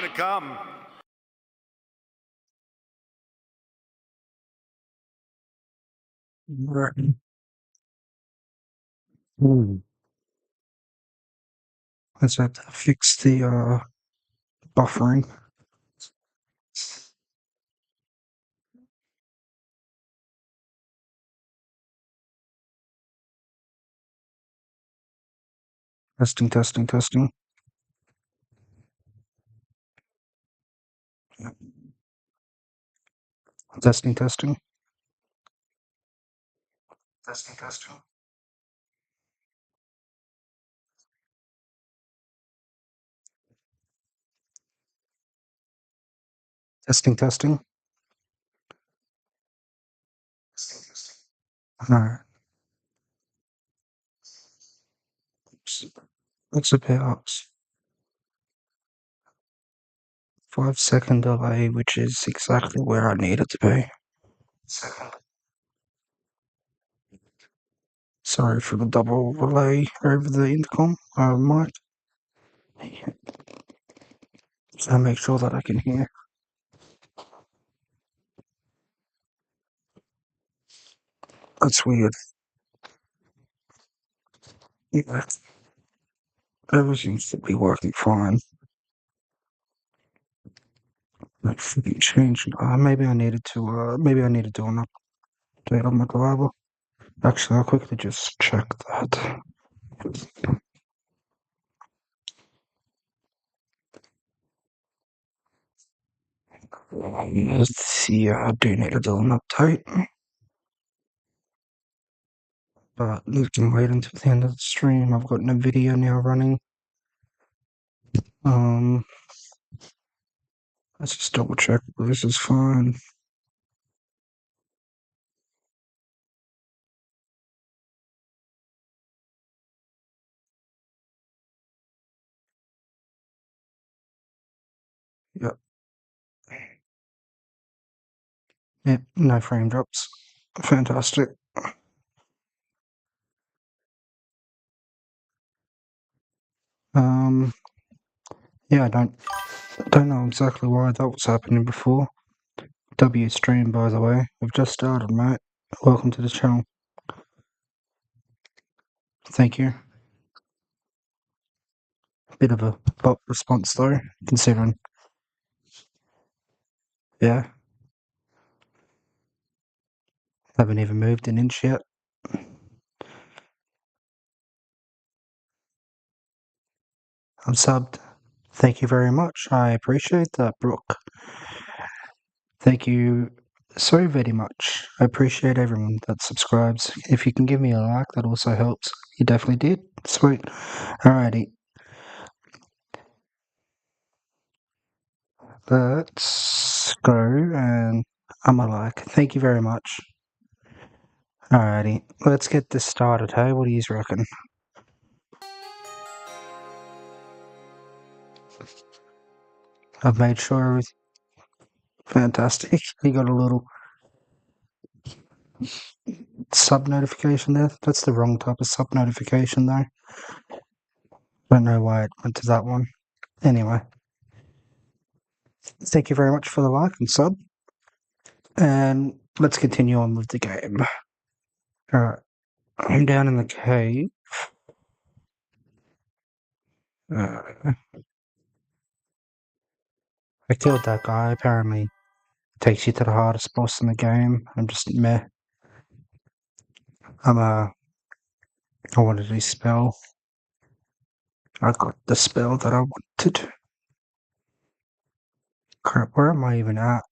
gonna come. Right. Let's have to fix the buffering. Testing, testing, testing. Testing, testing. Testing, testing. Testing, testing. Testing, testing. Alright. That's about 5-second delay, which is exactly where I need it to be. Second. Sorry for the double relay over the intercom. I might. So make sure that I can hear. That's weird. Yeah. Everything should be working fine. Like freaking change. Maybe I needed to. Maybe I need to do an update on my driver. Actually, I'll quickly just check that. Let's see. I do need to do an update, but you can wait until the end of the stream. I've got no video now running. Let's just double check. This is fine. Yep. Yep. No frame drops. Fantastic. Yeah, I don't know exactly why that was happening before. W stream, by the way. We've just started, mate. Welcome to the channel. Thank you. Bit of a bot response though, considering. Yeah. Haven't even moved an inch yet. I'm subbed. Thank you very much. I appreciate that, Brooke. Thank you so very much. I appreciate everyone that subscribes. If you can give me a like, that also helps. You definitely did. Sweet. Alrighty. Let's go and I'm a like. Thank you very much. Alrighty. Let's get this started, hey? What do you reckon? I've made sure everything fantastic. You got a little sub notification there. That's the wrong type of sub notification though. Don't know why it went to that one. Anyway. Thank you very much for the like and sub. And let's continue on with the game. Alright. I'm down in the cave. I killed that guy. Apparently takes you to the hardest boss in the game. I'm just meh. I wanted to spell. I got the spell that I wanted. Crap, where am I even at?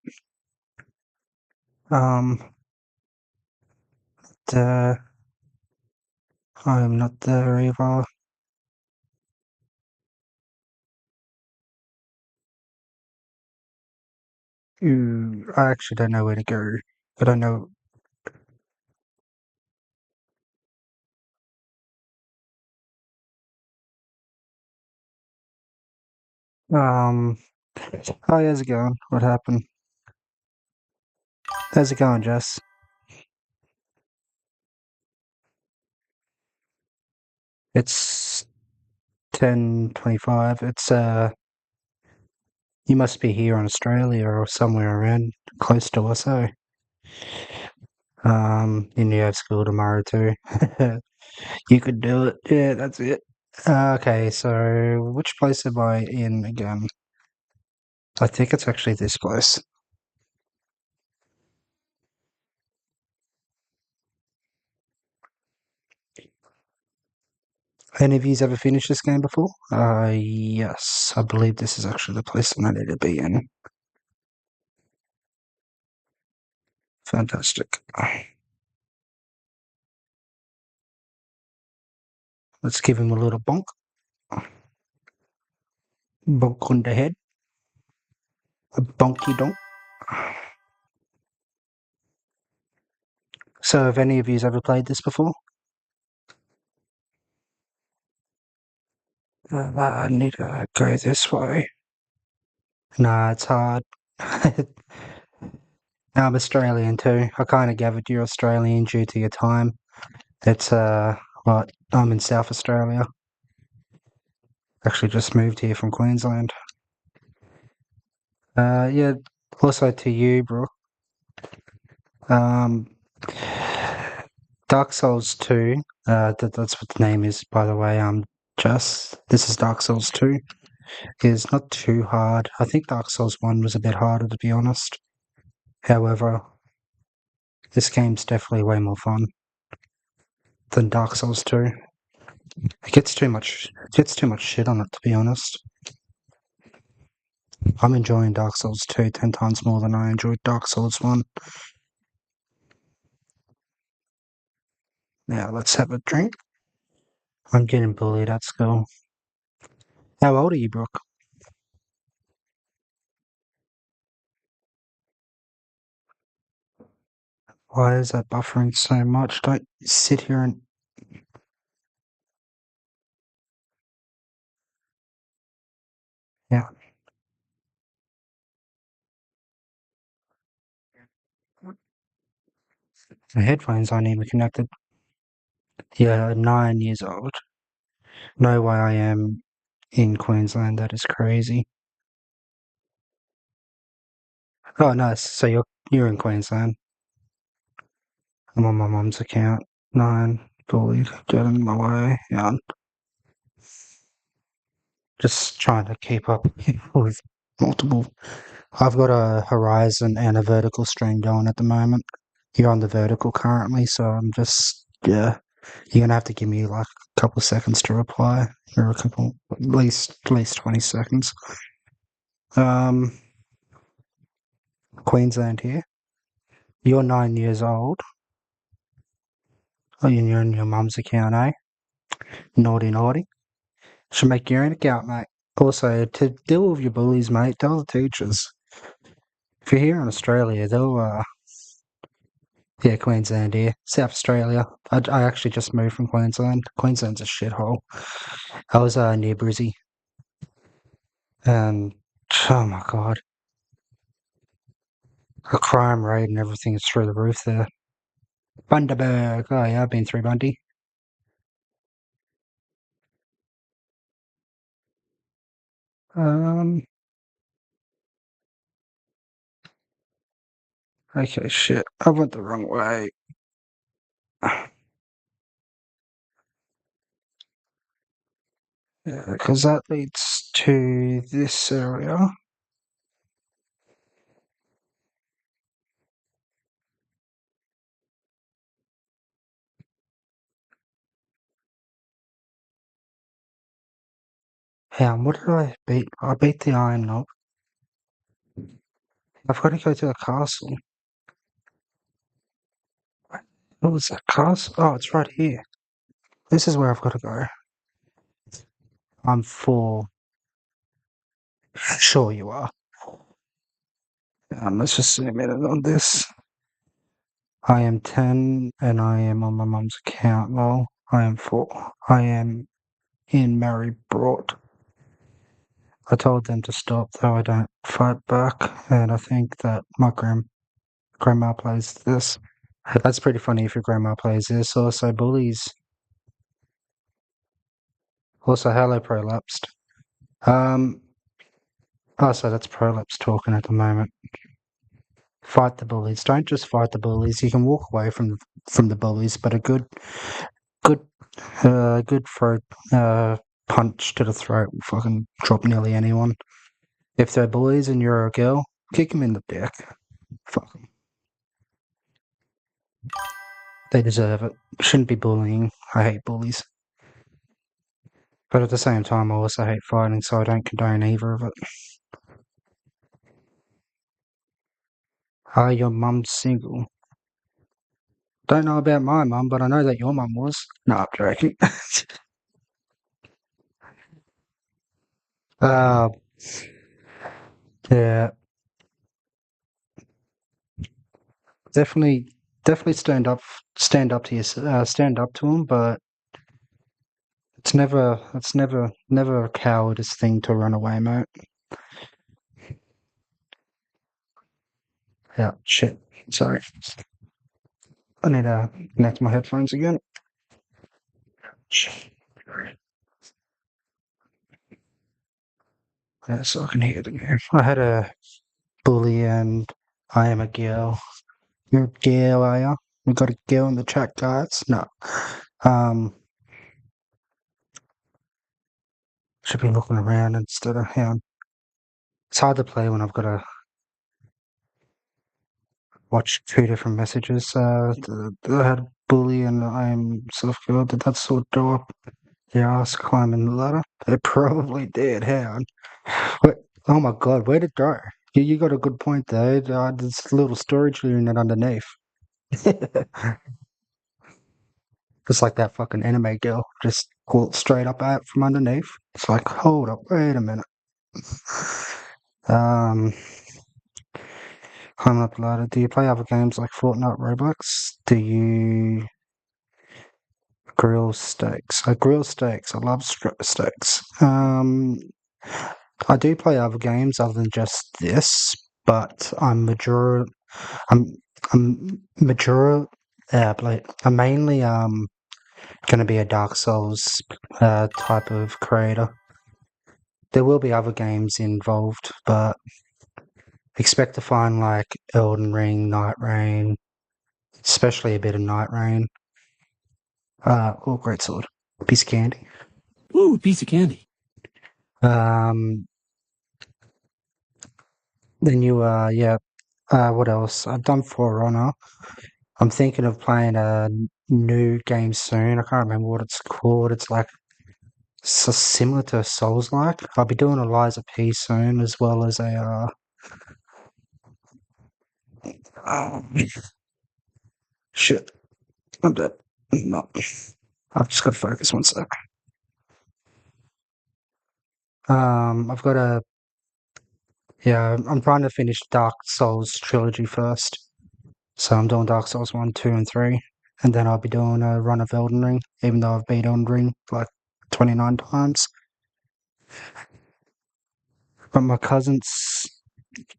I am not there either. Ooh, I actually don't know where to go. I don't know. Hi, how's it going? What happened? How's it going, Jess? It's 10:25. It's You must be here in Australia or somewhere around close to us, eh? And you have school tomorrow too. You could do it. Yeah, that's it. Okay, so which place am I in again? I think it's actually this place. Any of yous ever finished this game before? Yes. I believe this is actually the place that I need to be in. Fantastic. Let's give him a little bonk. Bonk on the head. A bonky donk. So, have any of yous ever played this before? I need to go this way. Nah, it's hard. I'm Australian too. I kind of gathered you're Australian due to your time. It's, what? I'm in South Australia. Actually, just moved here from Queensland. Yeah, also to you, bro. Um, Dark Souls 2, that's what the name is, by the way. This is Dark Souls 2. Is not too hard. I think Dark Souls 1 was a bit harder, to be honest. However, this game's definitely way more fun than Dark Souls 2. It gets too much shit on it, to be honest. I'm enjoying Dark Souls 2 10 times more than I enjoyed Dark Souls 1. Now, let's have a drink. I'm getting bullied at school. How old are you, Brooke? Why is that buffering so much? Don't sit here and... Yeah, the headphones aren't even connected. Yeah, 9 years old. No way I am in Queensland. That is crazy. Oh, nice. So you're in Queensland. I'm on my mum's account. 9, bullied, get in my way. Yeah, I'm just trying to keep up with multiple. I've got a horizon and a vertical stream going at the moment. You're on the vertical currently, so I'm just, yeah. You're gonna have to give me like a couple seconds to reply, or a couple, at least 20 seconds. Um, Queensland here. You're 9 years old. Oh, you're in your mum's account, eh? Naughty, naughty. Should make your own account, mate. Also, to deal with your bullies, mate, tell the teachers. If you're here in Australia, yeah, Queensland here. South Australia. I actually just moved from Queensland. Queensland's a shithole. I was near Brizzy, and oh my god, the crime rate and everything is through the roof there. Bundaberg. Oh yeah, I've been through Bundy. Um. Okay, shit. I went the wrong way. Yeah, because that leads to this area. What did I beat? I beat the Iron Knob. I've got to go to the castle. What was that castle? Oh, it's right here. This is where I've got to go. I'm 4. Sure you are. Let's just zoom in on this. I am 10 and I am on my mum's account. Well, I am 4. I am in Mary Brought. I told them to stop, though I don't fight back, and I think that my grandma plays this. That's pretty funny if your grandma plays this. Also, bullies. Also, hello, prolapsed. Um, Oh, so that's Prolapse talking at the moment. Fight the bullies. Don't just fight the bullies. You can walk away from the bullies, but a good good throat punch to the throat will fucking drop nearly anyone. If they're bullies and you're a girl, kick them in the dick. Fuck 'em. They deserve it. Shouldn't be bullying. I hate bullies. But at the same time, I also hate fighting, so I don't condone either of it. Are your mum's single? Don't know about my mum, but I know that your mum was. No, I'm joking. uh, yeah, definitely stand up to stand up to him, but never a cowardice thing to run away, mate. Yeah, shit. Sorry. I need to connect my headphones again. Yeah, so I can hear it again. I had a bully and I am a girl. You're a girl, are you? We got a girl in the chat, guys. No. Um, should be looking around instead of him. It's hard to play when I've got to watch two different messages. I had a bully and I am self-girl. Did that sort of go up the ass climbing the ladder? It probably did. How? Wait, oh my god, where'd it go? You got a good point there. There's a little storage unit underneath. Just like that fucking anime girl, just walked straight up at it from underneath. It's like, hold up, wait a minute. Um, climb up the ladder. Do you play other games like Fortnite, Roblox? Do you grill steaks? I grill steaks. I love steaks. I do play other games other than just this, but I'm I'm major. I'm mainly going to be a Dark Souls type of creator. There will be other games involved, but expect to find like Elden Ring, Night Rain, especially a bit of Night Rain. Great sword, piece of candy. Ooh, piece of candy. Um, then you yeah. What else? I've done For Honor. I'm thinking of playing a new game soon. I can't remember what it's called. It's like similar to Souls like. I'll be doing a Liza P soon as well as a shit. I'm dead. No. I've just got to focus one sec. I've got a yeah, I'm trying to finish Dark Souls trilogy first. So I'm doing Dark Souls 1, 2, and 3. And then I'll be doing a run of Elden Ring, even though I've beat Elden Ring like 29 times. But my cousin's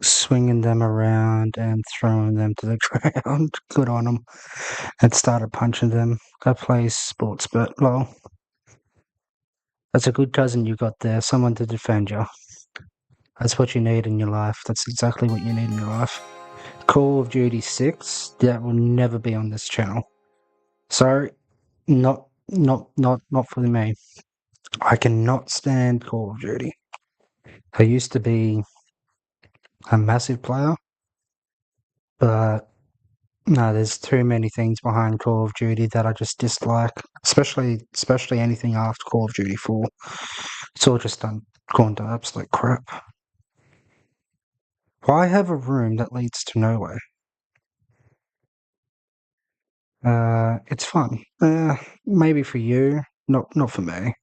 swinging them around and throwing them to the ground. Good on them. And started punching them. I play sports, but lol. That's a good cousin you got there. Someone to defend you. That's what you need in your life. That's exactly what you need in your life. Call of Duty 6, that will never be on this channel. Sorry, not for me. I cannot stand Call of Duty. I used to be a massive player, but no, there's too many things behind Call of Duty that I just dislike, especially anything after Call of Duty 4. It's all just gone to absolute crap. Why have a room that leads to nowhere? It's fun. Maybe for you, not for me.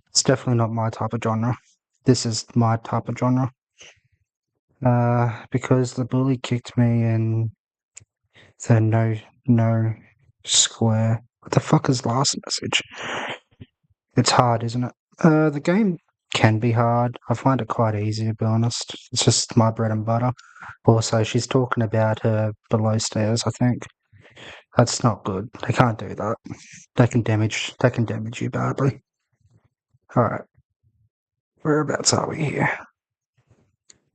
It's definitely not my type of genre. This is my type of genre. Because the bully kicked me in the no square. What the fuck is last message? It's hard, isn't it? The game can be hard. I find it quite easy, to be honest. It's just my bread and butter. Also, she's talking about her below stairs, I think. That's not good. They can't do that. They can damage you badly. Alright. Whereabouts are we here?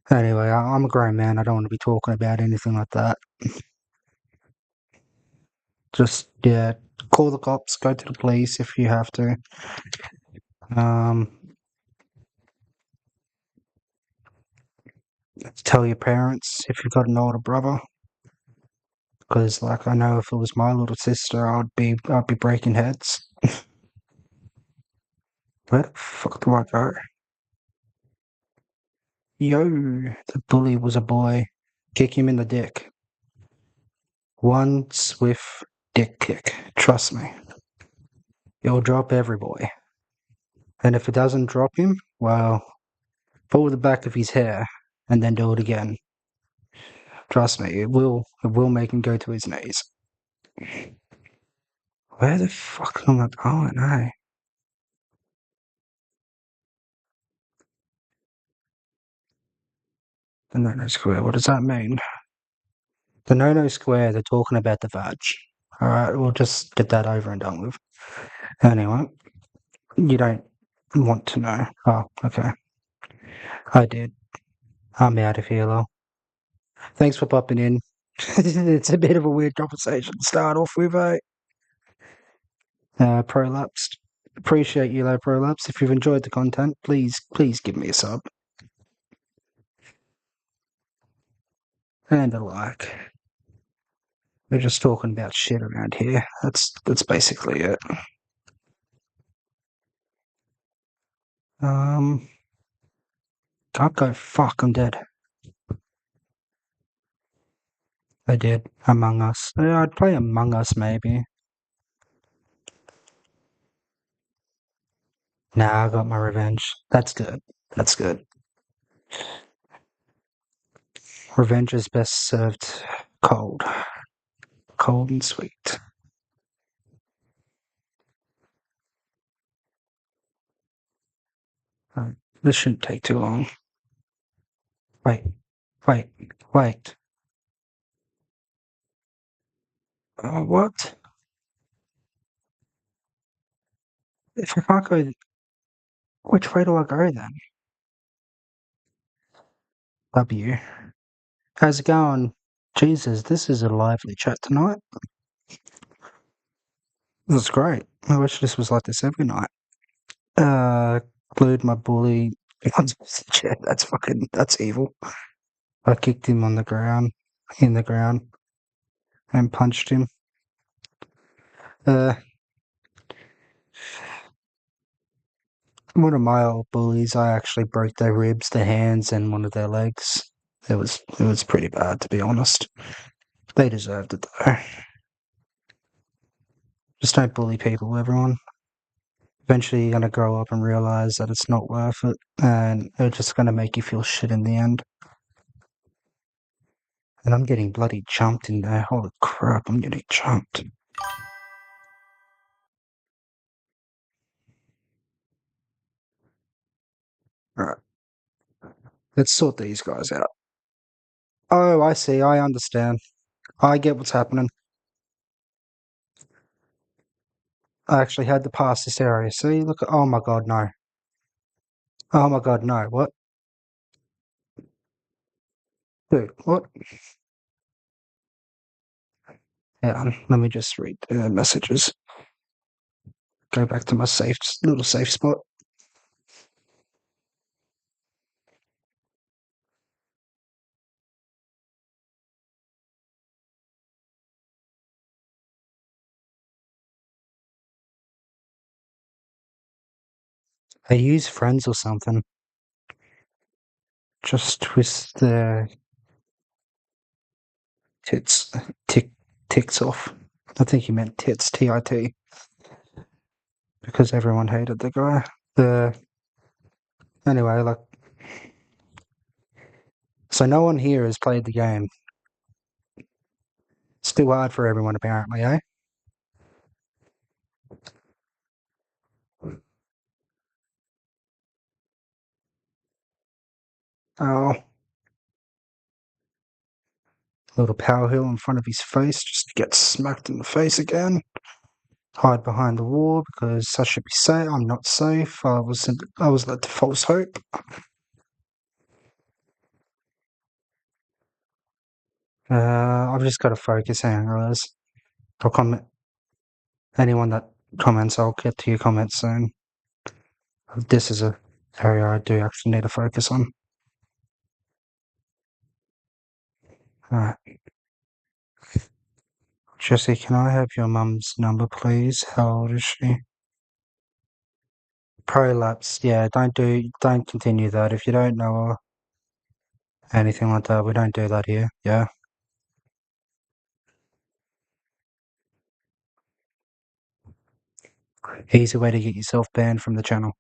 Anyway, I'm a grown man. I don't want to be talking about anything like that. Just, yeah, call the cops, go to the police if you have to. Um, tell your parents if you've got an older brother. Because, like, I know if it was my little sister, I'd be breaking heads. Where the fuck do I go? Yo, the bully was a boy. Kick him in the dick. One swift dick kick. Trust me. It'll drop every boy. And if it doesn't drop him, well, pull the back of his hair and then do it again. Trust me, it will make him go to his knees. Where the fuck am I going, eh? The no-no square, what does that mean? The no-no square, they're talking about the vag. Alright, we'll just get that over and done with. Anyway, you don't want to know. Oh, okay. I did. I'm out of here, lol. Thanks for popping in. It's a bit of a weird conversation to start off with, eh? Prolapsed. Appreciate you, though, Prolapse. If you've enjoyed the content, please give me a sub. And a like. We're just talking about shit around here. That's basically it. Can't go. Fuck, I'm dead. I did. Among Us. Yeah, I'd play Among Us, maybe. Nah, I got my revenge. That's good. That's good. Revenge is best served cold. Cold and sweet. This shouldn't take too long. Wait. Wait. What? If I can't go, which way do I go then? W. How's it going? Jesus, this is a lively chat tonight. That's great. I wish this was like this every night. Glued my bully onto the chair. That's evil. I kicked him in the ground, and punched him. Uh, one of my old bullies, I actually broke their ribs, their hands, and one of their legs. It was pretty bad, to be honest. They deserved it though. Just don't bully people, everyone. Eventually, you're gonna grow up and realize that it's not worth it, and it's just gonna make you feel shit in the end. And I'm getting bloody jumped in there. Holy crap, I'm getting jumped. Alright, let's sort these guys out. Oh, I see, I understand. I get what's happening. I actually had to pass this area. See, look at. Oh my god, no. Oh my god, no. What? Dude, what? Yeah, let me just read the messages. Go back to my little safe spot. I use friends or something. Just twist the tits, ticks off. I think he meant tits, TIT, because everyone hated the guy. Anyway, like, so no one here has played the game. It's too hard for everyone, apparently, eh? Oh, little power hill in front of his face just to get smacked in the face again. Hide behind the wall because I should be safe. I'm not safe. I was led to false hope. I've just got to focus on others. I'll comment. Anyone that comments, I'll get to your comments soon. This is a area I do actually need to focus on. Alright. Jesse, can I have your mum's number, please? How old is she? Prolapse, yeah, don't continue that. If you don't know or anything like that, we don't do that here, yeah? Easy way to get yourself banned from the channel.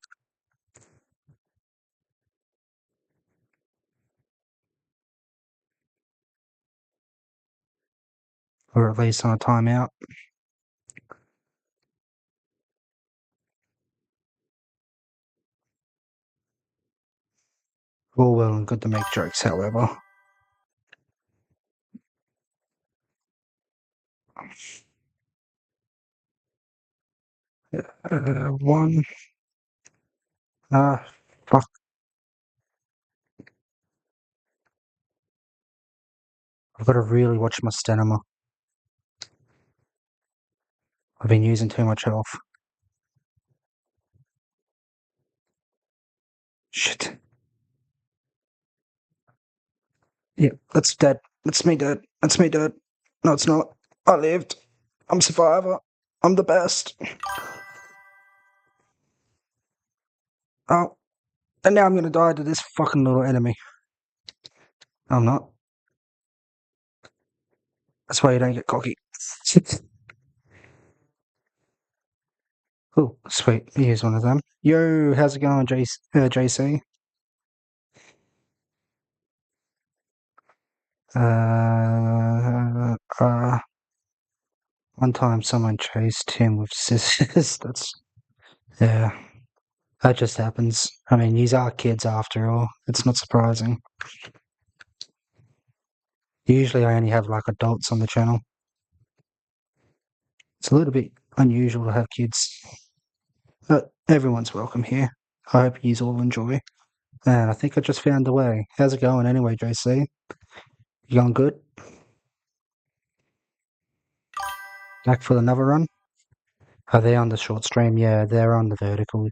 Or at least on a timeout. All well and good to make jokes, however. One. Fuck. I've got to really watch my stamina. I've been using too much health. Shit. Yeah, that's dead. That's me dead. That's me dead. No, it's not. I lived. I'm a survivor. I'm the best. Oh, and now I'm gonna die to this fucking little enemy. I'm not. That's why you don't get cocky. Oh, sweet. Here's one of them. Yo, how's it going, JC? Uh, uh, One time someone chased him with scissors. Yeah, that just happens. I mean, these are kids after all. It's not surprising. Usually I only have like adults on the channel. It's a little bit unusual to have kids. But everyone's welcome here. I hope you all enjoy. And I think I just found the way. How's it going anyway, JC? You going good? Back for another run? Are they on the short stream? Yeah, they're on the vertical.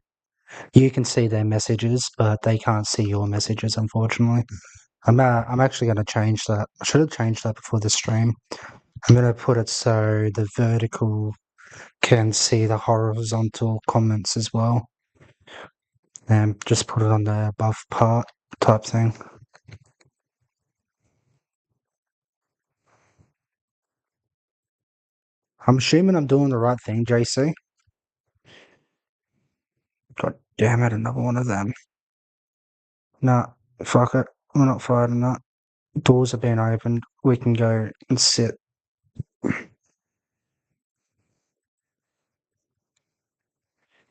You can see their messages, but they can't see your messages, unfortunately. I'm actually going to change that. I should have changed that before the stream. I'm going to put it so the vertical can see the horizontal comments as well. And just put it on the above part type thing. I'm assuming I'm doing the right thing, JC. God damn it, another one of them. Nah, fuck it. We're not fighting that. Doors are being opened. We can go and sit.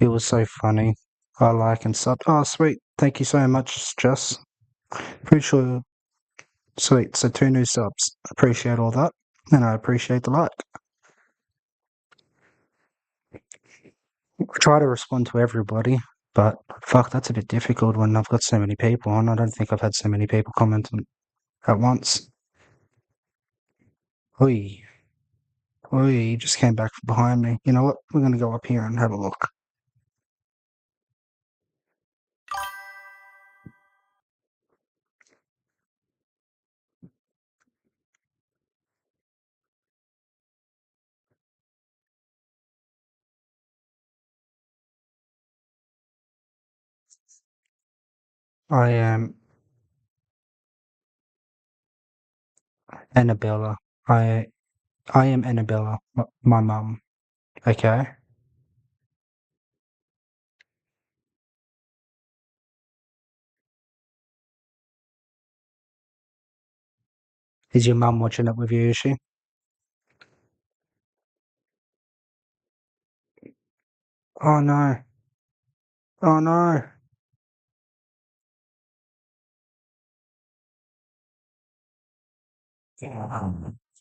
It was so funny. I like and sub. Oh, sweet. Thank you so much, Jess. Pretty sure. Sweet. So 2 new subs. Appreciate all that. And I appreciate the like. I try to respond to everybody, but fuck, that's a bit difficult when I've got so many people on. I don't think I've had so many people comment at once. Oi. Oi, he just came back from behind me. You know what? We're going to go up here and have a look. I am Annabella. I am Annabella, my mum. Okay? Is your mum watching it with you, is she? Oh no. Oh no.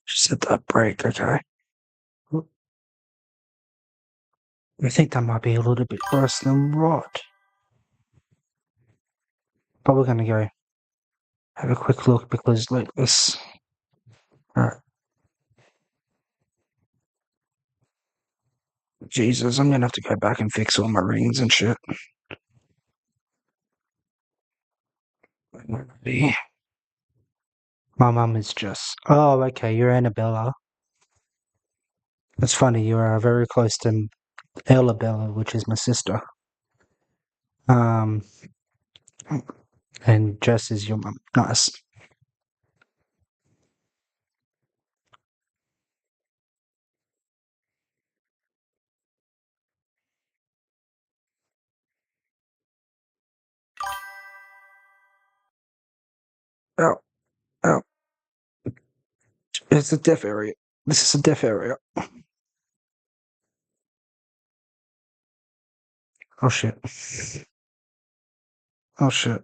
Just set that break, okay? I think that might be a little bit worse than rot. But we're gonna go have a quick look because like this. Alright. Jesus, I'm gonna have to go back and fix all my rings and shit. My mum is just. Oh, okay, you're Annabella. It's funny, you are very close to Ella Bella, which is my sister. Um, and Jess is your mum. Nice. Oh, oh, it's a deaf area. This is a deaf area. Oh shit. Oh shit.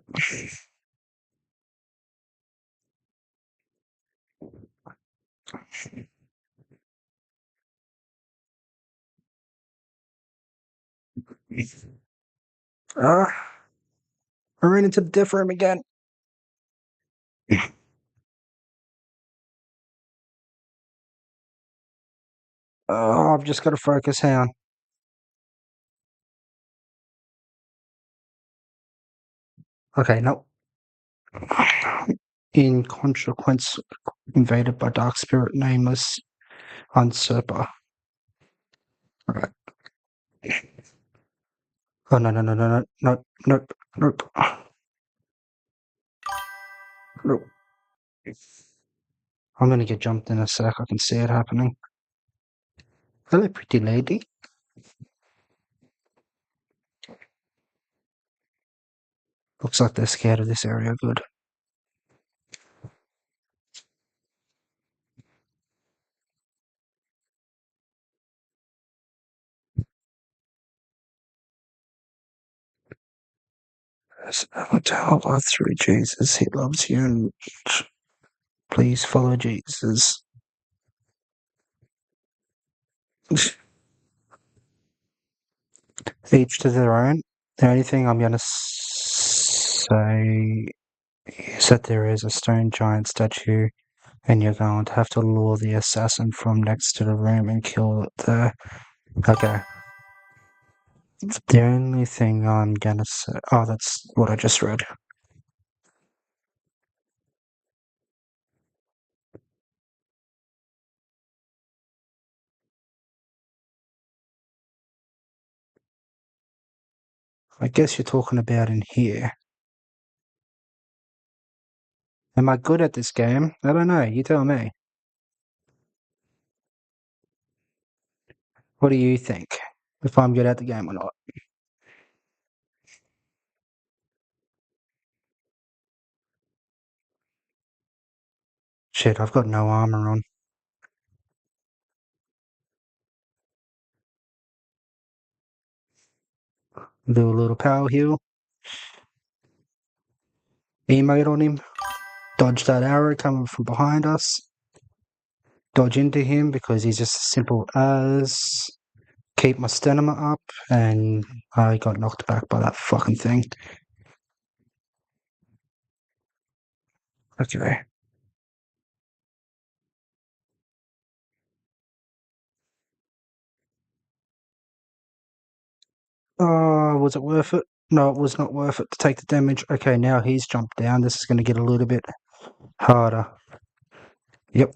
Ah, I ran into the deaf room again. Oh, I've just got to focus. Hang on. Okay, no. In consequence, invaded by dark spirit, nameless, usurper. Alright. Oh no no no no no no nope nope nope. I'm gonna get jumped in a sec. I can see it happening. Hello, pretty lady. Looks like they're scared of this area. Good. Tell us through Jesus. He loves you, and please follow Jesus. Each to their own. The only thing I'm gonna say is that there is a stone giant statue, and you're going to have to lure the assassin from next to the room and kill it there. Okay. The only thing I'm gonna say. Oh, that's what I just read. I guess you're talking about in here. Am I good at this game? I don't know. You tell me. What do you think? If I'm good at the game or not? Shit, I've got no armor on. Do a little power heal. Emote on him. Dodge that arrow coming from behind us. Dodge into him because he's just as simple as keep my stamina up, and I got knocked back by that fucking thing. Okay. Oh, was it worth it? No, it was not worth it to take the damage. Okay, now he's jumped down. This is going to get a little bit harder. Yep.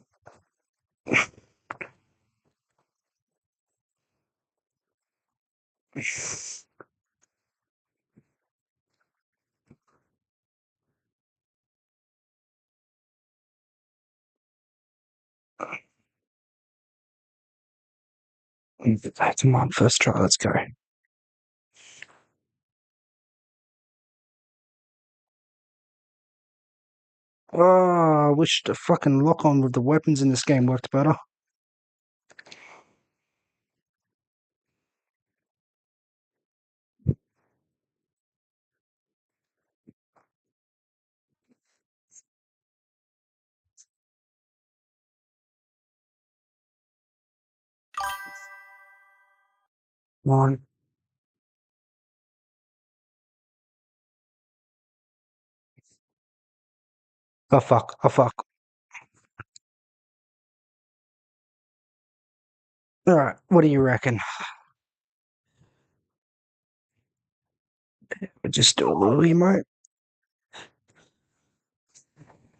Come on, first try. Let's go. Oh, I wish the fucking lock on with the weapons in this game worked better. Come on. Oh fuck. Oh fuck. Alright, what do you reckon? We'll just do a little emote.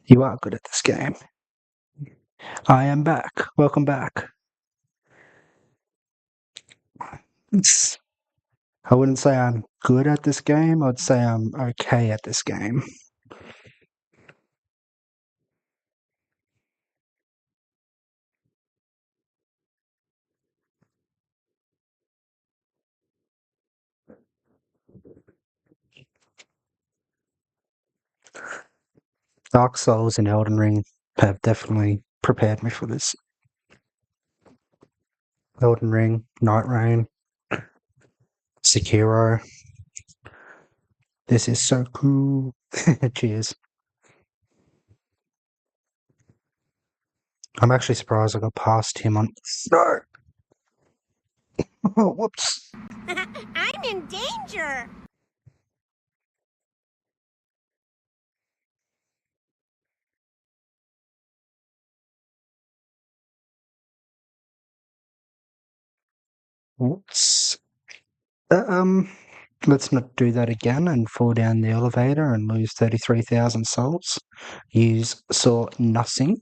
You are good at this game. I am back. Welcome back. I wouldn't say I'm good at this game, I'd say I'm okay at this game. Dark Souls and Elden Ring have definitely prepared me for this. Elden Ring, Night Rain, Sekiro. This is so cool. Cheers. I'm actually surprised I got past him on. No! Oh, whoops. I'm in danger! Whoops. Um, let's not do that again and fall down the elevator and lose 33,000 souls. Saw nothing.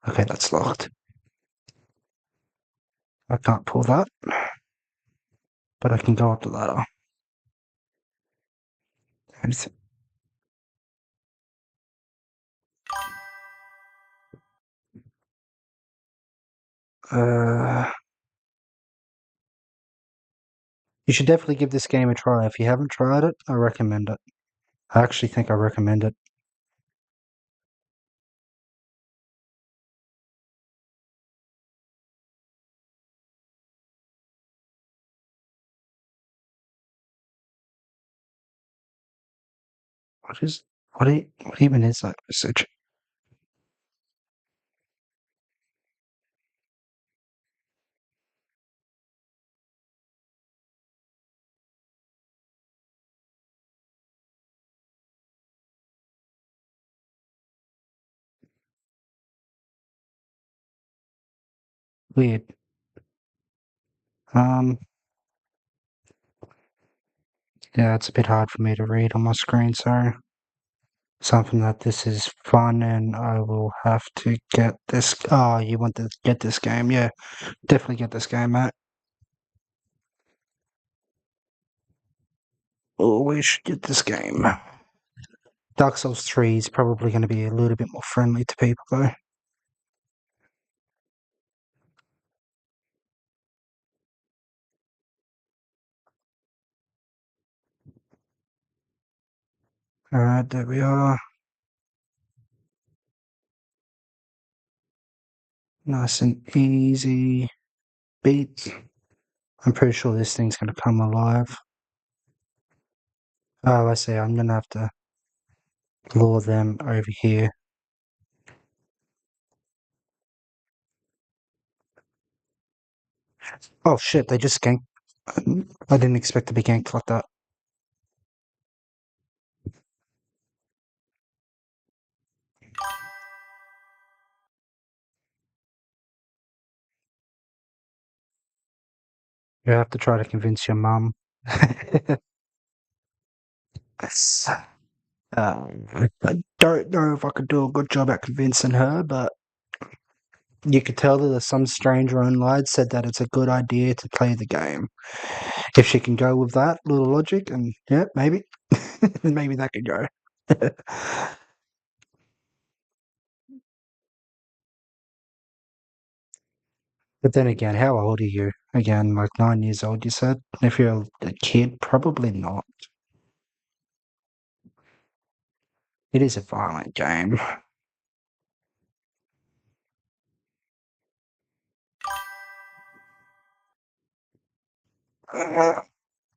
Okay, that's locked. I can't pull that, but I can go up the ladder. And Uh, you should definitely give this game a try. If you haven't tried it, I recommend it. I actually think I recommend it. What even is that message? Weird. Um, yeah, it's a bit hard for me to read on my screen, so something that this is fun and I will have to get this. Oh, you want to get this game? Yeah, definitely get this game, mate. Always should get this game. Dark Souls 3 is probably going to be a little bit more friendly to people, though. Alright, there we are. Nice and easy beat. I'm pretty sure this thing's going to come alive. Oh, I see. I'm going to have to lure them over here. Oh, shit. They just ganked. I didn't expect to be ganked like that. You have to try to convince your mum. I don't know if I could do a good job at convincing her, but you could tell that some stranger online said that it's a good idea to play the game. If she can go with that little logic, and yeah, maybe, maybe that could go. But then again, how old are you? Again, like 9 years old, you said? If you're a kid, probably not. It is a violent game.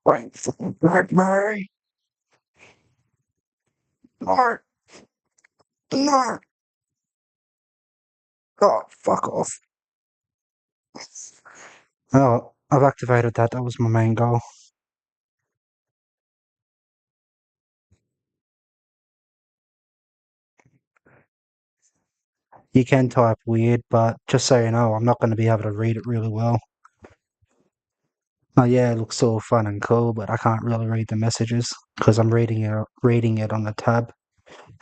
Wait, Mary? No, no. Oh, fuck off. Oh, I've activated that. That was my main goal. You can type weird, but just so you know, I'm not going to be able to read it really well. Oh yeah, it looks all fun and cool, but I can't really read the messages because I'm reading it on the tab,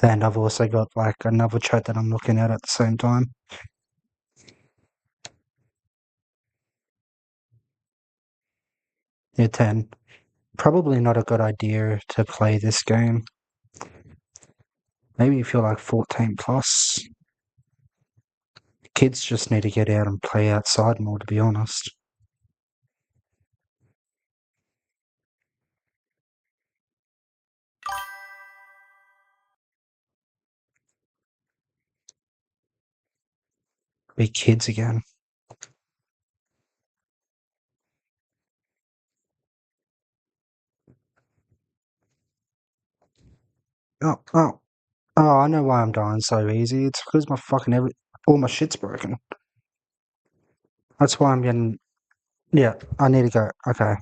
and I've also got like another chat that I'm looking at the same time. Yeah, 10. Probably not a good idea to play this game. Maybe if you're like 14 plus. Kids just need to get out and play outside more, to be honest. Be kids again. Oh, oh, oh, I know why I'm dying so easy. It's because my fucking all my shit's broken. That's why I'm getting... Yeah, I need to go. Okay.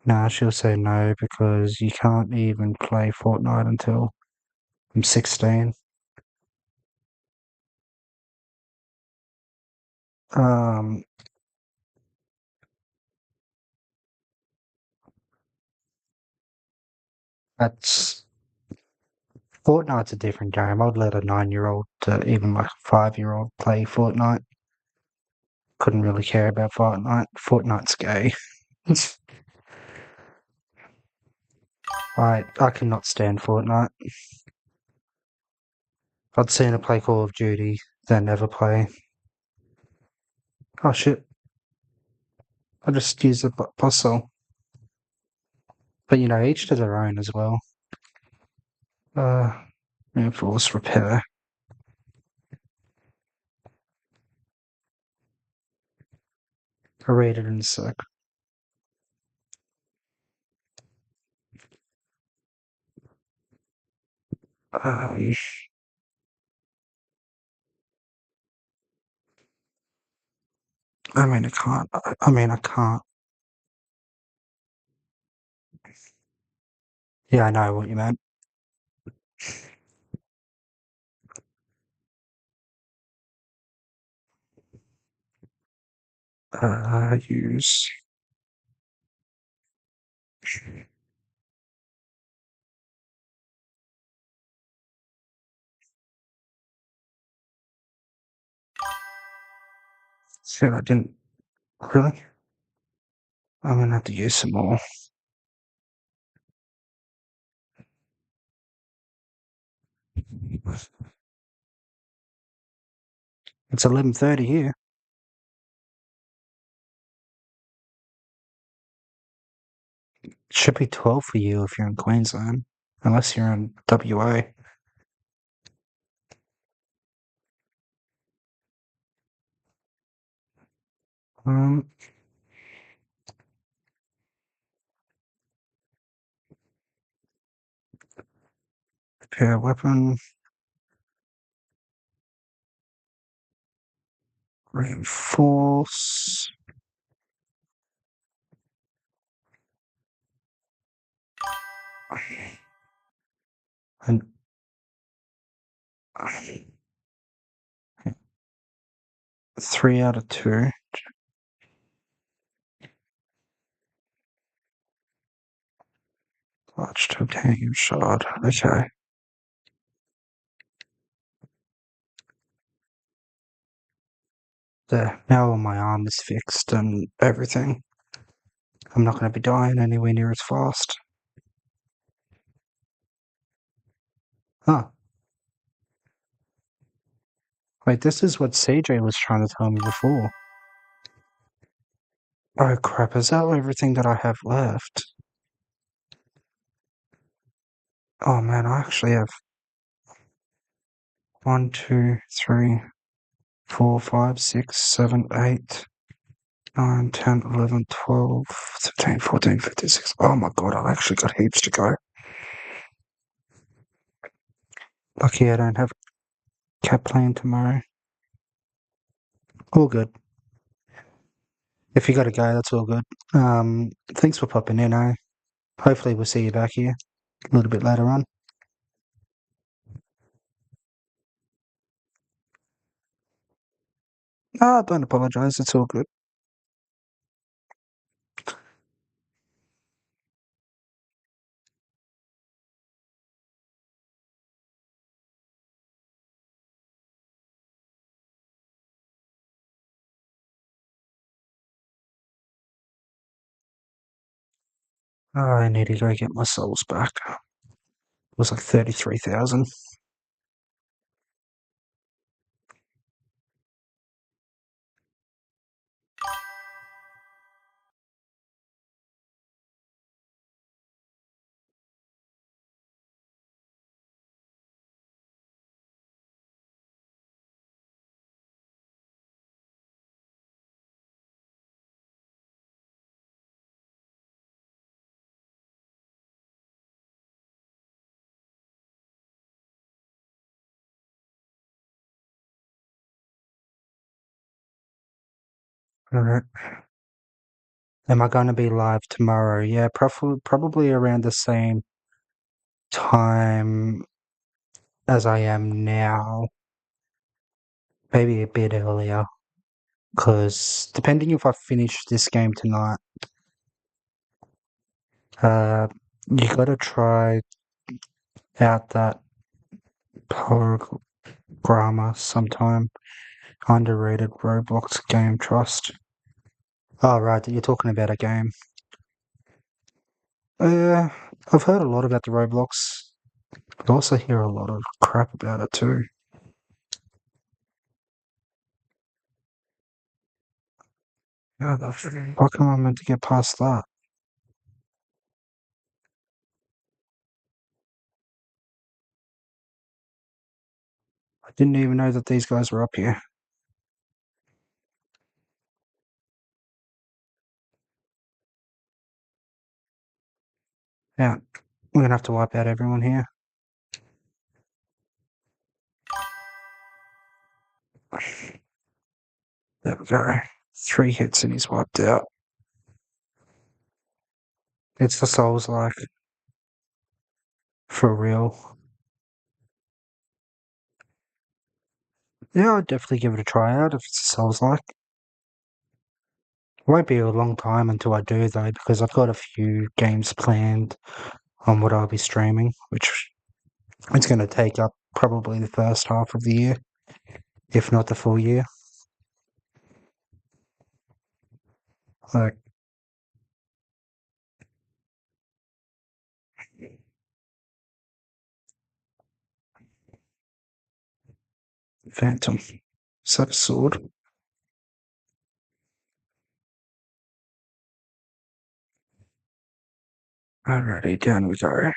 Nah, she'll say no because you can't even play Fortnite until I'm 16. Um, that's... Fortnite's a different game. I'd let a 9-year-old to even like a 5-year-old play Fortnite. Couldn't really care about Fortnite. Fortnite's gay. I cannot stand Fortnite. I'd sooner play Call of Duty than never play. Oh shit. I just used a puzzle. But you know, each to their own as well. Reinforce repair. I'll read it in a sec. Um, I mean, I can't. I can't. Yeah, I know what you meant. Use. Shit, I didn't. Really? I'm gonna have to use some more. It's 11:30 here. It should be 12 for you if you're in Queensland, unless you're in WA. Um, repair weapon. Reinforce. And 3 out of 2. Large titanium shard. Okay. There. Now my arm is fixed and everything. I'm not going to be dying anywhere near as fast. Huh. Wait, this is what CJ was trying to tell me before. Oh crap, is that everything that I have left? Oh man, I actually have 1, 2, 3, 4, 5, 6, 7, 8, 9, 10, 11, 12, 13, 14, 15, 16. Oh my god, I've actually got heaps to go. Lucky I don't have cat playing tomorrow. All good. If you gotta go, that's all good. Thanks for popping in, eh? Hopefully we'll see you back here a little bit later on. Ah, don't apologise, it's all good. Oh, I need to go get my souls back. It was like 33,000. Alright. Am I going to be live tomorrow? Yeah, probably around the same time as I am now. Maybe a bit earlier. Because depending if I finish this game tonight, you gotta try out that programmer sometime. Underrated Roblox game trust. Oh, right, you're talking about a game. I've heard a lot about the Roblox. I also hear a lot of crap about it too. How the fuck am I meant to get past that? I didn't even know that these guys were up here. Yeah, we're gonna have to wipe out everyone here. There we go. 3 hits and he's wiped out. It's the Souls-like. For real. Yeah, I'd definitely give it a try out if it's a Souls-like. Won't be a long time until I do though, because I've got a few games planned on what I'll be streaming, which it's going to take up probably the first half of the year, if not the full year. Like, Phantom. Is that a sword? Alrighty, down we go.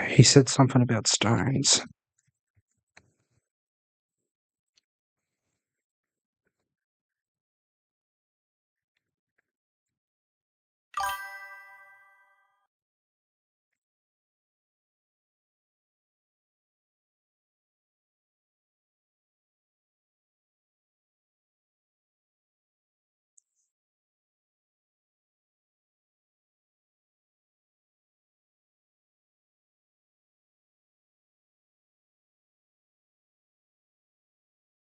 He said something about stones.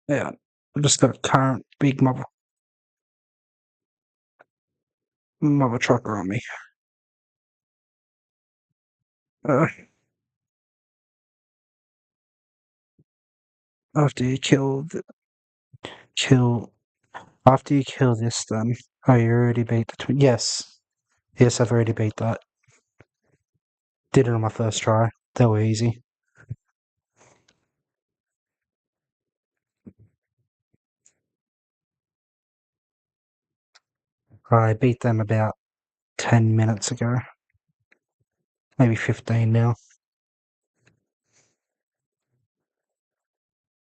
Yeah, I've just got a current big mother trucker on me. Uh, after you kill, after you kill this, then oh, you already beat the twin. Yes, yes, I've already beat that. Did it on my first try. They were easy. I beat them about 10 minutes ago. Maybe 15 now.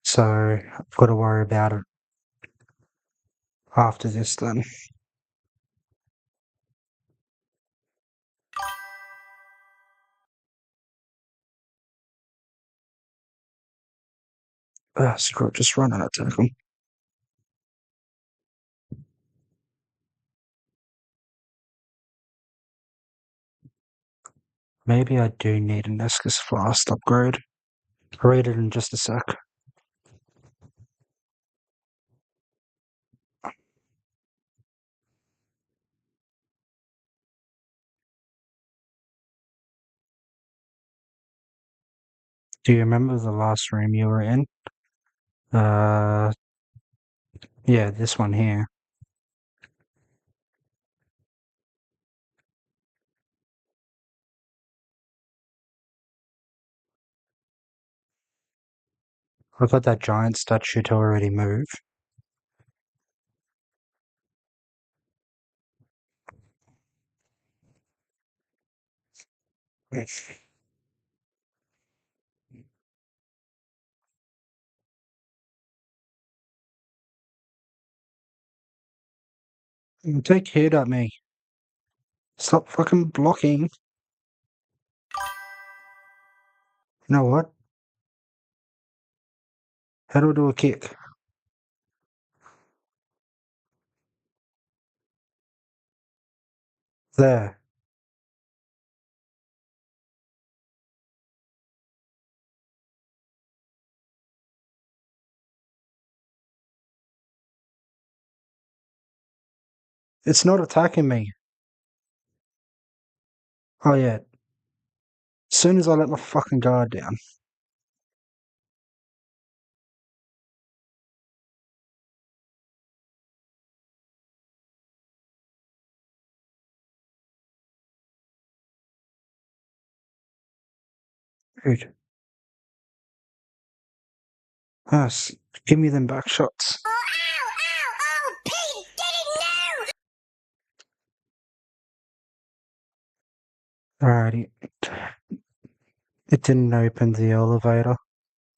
So I've got to worry about it after this then. Screw it, just run and attack them. Maybe I do need an Escus Flask upgrade. I'll read it in just a sec. Do you remember the last room you were in? Yeah, this one here. I got that giant statue to already move. Take head at me. Stop fucking blocking. You know what? How do I do a kick? There. It's not attacking me. Oh yeah. As soon as I let my fucking guard down. Dude. Yes. Give me them back shots. Oh, ow, ow, oh, Pete, Alrighty. It didn't open the elevator.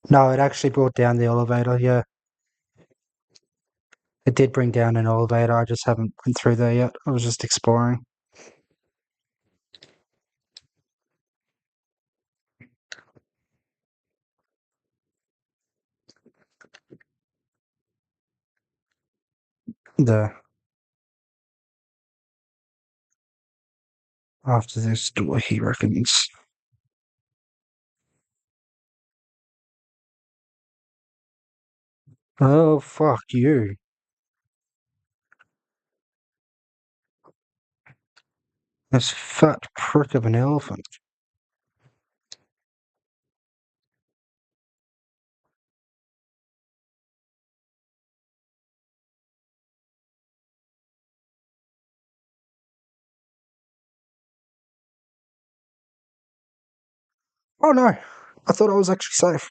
No, it actually brought down the elevator, yeah. It did bring down an elevator, I just haven't been through there yet. I was just exploring. There. After this door, he reckons. Oh, fuck you. This fat prick of an elephant. Oh no! I thought I was actually safe.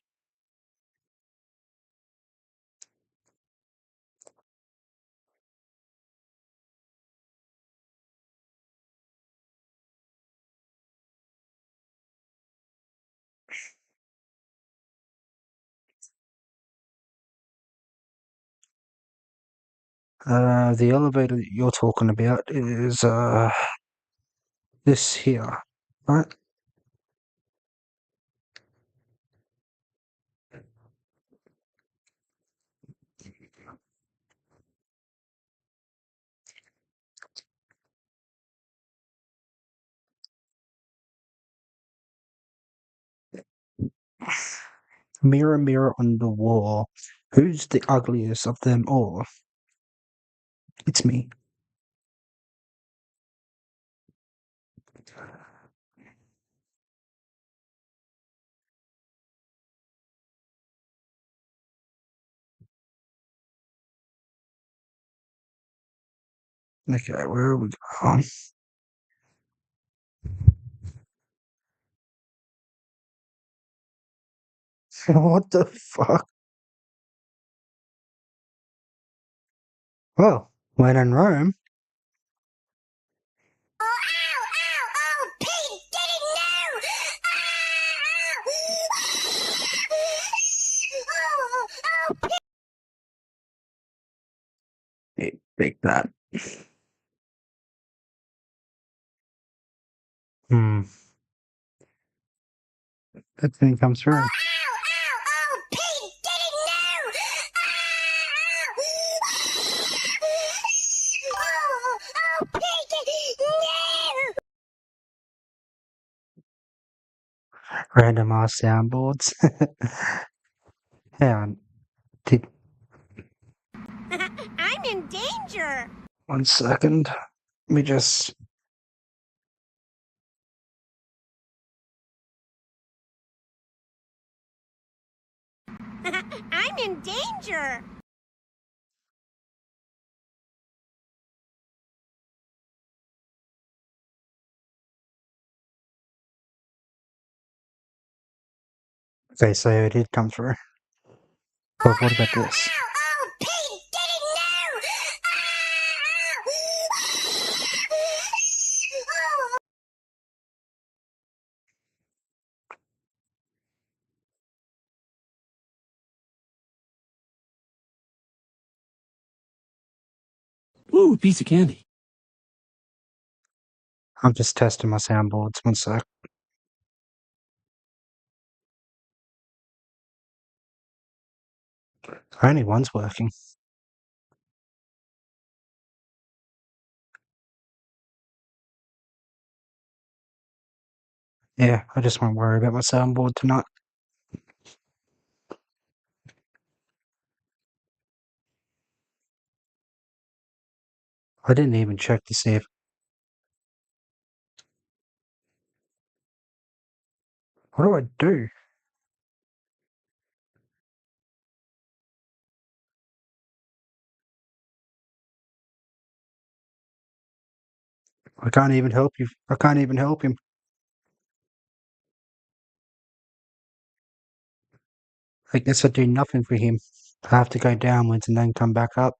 The elevator that you're talking about is, this here, right? Mirror, mirror on the wall. Who's the ugliest of them all? It's me. Okay, where are we going? What the fuck? Well, when in Rome. ow, ow, oh, Pete, oh, Hey, take that. That didn't come through. ow, oh, Pete, oh, Pete, no! Randomized soundboards. Hang on. Did, I'm in danger. 1 second. Let me just. I'm in danger. Okay, so it did come through. But what about this? Ow, oh, Pete, didn't know. Ow. Ooh, piece of candy. I'm just testing my soundboards. 1 sec. Only one's working. Yeah, I just won't worry about my soundboard tonight. I didn't even check to see if. What do I do? I can't even help you. I can't even help him. I guess I do nothing for him. I have to go downwards and then come back up.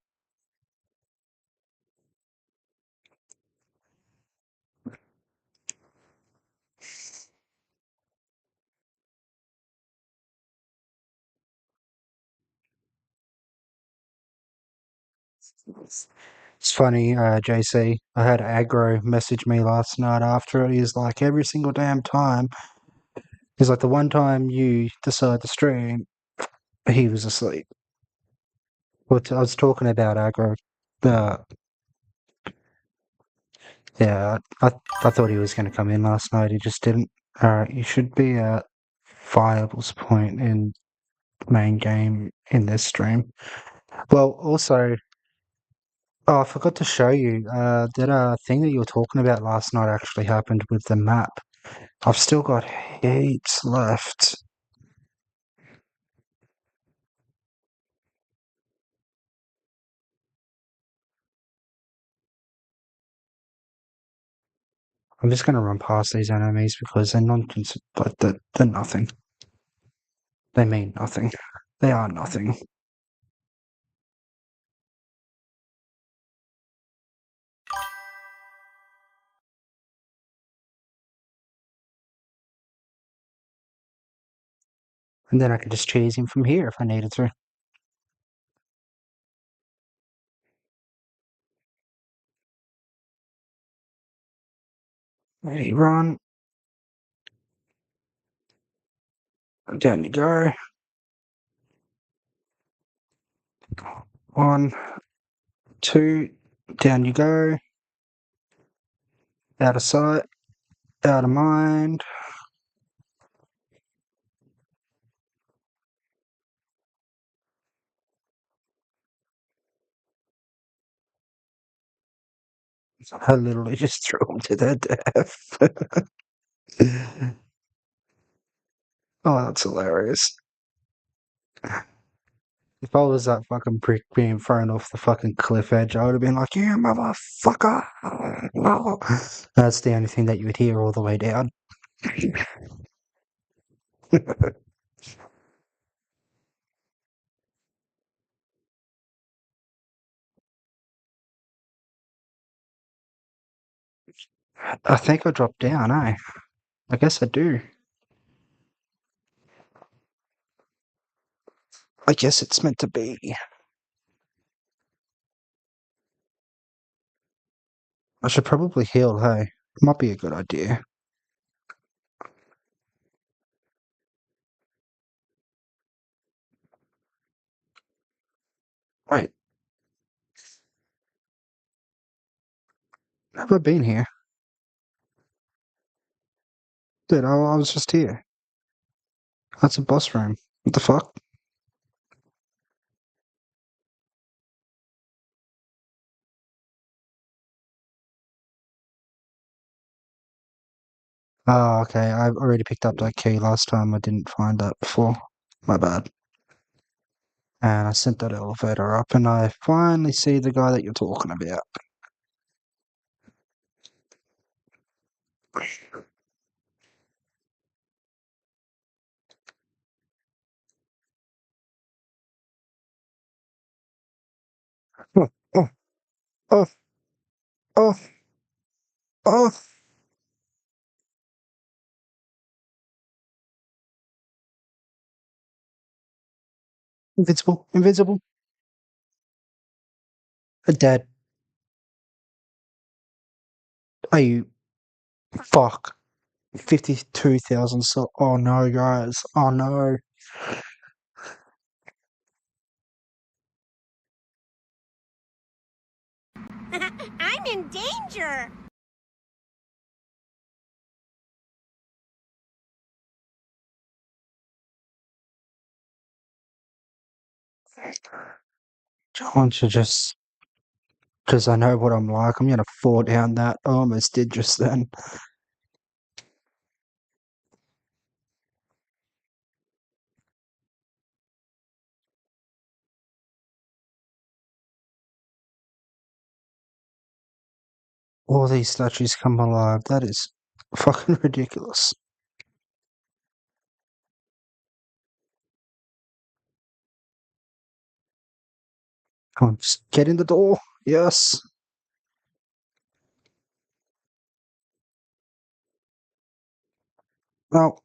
It's funny, JC. I had Aggro message me last night after it. He's like, every single damn time. He's like, the one time you decide to stream, he was asleep. What I was talking about Aggro. Uh, yeah, I thought he was going to come in last night. He just didn't. Alright, you should be at Viable's point in main game in this stream. Well, also, oh, I forgot to show you. That thing that you were talking about last night actually happened with the map. I've still got heaps left. I'm just going to run past these enemies because they're nonsense. But they're nothing. They mean nothing. They are nothing. And then I can just chase him from here if I needed to. Ready, run. Down you go. 1, 2, down you go. Out of sight, out of mind. I literally just threw him to their death. Oh, that's hilarious. If I was that fucking prick being thrown off the fucking cliff edge, I would have been like, "You motherfucker!" No. That's the only thing that you would hear all the way down. I think I dropped down, eh? I guess I do. I guess it's meant to be. I should probably heal, hey? Might be a good idea. Wait, have I been here? Dude, I was just here. That's a boss room. What the fuck? Oh, okay. I already picked up that key last time. I didn't find that before. My bad. And I sent that elevator up, and I finally see the guy that you're talking about. Oh, oh, oh, oh, oh. Invincible, invincible. Dead. Are you? Fuck. 52,000 so. Oh no, guys. Oh no. I'm in danger. John should just. Because I know what I'm like. I'm gonna fall down that. I almost did just then. All these statues come alive. That is fucking ridiculous. Come on, just get in the door. Yes. Well,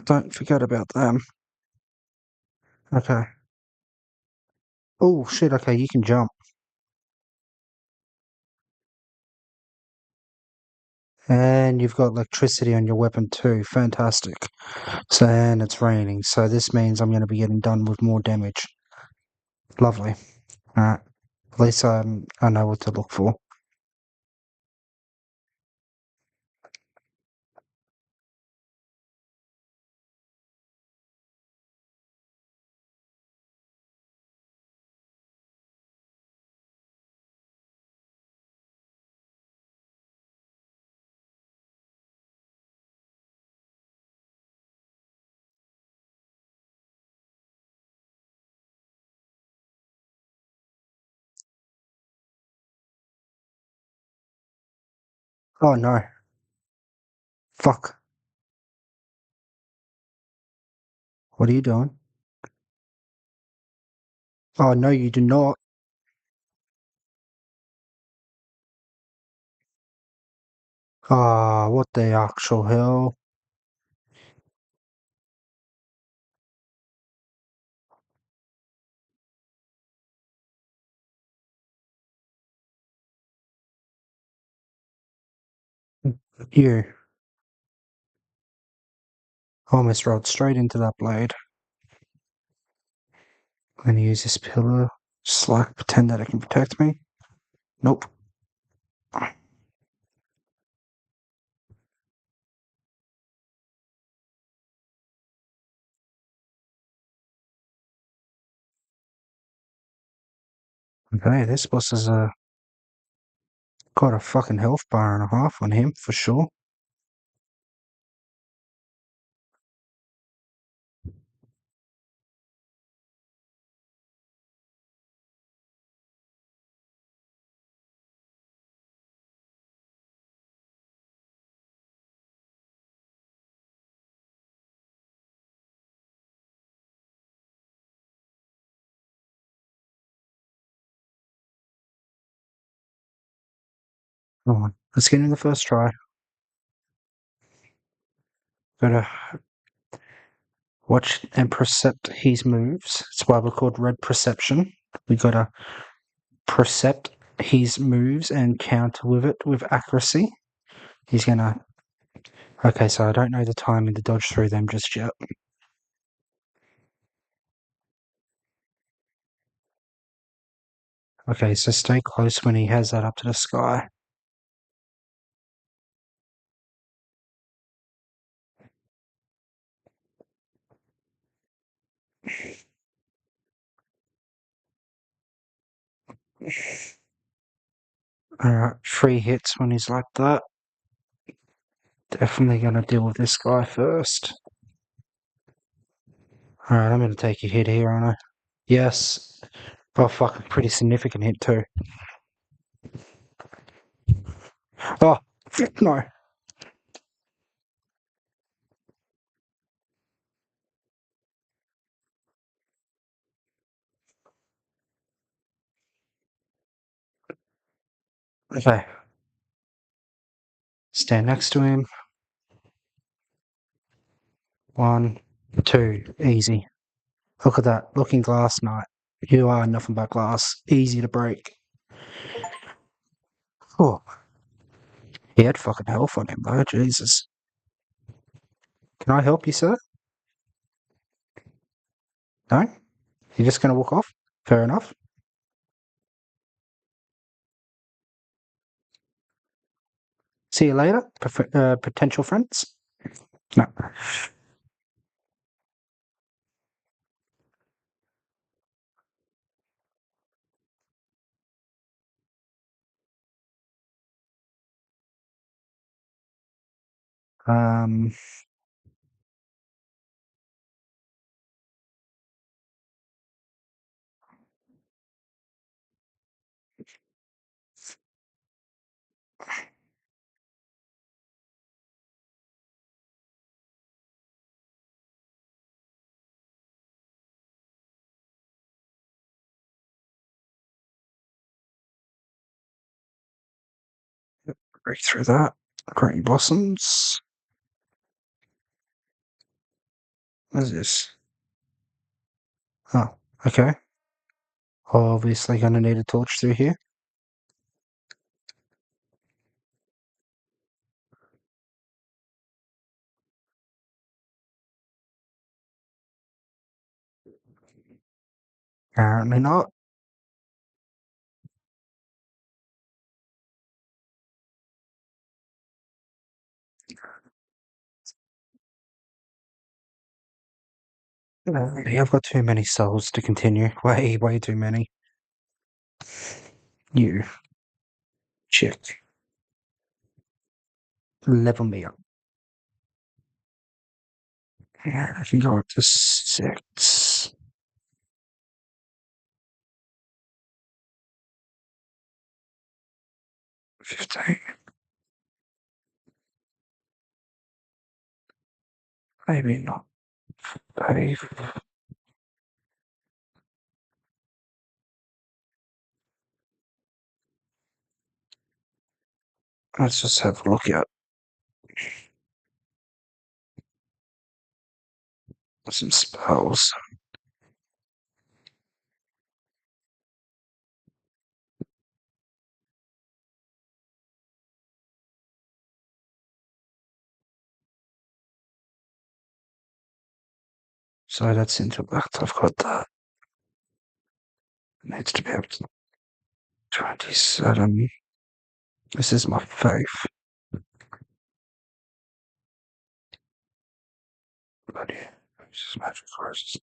don't forget about them. Okay. Oh shit. Okay, you can jump, and you've got electricity on your weapon too. Fantastic. So and it's raining, so this means I'm going to be getting done with more damage. Lovely. Alright. At least I know what to look for. Oh no. Fuck. What are you doing? Oh no, you do not. Ah, what the actual hell? You almost rode straight into that blade. I'm gonna use this pillar. Just like pretend that it can protect me. Nope. Okay, this boss has got a fucking health bar and a half on him for sure. Come on, let's get in the first try. Gotta watch and percept his moves. That's why we're called red perception. We gotta percept his moves and counter with it with accuracy. He's gonna. Okay, so I don't know the timing to dodge through them just yet. Okay, so stay close when he has that up to the sky. Alright, 3 hits when he's like that. Definitely gonna deal with this guy first. Alright, I'm gonna take a hit here, aren't I? Yes. Oh, fucking pretty significant hit too. Oh, no. Okay. Stand next to him. 1, 2, easy. Look at that. Looking glass knight. You are nothing but glass. Easy to break. Oh. He had fucking health on him though, Jesus. Can I help you, sir? No? You're just gonna walk off? Fair enough. See you later, potential friends? No. Um, break through that. Green blossoms. What is this? Oh, okay. Obviously gonna need a torch through here. Apparently not. I've got too many souls to continue. Way too many. You. Check. Level me up. Yeah, I can go up to 6. 15. Maybe not. 5. Let's just have a look at some spells. So that's intellect. I've got that. It needs to be up to 27. This is my faith. But yeah, this is magic resistance.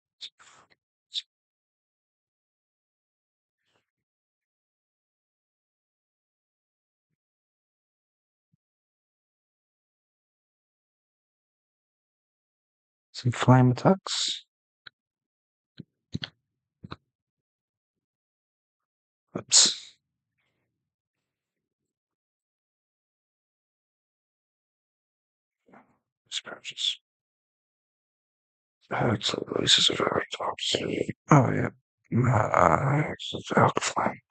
Some flame attacks. Oops. Scratches. So this is a very toxic. Oh yeah. It's alk flame.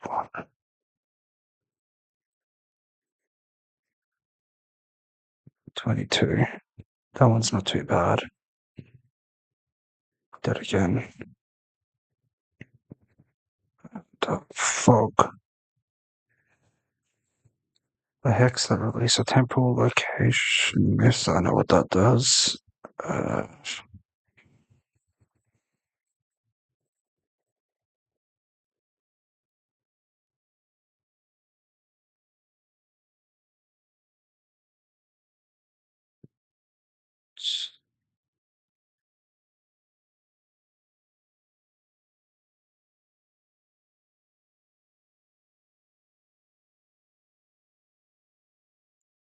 22. That one's not too bad. That again. The fog. The hex that release a temporal location. Yes, I know what that does. Uh,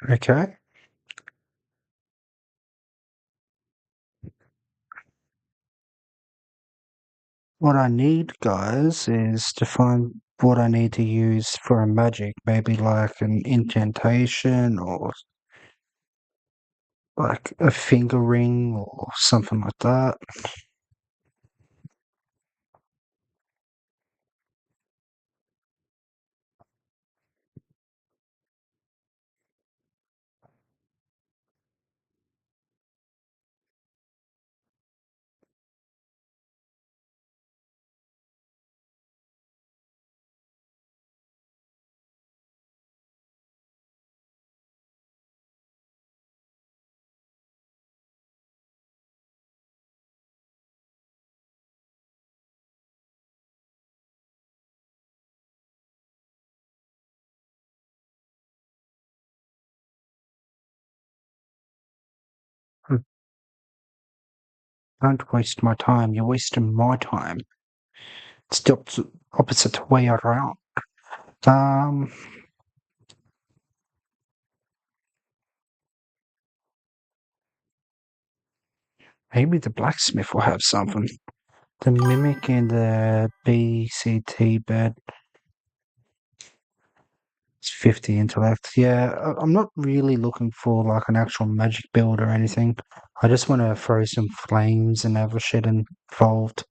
Okay. What I need, guys, is to find what I need to use for a magic. Maybe like an incantation or like a finger ring or something like that. Hmm, Don't waste my time. You're wasting my time. It's the opposite way around. Um, Maybe the blacksmith will have something. The mimic and the BCT bed. It's 50 intellect. Yeah, I'm not really looking for like an actual magic build or anything. I just want to throw some flames and other shit involved.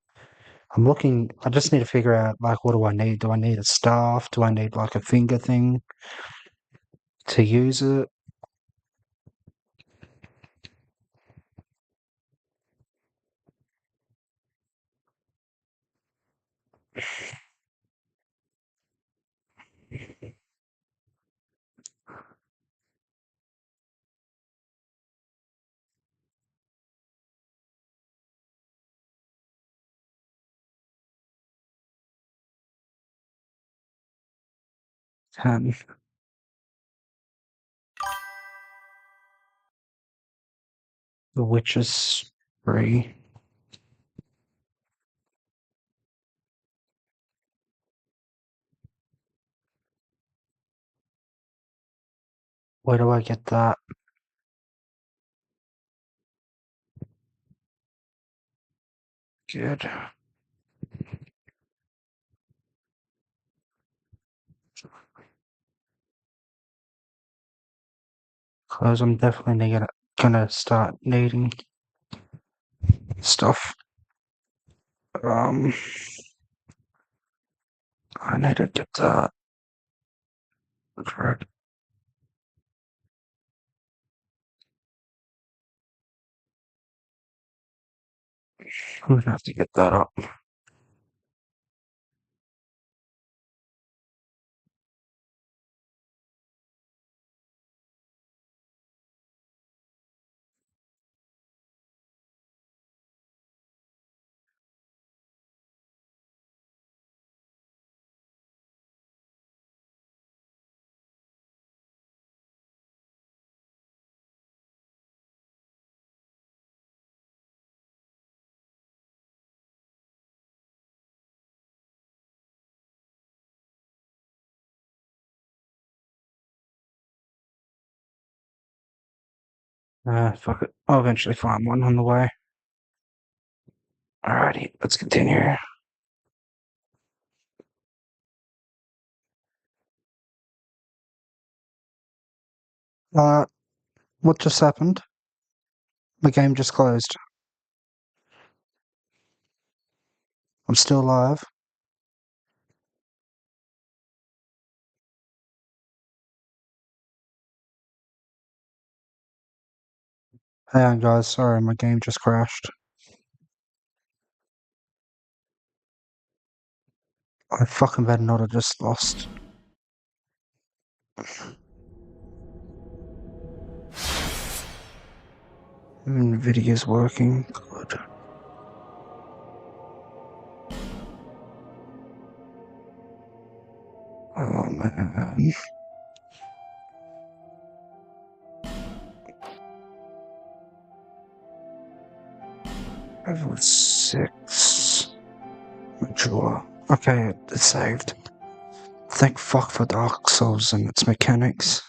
I just need to figure out like what do I need? Do I need a staff? Do I need like a finger thing to use it? Um, the witch's spree. Where do I get that? Good. Because I'm definitely gonna start needing stuff. Um, I need to get that. Correct. I'm gonna have to get that up. Fuck it. I'll eventually find one on the way. Alrighty, let's continue. Uh, what just happened? My game just closed. I'm still live. Hang on, guys. Sorry, my game just crashed. I fucking better not have just lost. Video's working. Good. Oh man. Level 6. Mature. Okay, it's saved. Thank fuck for Dark Souls and its mechanics.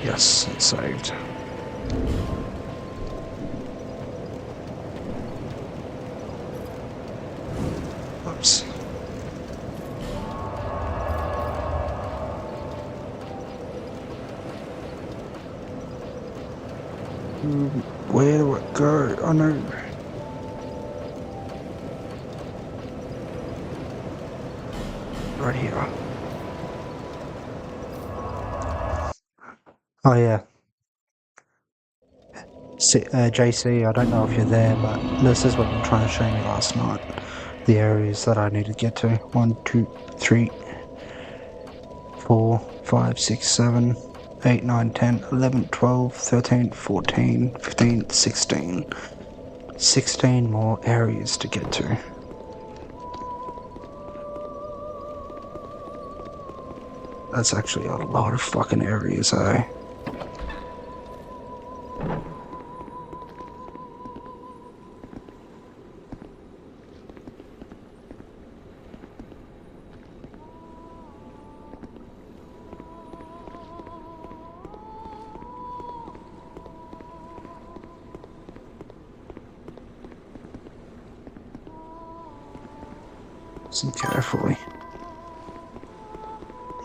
Yes, it's saved. Oops. Where do I go? Oh no. Right here. Oh yeah. JC, I don't know if you're there, but this is what you were trying to show me last night. The areas that I need to get to. 1, 2, 3, 4, 5, 6, 7, 8, 9, 10, 11, 12, 13, 14, 15, 16. 16 more areas to get to. That's actually a lot of fucking areas, eh? Listen carefully.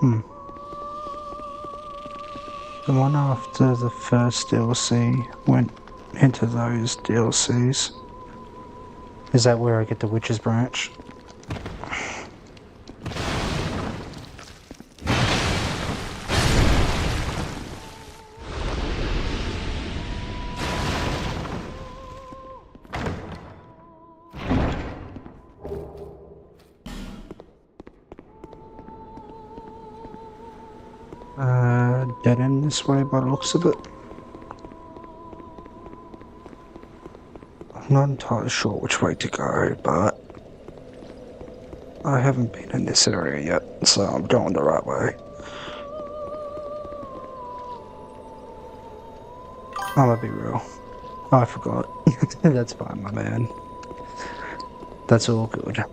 The one after the first DLC went into those DLCs. Is that where I get the Witch's Branch? Dead end this way by the looks of it. I'm not entirely sure which way to go, but I haven't been in this area yet, so I'm going the right way. I'm gonna be real. I forgot. That's fine, my man. That's all good.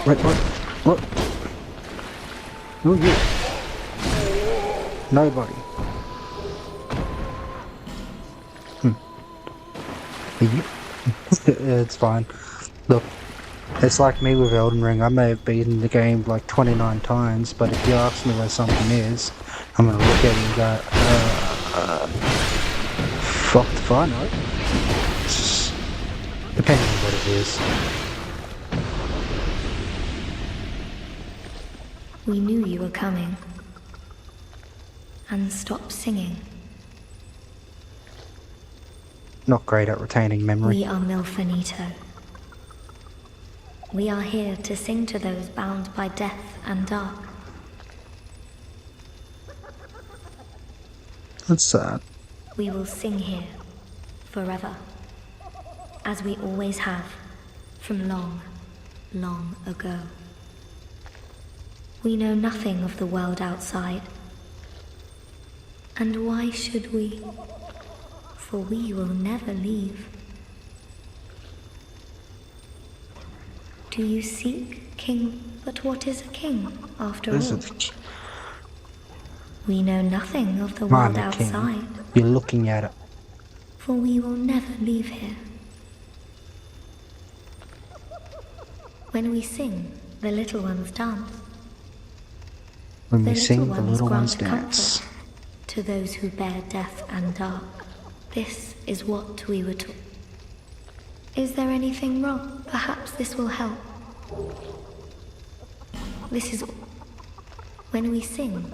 Wait, what? Who are you? Nobody. Are you? It's fine. Look, it's like me with Elden Ring. I may have beaten the game like 29 times, but if you ask me where something is, I'm gonna look at it and go, fuck if I know. Depending on what it is. We knew you were coming. And stopped singing. Not great at retaining memory. We are Milfanito. We are here to sing to those bound by death and dark. That's sad. We will sing here forever, as we always have from long, long ago. We know nothing of the world outside. And why should we? For we will never leave. Do you seek, king? But what is a king, after all? We know nothing of the world outside. You're looking at it. For we will never leave here. When we sing, the little ones dance. When we sing, the little ones grant dance. comfort to those who bear death and dark. This is what we were taught. Is there anything wrong? Perhaps this will help. This is when we sing,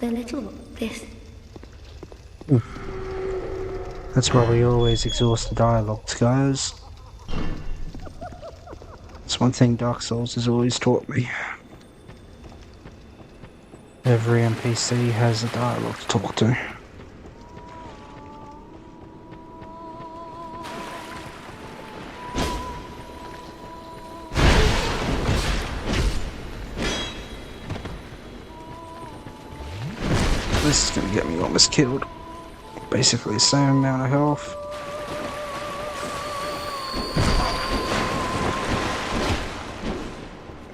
the little this. That's why we always exhaust the dialogues, guys. That's one thing Dark Souls has always taught me. Every NPC has a dialogue to talk to. This is gonna get me almost killed. Basically the same amount of health.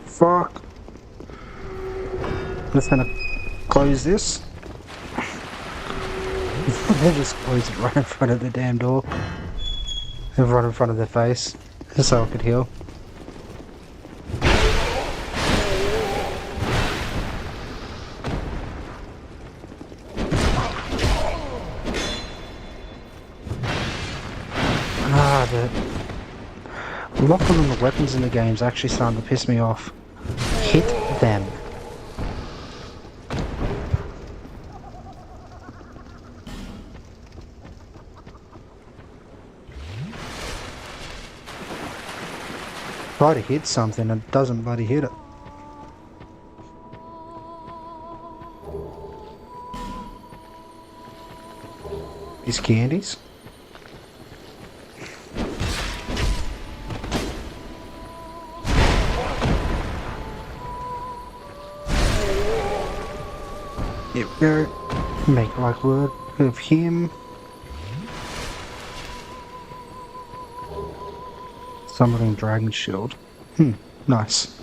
Fuck. I'm just gonna close this. They just closed it right in front of the damn door. Right in front of their face. Just so I could heal. The locking on the weapons in the game is actually starting to piss me off. Hit them. Try to hit something and it doesn't bloody hit it. These candies. There we go. Make like word of him. Summoning Dragon Shield. Nice.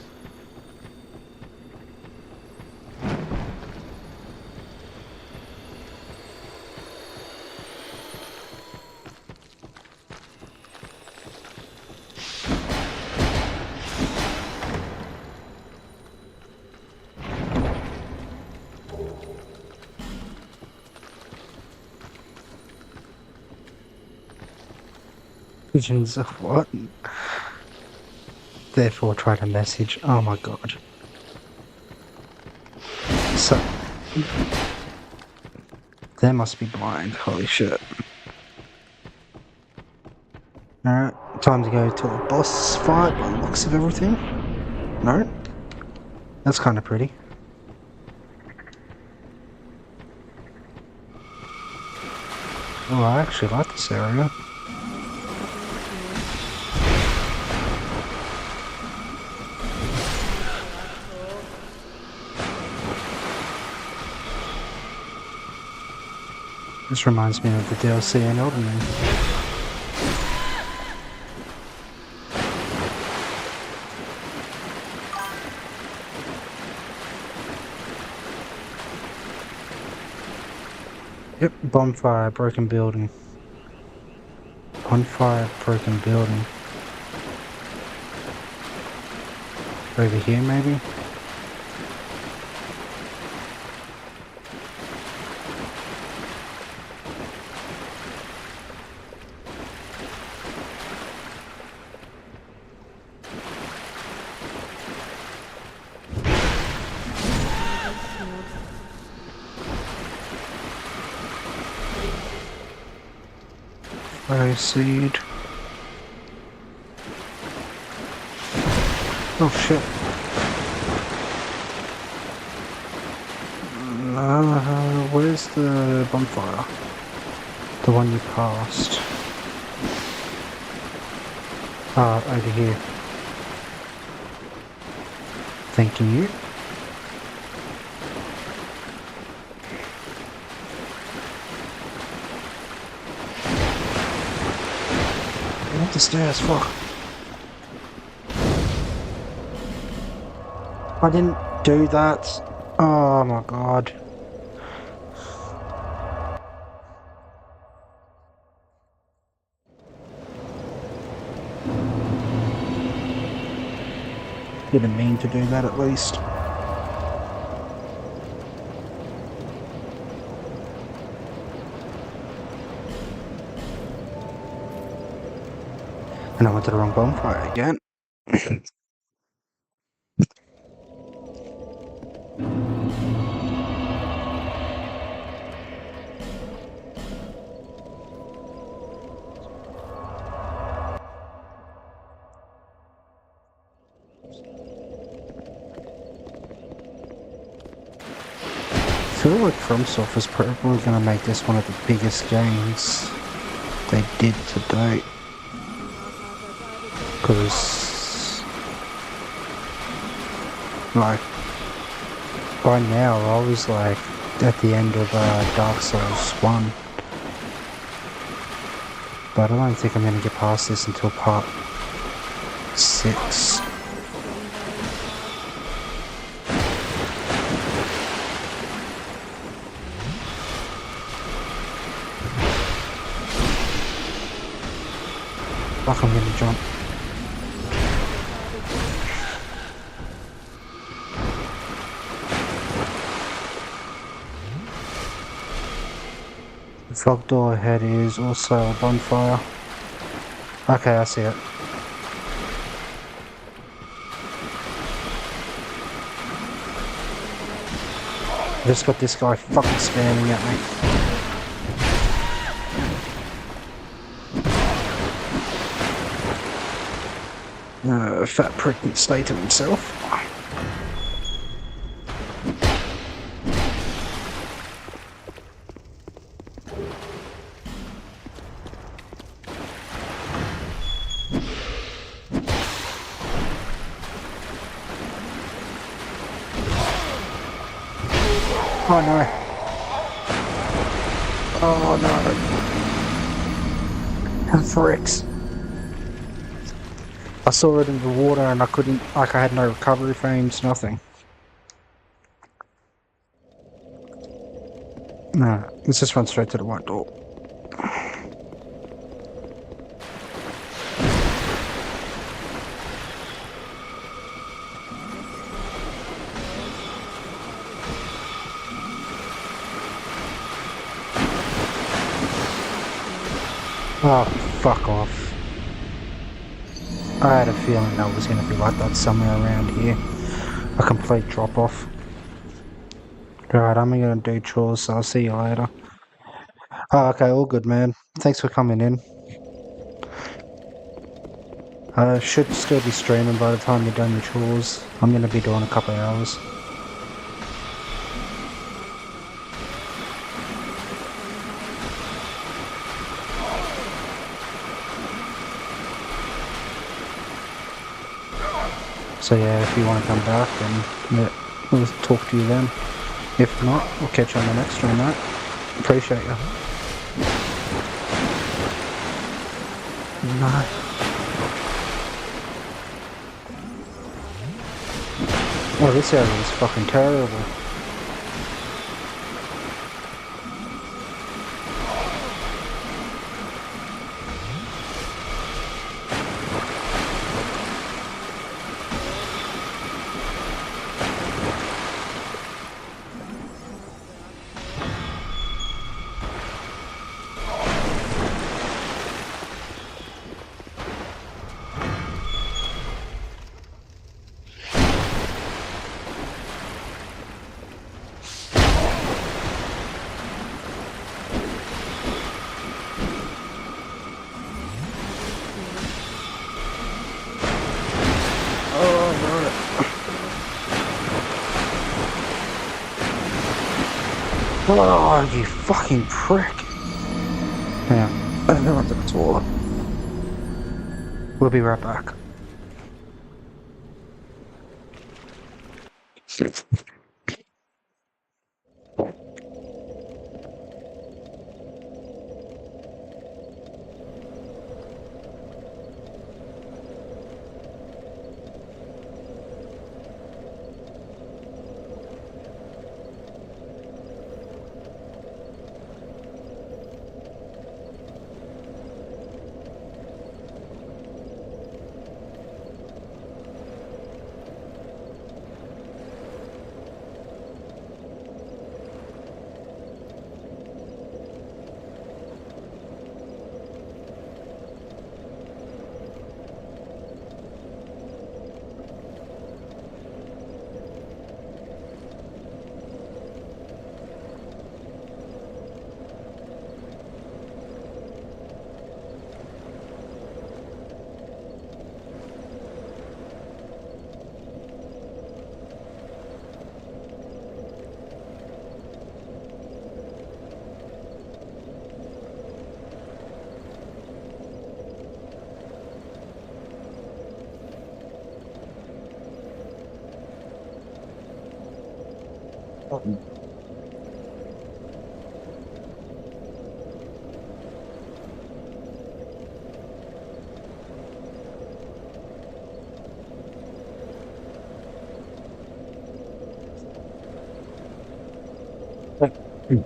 Visions of what? Therefore try to message. Oh my god. So they must be blind. Holy shit. Alright, time to go to a boss fight by the looks of everything. No? That's kinda pretty. Oh, I actually like this area. This reminds me of the DLC in Elden Ring. Yep, bonfire, broken building. Bonfire, broken building. Over here, maybe? Fire seed. Oh shit. Where's the bonfire? The one you passed. Ah, over here. Thank you. Up the stairs, fuck. I didn't do that. Oh my god. Didn't mean to do that at least. And I went to the wrong bonfire again. I feel like FromSoft is probably going to make this one of the biggest games they did to date. Because, like, by now I was like at the end of Dark Souls 1 But I don't think I'm going to get past this until part 6. Fuck, I'm going to jump. The fog door ahead is also a bonfire. Okay, I see it. I just got this guy fucking spamming at me. Fat prick can stay to himself. Oh no. Oh no. Fricks. I saw it in the water and I couldn't, like I had no recovery frames, nothing. No, let's just run straight to the white door. Oh, fuck off. I had a feeling that was going to be like that somewhere around here. A complete drop-off. Alright, I'm going to do chores, so I'll see you later. Oh, okay, all good, man. Thanks for coming in. I should still be streaming by the time you're done your chores. I'm going to be doing a couple of hours. So yeah, if you want to come back, then yeah, we'll talk to you then. If not, we'll catch you on the next stream, mate. Appreciate you. No. Oh, this area is fucking terrible. Oh, you fucking prick. Yeah, I don't know what that's all. We'll be right back. I'm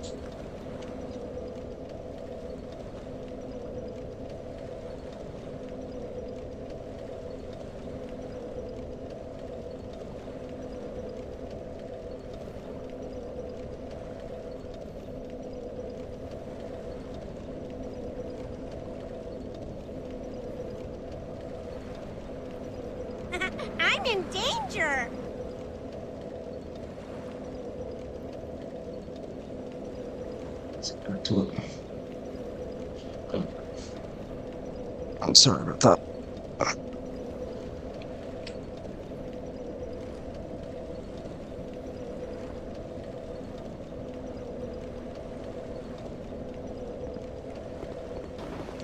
in danger. Let's get back to it. I'm sorry about that.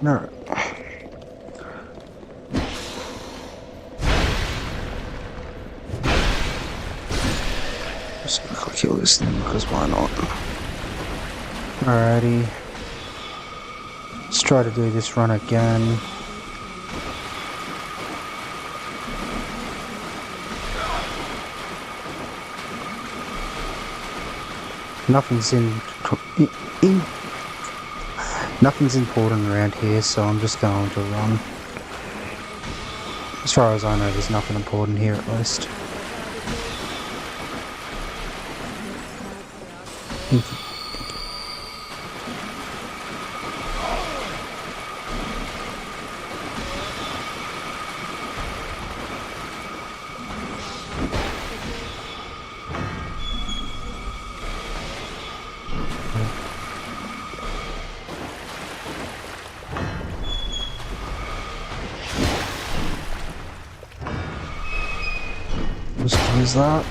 Alright. Just gonna kill this thing because why not? Alrighty. Let's try to do this run again. Nothing's nothing's important around here, so I'm just going to run. As far as I know, there's nothing important here at least. Just close that.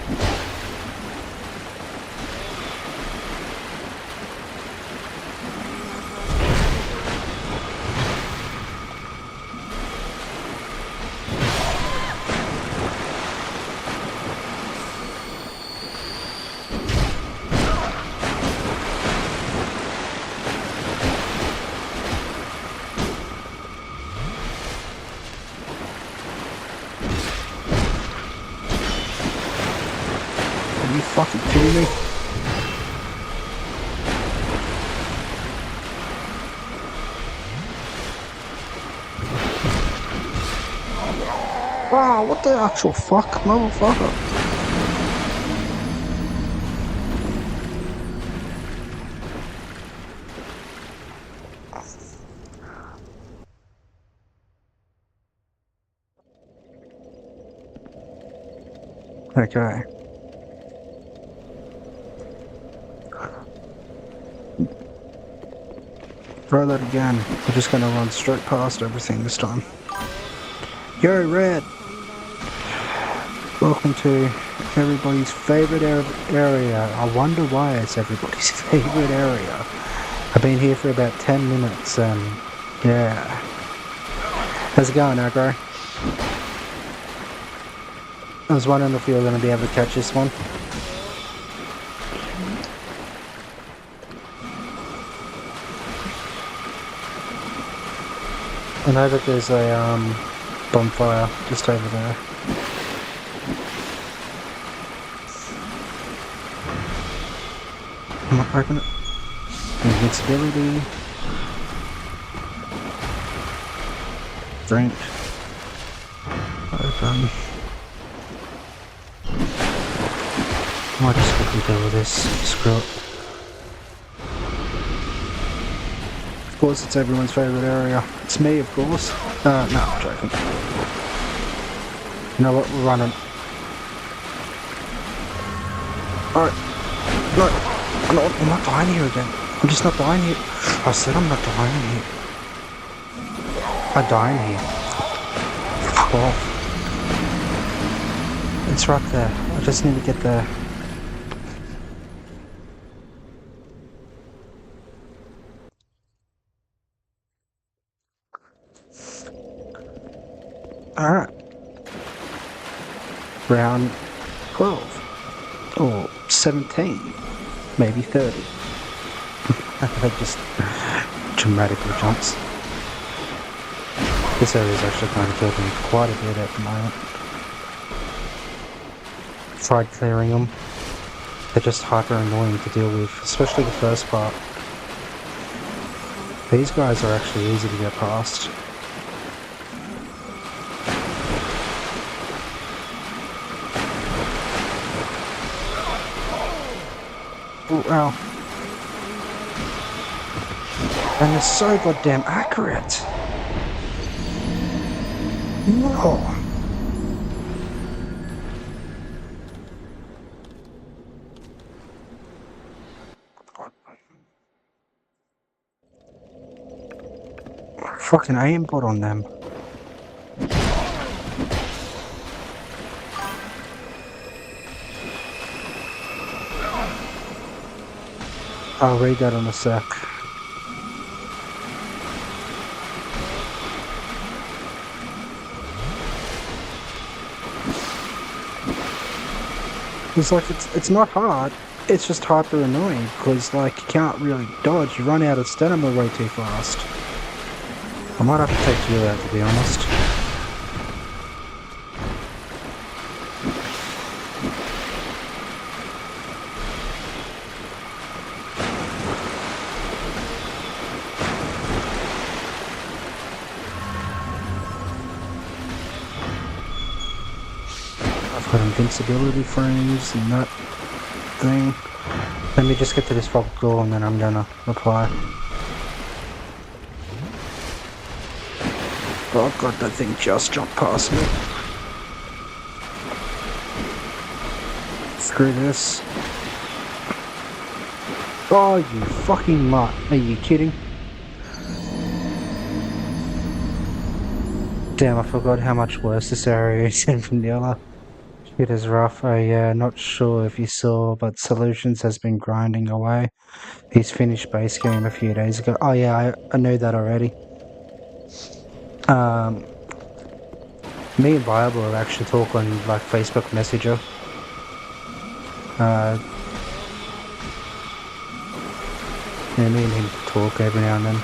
Are you fucking kidding me? Wow, what the actual fuck, motherfucker? Okay. Try that again. We're just gonna run straight past everything this time. Yo, Red! Welcome to everybody's favorite area. I wonder why it's everybody's favorite area. I've been here for about 10 minutes and yeah. How's it going, Aggro? I was wondering if you were going to be able to catch this one. I know that there's a bonfire just over there. I'm not open it. Invincibility. Drink. Open. I might just quickly deal with this. Screw it. Of course, it's everyone's favourite area. It's me, of course. No, I'm joking. You know what? We're running. Alright. No. I'm not dying here again. I'm just not dying here. I said I'm not dying here. I'm dying here. Fuck off. It's right there. I just need to get there. Alright. Round 12. Or 17. Maybe 30. That just dramatically jumps. This area is actually kind of killing me quite a bit at the moment. Tried clearing them. They're just hyper annoying to deal with, especially the first part. These guys are actually easy to get past. Oh, ow. And they're so goddamn accurate. No. Fucking aimbot on them. I'll read that in a sec. It's like, it's not hard, it's just hyper annoying, because like, you can't really dodge, you run out of stamina way too fast. I might have to take you out, to be honest. I've got invincibility frames and that thing. Let me just get to this fog door and then I'm gonna reply. Oh god, that thing just jumped past me. Screw this. Oh, you fucking mutt. Are you kidding? Damn, I forgot how much worse this area is than vanilla. It is rough. Not sure if you saw, but Solutions has been grinding away. He's finished base game a few days ago. Oh yeah, I know that already. Me and Viable have actually talk on like Facebook Messenger. Yeah, me and him talk every now and then.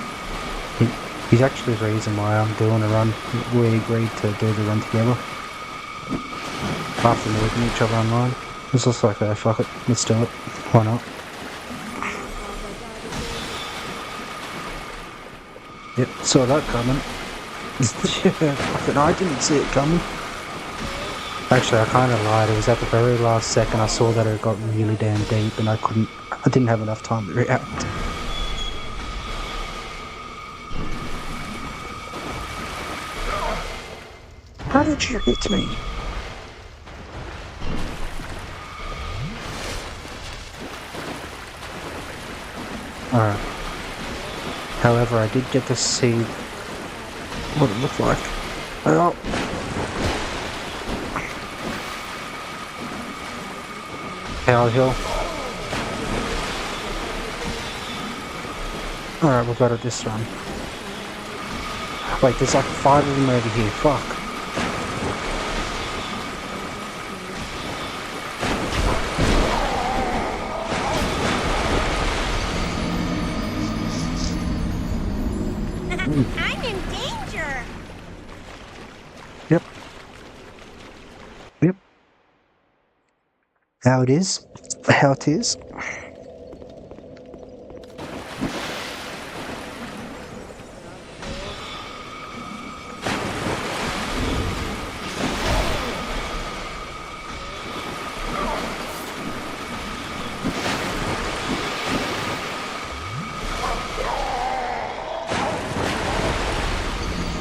He's actually the reason why I'm doing a run. We agreed to do the run together. After meeting each other online. It was just like, oh, fuck it, let's do it. Why not? Yep, saw that coming. Yeah, fucking I didn't see it coming. Actually, I kind of lied. It was at the very last second I saw that it got really damn deep and I didn't have enough time to react. How did you hit me? Alright. However, I did get to see what it looked like. Oh. Power hill. Alright, we've got it this run. Wait, there's like 5 of them over here. Fuck. I'm in danger. Yep. Yep. How it is. How it is.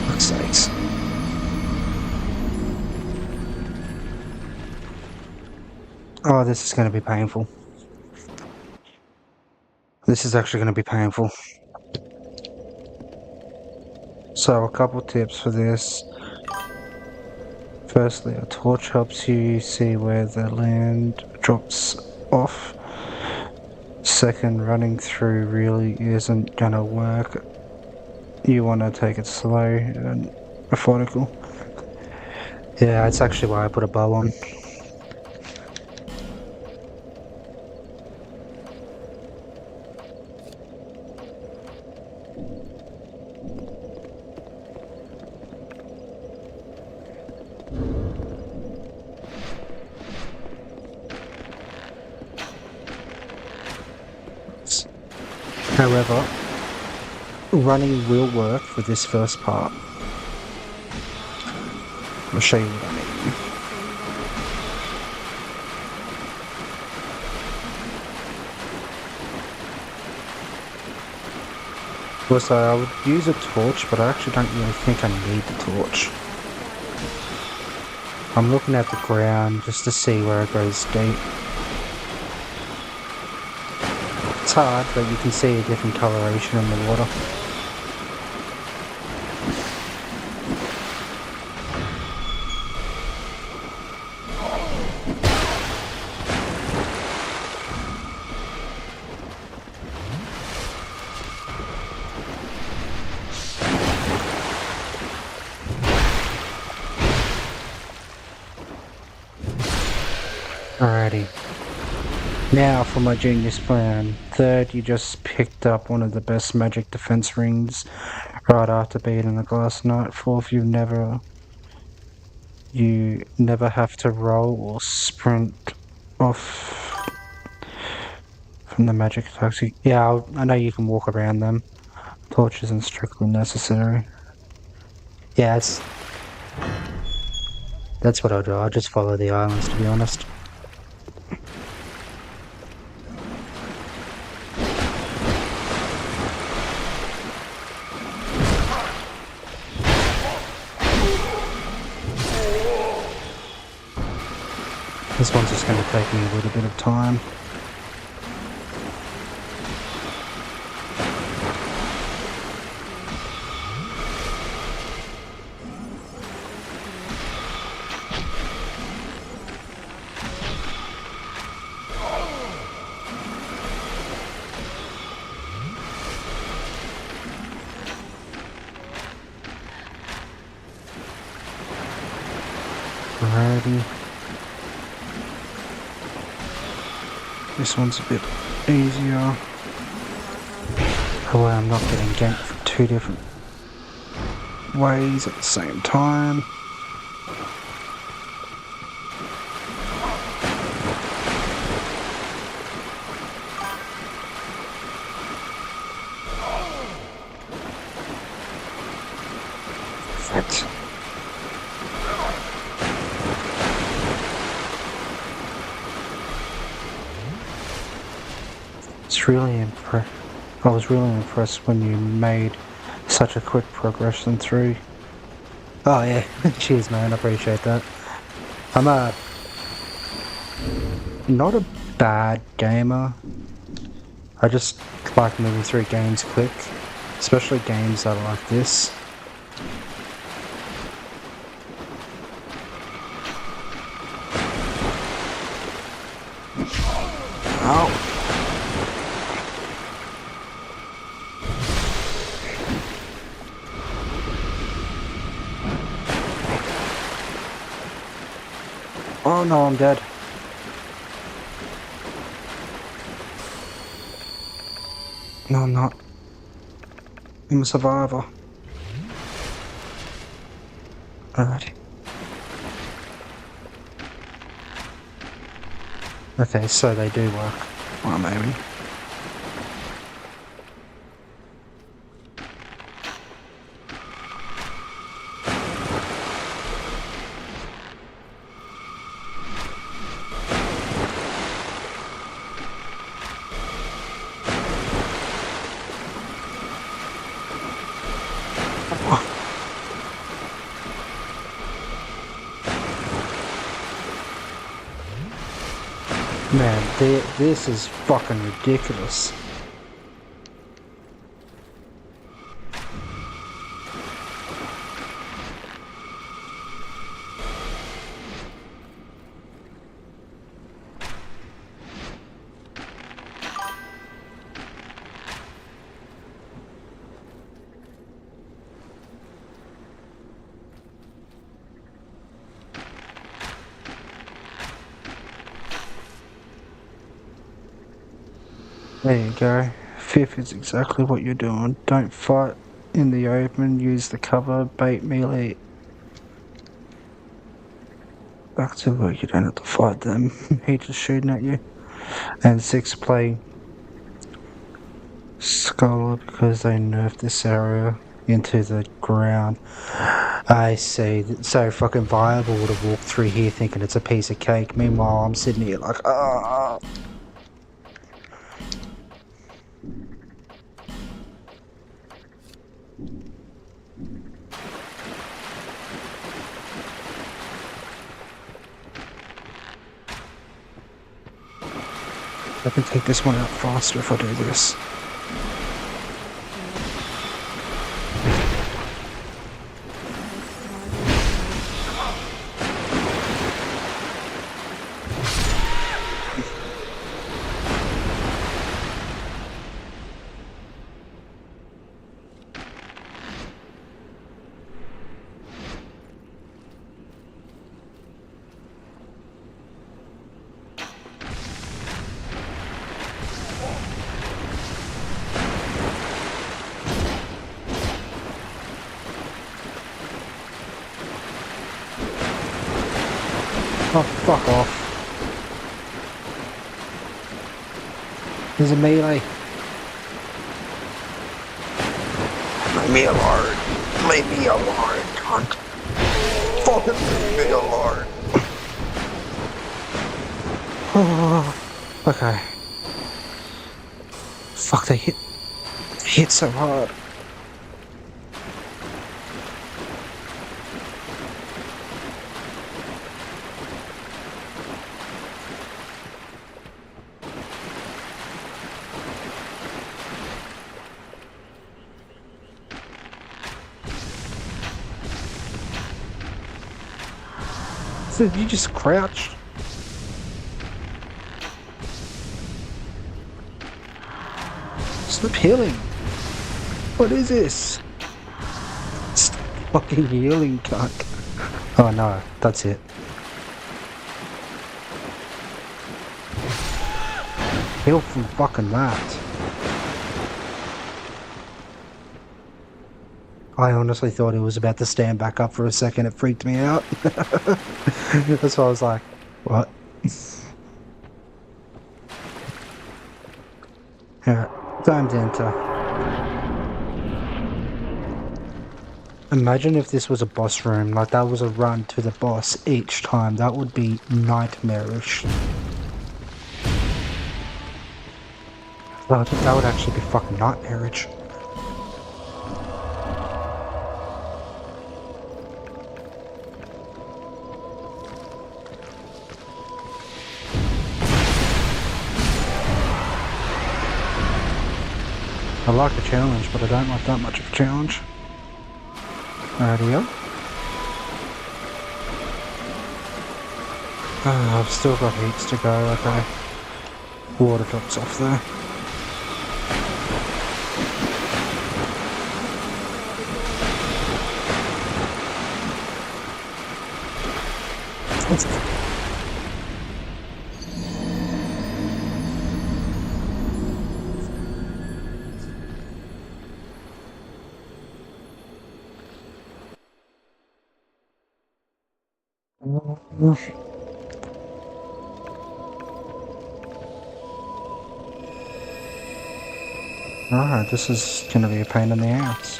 Fuck's sakes. Oh, this is going to be painful. This is actually going to be painful. So, a couple tips for this. Firstly, a torch helps you see where the land drops off. Second, running through really isn't going to work. You want to take it slow and methodical. Yeah, that's actually why I put a bow on. However, running will work for this first part. I'll show you what I mean. Also, I would use a torch, but I actually don't really think I need the torch. I'm looking at the ground just to see where it goes deep. It's hard, but you can see a different coloration in the water. Alrighty. Now for my genius plan. Third, you just picked up one of the best magic defense rings right after beating the glass knight. Fourth, you never have to roll or sprint off from the magic attacks. Yeah, I know you can walk around them. Torch isn't strictly necessary. Yeah, that's what I'll do. I'll just follow the islands, to be honest. This one's just going to take me a little bit of time. Alrighty. This one's a bit easier. Oh, I'm not getting ganked from two different ways at the same time. Perfect. I was really impressed when you made such a quick progression through. Oh yeah, cheers man, I appreciate that. I'm not a bad gamer. I just like moving through games quick, especially games that are like this. Ow. Oh no, I'm dead. No, I'm not. I'm a survivor. Alright. Okay, so they do work. Well, maybe. Man, this is fucking ridiculous. There you go. Fifth is exactly what you're doing. Don't fight in the open, use the cover, bait melee. Back to where you don't have to fight them. He's just shooting at you. And six, play Skull because they nerfed this area into the ground. I see. So fucking Viable would have walked through here thinking it's a piece of cake. Meanwhile, I'm sitting here like, ah. I can take this one out faster if I do this. Oh, fuck off. There's a melee. Leave me alone. Leave me alone, cunt. Fucking leave me alone. Oh, okay. Fuck, they hit so hard. So you just crouch? Stop healing. What is this? Stop fucking healing, cunt. Oh no, that's it. Heal from fucking that. I honestly thought he was about to stand back up for a second. It freaked me out. That's why I was like, what? Alright, time to enter. Imagine if this was a boss room, like that was a run to the boss each time. That would be nightmarish. That would actually be fucking nightmarish. I like a challenge, but I don't like that much of a challenge. Rightio. I've still got heaps to go, okay. Water drops off there. Alright, this is gonna be a pain in the ass.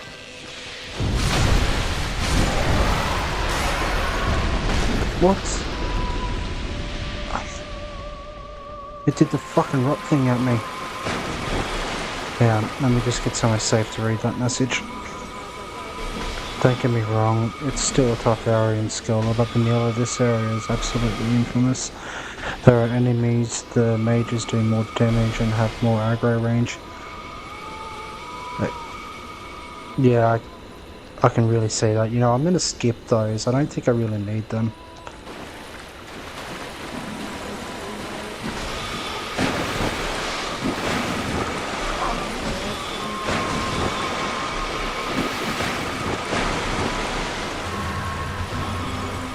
What? It did the fucking rock thing at me. Yeah, let me just get somewhere safe to read that message. Don't get me wrong, it's still a tough area in Skull, but the melee of this area is absolutely infamous. There are enemies, the mages do more damage and have more aggro range. Yeah, I can really see that. You know, I'm gonna skip those. I don't think I really need them.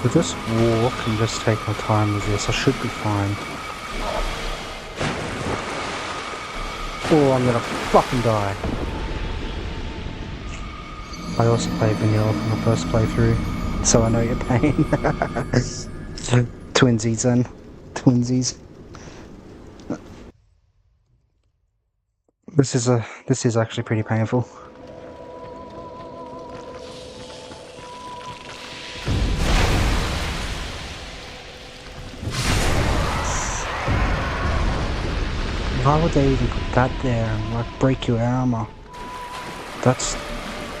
With this walk and just take my time with this, I should be fine. Oh, I'm gonna fucking die. I also played vanilla from the first playthrough, so I know your pain. Twinsies then. Twinsies. This is actually pretty painful. Why would they even put that there and like break your armor? That's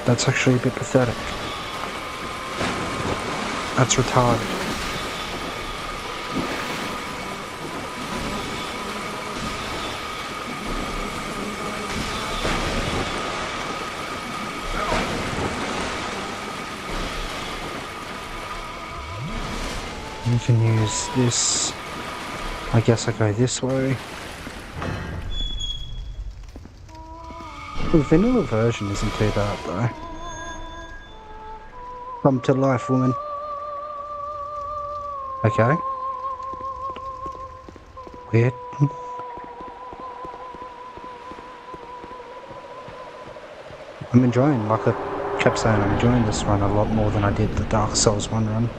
actually a bit pathetic. That's retarded. You can use this. I guess I go this way. The vanilla version isn't too bad though. Come to life, woman. Okay. Weird. I'm enjoying, like I kept saying, I'm enjoying this run a lot more than I did the Dark Souls 1 run.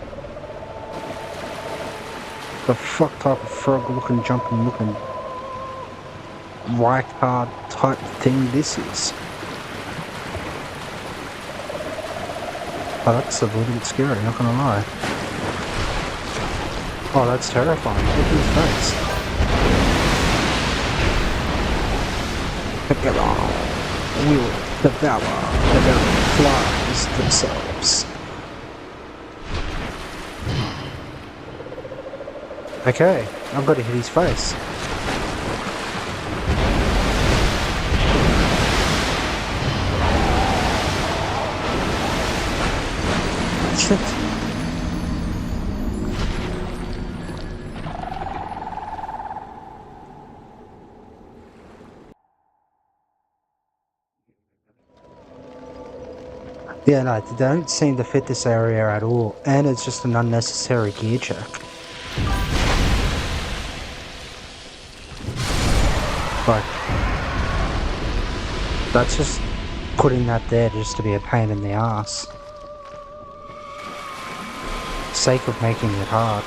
The fuck type of frog looking, jumping looking right hard type thing this is. Oh, that's a little bit scary, not gonna lie. Oh, that's terrifying. Look at his face. Will devour the very flies themselves. Okay, I've got to hit his face. Shit. Yeah, no, they don't seem to fit this area at all, and it's just an unnecessary gear check. Like, that's just putting that there just to be a pain in the ass. Sake of making it hard.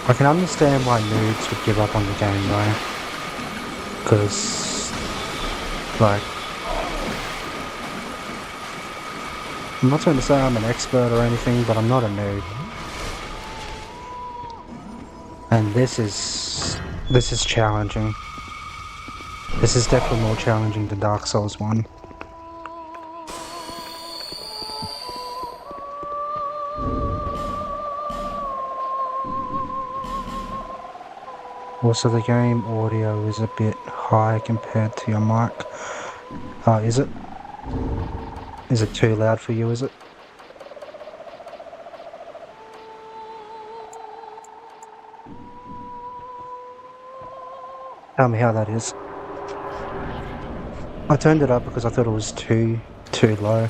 I can understand why noobs would give up on the game though. Because, like, I'm not trying to say I'm an expert or anything, but I'm not a noob. And this is challenging. This is definitely more challenging than Dark Souls 1. Also, the game audio is a bit high compared to your mic. Is it? Is it too loud for you, is it? Tell me how that is. I turned it up because I thought it was too low.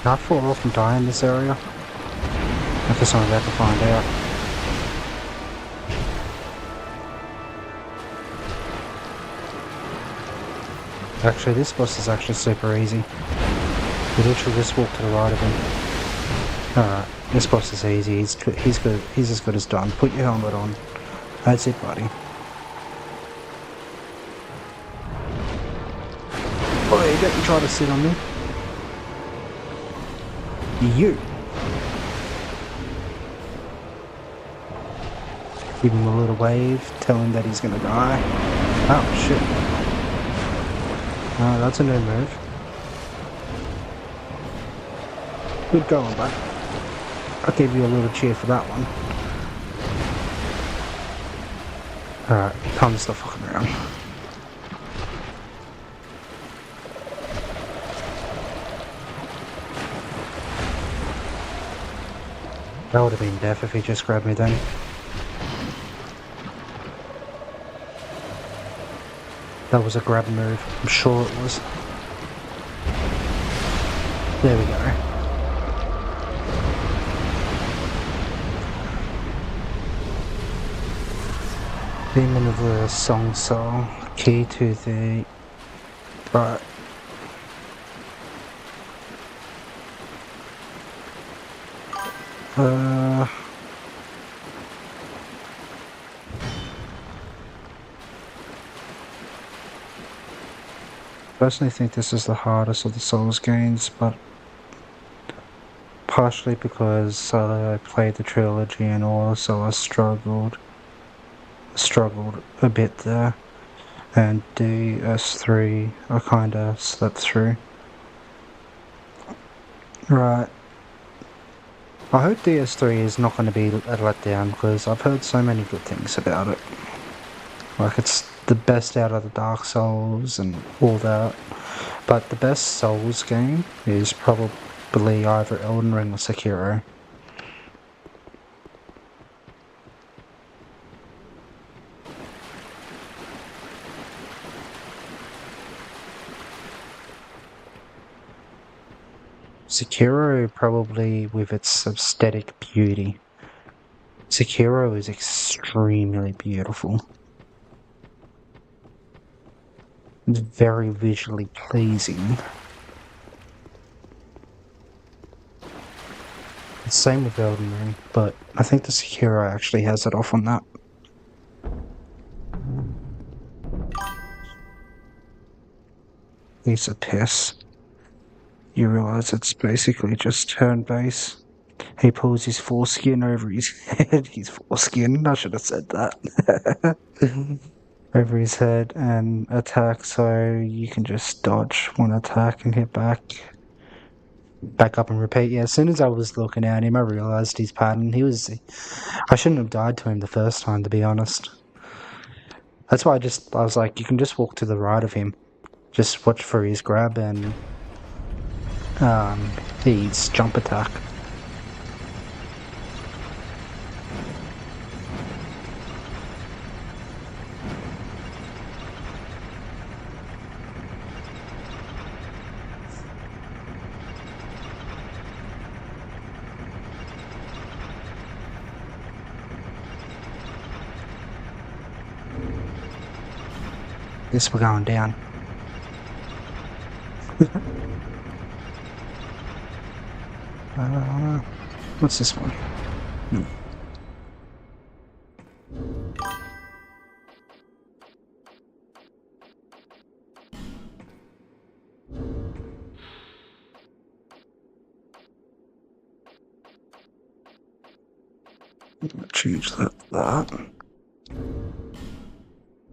Can I fall off and die in this area? I guess I'm about to find out. Actually, this boss is actually super easy. You literally just walk to the right of him. Alright, this boss is easy. He's good. He's as good as done. Put your helmet on. That's it, buddy. Oh, you don't try to sit on me. You. Give him a little wave, tell him that he's gonna die. Oh shit. Oh, that's a new move. Good going, bud. I'll give you a little cheer for that one. Alright, time to stop fucking around. That would have been death if he just grabbed me then. That was a grab move. I'm sure it was. There we go. Demon of the Song Soul. Key to the... Right. Personally think this is the hardest of the Souls games, but partially because I played the trilogy and also I struggled a bit there, and DS3 I kinda slept through. Right. I hope DS3 is not going to be a letdown because I've heard so many good things about it. Like it's the best out of the Dark Souls and all that. But the best Souls game is probably either Elden Ring or Sekiro. Sekiro probably with its aesthetic beauty. Sekiro is extremely beautiful. It's very visually pleasing. Same with Elden Ring, but I think the Sekiro actually has it off on that. Piece of piss. You realise it's basically just turn-based. He pulls his foreskin over his head. His foreskin, I should have said that. Over his head and attack, so you can just dodge one attack and hit back up and repeat. Yeah, as soon as I was looking at him, I realised his pattern. I shouldn't have died to him the first time, to be honest. That's why I was like, you can just walk to the right of him. Just watch for his grab and his jump attack. Guess we're going down. What's this one? Change that.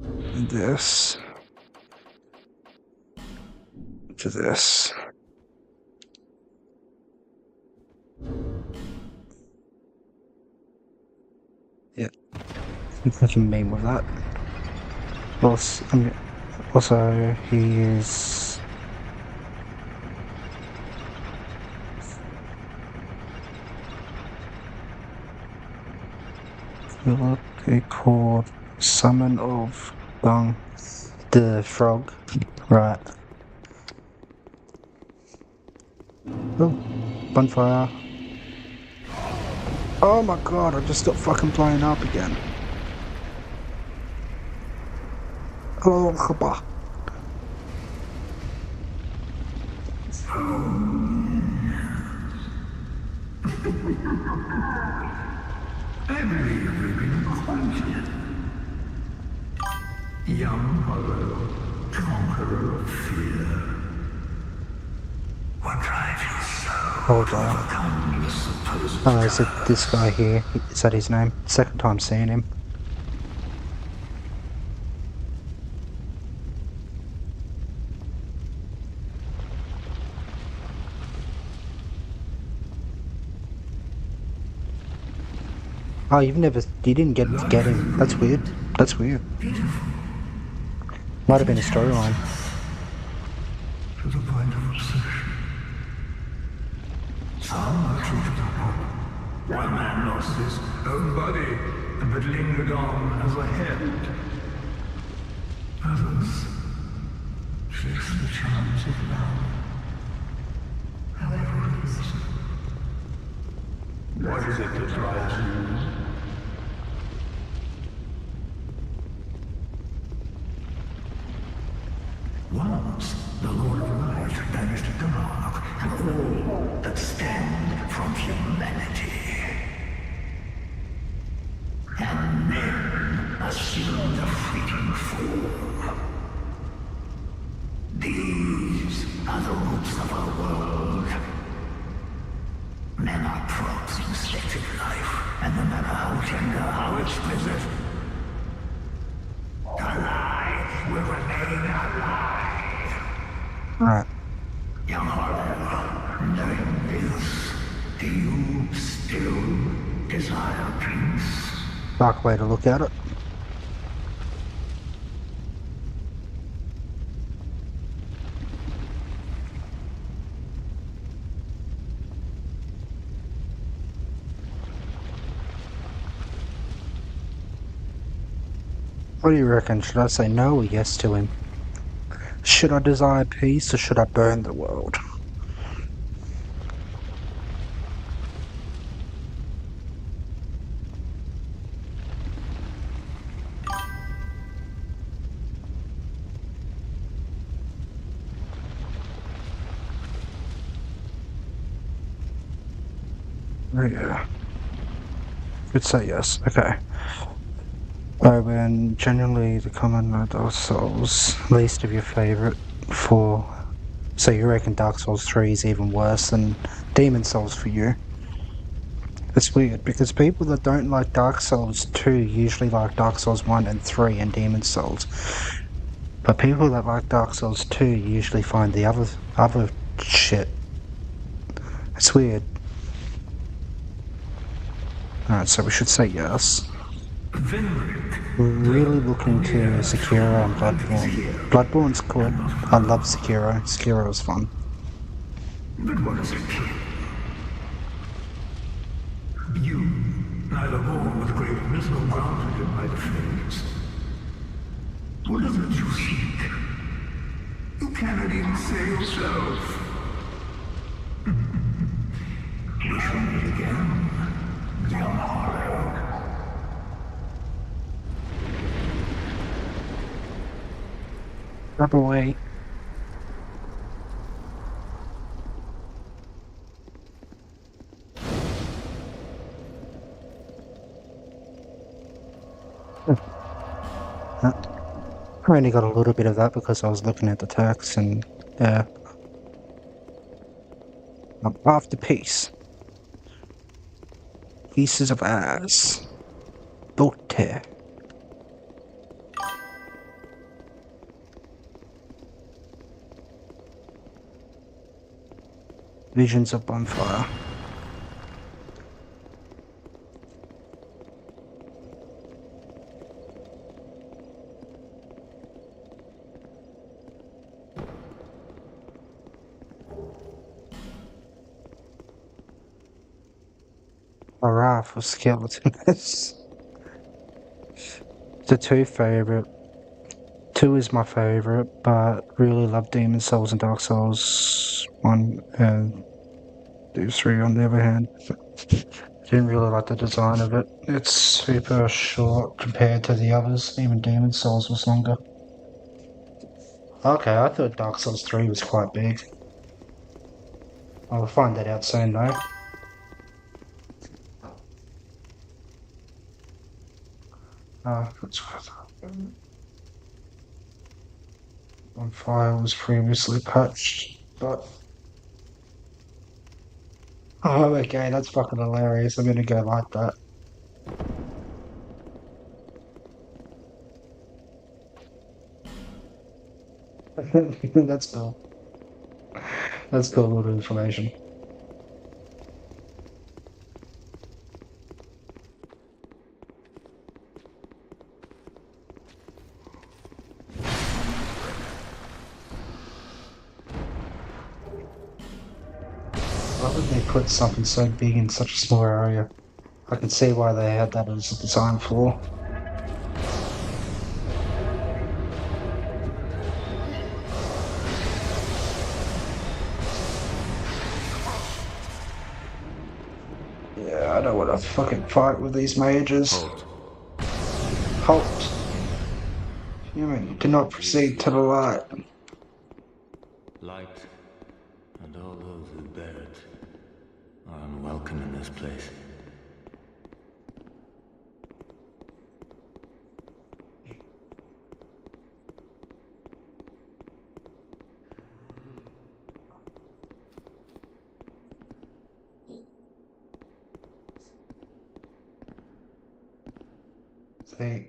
And this to this. Yeah, I can meme with that. Also, he is called Summon of Bung, the frog, right? Oh, bonfire. Oh my god, I just got fucking blown up again. Oh, Akbar. I believe we've been acquainted. Young hollow, conqueror of fear. What drives your soul to overcome the supposed Oh, is it this guy here? Is that his name? Second time seeing him. Oh, you didn't get him. That's weird. That's weird. Might have been a storyline. To the point of obsession. Some are true to the hope. One man lost his own body, but lingered on as a head. Others Resist the charms of love. However it is. What is it that drives you? Once, the Lord of Light banished dark and all that stemmed from humanity. And men assumed a fleeting form. These are the roots of our world. Men are props in state of life, and no matter how tender, how explicit, the lie will remain alive. Alright. Young Harlow, knowing this, do you still desire peace? Dark way to look at it. What do you reckon? Should I say no or yes to him? Should I desire peace or should I burn the world? Yeah. Could say yes. Okay. When generally the common Dark Souls, least of your favourite for... So you reckon Dark Souls 3 is even worse than Demon Souls for you? It's weird, because people that don't like Dark Souls 2 usually like Dark Souls 1 and 3 and Demon Souls. But people that like Dark Souls 2 usually find the other shit. It's weird. Alright, so we should say yes. We're really looking to Sekiro and Bloodborne. Bloodborne's good. I love Sekiro. Sekiro's fun. But what is it? You, neither born with great wisdom grounded in my defense. What is it you seek? You cannot even say yourself. We shall meet again, young Harlow. Rub away. I only got a little bit of that because I was looking at the text and I'm after peace. Pieces of ass. Bote. Visions of bonfire. Hurrah for skeletons. The two favourite. 2 is my favourite, but really love Demon Souls and Dark Souls 1 and 3 on the other hand. Didn't really like the design of it. It's super short compared to the others. Even Demon Souls was longer. Okay, I thought Dark Souls 3 was quite big. I'll find that out soon though. That's what on fire was previously patched, but oh, okay, that's fucking hilarious. I'm gonna go like that. That's cool. That's cool little information. Why would they put something so big in such a small area? I can see why they had that as a design flaw. I don't want to fucking fight with these mages. Halt. Halt. Human, do not proceed to the light. Light, and all those who bear it, are unwelcome in this place. See.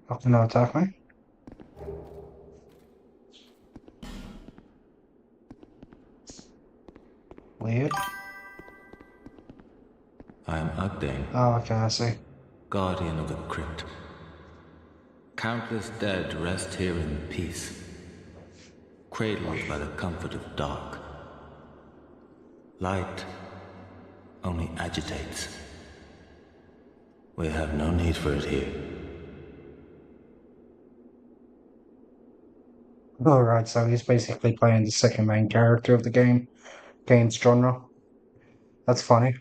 Nothing to attack me. Weird. I am Ugdane, Oh, okay, I see. guardian of the crypt. Countless dead rest here in peace, cradled by the comfort of dark. Light only agitates. We have no need for it here. Alright, so he's basically playing the second main character of the game's genre. That's funny.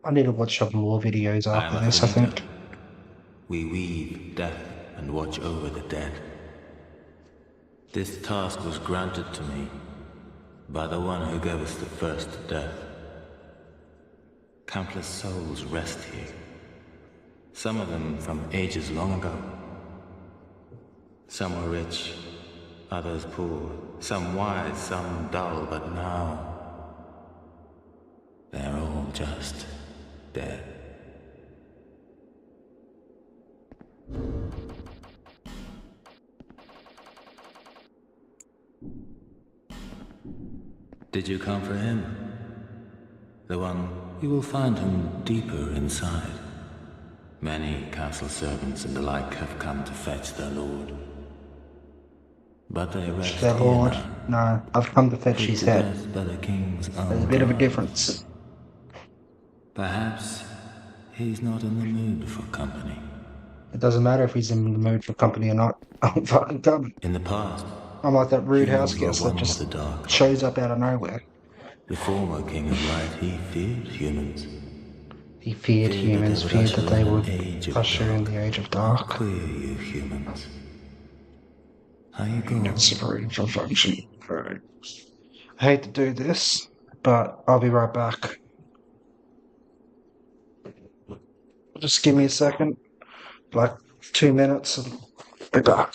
I need to watch some more videos I am after a this, I Felita. think. We weave death and watch over the dead. This task was granted to me by the one who gave us the first death. Countless souls rest here. Some of them from ages long ago. Some were rich, others poor, some wise, some dull, but now they're all just dead. Did you come for him? The one you will find him deeper inside. Many castle servants and the like have come to fetch their lord. But they rest Their here lord. now, No, I've come to fetch put his to head. death by the king's There's a own bit of a guard. difference. Perhaps he's not in the mood for company. It doesn't matter if he's in the mood for company or not. I'm fucking coming. In the past, I'm like that rude house humans were guest that one with just the dark. shows up out of nowhere. The former king of light, he feared humans. He feared humans, feared that they would usher in the age of How dark. queer you humans. How you going? That's very function. I hate to do this, but I'll be right back. Just give me a second, like 2 minutes, and be back.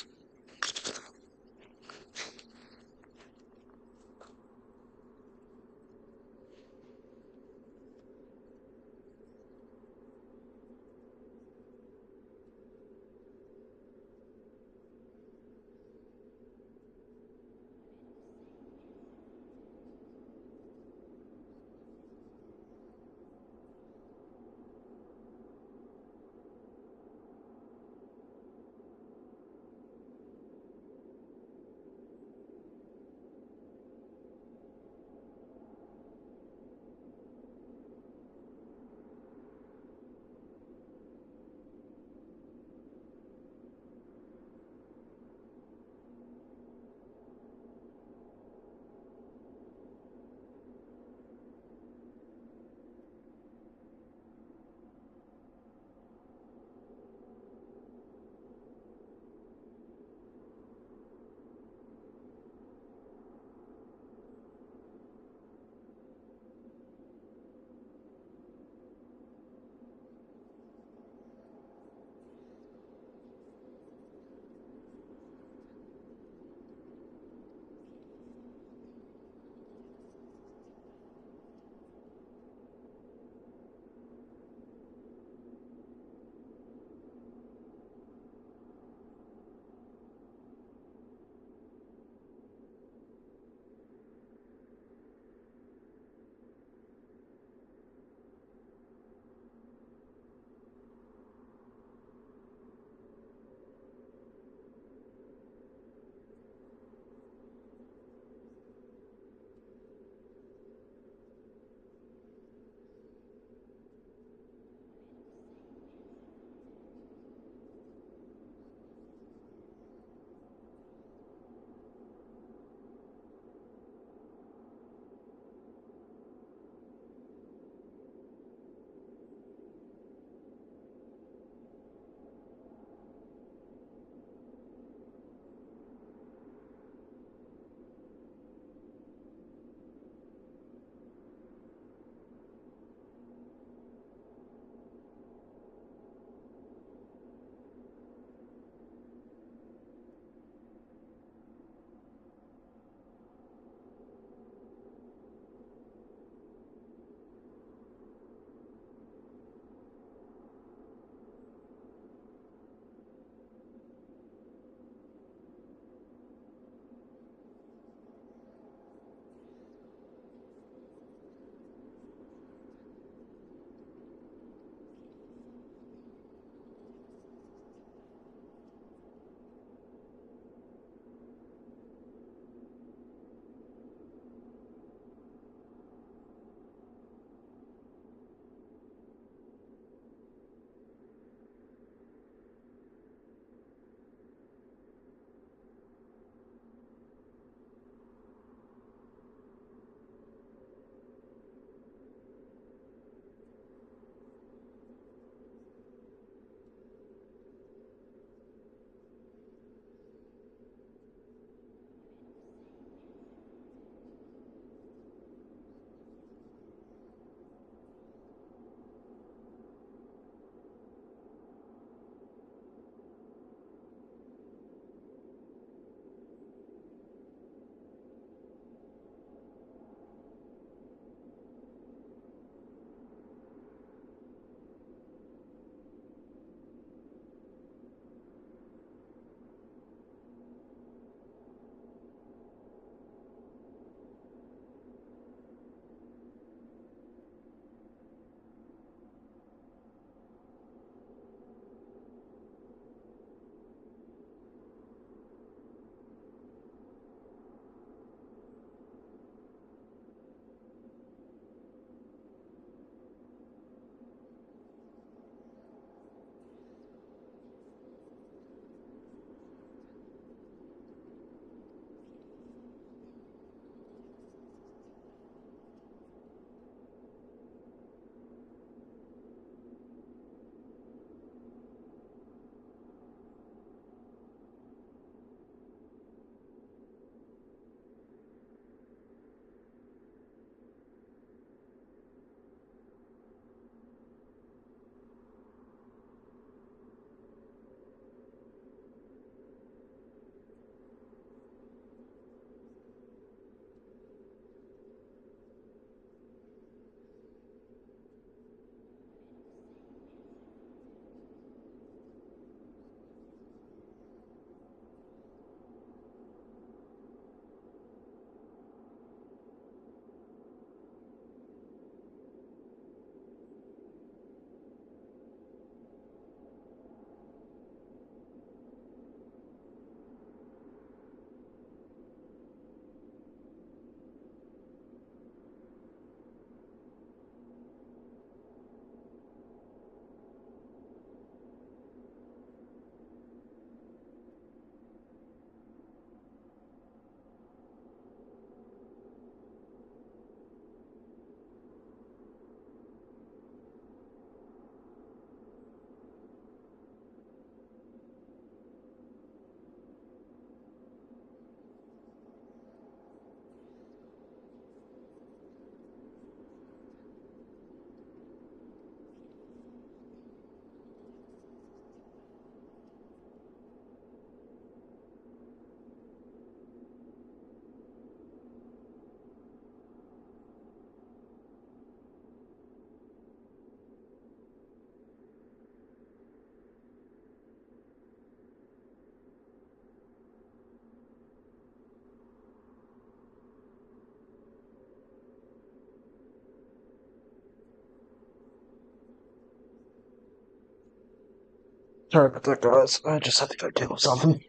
Sorry about that, guys. I just had to go deal with something.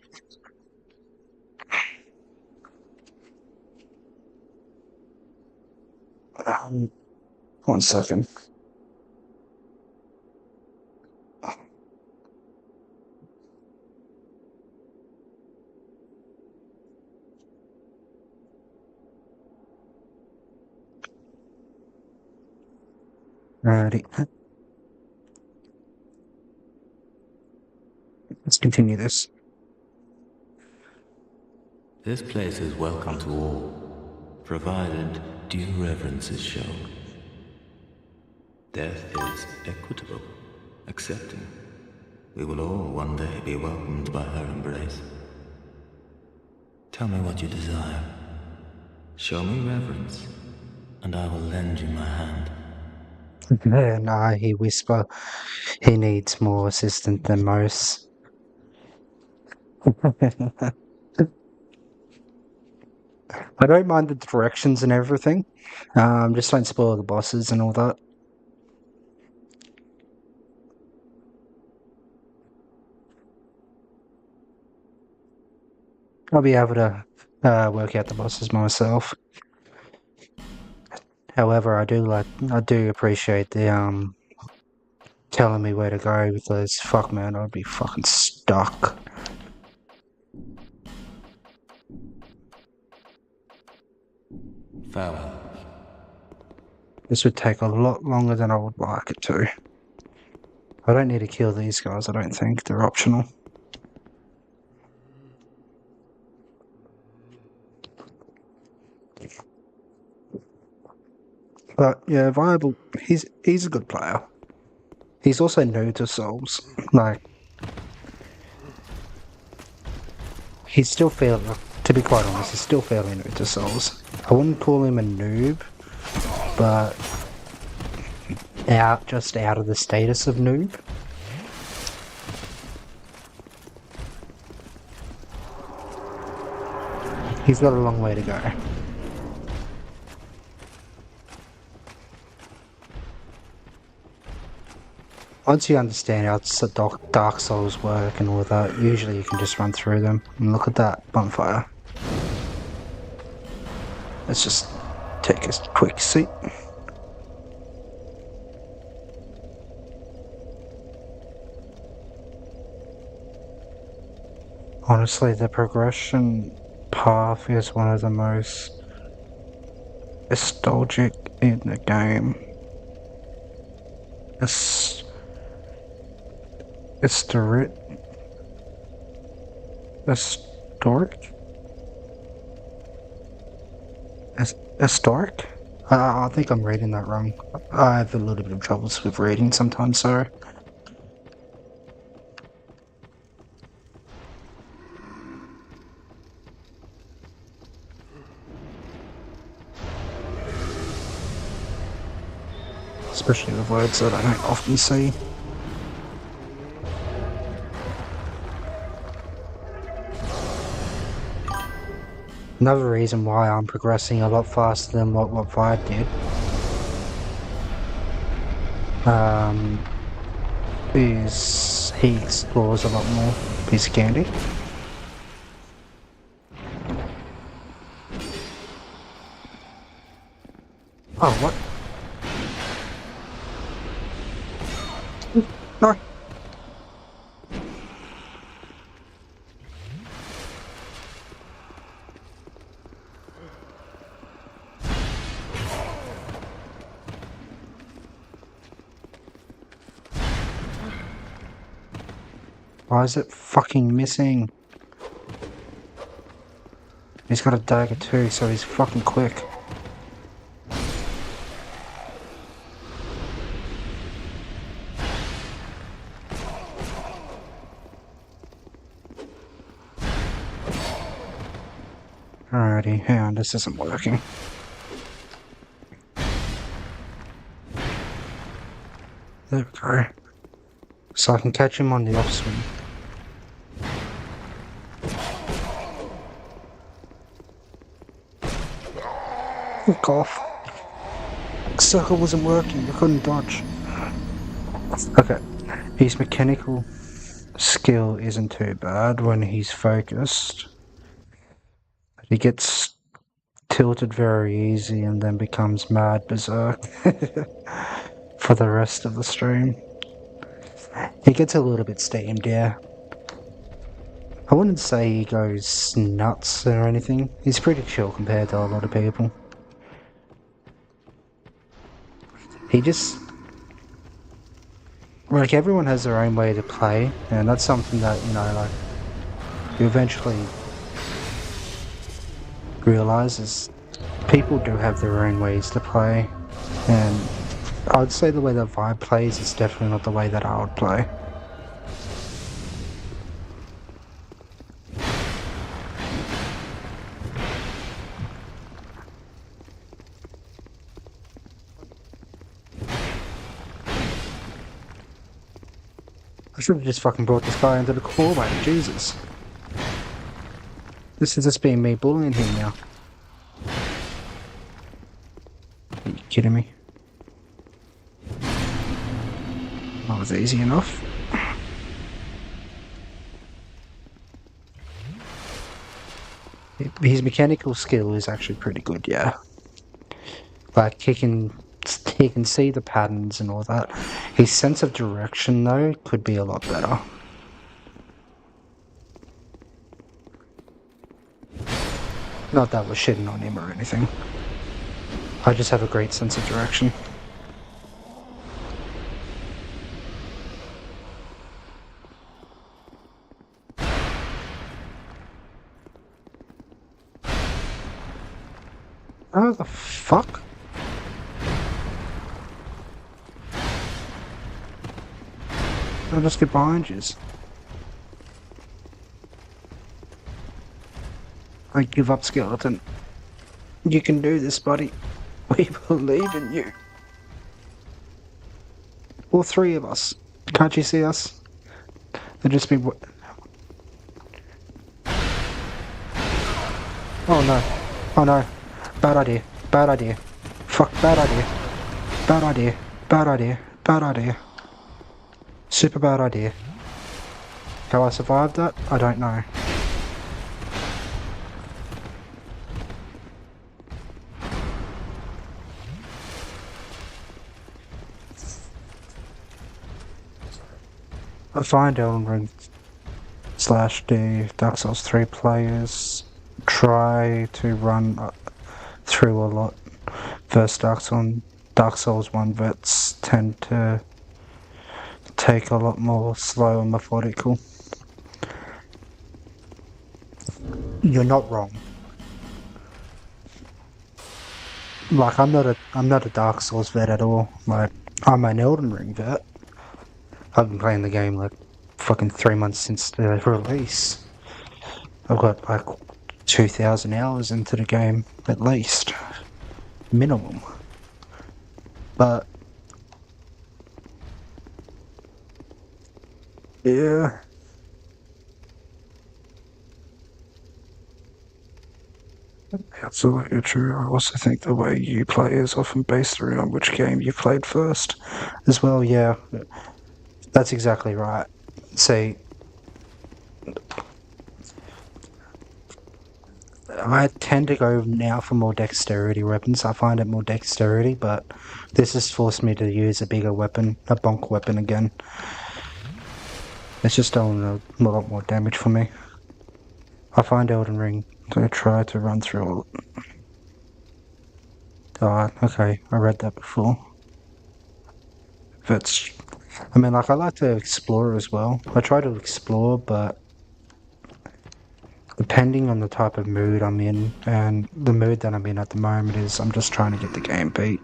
One second. Alrighty. Let's continue this. This place is welcome to all, provided due reverence is shown. Death is equitable, accepting. We will all one day be welcomed by her embrace. Tell me what you desire. Show me reverence, and I will lend you my hand. Nah, he whisper. He needs more assistance than most. I don't mind the directions and everything. Just don't spoil the bosses and all that. I'll be able to work out the bosses myself. However, I do appreciate the telling me where to go, because fuck man, I'd be fucking stuck. Farewell. This would take a lot longer than I would like it to. I don't need to kill these guys, I don't think. They're optional. But yeah, Viable, he's a good player. He's also new to Souls. Like, he's still fairly, to be quite honest, he's still fairly new to Souls. I wouldn't call him a noob, but just out of the status of noob. He's got a long way to go. Once you understand how Dark Souls work and all that, usually you can just run through them. And look at that bonfire. Let's just take a quick seat. Honestly, the progression path is one of the most nostalgic in the game. Historic? I think I'm reading that wrong. I have a little bit of troubles with reading sometimes, sorry. Especially the words that I don't often see. Another reason why I'm progressing a lot faster than what Vibe did is he explores a lot more. Piece of candy. Oh, what? No. Why is it fucking missing? He's got a dagger too, so he's fucking quick. Alrighty, hang on, this isn't working. There we go. So I can catch him on the offswing. Fuck off. Circle wasn't working, I couldn't dodge. Okay, he's mechanical. skill isn't too bad when he's focused. He gets tilted very easy and then becomes mad berserk for the rest of the stream. He gets a little bit steamed, yeah. I wouldn't say he goes nuts or anything. He's pretty chill compared to a lot of people. He just... like, everyone has their own way to play, and that's something that, you know, like, you eventually realise is people do have their own ways to play, and I'd say the way that Vibe plays is definitely not the way that I would play. I should have just fucking brought this guy into the hallway, Jesus. This is just being me bullying him now. Are you kidding me? That was easy enough. His mechanical skill is actually pretty good, yeah. Like, he can see the patterns and all that. His sense of direction, though, could be a lot better. Not that we're shitting on him or anything. I just have a great sense of direction. Oh, the fuck? I'll just get behind you. I give up, skeleton. You can do this, buddy. We believe in you. All three of us. Can't you see us? They'll just be... oh no. Oh no. Bad idea. Bad idea. Fuck, bad idea. Bad idea. Bad idea. Bad idea. Super bad idea. How I survived that? I don't know. I find Elden Ring / the Dark Souls 3 players try to run through a lot. First Dark Souls 1 vets tend to take a lot more slow and methodical. You're not wrong. Like, I'm not a Dark Souls vet at all. Like, I'm an Elden Ring vet. I've been playing the game like fucking 3 months since the release. I've got like 2,000 hours into the game at least, minimum. But yeah. Absolutely true. I also think the way you play is often based around which game you played first as well, yeah. That's exactly right. See, I tend to go now for more dexterity weapons. I find it more dexterity, but this has forced me to use a bigger weapon, a bonk weapon again. It's just doing a lot more damage for me. I find Elden Ring to try to run through all... oh, okay, I read that before. That's... I mean, like, I like to explore as well. I try to explore, but depending on the type of mood I'm in, and the mood that I'm in at the moment is I'm just trying to get the game beat.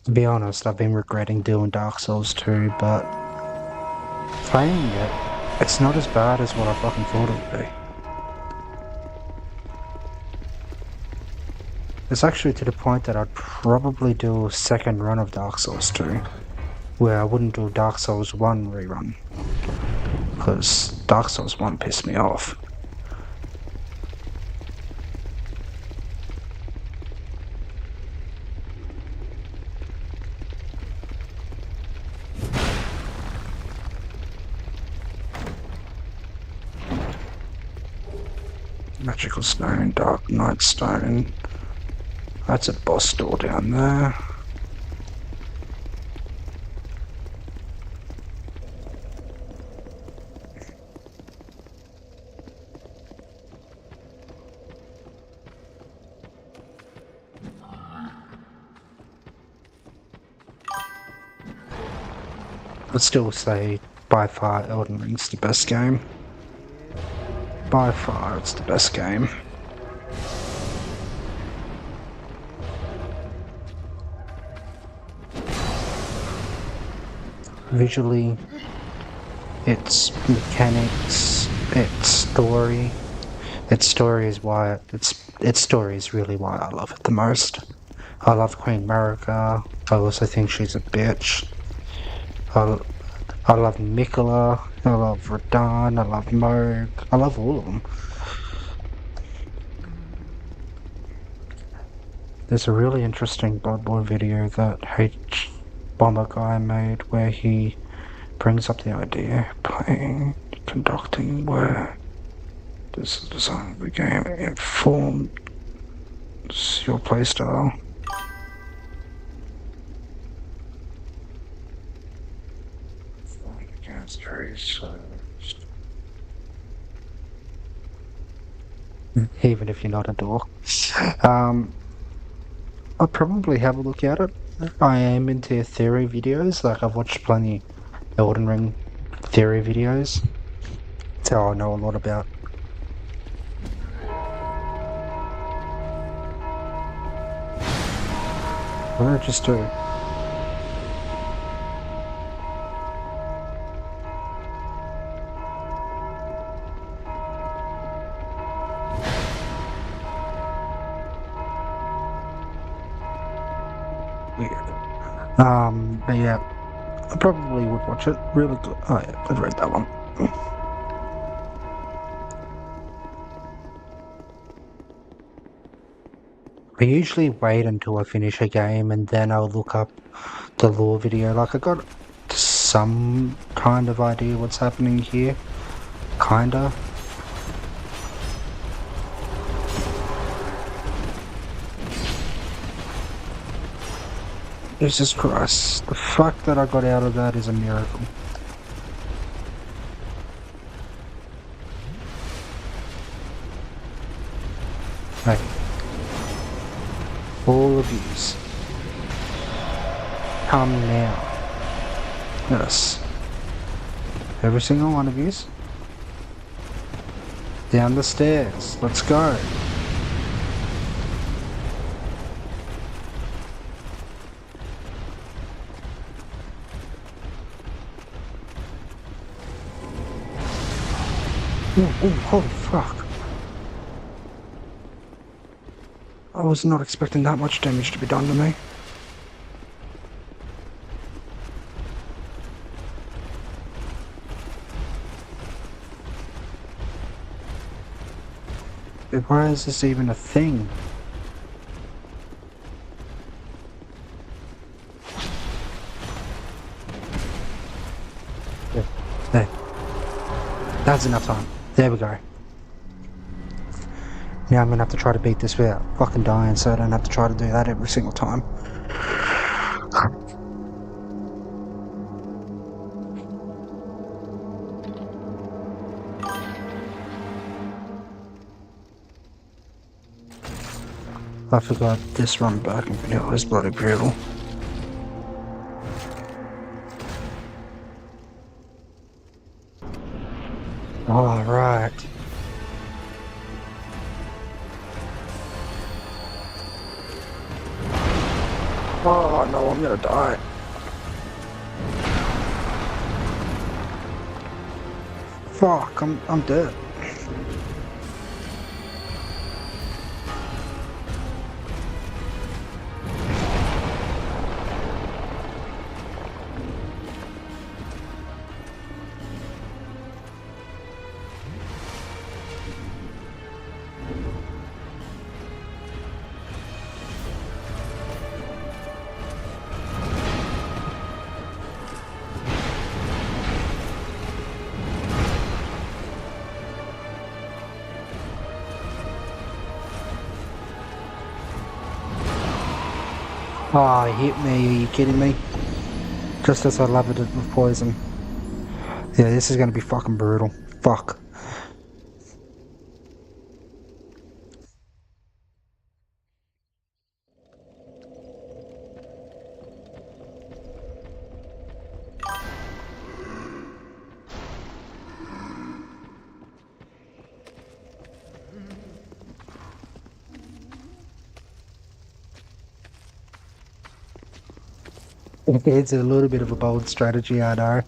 To be honest, I've been regretting doing Dark Souls 2, but playing it, it's not as bad as what I fucking thought it would be. It's actually to the point that I'd probably do a second run of Dark Souls 2, where I wouldn't do Dark Souls 1 rerun, because Dark Souls 1 pissed me off. Magical stone, dark night stone. That's a boss door down there. I'd still say by far Elden Ring's the best game. By far it's the best game. Visually, its mechanics, its story. Its story is why its story is really why I love it the most. I love Queen Marika. I also think she's a bitch. I love Mikola. I love Radahn. I love Moog. I love all of them. There's a really interesting Bloodborne video that H Bomber guy made where he brings up the idea playing, conducting, where this design of the game informs your playstyle. Even if you're not a dork. I'll probably have a look at it. I am into theory videos, like I've watched plenty Elden Ring theory videos. That's how I know a lot about. What did I just do? But yeah, I probably would watch it. Really good. Oh yeah, I've read that one. I usually wait until I finish a game and then I'll look up the lore video. Like I got some kind of idea what's happening here. Kinda. Jesus Christ. The fuck that I got out of that is a miracle. Hey. All of yous. Come now. Yes. Every single one of yous. Down the stairs. Let's go. Oh, holy fuck. I was not expecting that much damage to be done to me. Why is this even a thing? There. That's enough time. There we go. Now I'm gonna have to try to beat this without fucking dying, so I don't have to try to do that every single time. I forgot this run back and video was bloody brutal. All right. Oh no, I'm gonna die. Fuck, I'm dead. Oh, he hit me. Are you kidding me? Just as I leveled it with poison. Yeah, this is gonna be fucking brutal. Fuck. It's a little bit of a bold strategy, I know.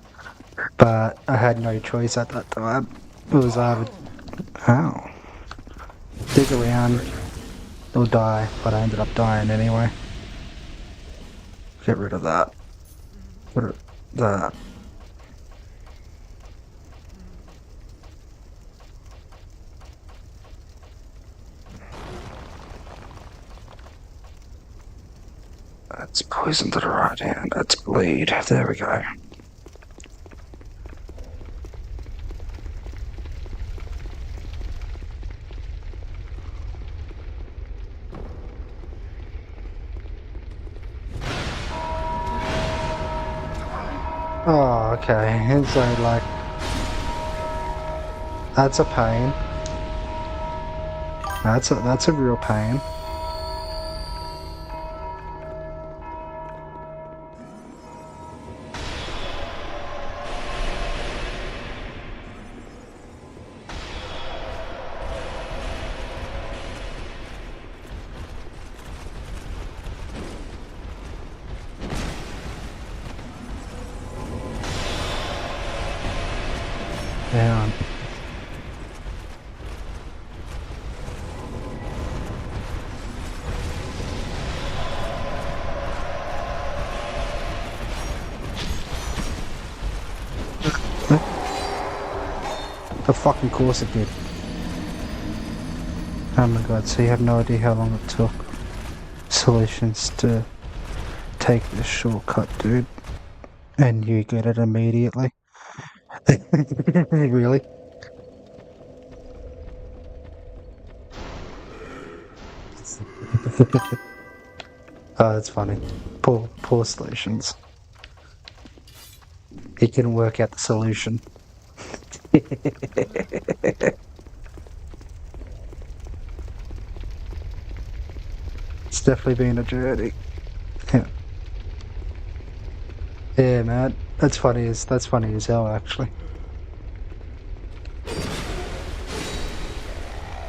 But I had no choice at that time. It was either... Ow. Dig around or die, but I ended up dying anyway. Get rid of that. Get rid of that. That's poison to the right hand. That's bleed. There we go. Oh, okay. And so, like, that's a pain. That's a real pain. Down. Of fucking course it did. Oh my god, so you have no idea how long it took Solutions to take this shortcut, dude. And you get it immediately. Really? Oh, that's funny. Poor Solutions. He couldn't work out the solution. It's definitely been a journey. Yeah. Yeah, man. That's funny as hell, actually.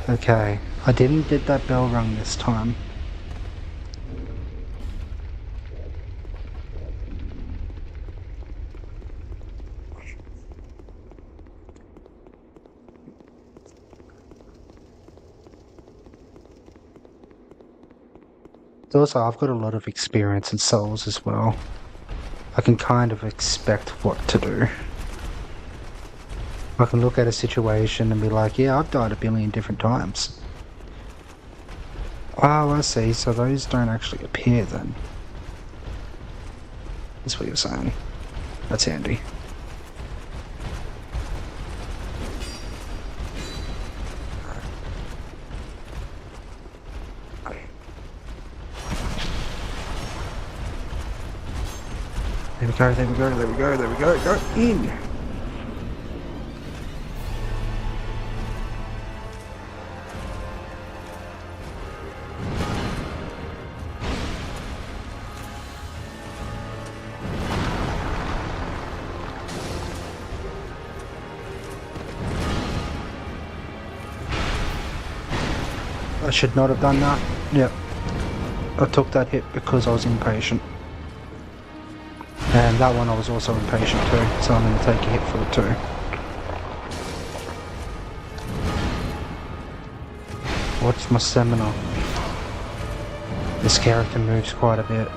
Okay, I didn't get that bell rung this time. Also, I've got a lot of experience in Souls as well. I can kind of expect what to do. I can look at a situation and be like, yeah, I've died a billion different times. Oh, I see, so those don't actually appear then. That's what you're saying. That's handy. There we go, there we go, there we go, there we go, go in! I should not have done that. Yep. I took that hit because I was impatient. And that one I was also impatient too, so I'm going to take a hit for it too. What's my stamina? This character moves quite a bit.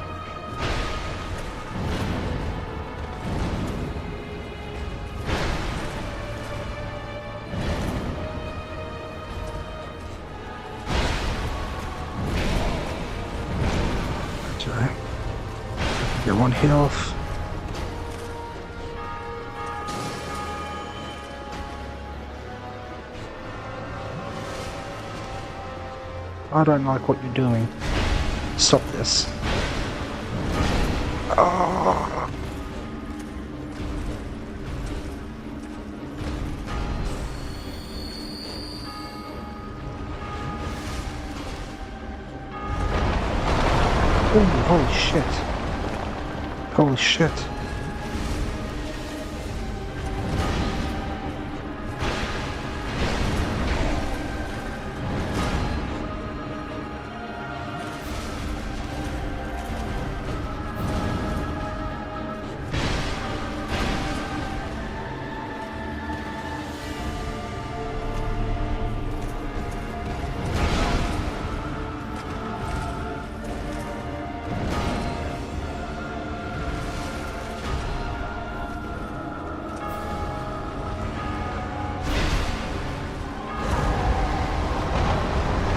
Okay. Get one hit off. I don't like what you're doing. Stop this. Oh. Ooh, holy shit. Holy shit.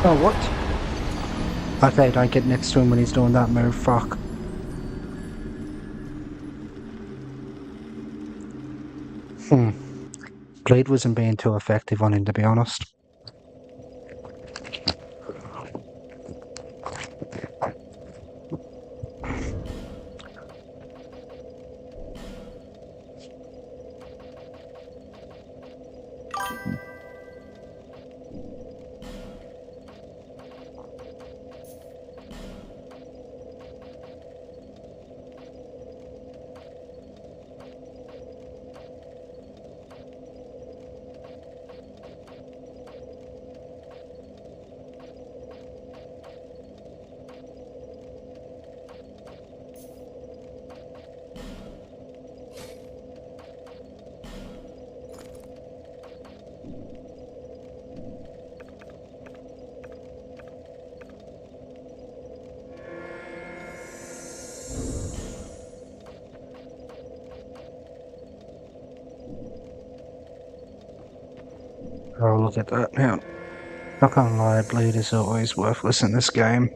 Oh, what? Okay, don't get next to him when he's doing that move, fuck. Bleed wasn't being too effective on him, to be honest. Oh, look at that now. Not gonna lie, bleed is always worthless in this game.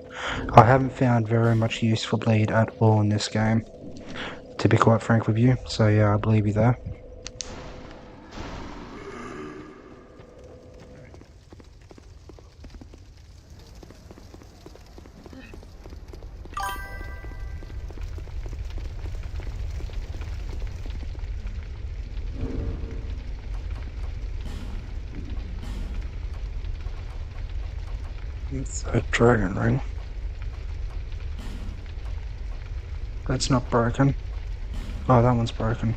I haven't found very much use for bleed at all in this game, to be quite frank with you, so yeah, I believe you there. It's a dragon ring. That's not broken. Oh, that one's broken.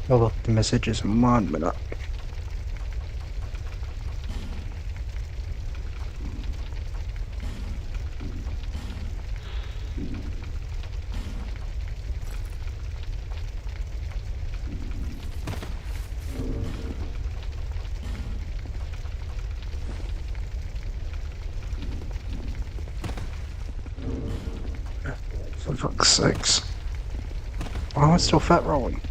Oh look, the message is 1 minute. For fuck's sakes. Why am I still fat rolling?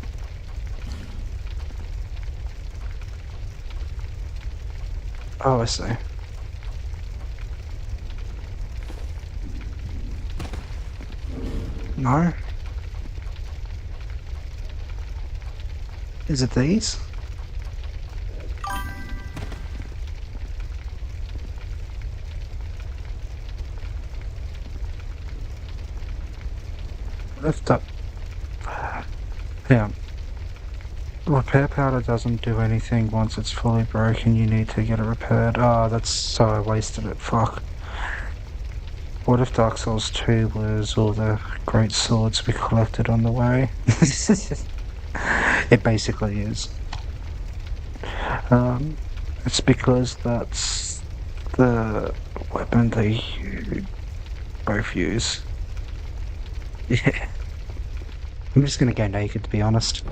Oh, I see. No? Is it these? Lift up. Yeah. Repair powder doesn't do anything once it's fully broken. You need to get it repaired. Oh, that's so I wasted it. Fuck. What if Dark Souls 2 was all the great swords we collected on the way? It basically is. It's because that's the weapon they both use. Yeah. I'm just gonna go naked, to be honest.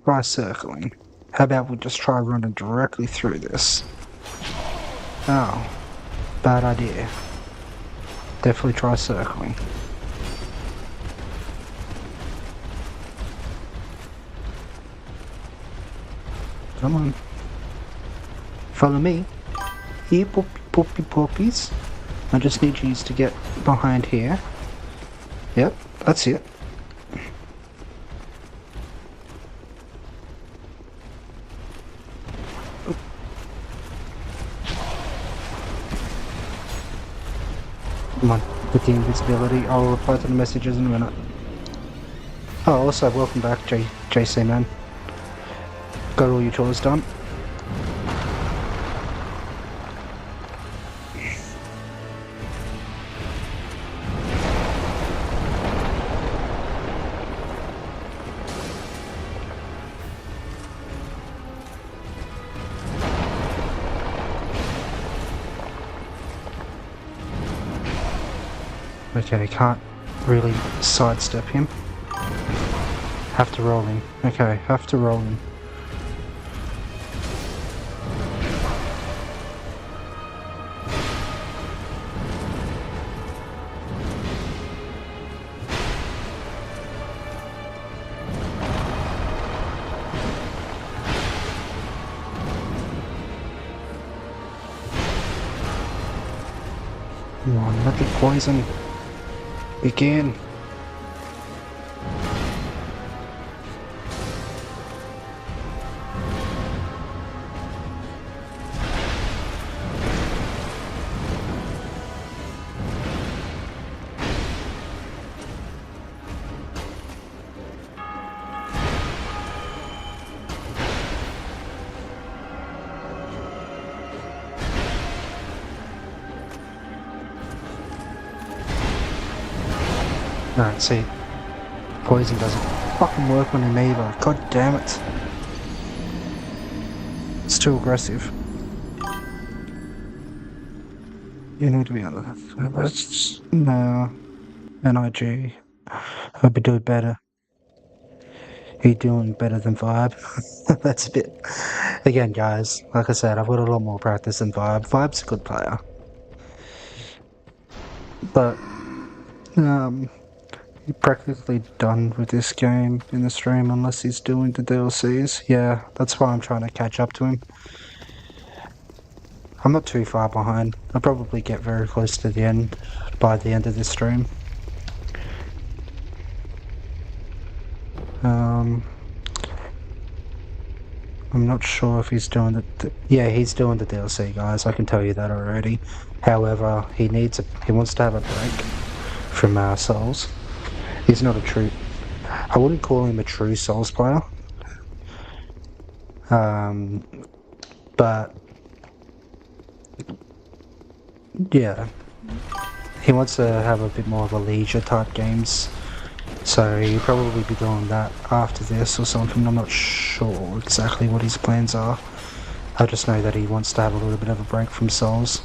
Try circling. How about we just try running directly through this? Oh, bad idea. Definitely try circling. Come on. Follow me. Here, poppy poppies. I just need you to get behind here. Yep, that's it. Come on, with the invisibility. I'll reply to the messages in a minute. Oh, also, welcome back, JC man. Got all your chores done? Okay, can't really sidestep him. Have to roll him. Okay, have to roll him. Come on, let the poison begin. Alright, see. Poison doesn't fucking work on him either. God damn it. It's too aggressive. You need to be on the... No. NIG. I'd be doing better. He's doing better than Vibe. That's a bit... Again, guys, like I said, I've got a lot more practice than Vibe. Vibe's a good player. But... practically done with this game in the stream unless he's doing the DLCs. Yeah, that's why I'm trying to catch up to him. I'm not too far behind. I'll probably get very close to the end by the end of this stream. I'm not sure if he's doing the yeah, he's doing the DLC, guys. I can tell you that already. However, he wants to have a break from Souls. He's not a true... I wouldn't call him a true Souls player. But... yeah. He wants to have a bit more of a leisure type games. So he'll probably be doing that after this or something. I'm not sure exactly what his plans are. I just know that he wants to have a little bit of a break from Souls.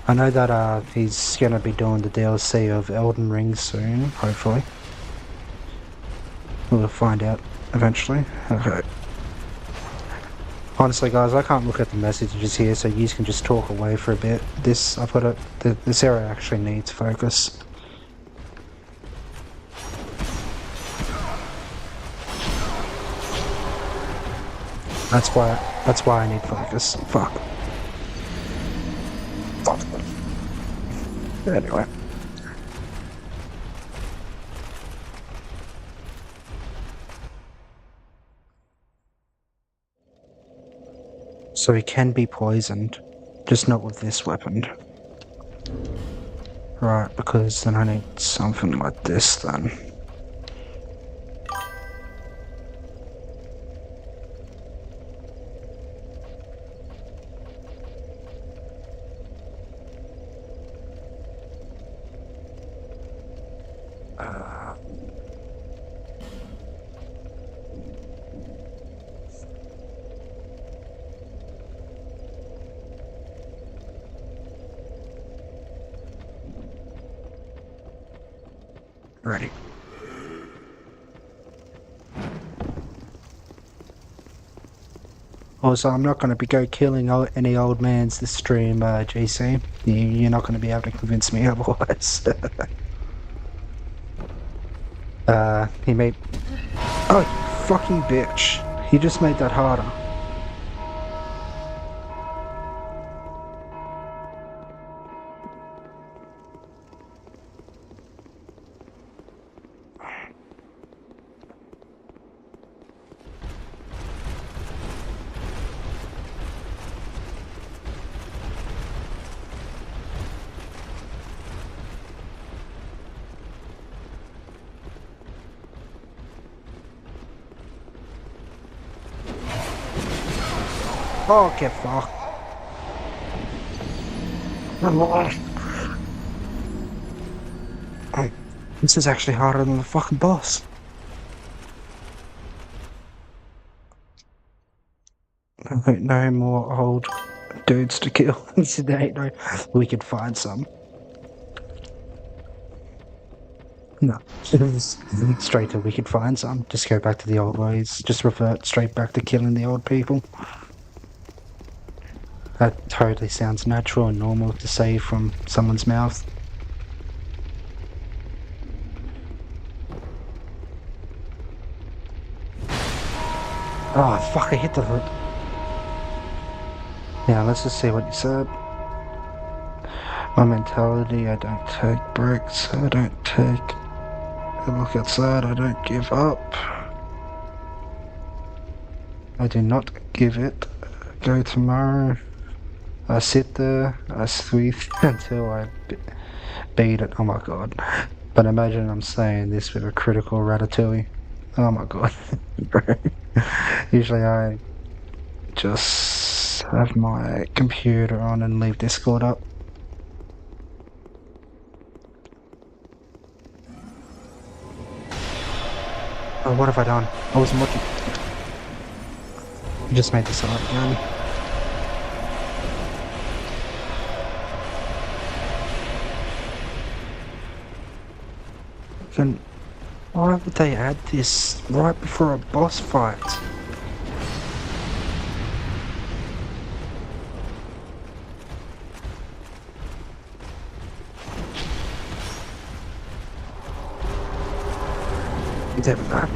I know that he's going to be doing the DLC of Elden Ring soon, hopefully. We'll find out eventually. Okay. Honestly, guys, I can't look at the messages here, so you can just talk away for a bit. This area actually needs focus. That's why I need focus. Fuck. Anyway. So he can be poisoned, just not with this weapon. Right, because then I need something like this then. Ready. Also, I'm not going to be killing any old mans this stream, GC. You're not going to be able to convince me otherwise. He made... Oh, fucking bitch. He just made that harder. Oh, get fucked. This is actually harder than the fucking boss. No more old dudes to kill today. No, we could find some. No, straight to we could find some. Just go back to the old ways. Just revert straight back to killing the old people. That totally sounds natural and normal to say from someone's mouth. Oh fuck, I hit the hood. Yeah, let's just see what you said. My mentality, I don't take breaks, I don't take a look outside, I don't give up. I do not give it. Go tomorrow. I sit there, I sweep until I beat it. Oh my god. But imagine I'm saying this with a critical ratatouille. Oh my god. Usually I just have my computer on and leave Discord up. Oh, what have I done? I wasn't looking. I just made this up again. Why would they add this right before a boss fight? There we go.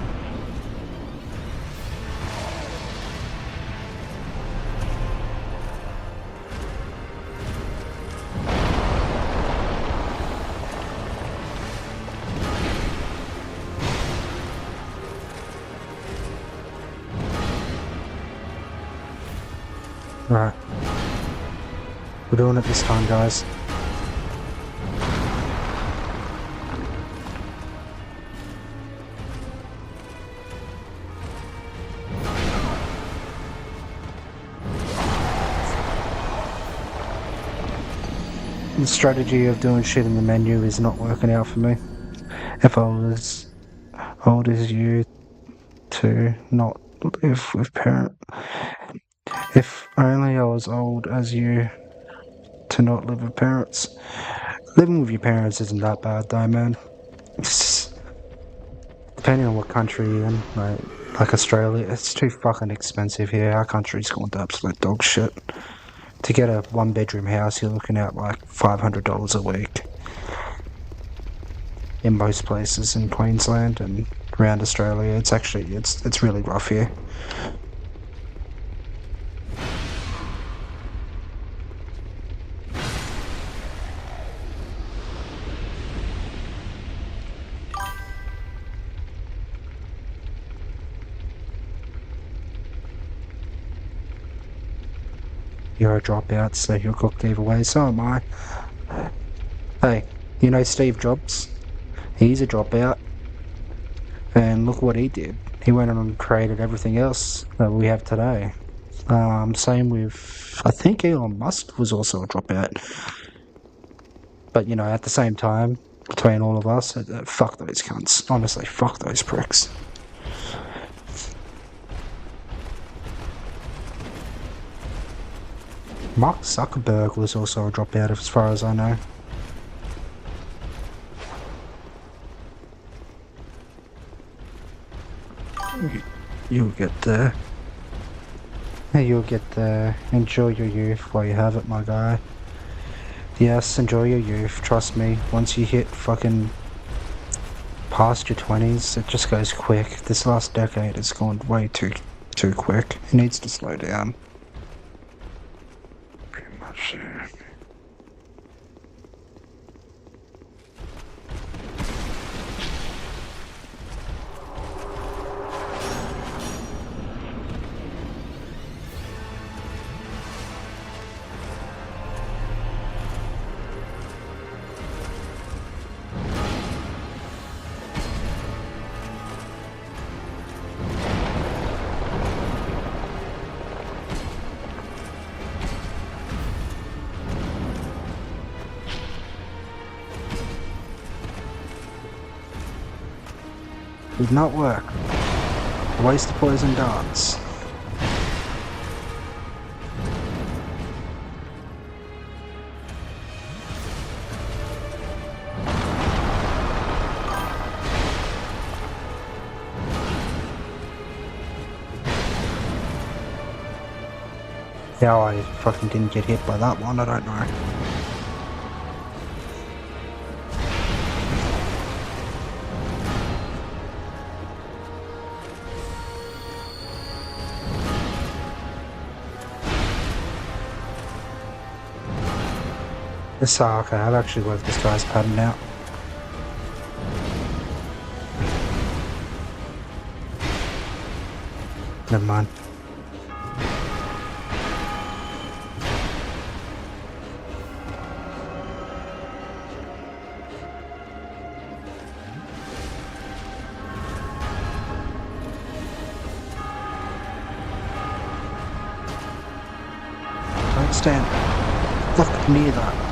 Right. We're doing it this time, guys. The strategy of doing shit in the menu is not working out for me. If I was old as you to not live with parents. If only I was old as you to not live with parents. Living with your parents isn't that bad though, man. Depending on what country you're in, like Australia, it's too fucking expensive here. Our country's gone to absolute dog shit. To get a one-bedroom house, you're looking at like $500 a week. In most places in Queensland and around Australia, it's really rough here. You're a dropout, so you're cooked either way, so am I. Hey, you know Steve Jobs? He's a dropout. And look what he did. He went on and created everything else that we have today. Same with, I think Elon Musk was also a dropout. But, you know, at the same time, between all of us, fuck those cunts. Honestly, fuck those pricks. Mark Zuckerberg was also a dropout as far as I know. You'll get there. You'll get there. Enjoy your youth while you have it, my guy. Yes, enjoy your youth. Trust me. Once you hit fucking past your 20s, it just goes quick. This last decade has gone way too quick. It needs to slow down. Pretty much. Did not work. A waste of poison darts. How I fucking didn't get hit by that one, I don't know. Okay, I've actually worked this guy's pattern out. Never mind. Don't stand fuck near that.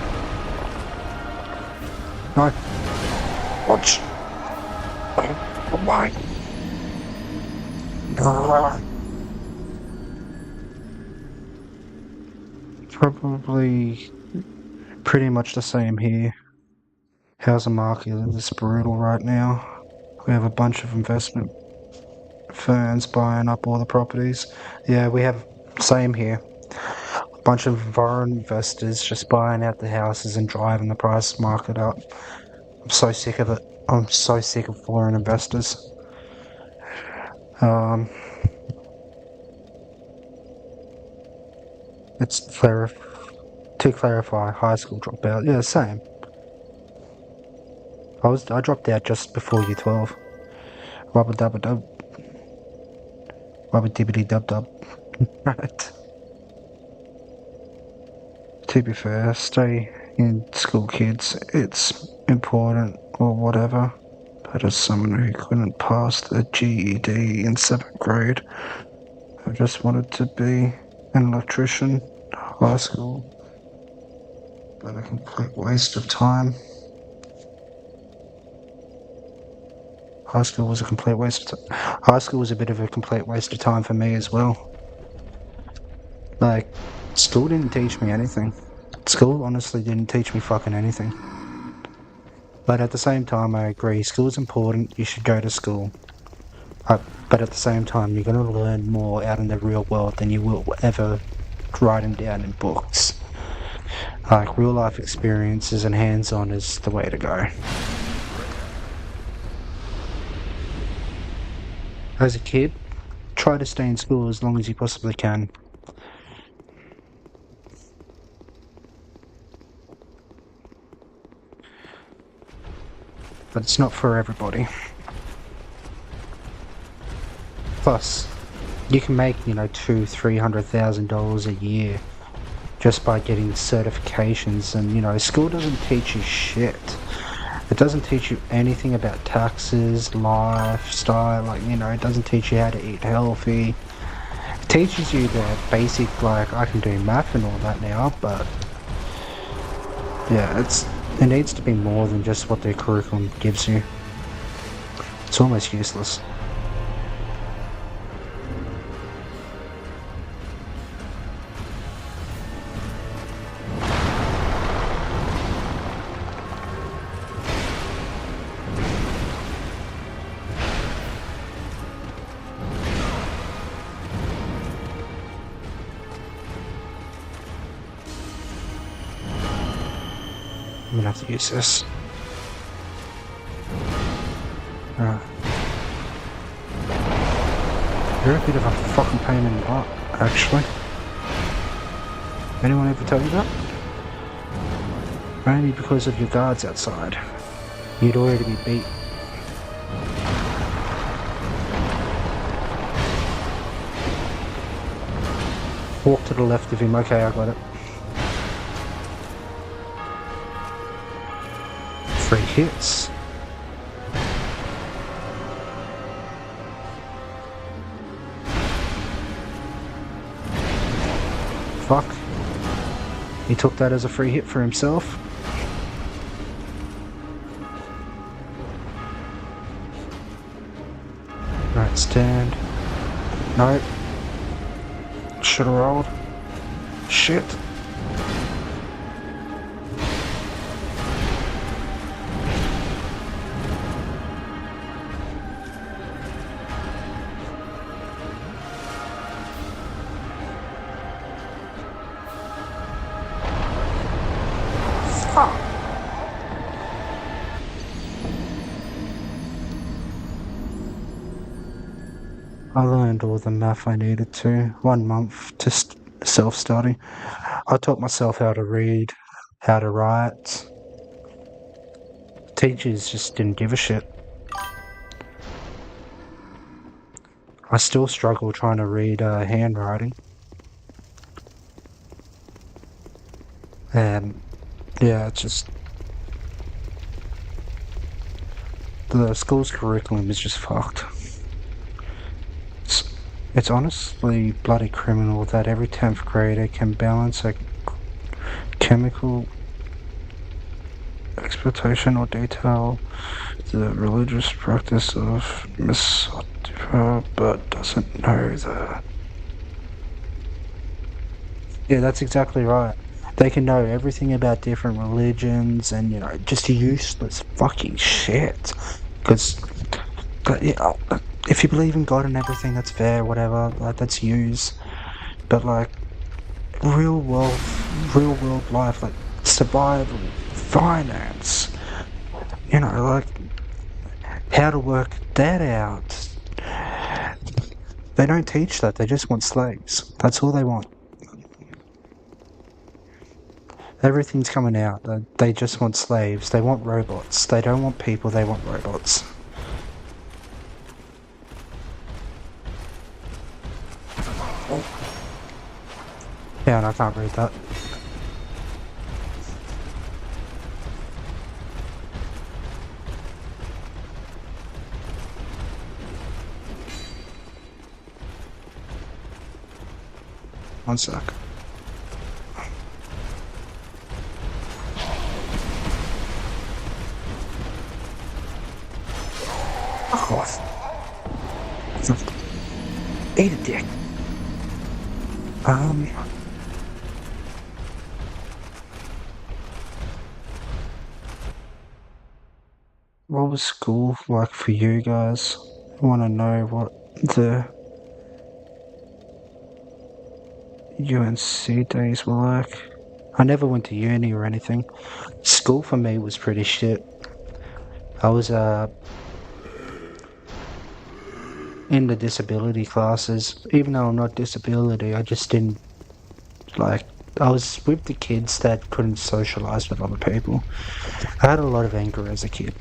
No. Watch. Oh my. Probably pretty much the same here. Housing market is brutal right now. We have a bunch of investment firms buying up all the properties. Yeah, we have same here. A bunch of foreign investors just buying out the houses and driving the price market up. I'm so sick of it. I'm so sick of foreign investors. To clarify, high school dropout. Yeah, same. I dropped out just before year 12. Rubber dubba dub. Rubber dibbity dub dub. Right. To be fair, stay in school, kids. It's important or whatever. But as someone who couldn't pass the GED in 7th grade, I just wanted to be an electrician. High school. But a complete waste of time. High school was a complete waste of time. High school was a bit of a complete waste of time for me as well. Like, school didn't teach me anything. School honestly didn't teach me fucking anything. But at the same time, I agree, school is important, you should go to school. But at the same time, you're going to learn more out in the real world than you will ever writing down in books. Like, real life experiences and hands-on is the way to go. As a kid, try to stay in school as long as you possibly can. But it's not for everybody. Plus, you can make, $200,000-$300,000 a year just by getting certifications, and school doesn't teach you shit. It doesn't teach you anything about taxes, lifestyle, it doesn't teach you how to eat healthy. It teaches you the basic, I can do math and all that now, but yeah, it needs to be more than just what their curriculum gives you. It's almost useless. gonna have to use this. Alright. You're a bit of a fucking pain in the butt, actually. Anyone ever tell you that? Only because of your guards outside. You'd already be beat. Walk to the left of him. Okay, I got it. 3 hits. Fuck. He took that as a free hit for himself. Right, stand. Nope. Should've rolled. Shit. Fuck. I learned all the math I needed to. 1 month to self-study. I taught myself how to read, how to write. Teachers just didn't give a shit. I still struggle trying to read handwriting. Yeah, it's just... the school's curriculum is just fucked. It's honestly bloody criminal that every 10th grader can balance a chemical exploitation or detail the religious practice of misogyny, but doesn't know the... Yeah, that's exactly right. They can know everything about different religions and, you know, just useless fucking shit. Because, you know, if you believe in God and everything, that's fair, whatever, like, that's used. But, like, real world life, like, survival, finance, you know, like, how to work that out. They don't teach that, they just want slaves. That's all they want. Everything's coming out. They just want slaves. They want robots. They don't want people, they want robots. Yeah, and I can't read that. One sec. Fuck off. Eat a dick. What was school like for you guys? I want to know what the UNC days were like. I never went to uni or anything. School for me was pretty shit. I was in the disability classes. Even though I'm not disability, I just didn't, like, I was with the kids that couldn't socialise with other people. I had a lot of anger as a kid.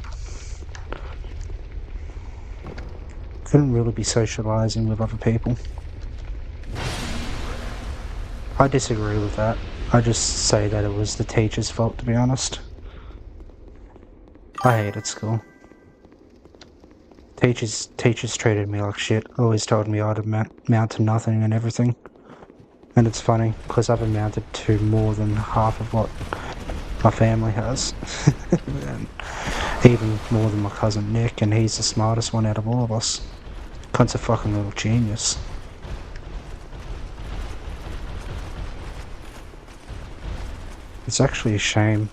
Couldn't really be socialising with other people. I disagree with that. I just say that it was the teacher's fault, to be honest. I hated school. Teachers treated me like shit. Always told me I'd amount to nothing and everything. And it's funny, because I've amounted to more than half of what my family has. And even more than my cousin Nick, and he's the smartest one out of all of us. Cunt's a fucking little genius. It's actually a shame.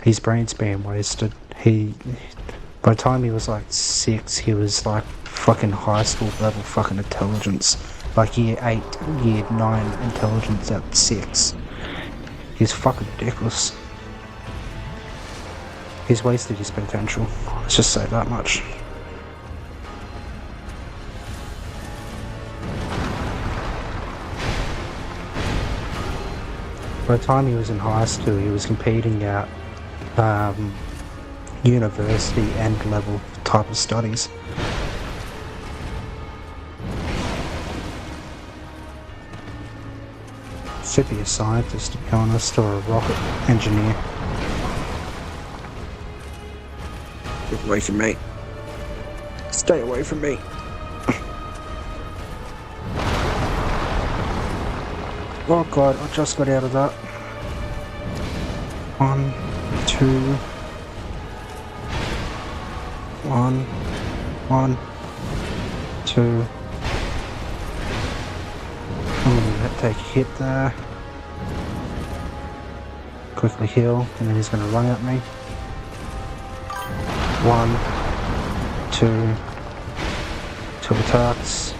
His brain's being wasted. By the time he was like 6, he was like fucking high school level fucking intelligence. Like year 8, year 9 intelligence at 6. He's fucking ridiculous. He's wasted his potential. Let's just say that much. By the time he was in high school, he was competing at university end level type of studies. Should be a scientist, to be honest, or a rocket engineer. Get away from me. Stay away from me. Oh god, I just got out of that. 1, 2. 1, 1, 2. I'm gonna take a hit there. Quickly heal, and then he's gonna run at me. 1, 2. 2 attacks.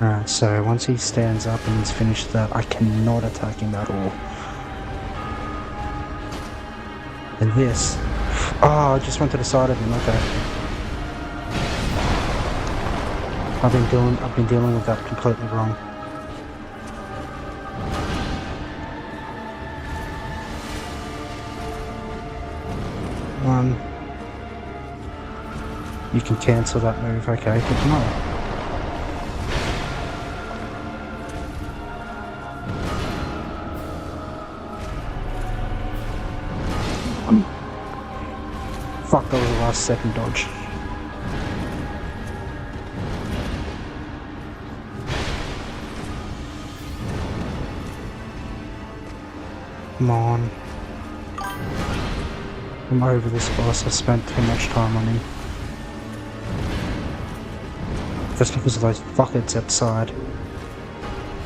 Alright, so once he stands up and he's finished that, I cannot attack him at all. And this... Oh, I just went to the side of him, okay. I've been dealing with that completely wrong. You can cancel that move, okay, good to know. Fuck, that was the last second dodge. Come on. I'm over this boss, I spent too much time on him. Just because of those fuckheads outside.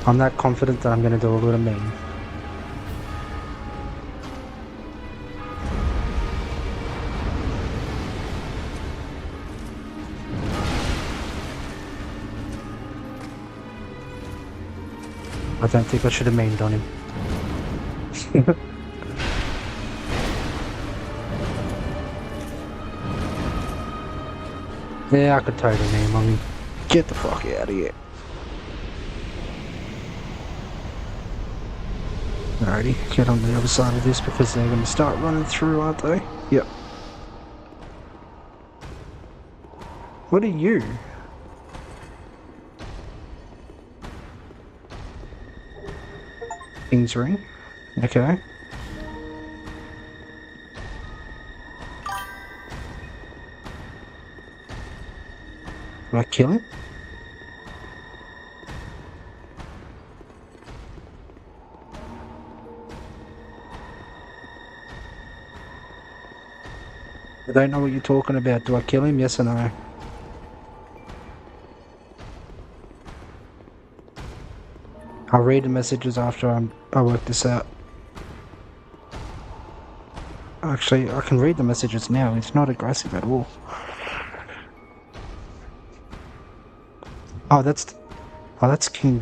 I'm that confident that I'm gonna do a little meme. I don't think I should have memed on him. Yeah, I could totally meme on him. Get the fuck out of here. Alrighty, get on the other side of this because they're gonna start running through, aren't they? Yep. What are you? King's ring. Okay. Do I kill him? I don't know what you're talking about. Do I kill him? Yes or no? I'll read the messages after I work this out. Actually, I can read the messages now. It's not aggressive at all. Oh, that's King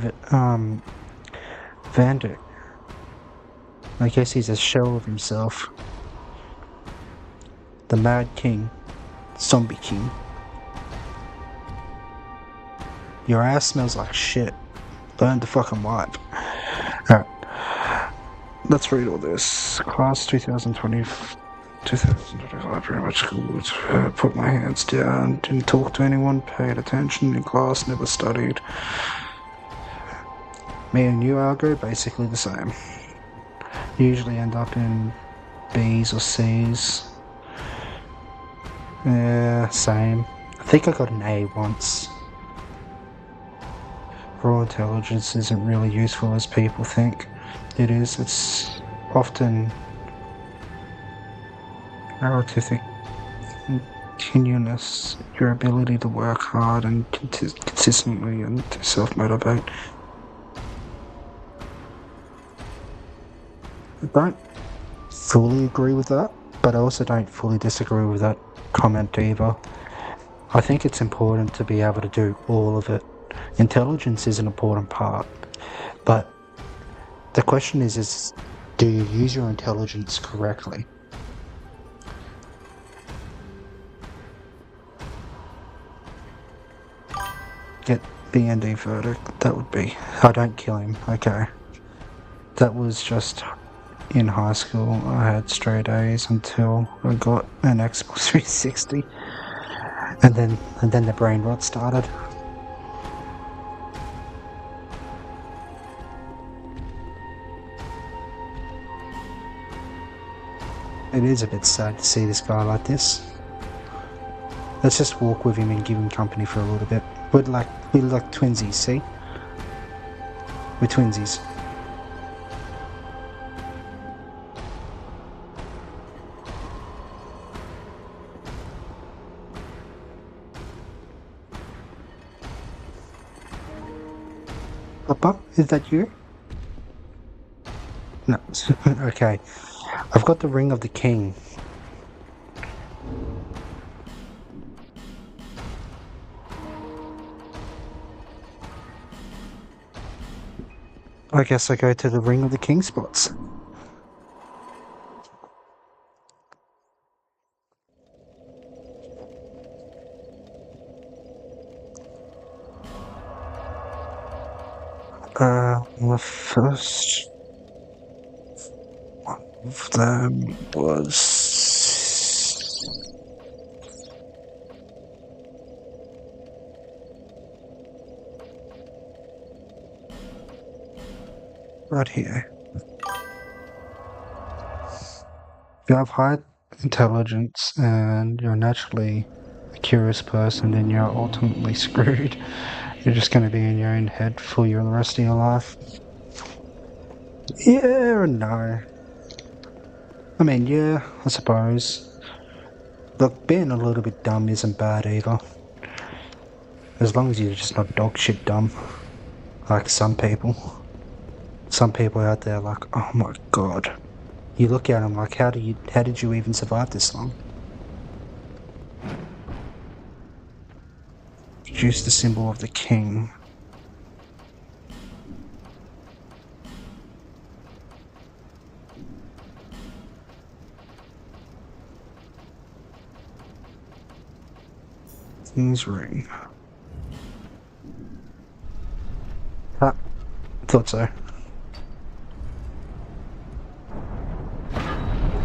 Vander. I guess he's a shell of himself. The Mad King, Zombie King. Your ass smells like shit. Learn to fucking wipe. Alright. Let's read all this. Class 2025, pretty much good. Put my hands down, didn't talk to anyone, paid attention in class, never studied. Me and you, Algo, basically the same. Usually end up in B's or C's. Yeah, same. I think I got an A once. Raw intelligence isn't really useful as people think it is. It's often narrative continuous, your ability to work hard and consistently and to self-motivate. I don't fully agree with that. but I also don't fully disagree with that comment either. I think it's important to be able to do all of it. Intelligence is an important part, but the question is do you use your intelligence correctly? Get B&D verdict, that would be. I don't kill him, okay. That was just in high school. I had straight A's until I got an Xbox 360. And then the brain rot started. It is a bit sad to see this guy like this. Let's just walk with him and give him company for a little bit. We're like twinsies, see? We're twinsies. Papa, is that you? No. Okay. I've got the Ring of the King. I guess I go to the Ring of the King spots. The first one of them was... right here. If you have high intelligence and you're naturally a curious person, then you're ultimately screwed. You're just going to be in your own head for the rest of your life. Yeah or no? I mean, yeah, I suppose. Look, being a little bit dumb isn't bad either. As long as you're just not dog shit dumb. Like some people. Some people out there are like, oh my god. You look at them like, how did you even survive this long? Produce the symbol of the king. King's ring. Ah, thought so.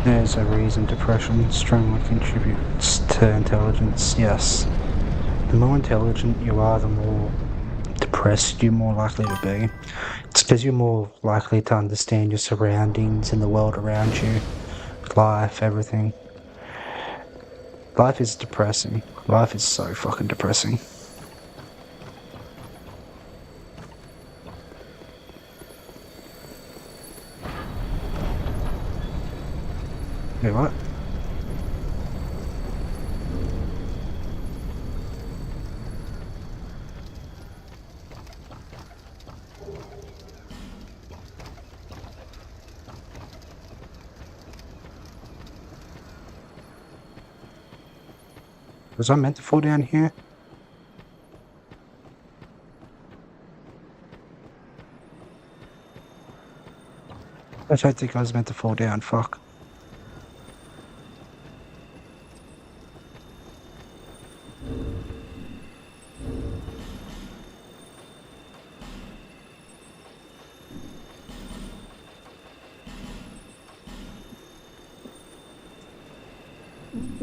There's a reason depression strongly contributes to intelligence, yes. The more intelligent you are, the more depressed you're more likely to be. It's because you're more likely to understand your surroundings and the world around you, life, everything. Life is depressing. Life is so fucking depressing. Wait, what? Was I meant to fall down here? I don't think I was meant to fall down, fuck.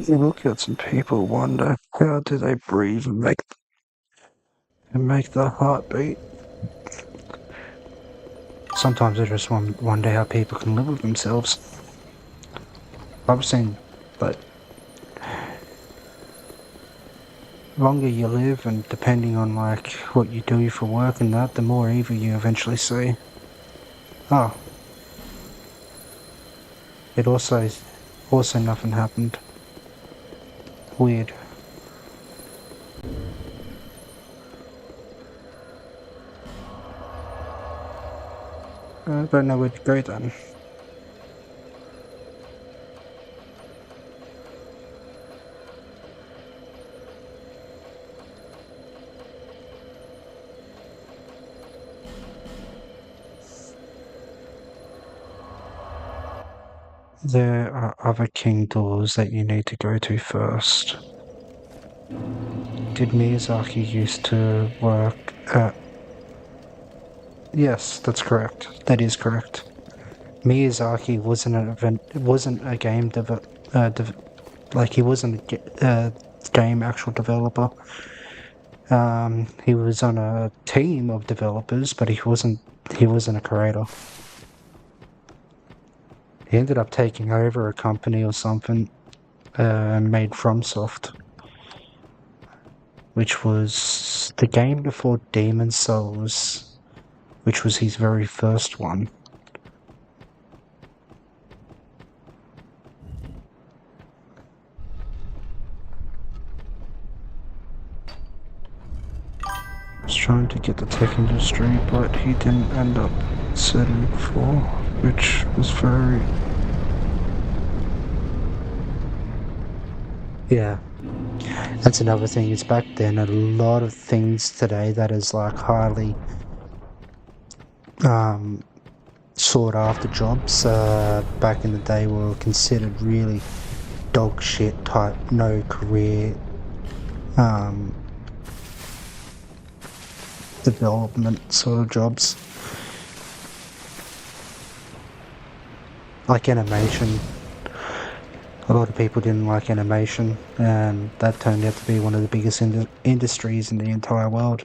You look at some people, wonder how do they breathe and make the heart beat. Sometimes I just wonder how people can live with themselves. I've seen that longer you live, and depending on like what you do for work and that, the more evil you eventually see. Oh. It also nothing happened. Weird. I don't know where to go then. There are other king doors that you need to go to first. Did Miyazaki used to work at... Yes, that's correct. That is correct. Miyazaki wasn't a game like he wasn't a game actual developer. He was on a team of developers, but he wasn't a creator. He ended up taking over a company or something, made FromSoft, which was the game before Demon's Souls, which was his very first one. I was trying to get the tech industry, but he didn't end up settling for, which was very... Yeah. That's another thing, is back then a lot of things today that is like highly sought after jobs back in the day were considered really dog shit type, no career development sort of jobs. Like animation. A lot of people didn't like animation, and that turned out to be one of the biggest industries in the entire world.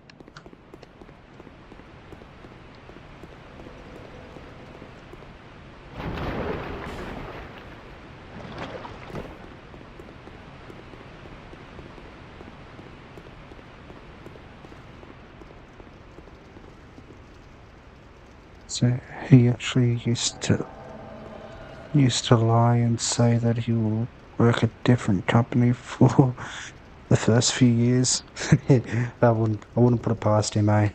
So he actually used to lie and say that he will work at a different company for the first few years. I wouldn't put it past him, eh?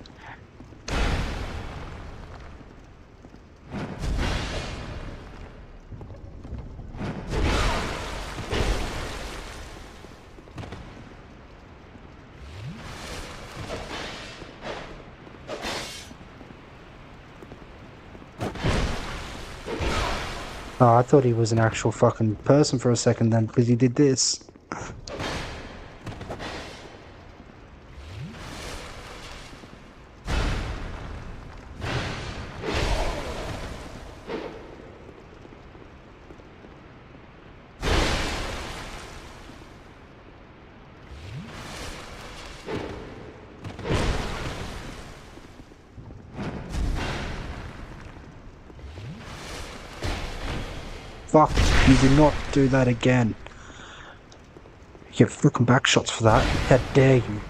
Oh, I thought he was an actual fucking person for a second then, because he did this. Fuck, you do not do that again. You get freaking back shots for that. How dare you?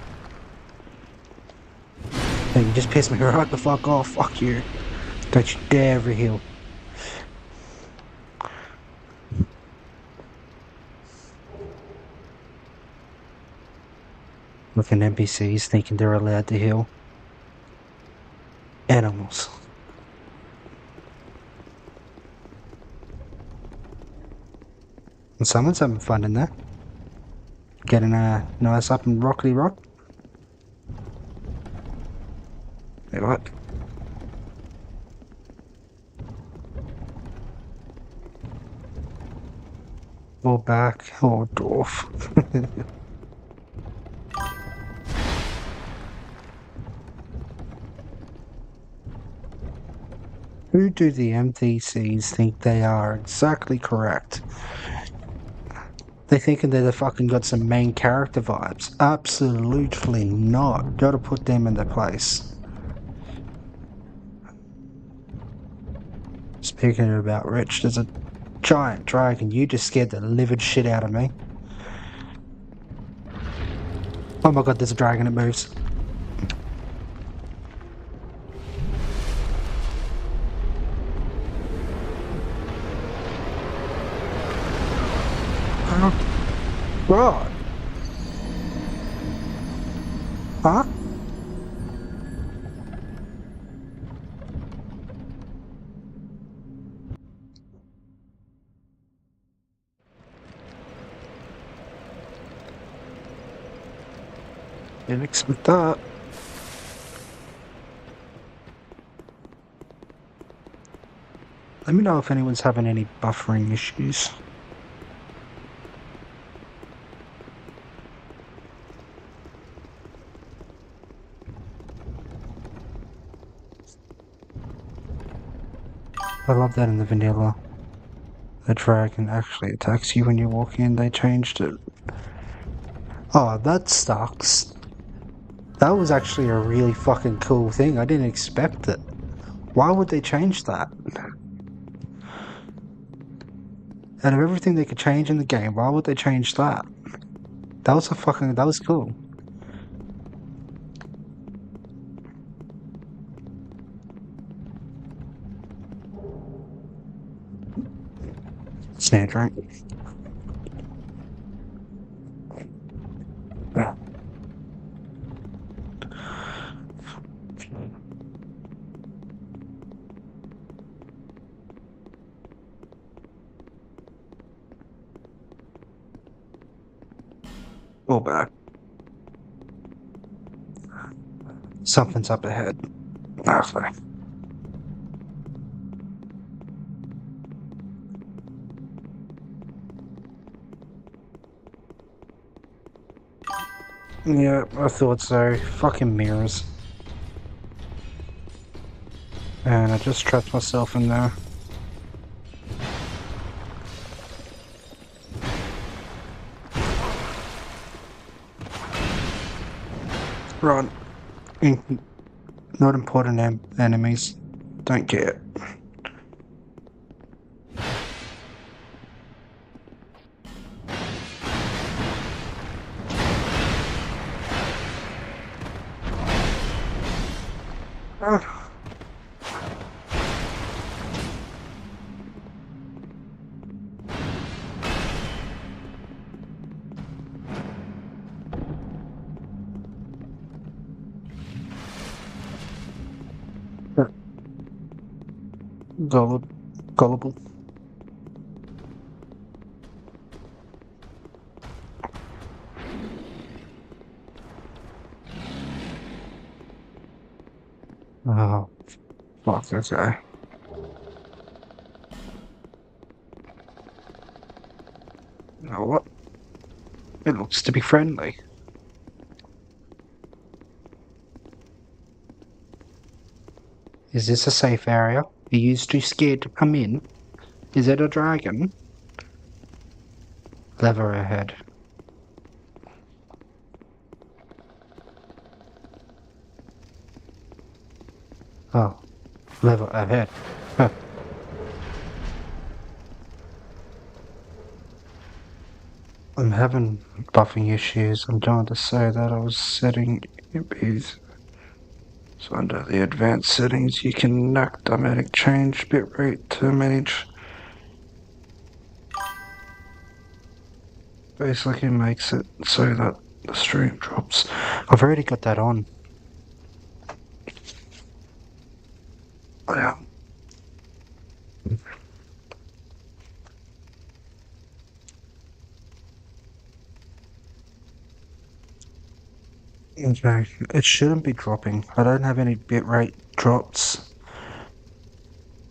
Hey, you just pissed me right the fuck off. Fuck you. Don't you dare reheal. Looking NPCs thinking they're allowed to heal. Animals. And someone's having fun in there. Getting a nice up and rockety rock. Wait, what? Or back, or dwarf. Who do the NPCs think they are? Exactly correct. They thinking they're fucking got some main character vibes. Absolutely not. Gotta put them in their place. Speaking about Rich, there's a giant dragon. You just scared the livid shit out of me. Oh my god, there's a dragon, it moves. God. Huh? Didn't expect that. Let me know if anyone's having any buffering issues. I love that in the vanilla. The dragon actually attacks you when you walk in. They changed it. Oh, that sucks. That was actually a really fucking cool thing. I didn't expect it. Why would they change that? Out of everything they could change in the game, why would they change that? That was cool. Snare drink. Go back. Something's up ahead. Okay. Yeah, I thought so. Fucking mirrors. And I just trapped myself in there. Run. Not important enemies. Don't care. Gullible. Oh, fuck this guy. You know what? It looks to be friendly. Is this a safe area? Are you too scared to come in? Is it a dragon? Lever ahead. Oh, lever ahead. Huh. I'm having buffing issues. I'm trying to say that I was setting these. So under the advanced settings, you can dynamic change bitrate to manage. Basically makes it so that the stream drops. I've already got that on. Yeah. Okay, it shouldn't be dropping. I don't have any bitrate drops.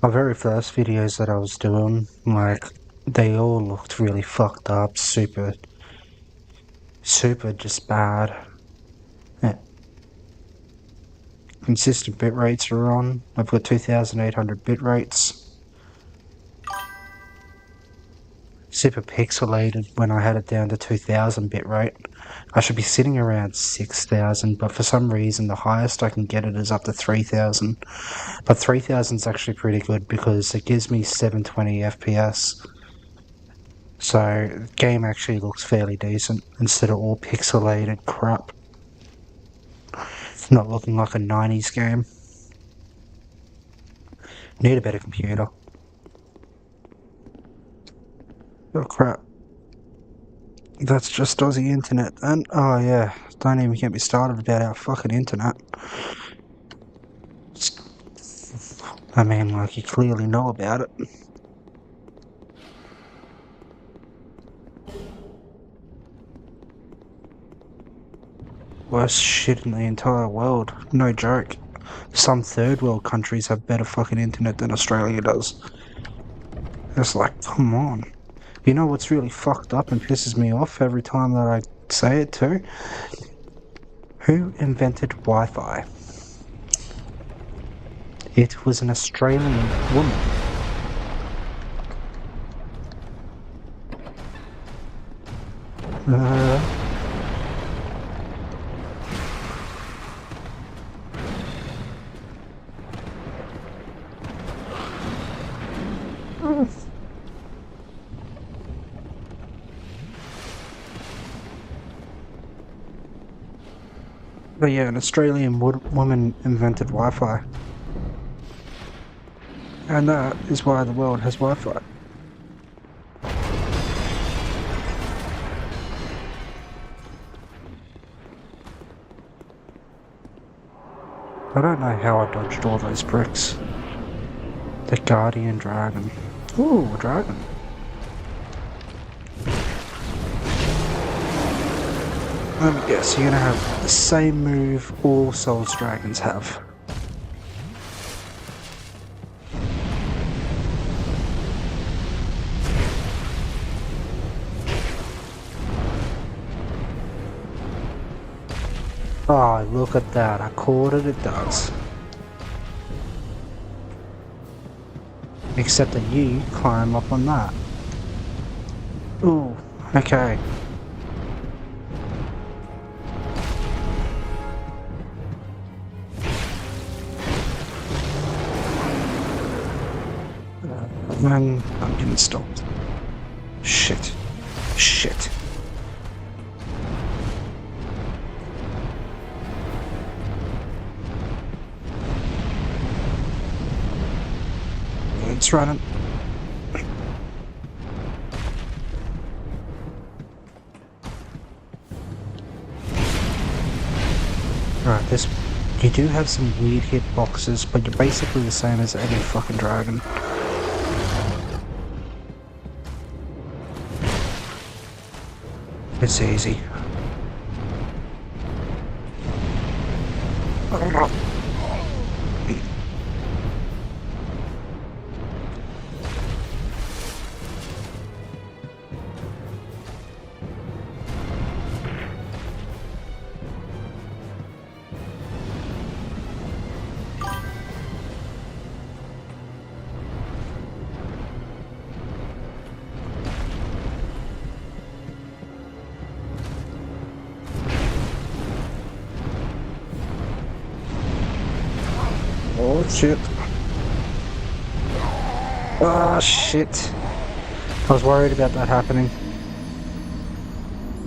My very first videos that I was doing, like, they all looked really fucked up, super just bad. Yeah. Consistent bit rates are on. I've got 2800 bit rates. Super pixelated when I had it down to 2000 bit rate. I should be sitting around 6000, but for some reason the highest I can get it is up to 3000. But 3000 is actually pretty good because it gives me 720 FPS. So the game actually looks fairly decent instead of all pixelated crap. It's not looking like a 90s game. Need a better computer. Oh crap. That's just Aussie internet. And oh yeah, don't even get me started about our fucking internet. I mean, like, you clearly know about it. Worst shit in the entire world. No joke. Some third world countries have better fucking internet than Australia does. It's like, come on. You know what's really fucked up and pisses me off every time that I say it too? Who invented Wi-Fi? It was an Australian woman. But yeah, an Australian woman invented Wi-Fi. And that is why the world has Wi-Fi. I don't know how I dodged all those bricks. The Guardian Dragon. Ooh, a dragon. Let me guess, you're gonna have the same move all Souls Dragons have. Oh, look at that. I called it, it does. Except that you climb up on that. Ooh, okay. Man, I'm getting stopped. Shit. Shit. It's running. Alright, this... You do have some weird hitboxes, but you're basically the same as any fucking dragon. It's easy. Oh shit. Ah, shit. I was worried about that happening.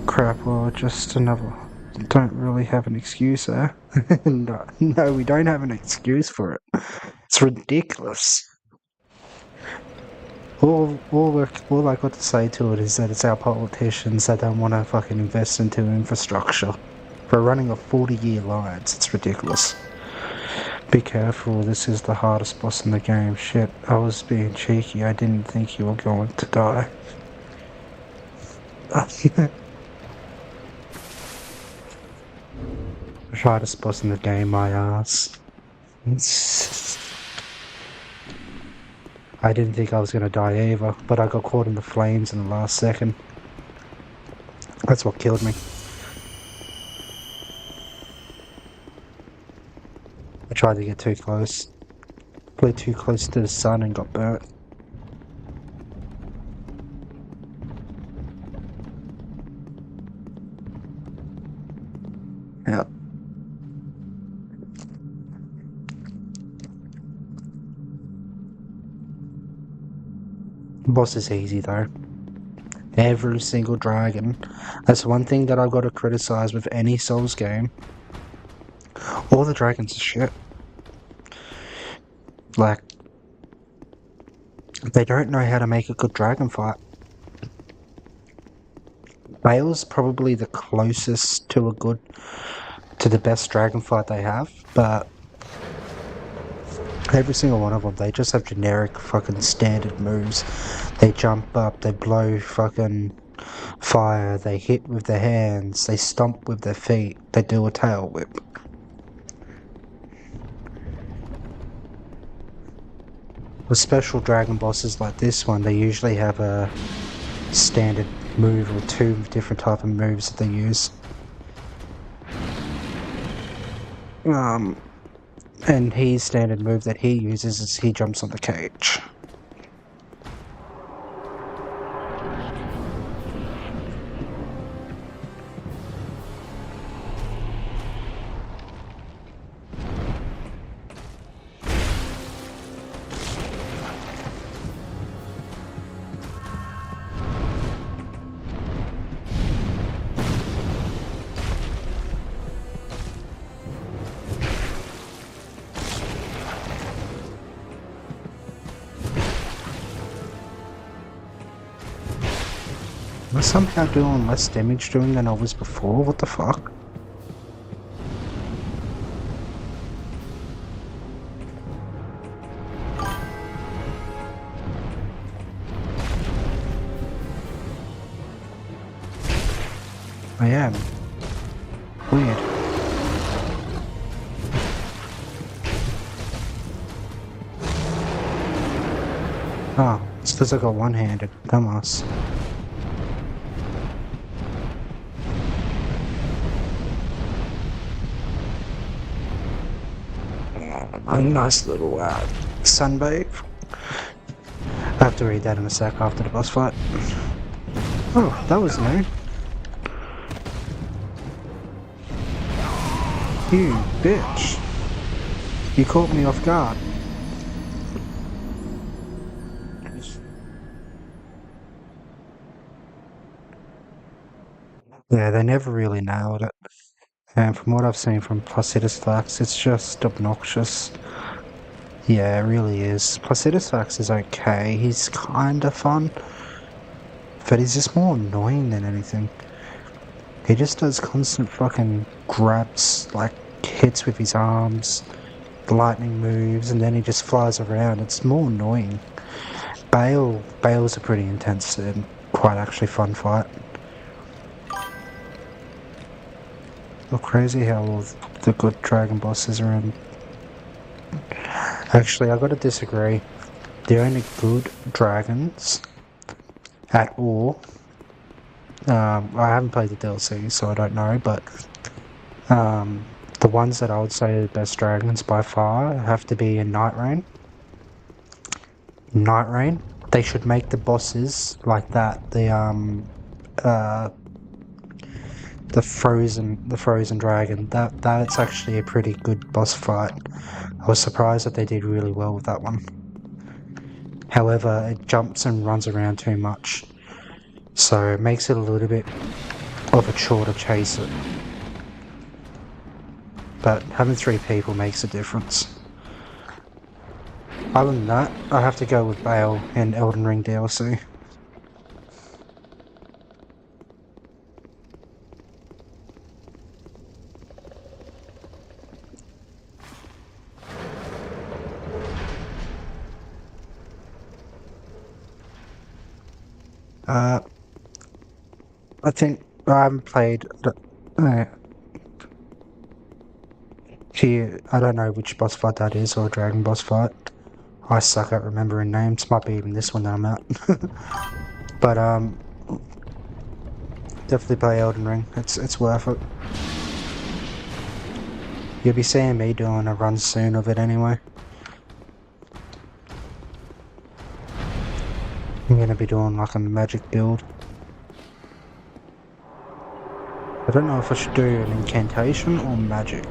Crap, well, just another... Don't really have an excuse there. No, we don't have an excuse for it. It's ridiculous. All I got to say to it is that it's our politicians that don't want to fucking invest into infrastructure. For running a 40-year lines, it's ridiculous. Be careful, this is the hardest boss in the game. Shit, I was being cheeky, I didn't think you were going to die. Hardest boss in the game, my ass. I didn't think I was gonna die either, but I got caught in the flames in the last second. That's what killed me. I tried to get too close. Flew too close to the sun and got burnt. Yep. Boss is easy though. Every single dragon. That's one thing that I've got to criticize with any Souls game. All the dragons are shit. Like, they don't know how to make a good dragon fight. Bale's probably the closest to the best dragon fight they have, but every single one of them, they just have generic fucking standard moves. They jump up, they blow fucking fire, they hit with their hands, they stomp with their feet, they do a tail whip. With special dragon bosses like this one, they usually have a standard move or two different type of moves that they use. And his standard move that he uses is he jumps on the cage. Am I somehow doing less damage doing than I was before? What the fuck? I am. Weird. Oh, it's because I got one-handed. Dumbass. A nice little sunbathe. I have to read that in a sec after the boss fight. Oh, that was new. You bitch. You caught me off guard. Yeah, they never really nailed it. And from what I've seen from Placidus Fax, it's just obnoxious. Yeah, it really is. Placidus Fax is okay, he's kinda fun, but he's just more annoying than anything. He just does constant fucking grabs, like hits with his arms, lightning moves, and then he just flies around. It's more annoying. Bale's a pretty intense and quite actually fun fight. Well, crazy how all the good dragon bosses are in. Actually, I gotta disagree. The only good dragons at all. I haven't played the DLC, so I don't know, but the ones that I would say are the best dragons by far have to be in Night Rain. Night Rain. They should make the bosses like that. The frozen dragon. That's actually a pretty good boss fight. I was surprised that they did really well with that one. However, it jumps and runs around too much, so it makes it a little bit of a chore to chase it. But having 3 people makes a difference. Other than that, I have to go with Bale and Elden Ring DLC. I think I haven't played here. I don't know which boss fight that is, or dragon boss fight. I suck at remembering names. Might be even this one that I'm at. But definitely play Elden Ring. It's worth it. You'll be seeing me doing a run soon of it anyway. I'm gonna be doing like a magic build. I don't know if I should do an incantation or magic.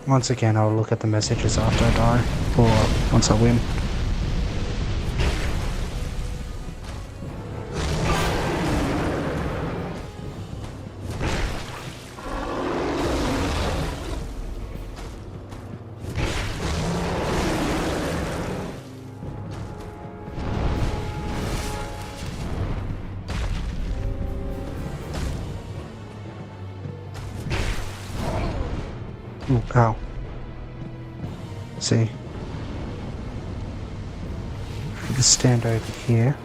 Once again, I'll look at the messages after I die, or once I win. Ooh, ow. See? Just stand over here.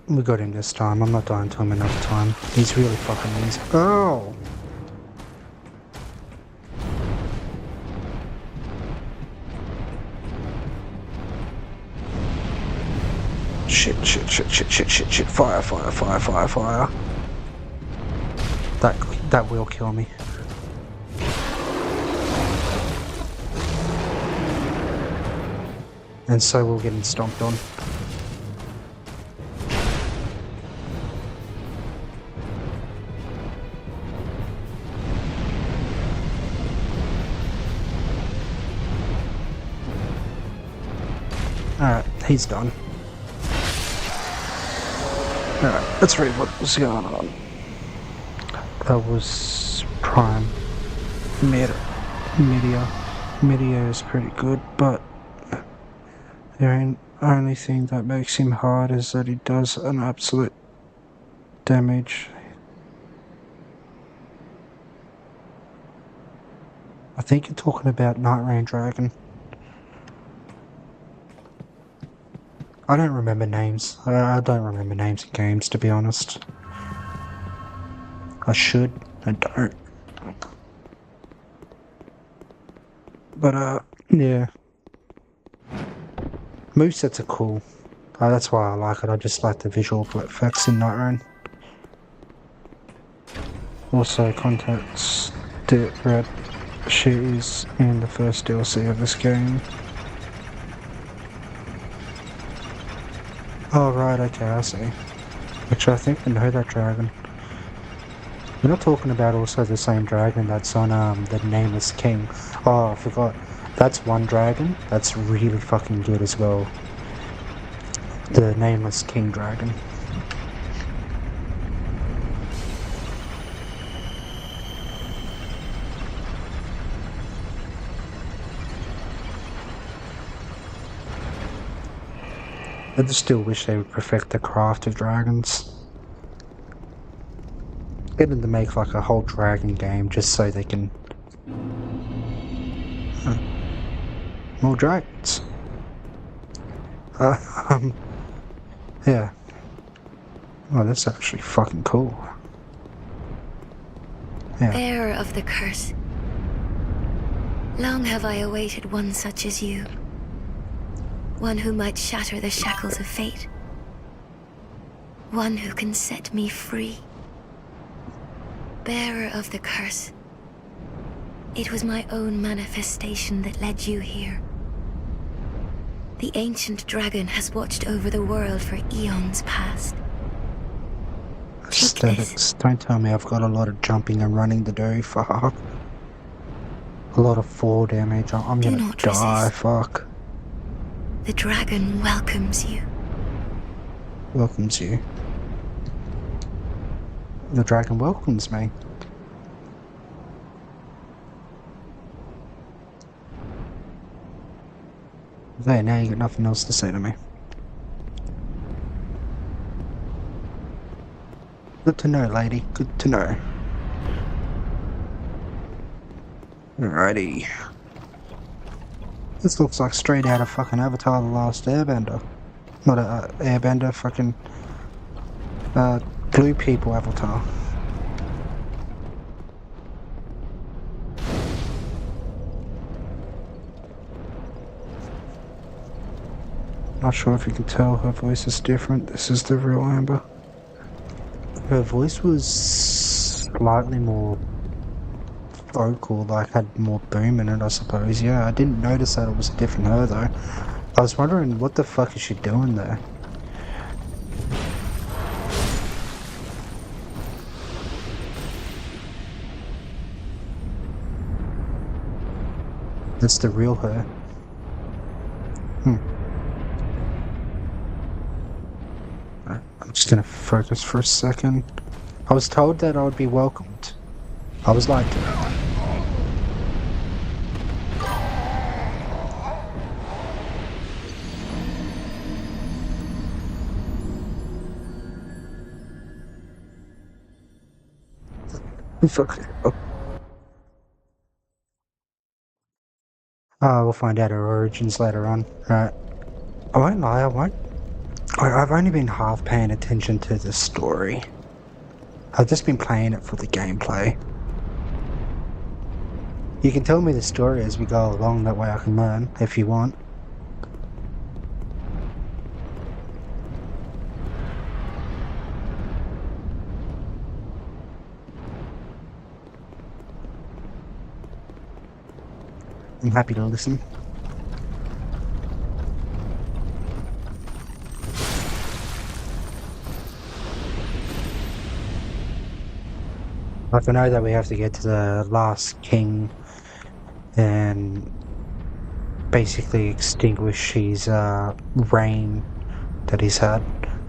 We got him this time. I'm not dying to him another time. He's really fucking easy. Oh! Shit. Fire. That will kill me. And so we'll get him stomped on. Alright, he's done. Alright, let's read what was going on. That was Prime. Media is pretty good, but the only thing that makes him hard is that he does an absolute damage. I think you're talking about Night Rain Dragon. I don't remember names. I don't remember names in games, to be honest. I should. I don't. But, yeah. Movesets are cool. That's why I like it. I just like the visual effects in Night Rain. Also, Contact's Red. She is in the first DLC of this game. Oh right, okay, I see. Which I think I know that dragon. We're not talking about also the same dragon that's on the Nameless King. Oh, I forgot. That's one dragon that's really fucking good as well. The Nameless King dragon. I just still wish they would perfect the craft of dragons. Get them to make like a whole dragon game just so they can... more dragons. Yeah. Oh, that's actually fucking cool. Yeah. Bearer of the curse. Long have I awaited one such as you. One who might shatter the shackles of fate. One who can set me free. Bearer of the curse. It was my own manifestation that led you here. The ancient dragon has watched over the world for eons past. Aesthetics. Don't tell me I've got a lot of jumping and running to do. Fuck. A lot of fall damage. I'm gonna die. Resist. Fuck. The dragon welcomes you. Welcomes you. The dragon welcomes me. There, now you got nothing else to say to me. Good to know, lady. Good to know. Alrighty. This looks like straight out of fucking Avatar: The Last Airbender. Not a Airbender, fucking Blue People Avatar. Not sure if you can tell her voice is different. This is the real Amber. Her voice was slightly more vocal, like had more boom in it, I suppose. Yeah, I didn't notice that it was a different her though. I was wondering what the fuck is she doing there? That's the real her. I'm just gonna focus for a second. I was told that I would be welcomed. I was lied to. Fuck. We'll find out her origins later on. Right. I won't lie, I won't. I've only been half paying attention to the story. I've just been playing it for the gameplay. You can tell me the story as we go along, that way I can learn, if you want. I'm happy to listen. Like, I know that we have to get to the last king and basically extinguish his reign that he's had.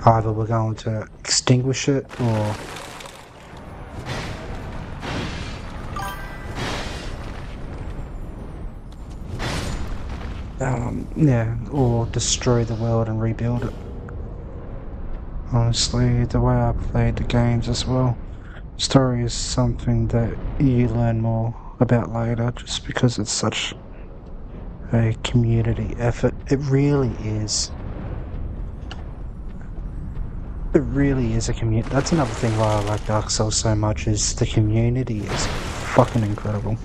Either we're going to extinguish it or yeah, or destroy the world and rebuild it. Honestly, the way I played the games as well, story is something that you learn more about later, just because it's such a community effort. It really is. It really is a community. That's another thing why I like Dark Souls so much, is the community is fucking incredible.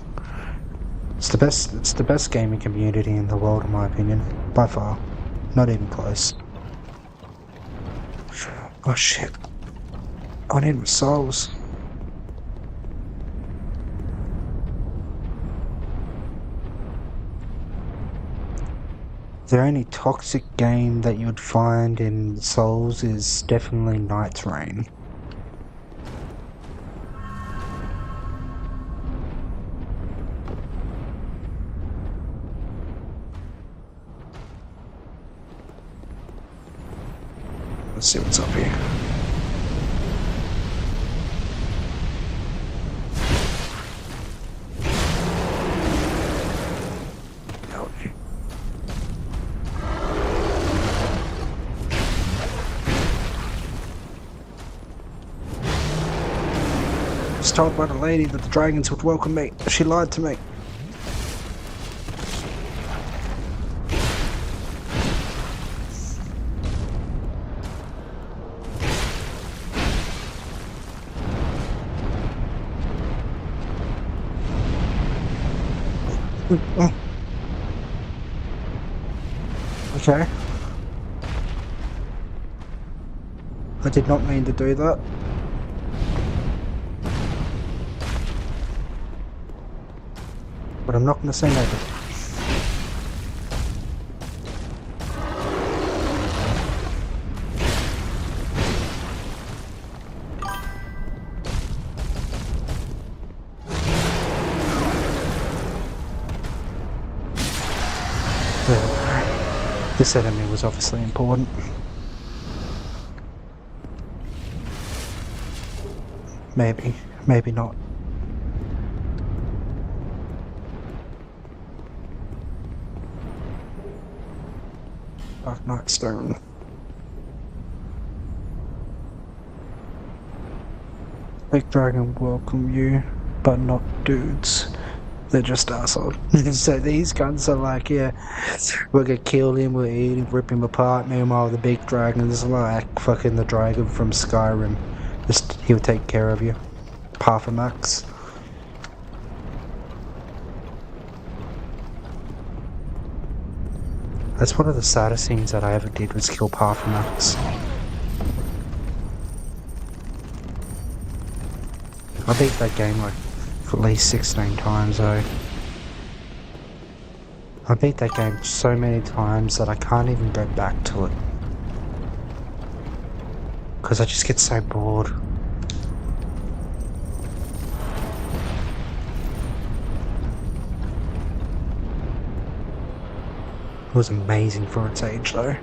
It's the best gaming community in the world, in my opinion, by far. Not even close. Oh shit. I need my souls. The only toxic game that you'd find in Souls is definitely Night's Reign. Let's see what's up here. I was told by the lady that the dragons would welcome me. She lied to me. Oh. Okay. I did not mean to do that. But I'm not going to say no. This enemy was obviously important. Maybe, maybe not. Dark Knight Stone. Big Dragon welcome you, but not dudes. They're just assholes. So these guns are like, yeah, we're gonna kill him, we'll eat him, rip him apart. Meanwhile, the big dragon is like fucking the dragon from Skyrim. Just, he'll take care of you. Parfamax. That's one of the saddest things that I ever did, was kill Parfamax. I beat that game like at least 16 times though. I beat that game so many times that I can't even go back to it. Because I just get so bored. It was amazing for its age though.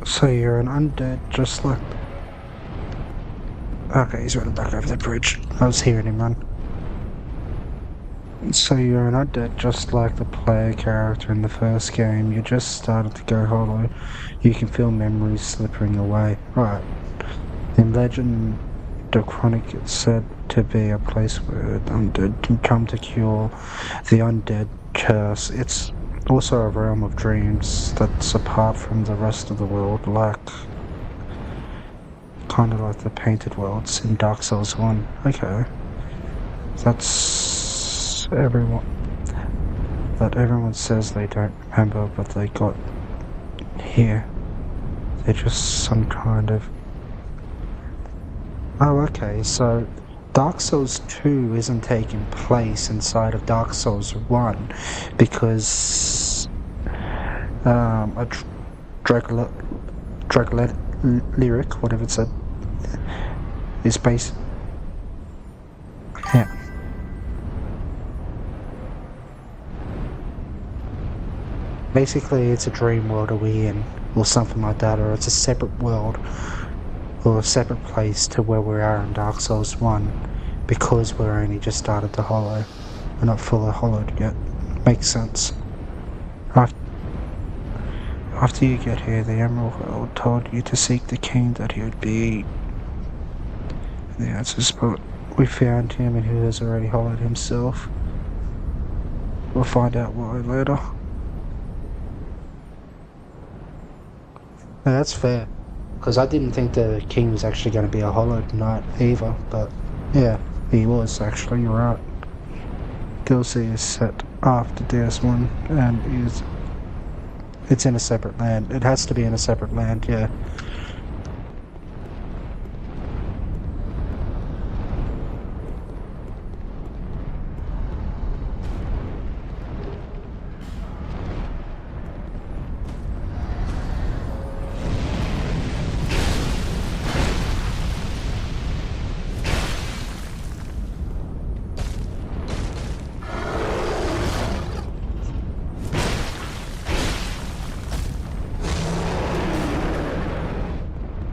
So you're an undead just like... Okay, he's running back over the bridge. I was hearing him run. So you're an undead just like the player character in the first game. You just started to go hollow. You can feel memories slipping away. Right. In Legend, the chronic is said to be a place where the undead can come to cure the undead curse. It's also a realm of dreams that's apart from the rest of the world, kind of like the painted worlds in Dark Souls 1. Okay. That's everyone says they don't remember, but they got here. They're just some kind of... Oh, okay, so Dark Souls 2 isn't taking place inside of Dark Souls 1 because a Drangleic, whatever it said, is based... Yeah. Basically, it's a dream world are we in, or something like that, or it's a separate world, or a separate place to where we are in Dark Souls 1, because we're only just started to hollow. We're not fully hollowed yet. Makes sense. After you get here, the Emerald World told you to seek the king that he would be. The answer's but we found him and he has already hollowed himself. We'll find out why later. No, that's fair. Because I didn't think the king was actually going to be a hollowed knight either, but yeah, he was actually, you're right. DLC is set after DS1 and it's in a separate land. It has to be in a separate land, yeah.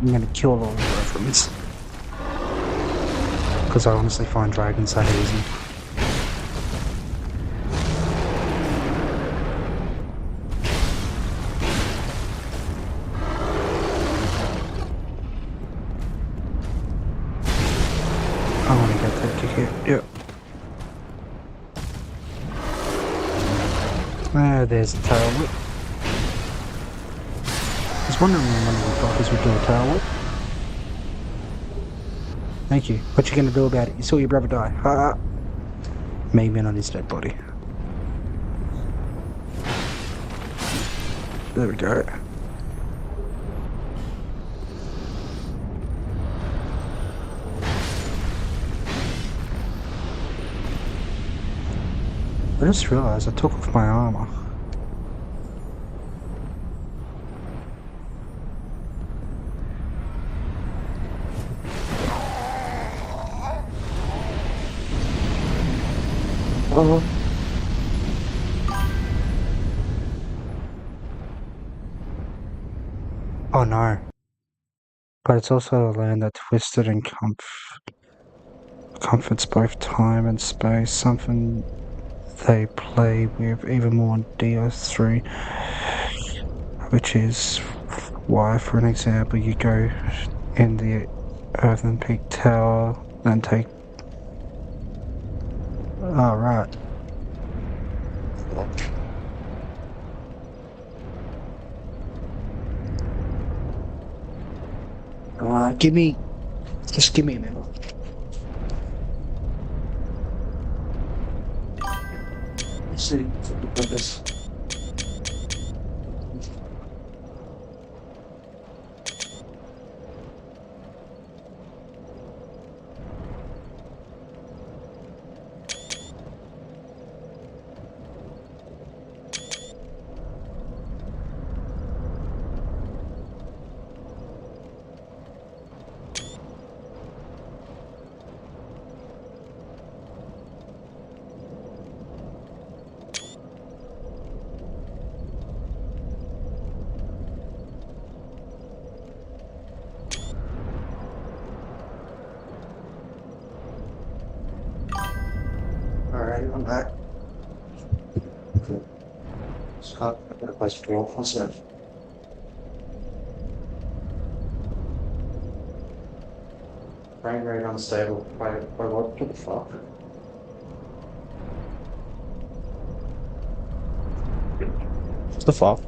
I'm gonna kill all the dragons. Because I honestly find dragons that easy. I wanna get that kick here. Yep. There's the tail whip. I was wondering when one of the fuckers would do a tail whip. Thank you. What you gonna do about it? You saw your brother die. Ha! Maybe on his dead body. There we go. I just realised I took off my armour. Oh no. But it's also a land that twisted and comforts both time and space, something they play with even more in DS3, which is why, for an example, you go in the Earthen Peak Tower and take... Oh, right. Just give me a minute. Let's see what this. Alright, I'm back. Scott, I've got a question for you. What's that? Frame rate unstable. Wait, what the fuck? What the fuck?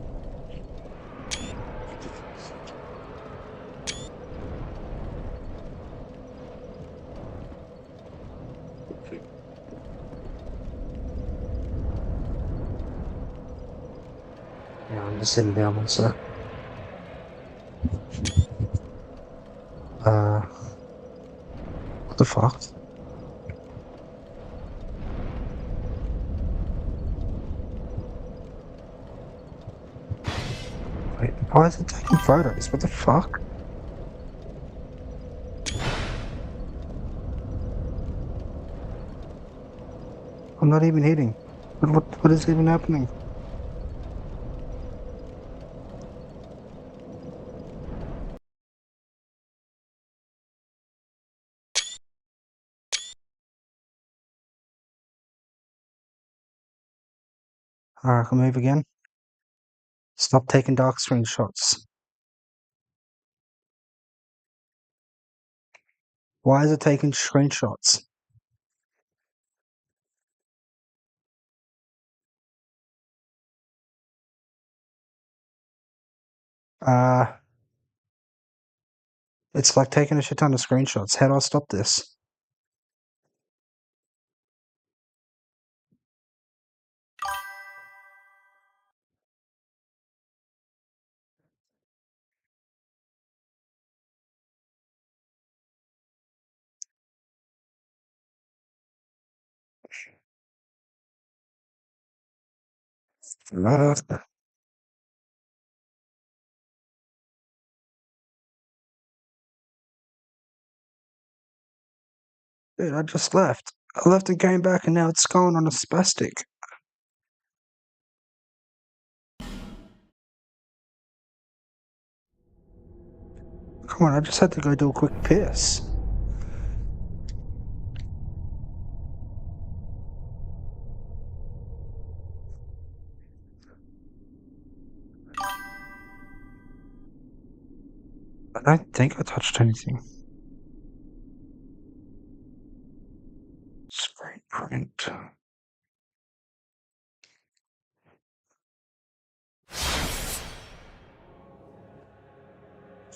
Yeah, I'm just sitting down one sec. What the fuck? Wait, why is it taking photos? What the fuck? I'm not even hitting. What is even happening? Alright, I can move again. Stop taking dark screenshots. Why is it taking screenshots? It's like taking a shit ton of screenshots. How do I stop this? Uh, Dude, I just left. I left and came back and now it's going on a spastic. Come on, I just had to go do a quick piss. I don't think I touched anything. Screen print.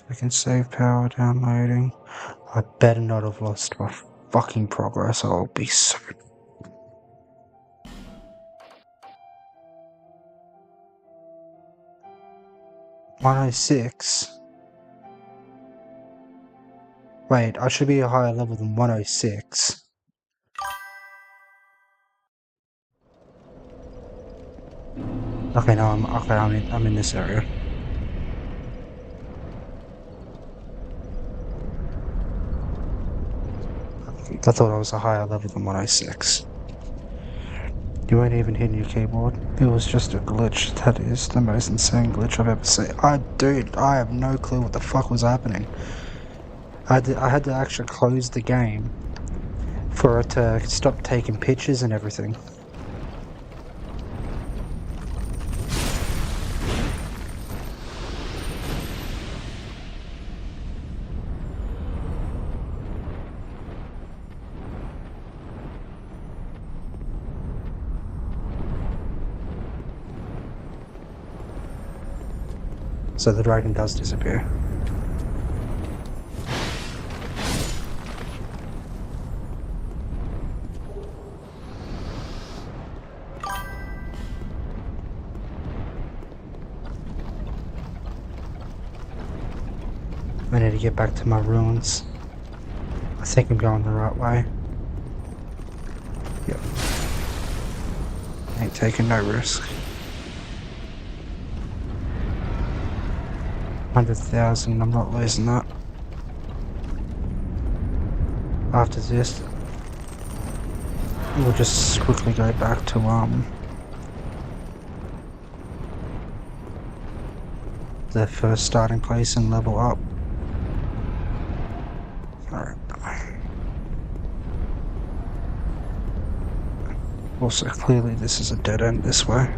I can save power downloading. I better not have lost my fucking progress. I'll be so... 106. Wait, I should be a higher level than 106. Okay, no, I'm in this area. I thought I was a higher level than 106. You ain't even hitting your keyboard. It was just a glitch. That is the most insane glitch I've ever seen. Dude, I have no clue what the fuck was happening. I had to actually close the game for it to stop taking pictures and everything. So the dragon does disappear. I need to get back to my ruins. I think I'm going the right way. Yep. Ain't taking no risk. 100,000, I'm not losing that. After this, we'll just quickly go back to the first starting place and level up. Alright. Also, clearly this is a dead end this way.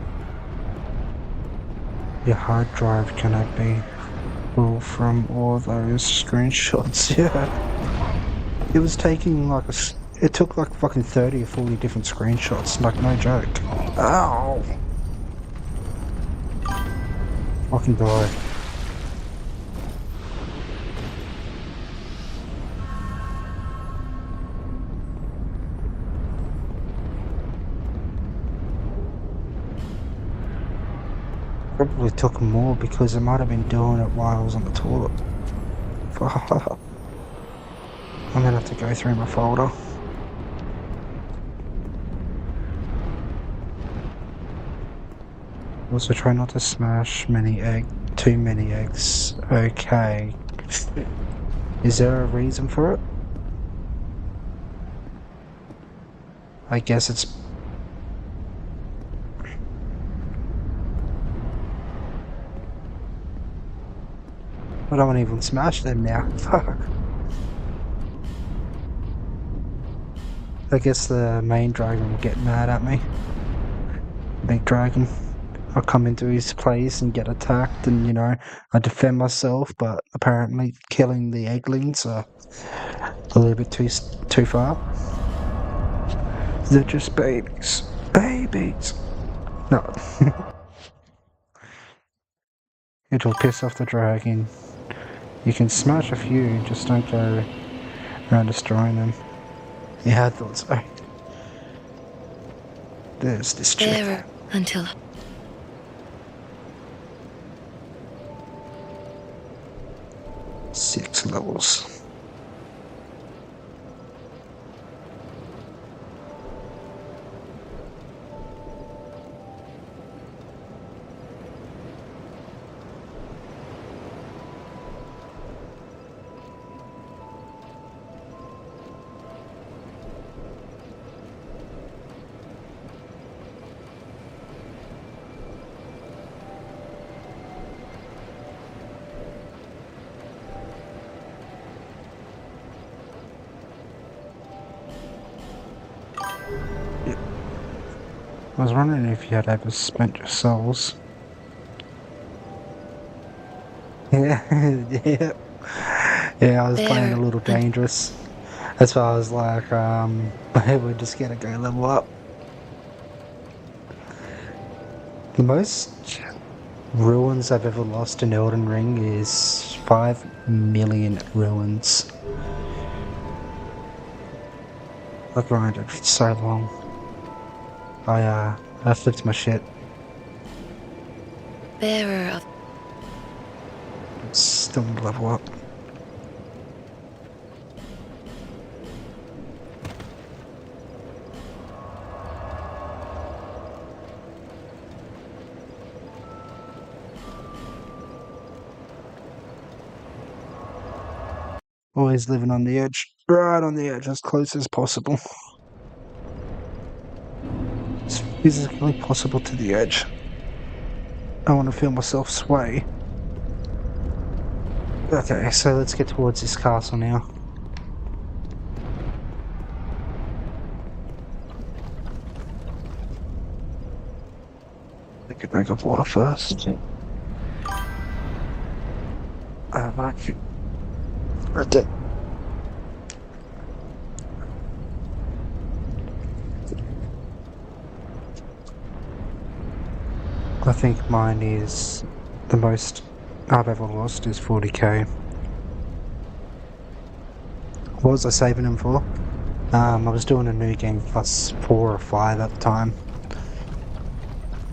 Your hard drive cannot be full from all those screenshots, yeah. It was taking like it took like fucking 30 or 40 different screenshots, like no joke. Ow! Fucking die. Probably took more because I might have been doing it while I was on the toilet. Fuck. I'm gonna have to go through my folder. Also try not to smash too many eggs. Okay. Is there a reason for it? I guess it's... I don't want to even smash them now. Fuck. I guess the main dragon will get mad at me. Big dragon. I'll come into his place and get attacked and, you know, I defend myself, but apparently killing the egglings are a little bit too far. They're just babies. Babies! No. It'll piss off the dragon. You can smash a few, just don't go around destroying them. Yeah, I thought so. There's this chick. There until... 6 levels. I was wondering if you had ever spent your souls. Yeah, yeah. Yeah, I was playing a little dangerous. That's why I was like, we're just gonna go level up. The most ruins I've ever lost in Elden Ring is 5 million ruins. I grinded for so long. I flipped my shit. Bearer of... Still need to level up. Always living on the edge. Right on the edge, as close as possible. As physically possible to the edge. I want to feel myself sway. Okay, so let's get towards this castle now. I could drink of water first. Right. Right there. I think mine is the most I've ever lost is 40k. What was I saving them for? I was doing a new game plus 4 or 5 at the time.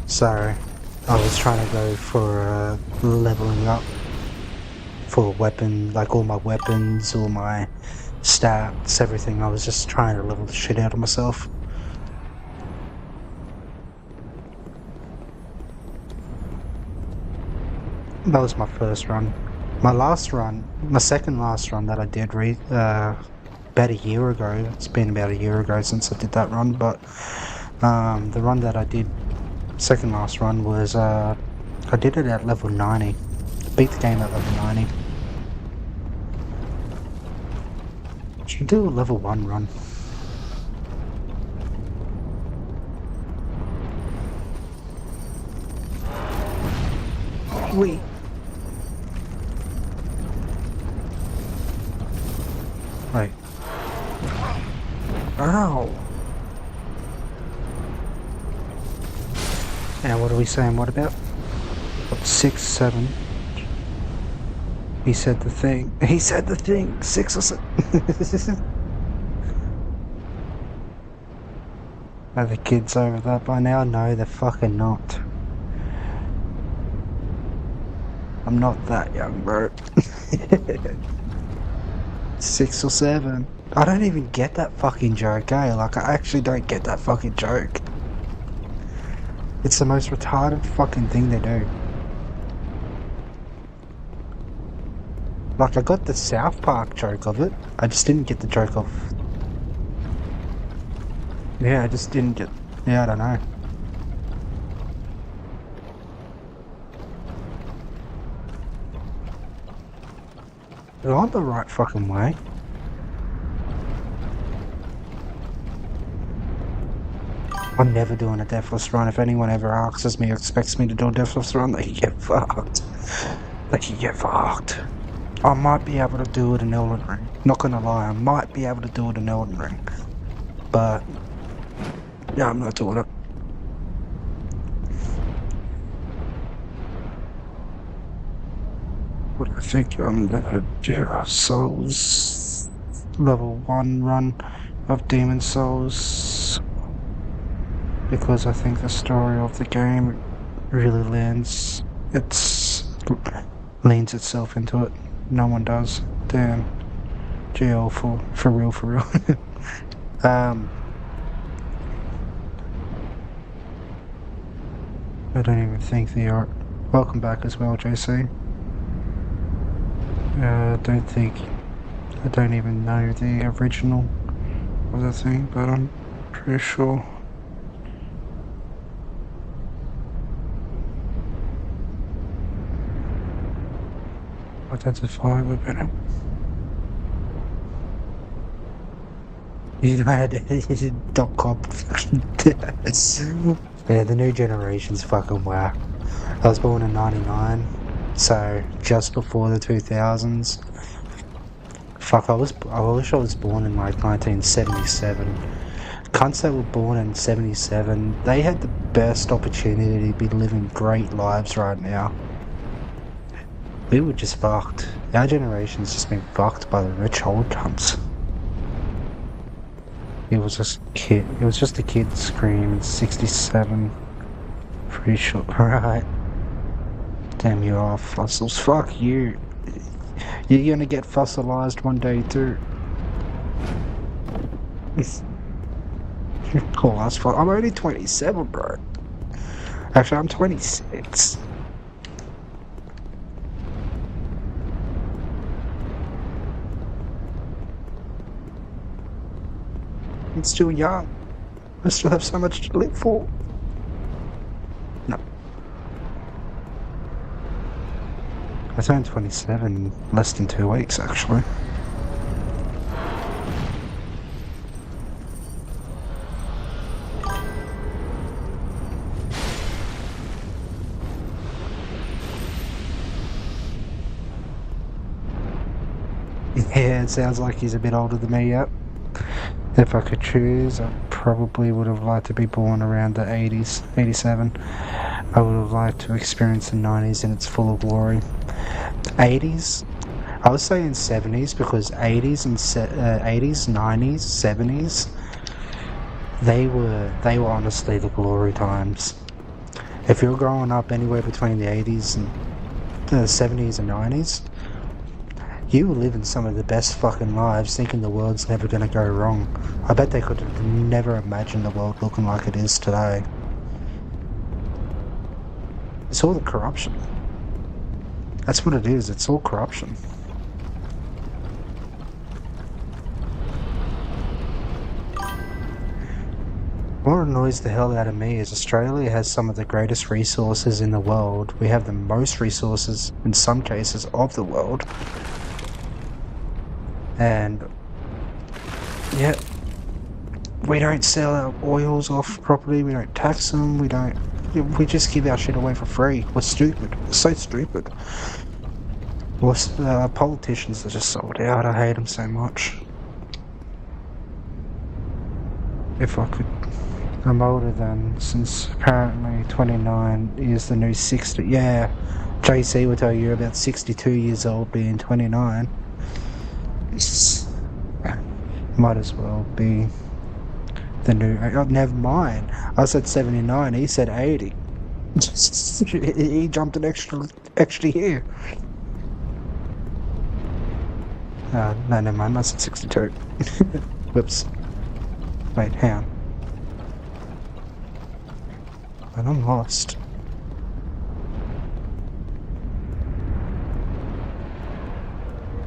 So I was trying to go for leveling up for weapon, like all my weapons, all my stats, everything. I was just trying to level the shit out of myself. That was my first run. My last run, my second last run that I did about a year ago. It's been about a year ago since I did that run, but the run that I did, second last run, was I did it at level 90. Beat the game at level 90. Should do a level 1 run. Wait. Wait. Ow. Now what are we saying? What about 6, 7? He said the thing. He said the thing. 6 or 7. Are the kids over that by now? No, they're fucking not. I'm not that young, bro. 6 or 7. I don't even get that fucking joke, eh? Like, I actually don't get that fucking joke. It's the most retarded fucking thing they do. Like, I got the South Park joke of it. I just didn't get the joke of... Yeah, I just didn't get... Yeah, I don't know. They're on the right fucking way. I'm never doing a deathless run. If anyone ever asks me or expects me to do a deathless run, they can get fucked. They can get fucked. I might be able to do it in Elden Ring. Not gonna lie, I might be able to do it in Elden Ring. But... yeah, I'm not doing it. But I think I'm gonna do a Souls level 1 run of Demon Souls. Because I think the story of the game really leans itself into it. No one does. Damn. GL for real. I don't even think the art... Welcome back as well, JC. I don't even know the original of the thing, but I'm pretty sure. Identify with it. You had .com. Yeah, the new generation's fucking whack. I was born in 99, so just before the 2000s. Fuck, I wish I was born in like 1977. Cunts that were born in 77, they had the best opportunity to be living great lives right now. We were just fucked. Our generation's just been fucked by the rich old cunts. It was just a kid screaming 67. Pretty sure. Right. Damn, you are fossils. Fuck you. You're gonna get fossilized one day too. Call us for... I'm only 27, bro. Actually, I'm 26. I'm still young. I still have so much to live for. No. I turned 27 in less than 2 weeks, actually. Yeah, it sounds like he's a bit older than me, yep. If I could choose, I probably would have liked to be born around the 80s, 87. I would have liked to experience the 90s in its full glory. 80s? I was saying 70s because 80s, 90s, 70s, they were honestly the glory times. If you're growing up anywhere between the 80s and the 70s and 90s, you were living some of the best fucking lives thinking the world's never gonna go wrong. I bet they could have never imagined the world looking like it is today. It's all the corruption. That's what it is, it's all corruption. What annoys the hell out of me is Australia has some of the greatest resources in the world. We have the most resources, in some cases, of the world. And yeah, we don't sell our oils off properly, we don't tax them, we just give our shit away for free. We're stupid, we're so stupid. Politicians are just sold out, I hate them so much. if I could. I'm older than, since apparently 29 is the new 60. Yeah, JC will tell you about 62 years old being 29. Might as well be the new. Oh, never mind. I said 79. He said 80. He jumped an extra year. No, never mind. I said 62. Whoops. Wait, hang on. But I'm lost.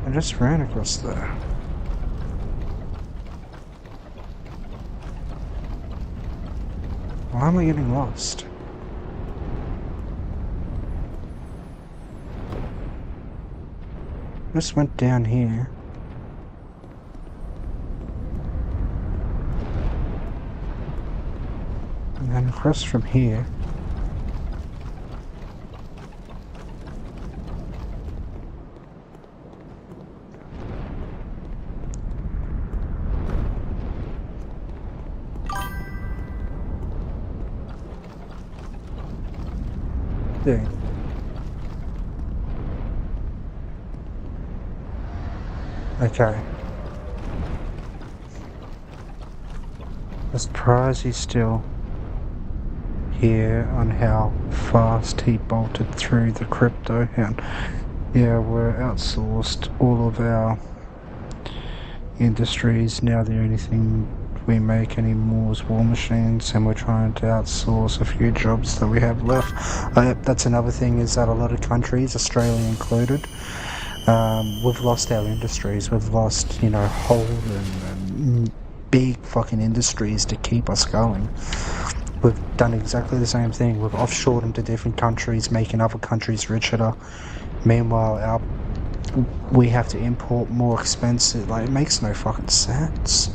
I just ran across there. Why am I getting lost? Just went down here. And then across from here. There. Okay. I'm surprised he's still here on how fast he bolted through the crypto. And yeah, we're outsourced all of our industries. Now the only thing we make anymore is war machines, and we're trying to outsource a few jobs that we have left. That's another thing, is that a lot of countries, Australia included, we've lost our industries. We've lost, you know, Holden and big fucking industries to keep us going. We've done exactly the same thing. We've offshored them to different countries, making other countries richer. Meanwhile, we have to import more expensive. Like, it makes no fucking sense.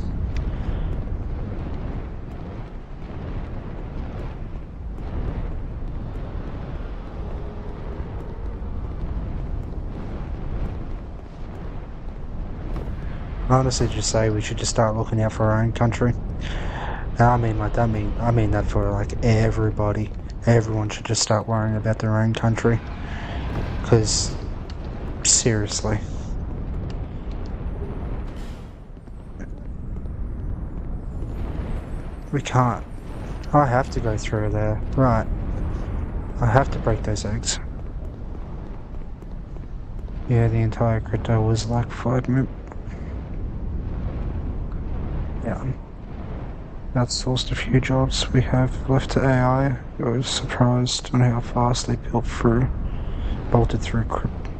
I honestly just say we should just start looking out for our own country. And I mean that for like everybody. Everyone should just start worrying about their own country. Because seriously. We can't. I have to go through there. Right. I have to break those eggs. Yeah, the entire crypto was like 5 minutes. Yeah. Outsourced a few jobs we have left to AI. I was surprised on how fast they bolted through crypto.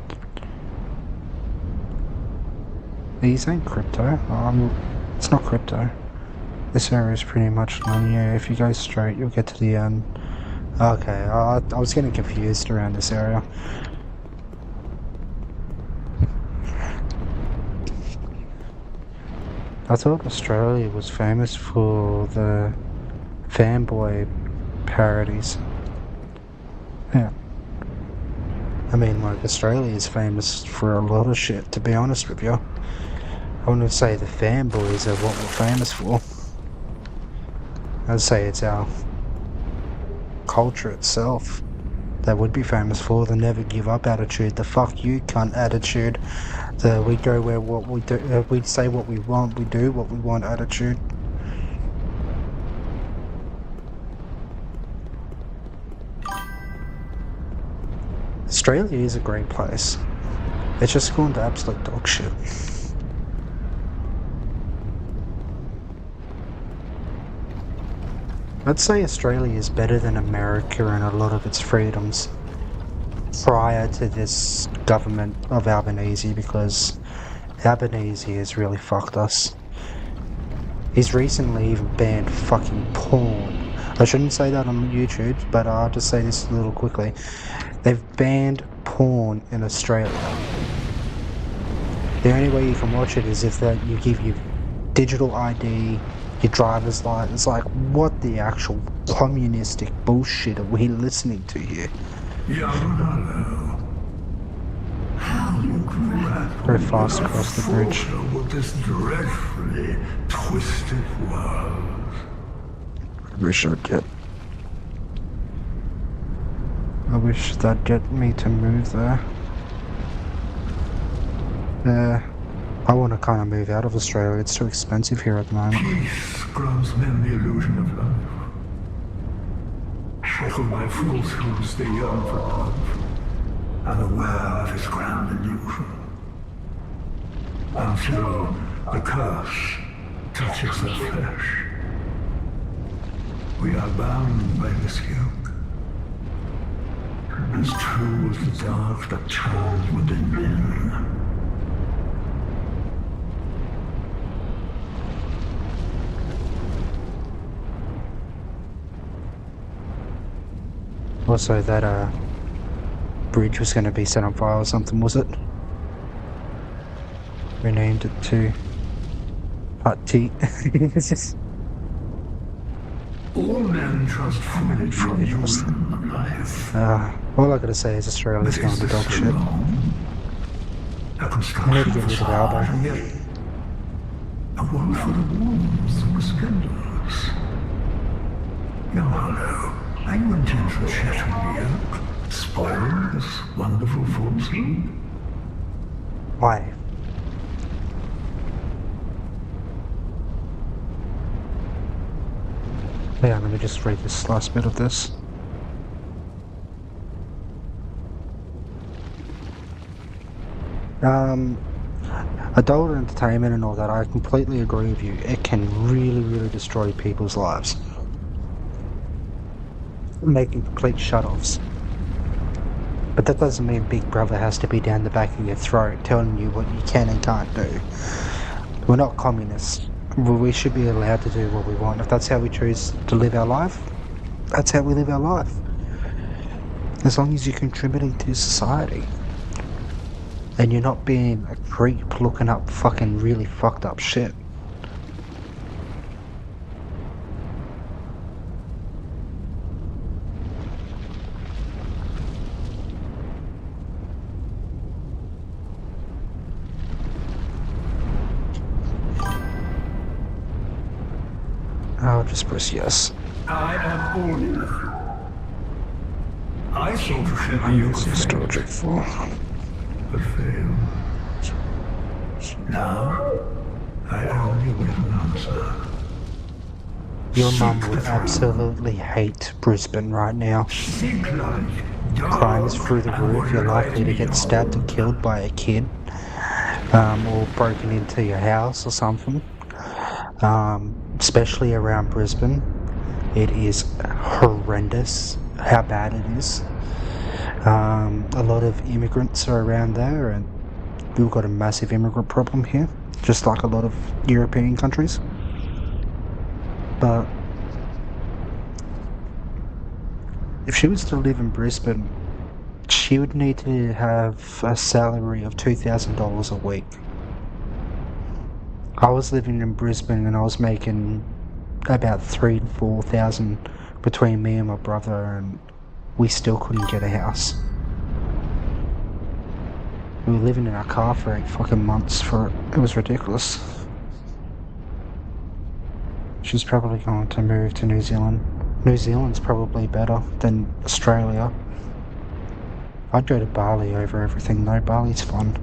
These ain't crypto. It's not crypto. This area is pretty much done. Yeah, if you go straight, you'll get to the end. Okay, I was getting confused around this area. I thought Australia was famous for the fanboy parodies. Yeah. I mean, like, Australia is famous for a lot of shit, to be honest with you. I wouldn't say the fanboys are what we're famous for. I'd say it's our culture itself that would be famous for the never give up attitude, the fuck you cunt attitude, the we go where what we do, we say what we want, we do what we want attitude. Australia is a great place. It's just gone to absolute dog shit. I'd say Australia is better than America in a lot of its freedoms prior to this government of Albanese, because Albanese has really fucked us. He's recently even banned fucking porn. I shouldn't say that on YouTube, but I'll just say this a little quickly. They've banned porn in Australia. The only way you can watch it is if that you give your digital ID, your driver's license. Like, what the actual communistic bullshit are we listening to here? Young Hollow. How you grapple Go fast across the bridge. With this dreadfully twisted world. I wish that'd get me to move there. I want to kind of move out of Australia. It's too expensive here at the moment. Peace grants men the illusion of love. Shackled by falsehoods, they yearn for love, unaware of its grand illusion. Until the curse touches their flesh. We are bound by this yoke. As true as the dark that turns within men. Also, that bridge was going to be set on fire or something, was it? Renamed it to Hut-T. All men trust fully in human life. All I gotta say is Australia's going to dog shit. A I construction need to get rid of Albo. and yet a world full of wounds and scandals. Young Hollow, are you intent on shattering the yoke, spoiling this wonderful falsehood? Why? Yeah, let me just read this last bit of this. Adult entertainment and all that, I completely agree with you. It can really, really destroy people's lives. Making complete shut-offs. But that doesn't mean Big Brother has to be down the back of your throat telling you what you can and can't do. We're not communists. We should be allowed to do what we want. If that's how we choose to live our life, that's how we live our life. As long as you're contributing to society. And you're not being a creep looking up fucking really fucked up shit. I'll just press yes. I am Olin. I sought to shed the yoke of Storage for. but failed. Now, I only wait an answer. Your mum would absolutely hate Brisbane right now. Seek light, Crime is through the roof. You're likely to get stabbed or killed by a kid, or broken into your house or something. Especially around Brisbane, it is horrendous how bad it is. A lot of immigrants are around there, and we've got a massive immigrant problem here, just like a lot of European countries. But if she was to live in Brisbane, she would need to have a salary of $2,000 a week. I was living in Brisbane and I was making about $3,000 to $4,000 between me and my brother, and we still couldn't get a house. We were living in our car for 8 fucking months for it. It was ridiculous. She's probably going to move to New Zealand. New Zealand's probably better than Australia. I'd go to Bali over everything though. Bali's fun.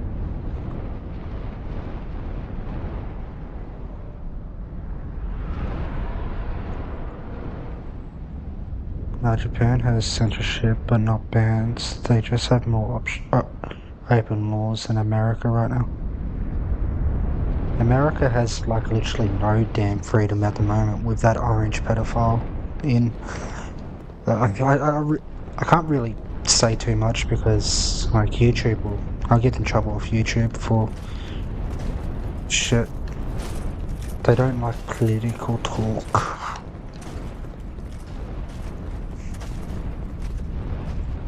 Japan has censorship but not bans. They just have more open laws than America right now. America has like literally no damn freedom at the moment with that orange pedophile in. I can't really say too much because like YouTube I'll get in trouble with YouTube for shit. They don't like political talk.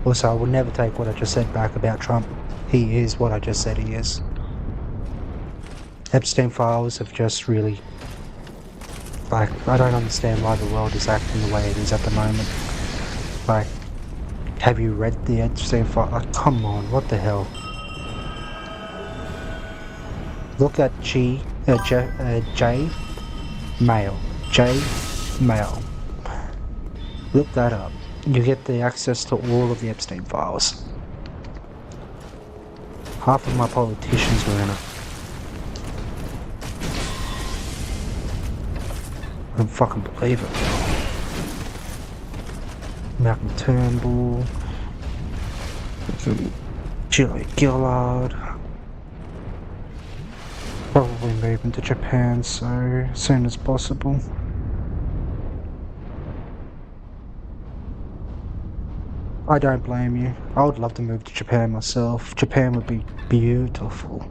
Also, I would never take what I just said back about Trump. He is what I just said he is. Epstein files have just really... Like, I don't understand why the world is acting the way it is at the moment. Like, have you read the Epstein file? Like, come on, what the hell? Look at J, mail. J, mail. Look that up. You get the access to all of the Epstein files. Half of my politicians were in it. I don't fucking believe it. Malcolm Turnbull. Julia Gillard. Probably moving to Japan so soon as possible. I don't blame you. I would love to move to Japan myself. Japan would be beautiful.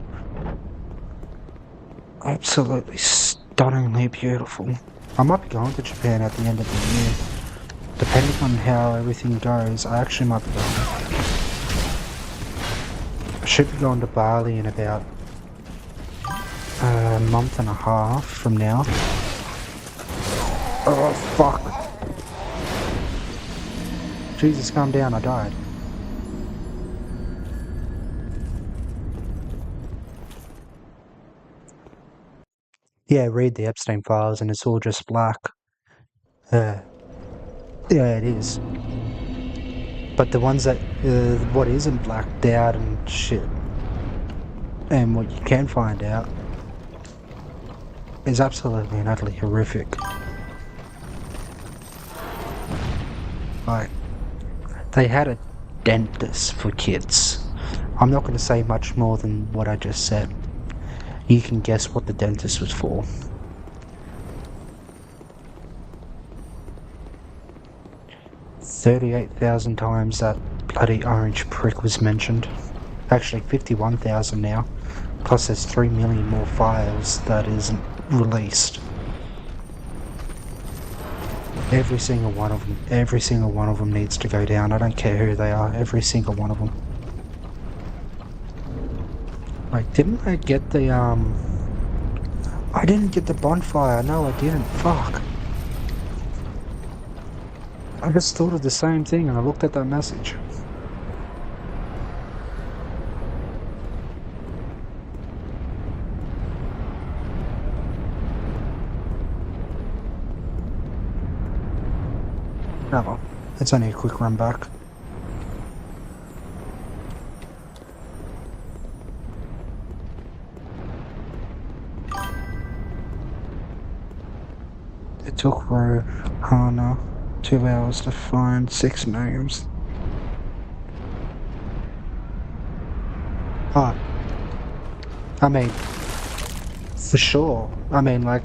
Absolutely stunningly beautiful. I might be going to Japan at the end of the year. Depending on how everything goes, I actually might be going. I should be going to Bali in about a month and a half from now. Oh fuck. Jesus, calm down, I died. Yeah, read the Epstein files and it's all just black. Yeah, it is. But the ones that, what isn't blacked out and shit, and what you can find out, is absolutely and utterly horrific. Like, they had a dentist for kids. I'm not going to say much more than what I just said. You can guess what the dentist was for. $38,000 times that bloody orange prick was mentioned. Actually 51,000 now. Plus there's 3 million more files that isn't released. Every single one of them needs to go down. I don't care who they are, every single one of them. Like, didn't I get the, I didn't get the bonfire. No, I didn't. Fuck. I just thought of the same thing and I looked at that message. Oh well, it's only a quick run back. It took Rohana 2 hours to find 6 names. Ah, I mean, for sure. I mean, like,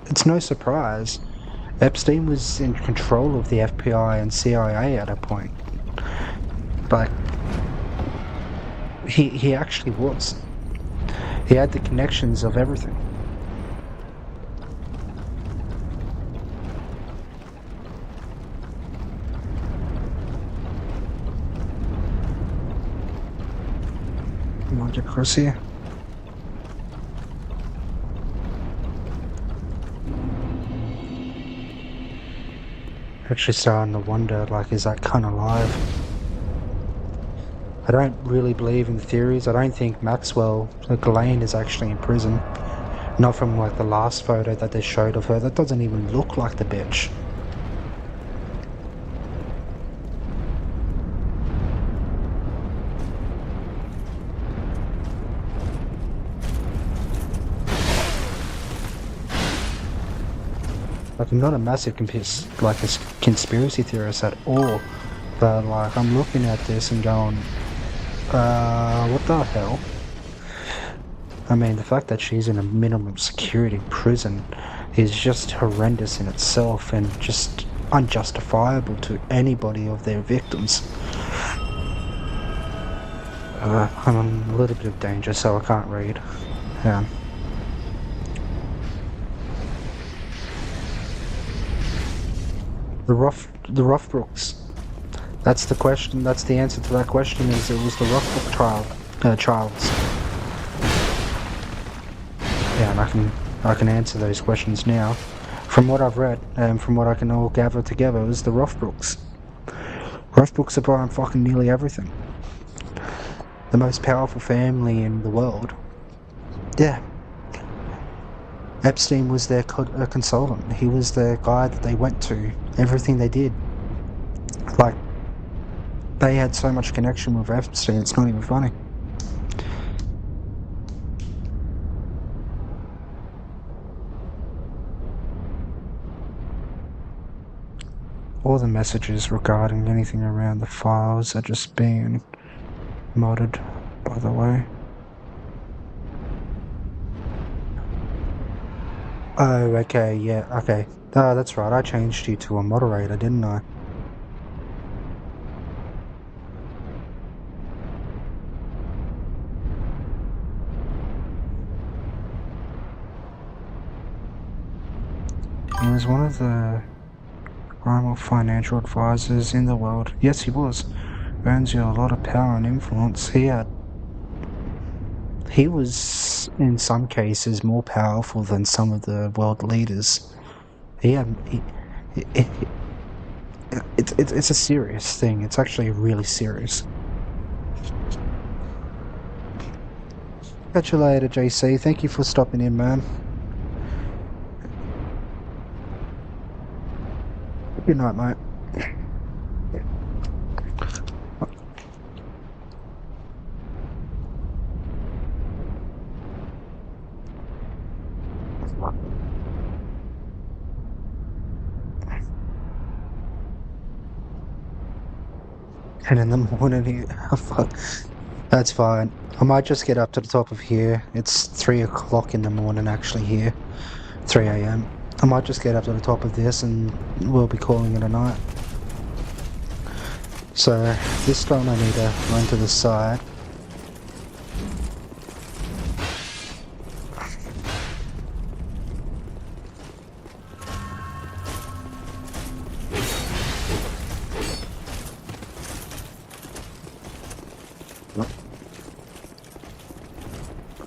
it's no surprise. Epstein was in control of the FBI and CIA at a point. But he actually was. He had the connections of everything. Come on, get across here. Actually starting to wonder, like, is that cunt alive? I don't really believe in the theories. I don't think Maxwell, Ghislaine, is actually in prison. Not from, like, the last photo that they showed of her. That doesn't even look like the bitch. Like, I'm not a massive conspiracy theorist at all, but like, I'm looking at this and going, what the hell? I mean, the fact that she's in a minimum security prison is just horrendous in itself and just unjustifiable to anybody of their victims. I'm in a little bit of danger, so I can't read. Yeah. The Roughbrooks. That's the question. That's the answer to that question. Is it was the Roughbrook trials? Yeah, and I can answer those questions now. From what I've read and from what I can all gather together, it was the Roughbrooks. Roughbrooks are behind fucking nearly everything. The most powerful family in the world. Yeah. Epstein was their consultant. He was the guy that they went to. Everything they did. Like, they had so much connection with Epstein, it's not even funny. All the messages regarding anything around the files are just being modded, by the way. Oh, okay, yeah, okay. That's right, I changed you to a moderator, didn't I? He was one of the primal financial advisors in the world. Yes, he was. Earns you a lot of power and influence. He was, in some cases, more powerful than some of the world leaders. It's a serious thing. It's actually really serious. Catch you later, JC. Thank you for stopping in, man. Good night, mate. And in the morning, fuck. That's fine. I might just get up to the top of here. It's 3 o'clock in the morning, actually, here. 3 a.m. I might just get up to the top of this and we'll be calling it a night. So, this time I need to run to the side.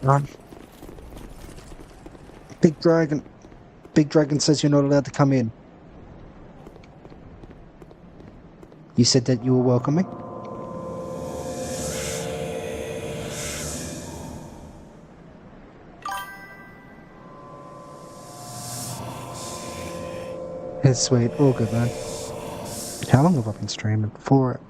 Run. Big dragon. Big dragon says you're not allowed to come in. You said that you were welcoming? It's sweet. All good, man. How long have I been streaming? 4 hours.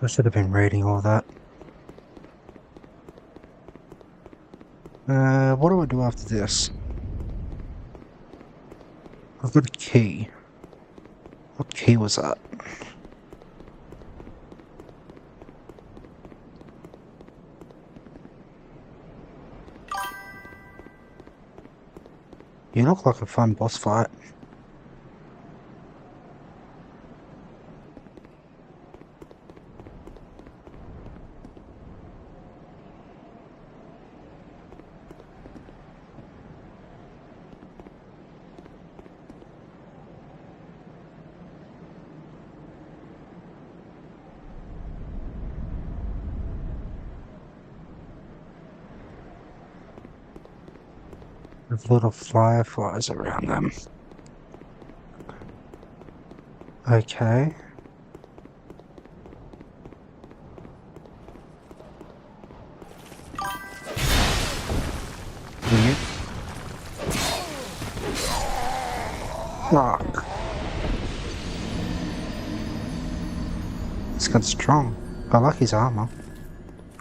I should have been reading all that. What do I do after this? I've got a key. What key was that? You look like a fun boss fight. With little fireflies around them. Okay. Weird. Fuck. This guy's strong. I like his armor.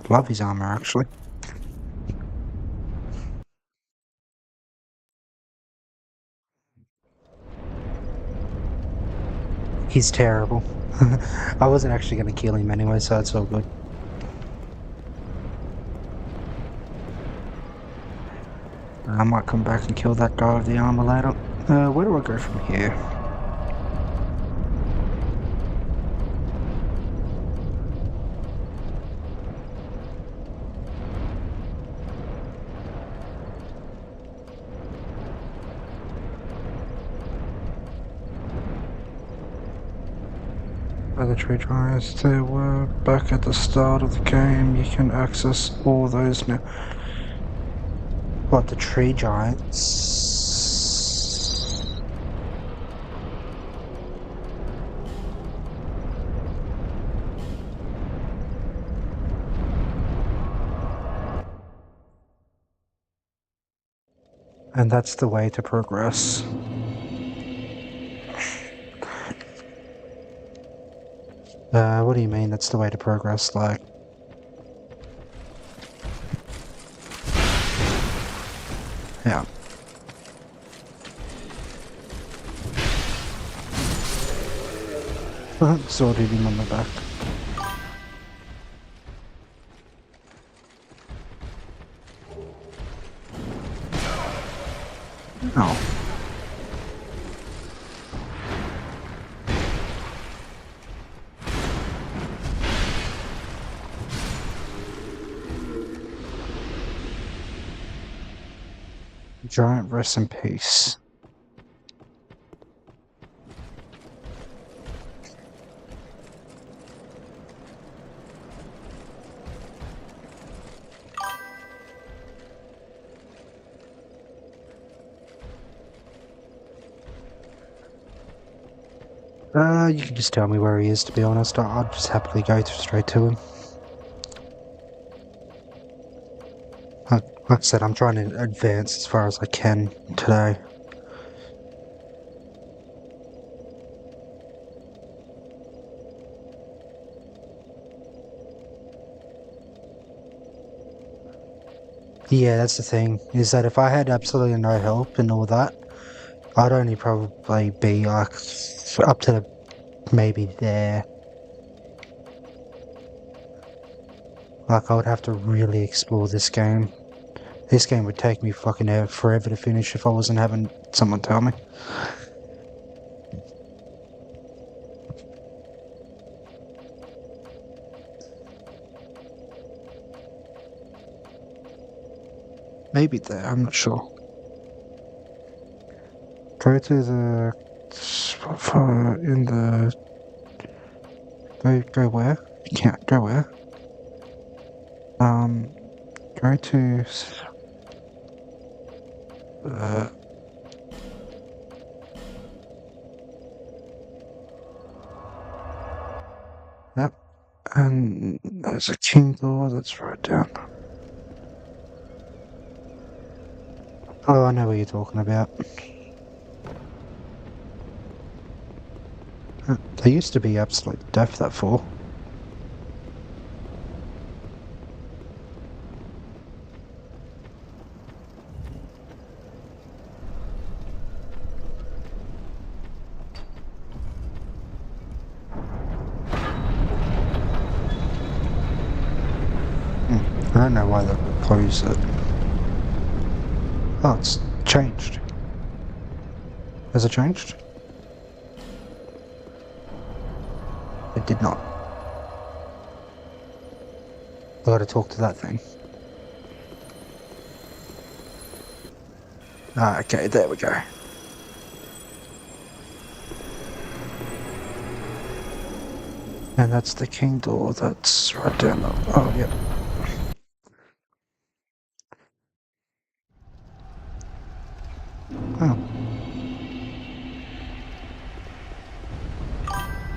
Love his armor, actually. He's terrible. I wasn't actually going to kill him anyway, so it's all good. I might come back and kill that guy with the armor later. Where do I go from here? the tree giants. They were back at the start of the game. You can access all those now. What, the tree giants? And that's the way to progress. What do you mean that's the way to progress? Like, yeah. Sorted him on the back. Oh. Giant, rest in peace. You can just tell me where he is, to be honest. I'd just happily go straight to him. Like I said, I'm trying to advance as far as I can today. Yeah, that's the thing, is that if I had absolutely no help and all that, I'd only probably be like up to maybe there. Like, I would have to really explore this game. This game would take me fucking forever to finish if I wasn't having someone tell me. Maybe there, I'm not sure. Go to the... in the... Go where? You can't go where? Go to... Yep. And there's a king door that's right down. Oh, I know what you're talking about. They used to be absolute death, that fall. I don't know why they closed it. Oh, it's changed. Has it changed? It did not. I gotta talk to that thing. Ah, okay, there we go. And that's the king door that's right down there. Oh, yep. Oh.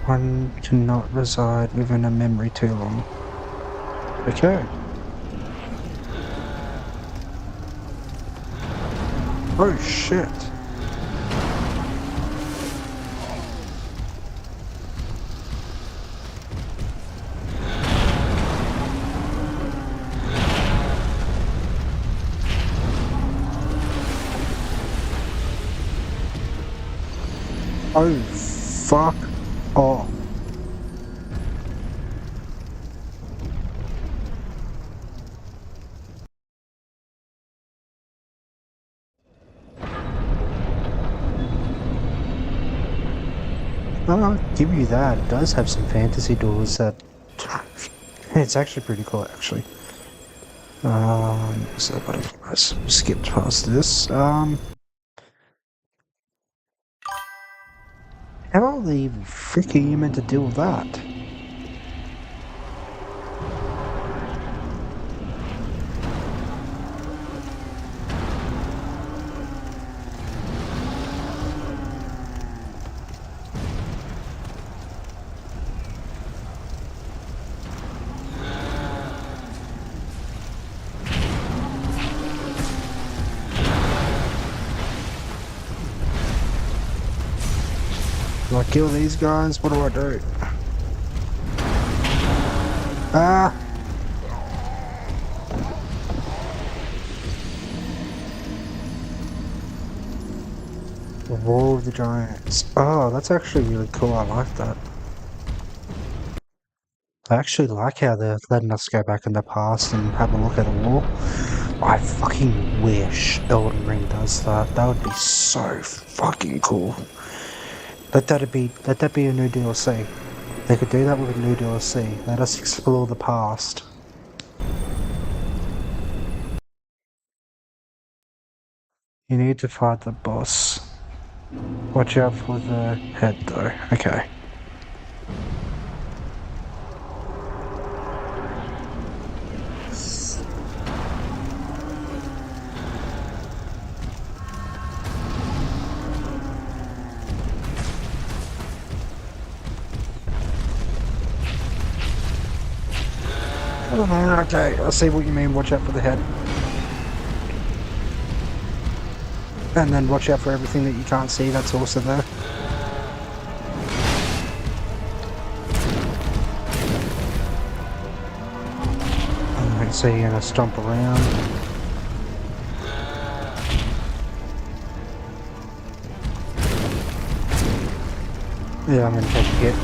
One cannot reside within a memory too long. Okay. Oh shit. Oh, fuck off. I'll give you that. It does have some fantasy doors that... It's actually pretty cool, actually. So let's skip past this. How the frick are you meant to deal with that? Do I kill these guys? What do I do? Ah! The War of the Giants. Oh, that's actually really cool. I like that. I actually like how they're letting us go back in the past and have a look at the war. I fucking wish Elden Ring does that. That would be so fucking cool. Let that be a new DLC. They could do that with a new DLC. Let us explore the past. You need to fight the boss. Watch out for the head though. Okay. Okay, I see what you mean. Watch out for the head. And then watch out for everything that you can't see that's also there. Alright, so you're gonna stomp around. Yeah, I'm gonna take a hit.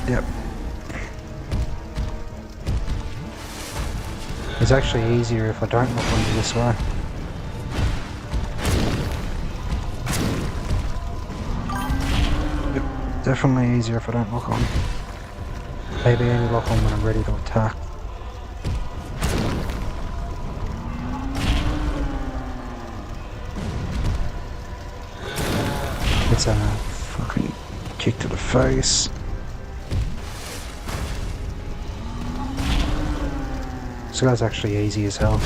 Yep. It's actually easier if I don't look onto this way. Yep, definitely easier if I don't look on. Maybe I only lock on when I'm ready to attack. It's a fucking kick to the face. This guy's actually easy as hell.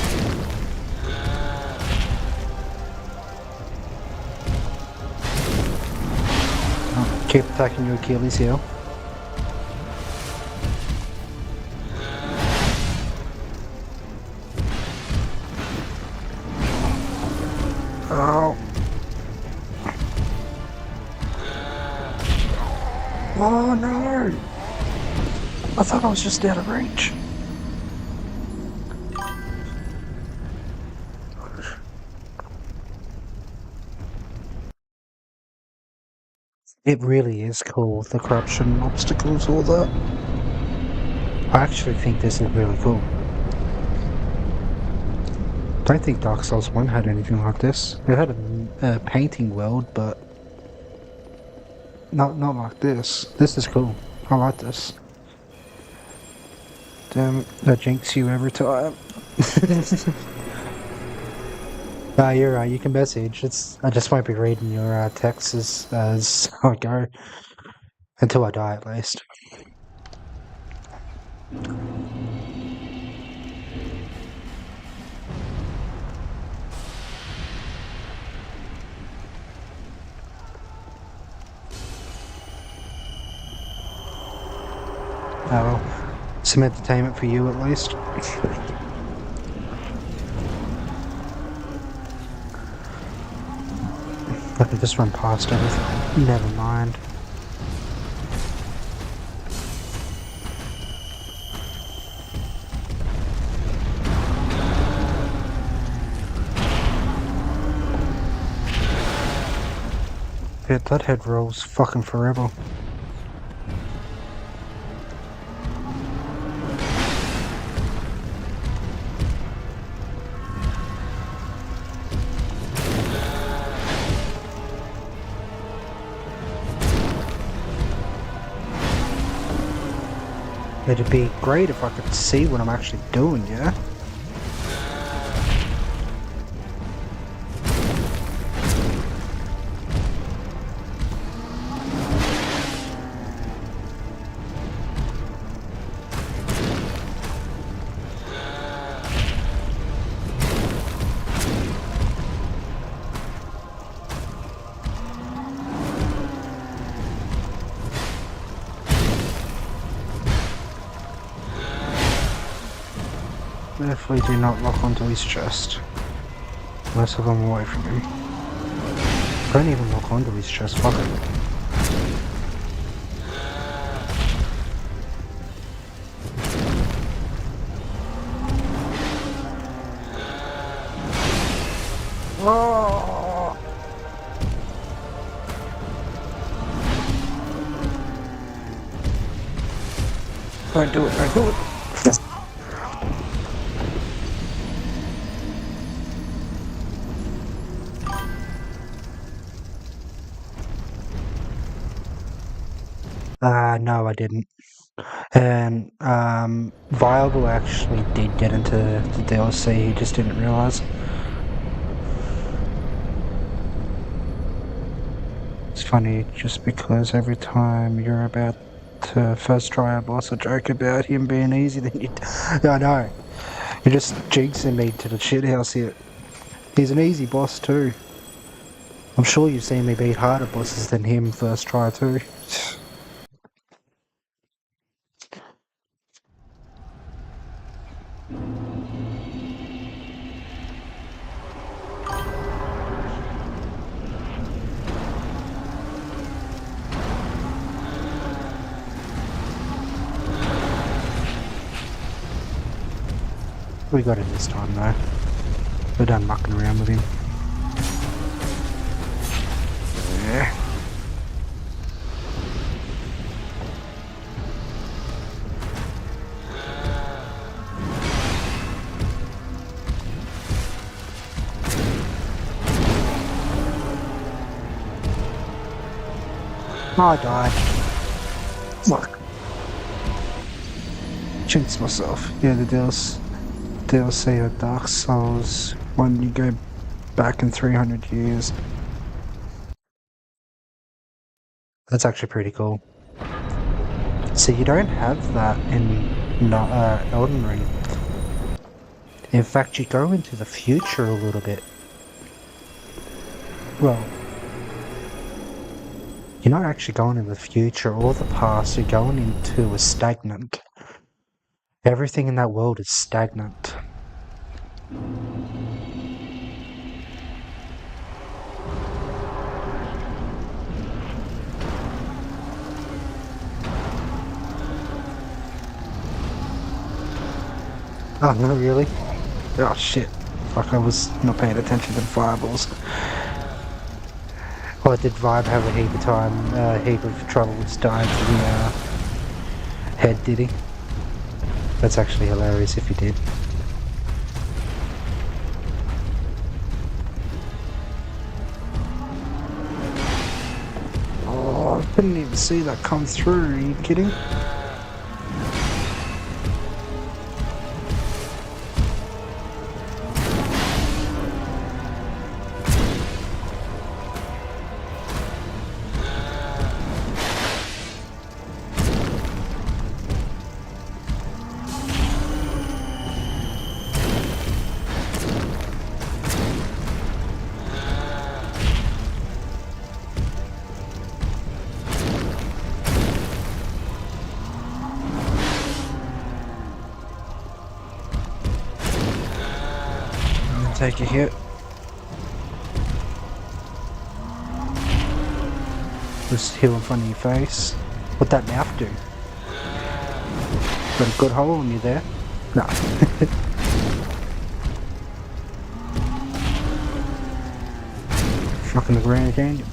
Oh, keep attacking your Achilles heel. Oh. Oh no! I thought I was just out of reach. It really is cool, the corruption, obstacles, all that. I actually think this is really cool. I don't think Dark Souls 1 had anything like this. It had a painting world, but not like this. This is cool. I like this. Damn, that jinx you every time. Nah, you're right, you can message. I just won't be reading your texts as I go. Until I die, at least. Oh well, some entertainment for you at least. I could just run past everything. Never mind. Yeah, that head rolls fucking forever. It'd be great if I could see what I'm actually doing, yeah? Definitely do not lock onto his chest. Unless if I'm away from him. Don't even lock onto his chest, fuck it. Oh! Don't do it, don't do it. No, I didn't. And Viable actually did get into the DLC, he just didn't realise. It's funny just because every time you're about to first try a boss, I joke about him being easy, then you. I know. You're just jinxing me to the shithouse here. He's an easy boss too. I'm sure you've seen me beat harder bosses than him first try too. We got him this time though. We're done mucking around with him. Yeah. Oh, I died. Fuck. Jinxed myself. Yeah, the DLC of Dark Souls when you go back in 300 years. That's actually pretty cool. So you don't have that in Elden Ring. In fact, you go into the future a little bit. Well, you're not actually going in the future or the past, you're going into a stagnant. Everything in that world is stagnant. Oh, no, really? Oh, shit. Fuck, I was not paying attention to the fireballs. Or did Vibe have a heap of time, heap of trouble with dying to the head, did he? That's actually hilarious if he did. Oh, I didn't even see that come through, are you kidding? Take a hit. Just heal in front of your face. What'd that mouth do? Got a good hole in you there? No. Fucking the Grand Canyon.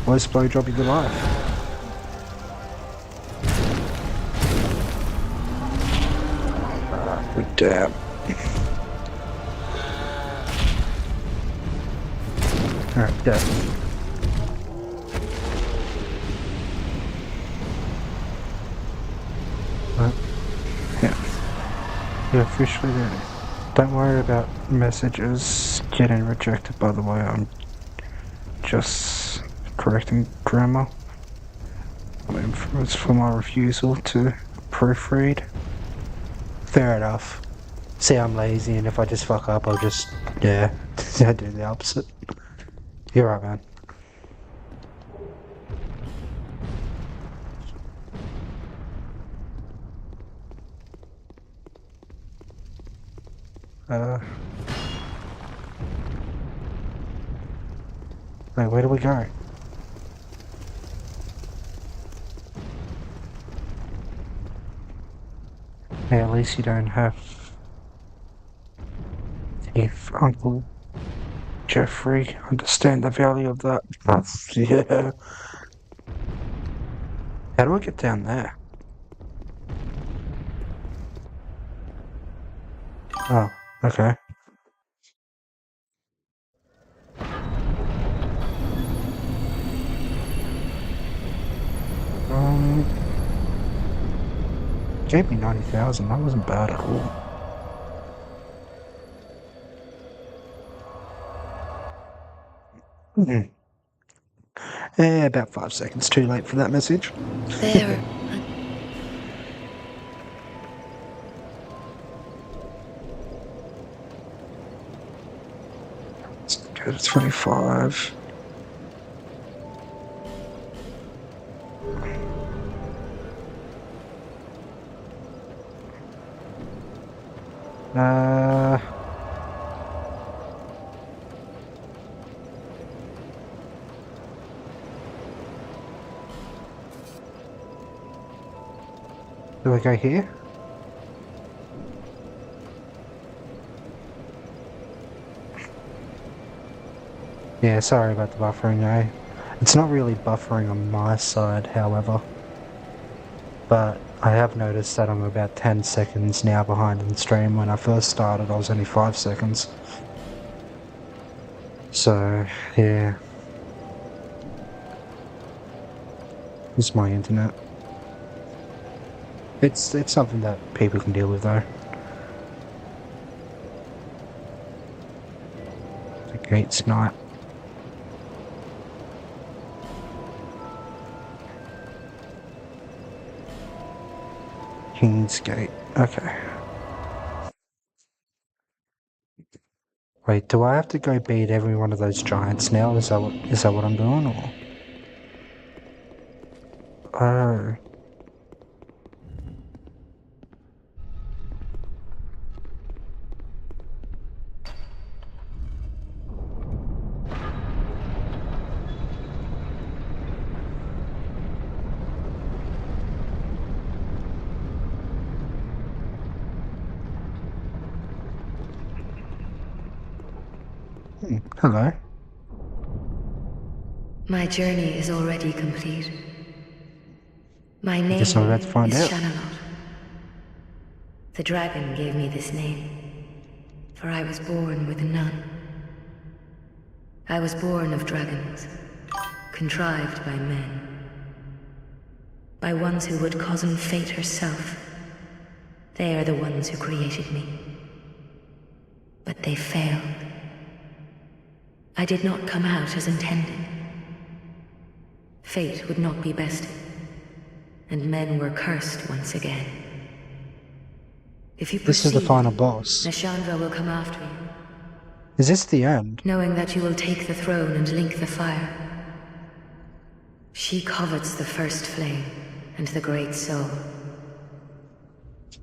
Worst blowjob of your life. Good damn. Alright, dead. What? Yeah. You're officially ready. Don't worry about messages getting rejected, by the way. I'm just correcting grammar. I mean, it's for my refusal to proofread. Fair enough. See, I'm lazy, and if I just fuck up, I'll just, I do the opposite. You're right, man. Wait, where do we go? Yeah, at least you don't have if Uncle Jeffrey understand the value of that. Yeah. How do I get down there? Oh, okay. Gave me 90,000. That wasn't bad at all. About 5 seconds too late for that message. There. Let's go to 25. Do I go here? Yeah, sorry about the buffering, eh? It's not really buffering on my side, however. But I have noticed that I'm about 10 seconds now behind in the stream. When I first started, I was only 5 seconds. So, yeah. It's my internet. It's something that people can deal with, though. The gate's not. King's Gate. Okay. Wait, do I have to go beat every one of those giants now? Is that what I'm doing, or? Oh. Hello. My journey is already complete. My name Guess I'm about to find is out. Shanalot. The dragon gave me this name, for I was born with none. I was born of dragons, contrived by men. By ones who would cozen fate herself. They are the ones who created me. But they failed. I did not come out as intended. Fate would not be bested, and men were cursed once again. If you This is the proceed, final boss. Nashandra will come after you, Is this the end? knowing that you will take the throne and link the fire. She covets the first flame and the great soul.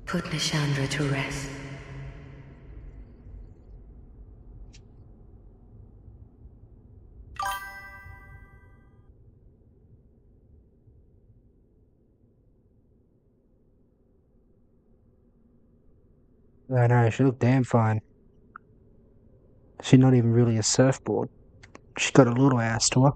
Put Nashandra to rest. I know, she looked damn fine. She's not even really a surfboard. She's got a little ass to her.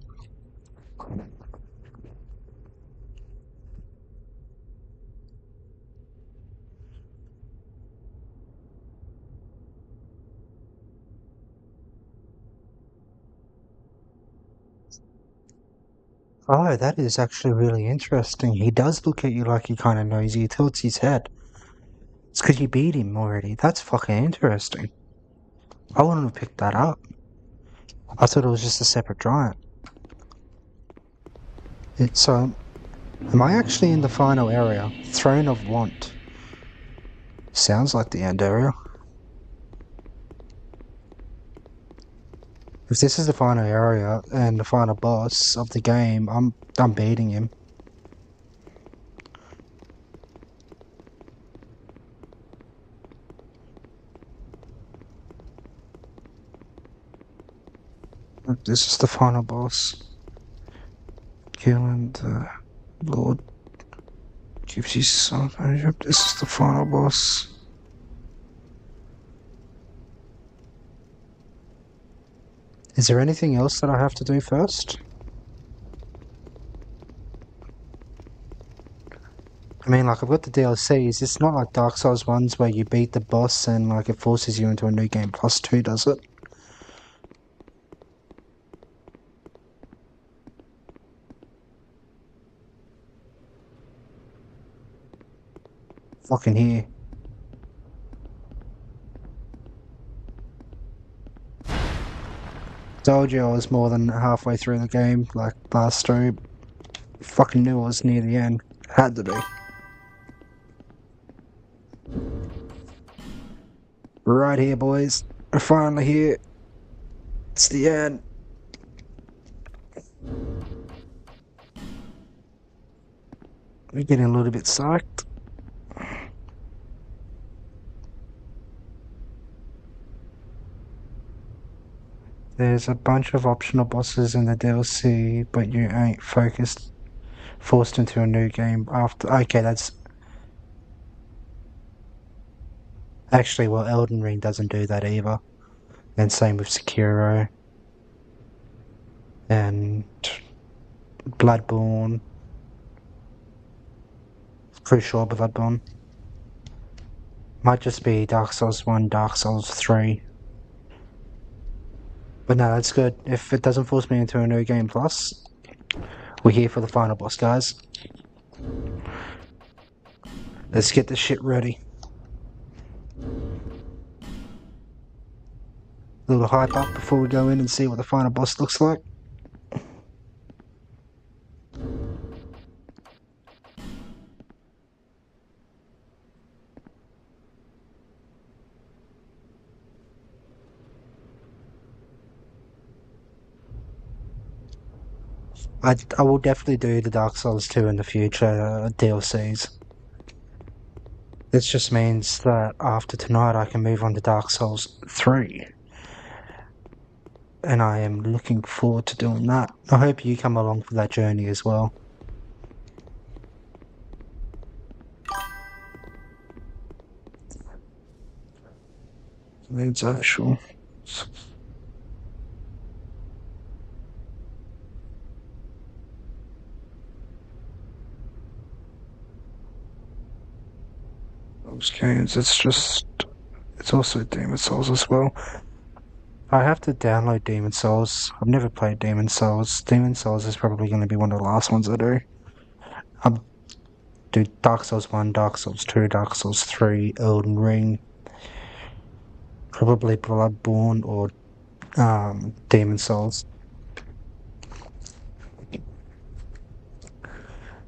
Oh, that is actually really interesting. He does look at you like he kind of knows you. He tilts his head. It's because you beat him already. That's fucking interesting. I wouldn't have picked that up. I thought it was just a separate giant. It's, am I actually in the final area? Throne of Want. Sounds like the end area. If this is the final area and the final boss of the game, I'm beating him. This is the final boss. Killing the Lord gives you some. This is the final boss. Is there anything else that I have to do first? I mean, like, I've got the DLCs. It's not like Dark Souls ones where you beat the boss and, like, it forces you into a new game plus 2, does it? Fucking here. Told you I was more than halfway through the game, like, last stream. Fucking knew I was near the end. Had to be. We're right here, boys. We're finally here. It's the end. We're getting a little bit psyched. There's a bunch of optional bosses in the DLC, but you ain't forced into a new game after. Okay, that's... Actually, well, Elden Ring doesn't do that either. And same with Sekiro. And Bloodborne. Pretty sure Bloodborne. Might just be Dark Souls 1, Dark Souls 3. But no, that's good. If it doesn't force me into a new game plus, we're here for the final boss, guys. Let's get this shit ready. A little hype up before we go in and see what the final boss looks like. I will definitely do the Dark Souls 2 in the future DLCs. This just means that after tonight I can move on to Dark Souls 3. And I am looking forward to doing that. I hope you come along for that journey as well. It's actual. Those games, it's also Demon Souls as well. I have to download Demon Souls. I've never played Demon Souls. Demon Souls is probably going to be one of the last ones I do. I'll do Dark Souls 1, Dark Souls 2, Dark Souls 3, Elden Ring. Probably Bloodborne or Demon Souls.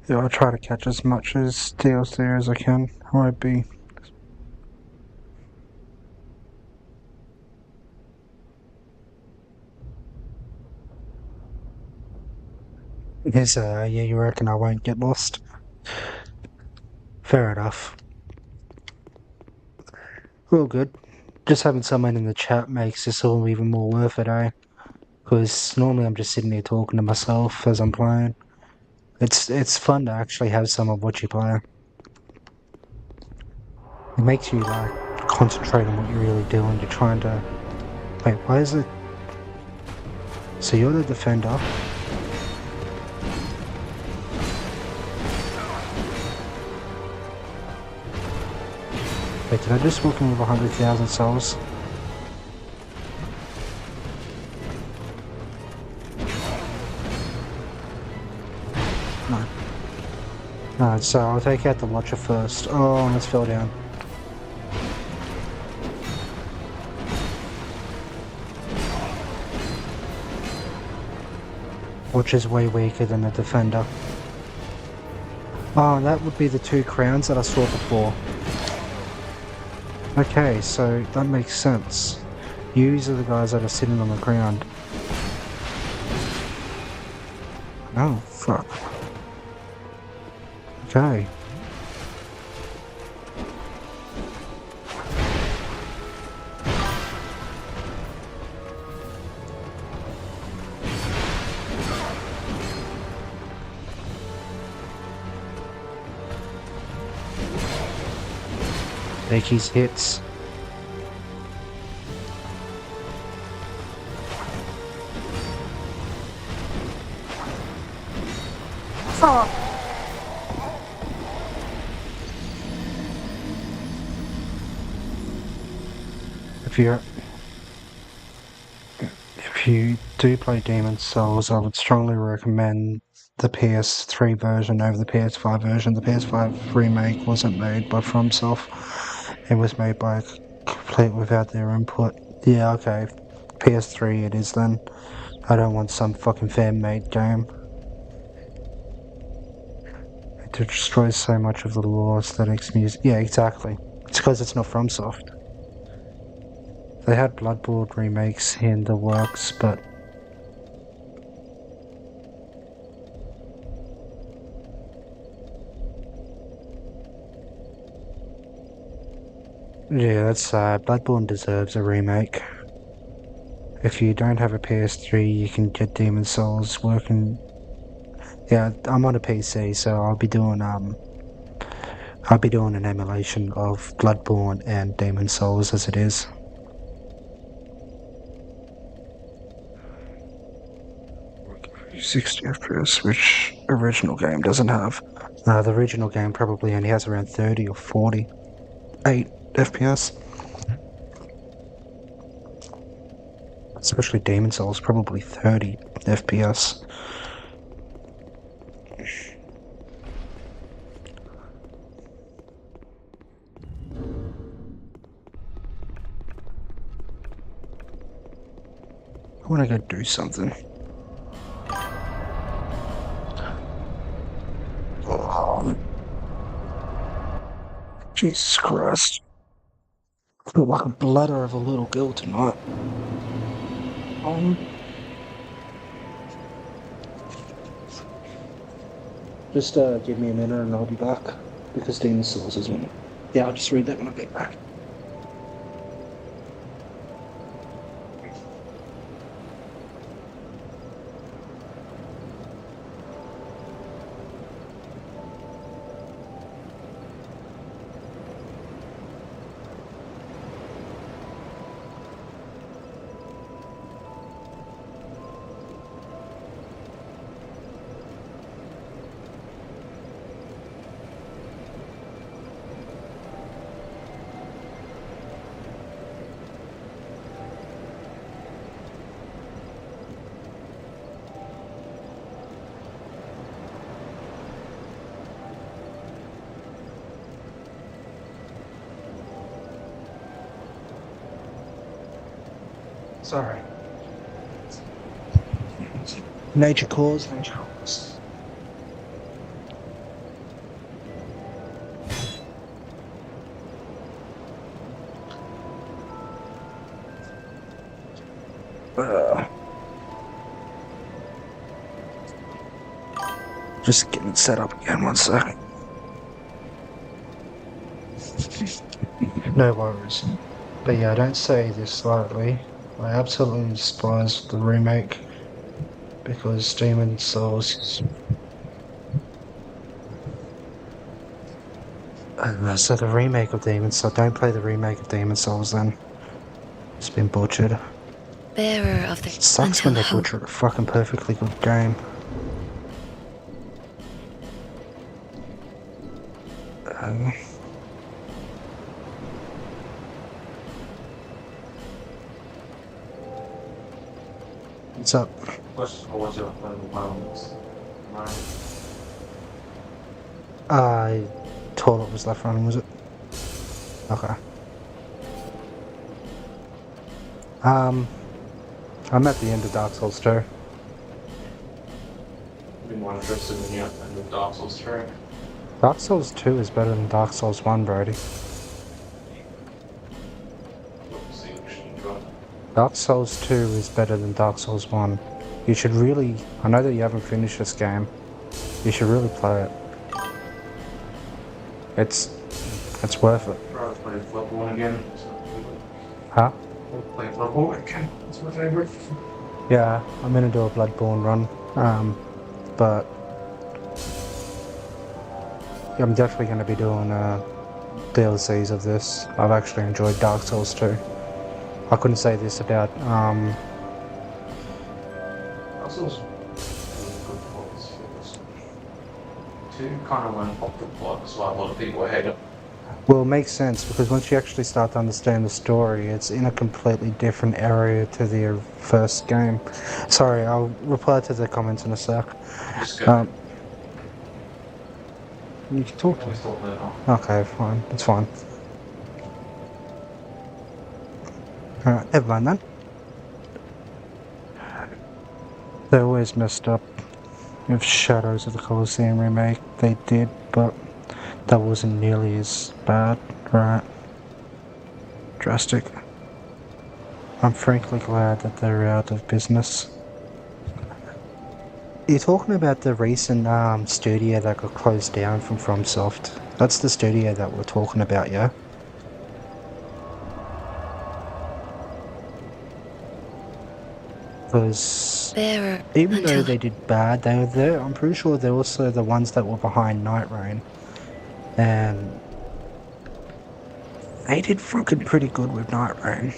Yeah, I'll try to catch as much as DLC as I can. I won't be... Yes, yeah, you reckon I won't get lost? Fair enough. All good. Just having someone in the chat makes this all even more worth it, eh? Because normally I'm just sitting here talking to myself as I'm playing. It's fun to actually have someone watch you play. It makes you like concentrate on what you're really doing. You're trying to... Wait, why is it... So you're the defender? Wait, did I just walk in with 100,000 souls? No. No, so I'll take out the Watcher first. Oh, I almost fell down. Watcher's way weaker than the Defender. Oh, that would be the 2 crowns that I saw before. Okay, so that makes sense. Yous are the guys that are sitting on the ground. Oh, fuck. Okay. Take his hits. If you do play Demon's Souls, I would strongly recommend the PS3 version over the PS5 version. The PS5 remake wasn't made by FromSoft. It was made by complete without their input. Yeah, okay. PS3 it is then. I don't want some fucking fan-made game. It destroys so much of the lore, aesthetics, music. Yeah, exactly. It's because it's not FromSoft. They had Bloodborne remakes in the works, but yeah, that's sad. Bloodborne deserves a remake. If you don't have a PS3, you can get Demon's Souls working. Yeah, I'm on a PC, so I'll be doing an emulation of Bloodborne and Demon's Souls as it is. $60 FPS, which original game doesn't have. The original game probably only has around 30 or 48 FPS. Especially Demon's Souls, probably 30 FPS. I want to go do something. Oh. Jesus Christ. I feel like a bladder of a little girl tonight. Just give me a minute and I'll be back. Because Demon's Souls is one. Yeah, I'll just read that when I get back. Sorry. Nature calls, nature calls. Just getting it set up again, 1 second. No worries. But yeah, I don't say this lightly. I absolutely despise the remake because Demon's Souls is... so the remake of Demon's Souls, don't play the remake of Demon's Souls then. It's been butchered. Bearer of the... It sucks when they butcher a fucking perfectly good game. What's up? Toilet was left running, was it? Okay. I'm at the end of Dark Souls 2. I'd be more interested in the end of Dark Souls 3. Dark Souls 2 is better than Dark Souls 1, Brody. Dark Souls 2 is better than Dark Souls 1. You should really... I know that you haven't finished this game. You should really play it. It's worth it. I'll play Bloodborne again. Huh? I'll play Bloodborne again. It's my favourite. Yeah, I'm gonna do a Bloodborne run. But... I'm definitely gonna be doing DLCs of this. I've actually enjoyed Dark Souls 2. I couldn't say this about Puzzles really good plots for this. Two kind of went off the plot, that's why a lot of people hate it. well, it makes sense because once you actually start to understand the story, it's in a completely different area to the first game. Sorry, I'll reply to the comments in a sec. Just go. You can talk to me. Always thought that off. Okay, fine. It's fine. Alright, never mind then. They always messed up with Shadows of the Colosseum remake. They did, but that wasn't nearly as bad, right? Drastic. I'm frankly glad that they're out of business. You're talking about the recent studio that got closed down from FromSoft. That's the studio that we're talking about, yeah? Because There even though until they did bad, they were there. I'm pretty sure they're also the ones that were behind Night Rain. And they did fucking pretty good with Night Rain.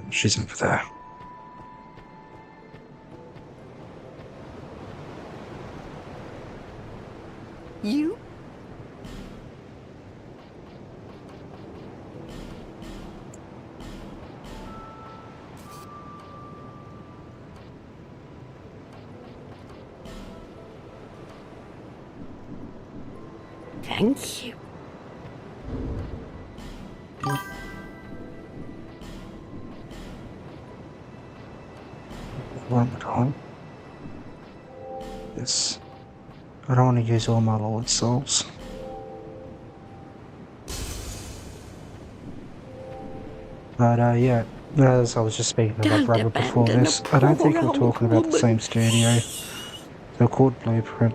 She's over there. You? Thank you. One at home. Yes. I don't want to use all my Lord Souls. But yeah, as I was just speaking about Don't Rabbit before abandon this, a I don't think poor we're talking old about the woman. same studio. They're called Blueprint.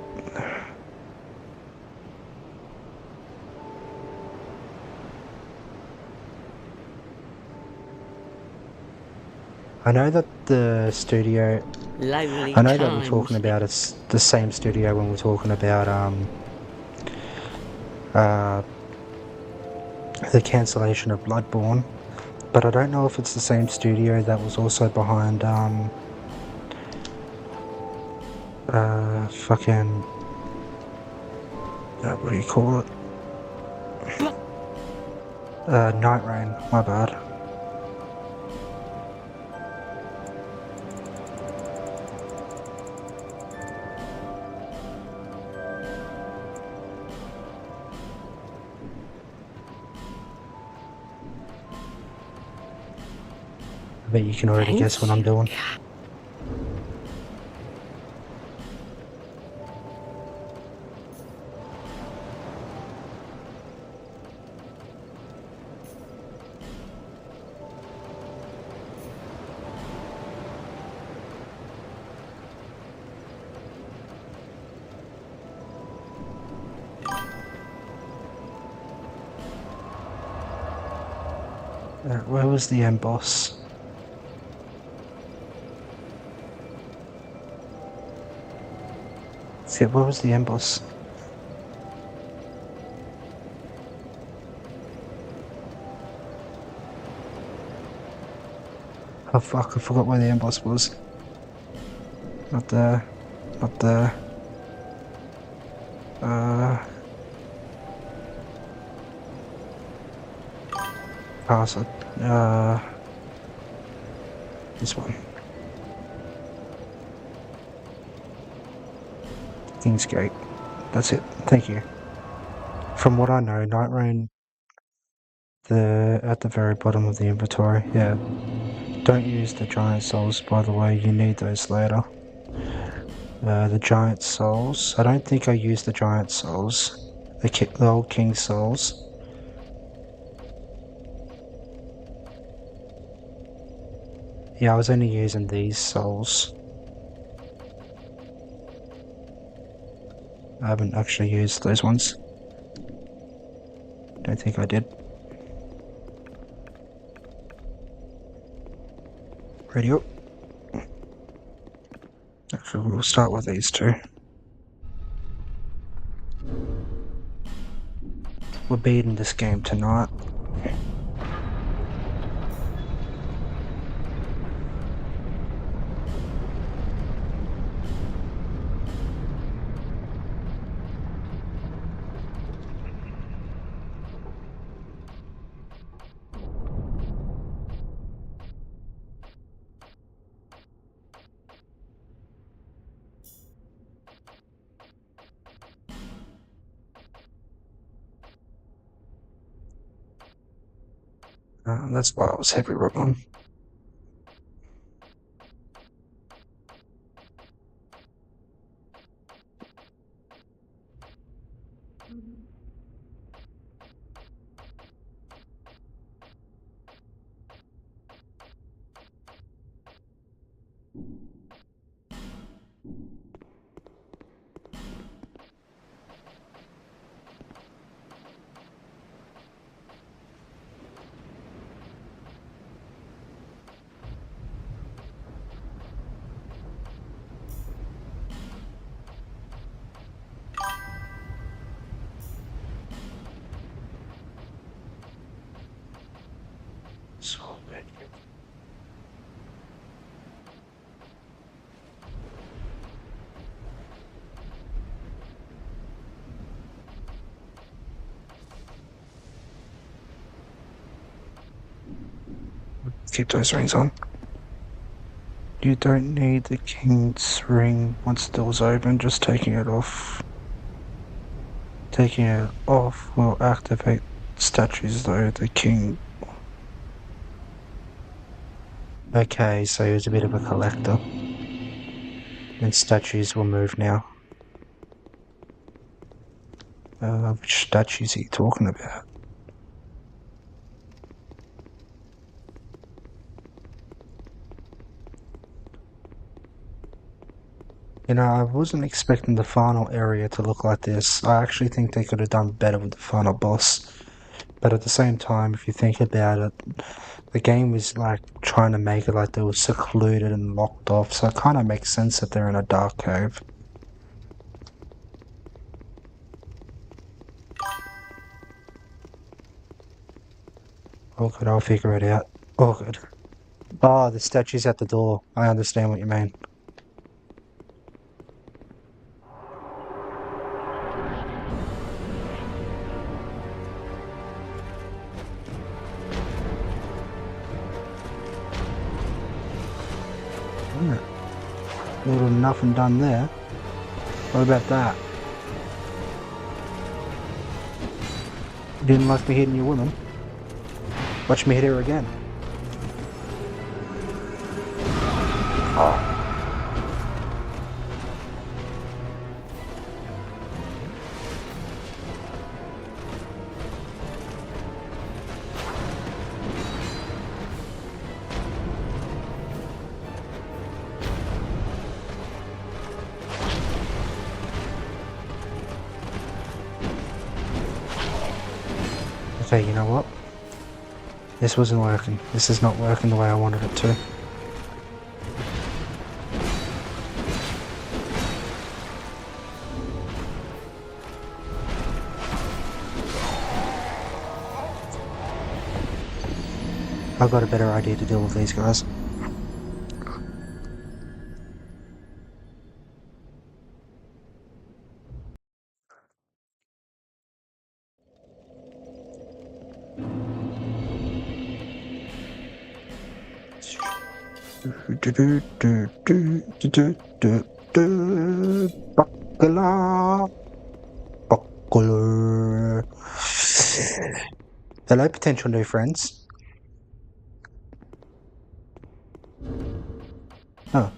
I know that the studio, Lonely I know that we're times. talking about it's the same studio when we're talking about the cancellation of Bloodborne, but I don't know if it's the same studio that was also behind fucking what do you call it? Night Rain, my bad. I bet you can already guess what I'm doing. Where was the end boss? See, where was the end boss? Oh fuck, I forgot where the end boss was. Not there. Not there. Pass it. This one. King's Gate. That's it. Thank you. From what I know, Night Rain, at the very bottom of the inventory. Yeah. Don't use the giant souls, by the way. You need those later. The giant souls. I don't think I used the giant souls. The old king souls. Yeah, I was only using these souls. I haven't actually used those ones. Don't don't think I did. Ready up. Actually, we'll start with these two. We're beating this game tonight. That's why I was heavy rolling. So bad. Keep those rings on. You don't need the king's ring once the door's open, just taking it off. Taking it off will activate statues though, the king. Okay, so he's a bit of a collector. And statues will move now. Which statues are you talking about? You know, I wasn't expecting the final area to look like this. I actually think they could have done better with the final boss. But at the same time, if you think about it, the game was like trying to make it like they were secluded and locked off, so it kind of makes sense that they're in a dark cave. Oh good, I'll figure it out. Oh good. Oh, the statue's at the door. I understand what you mean. Little nothing done there. What about that? Didn't like me hitting your woman. Watch me hit her again. Oh. Okay, you know what? This wasn't working. This is not working the way I wanted it to. I've got a better idea to deal with these guys. Buckler. Hello, potential new friends. Oh.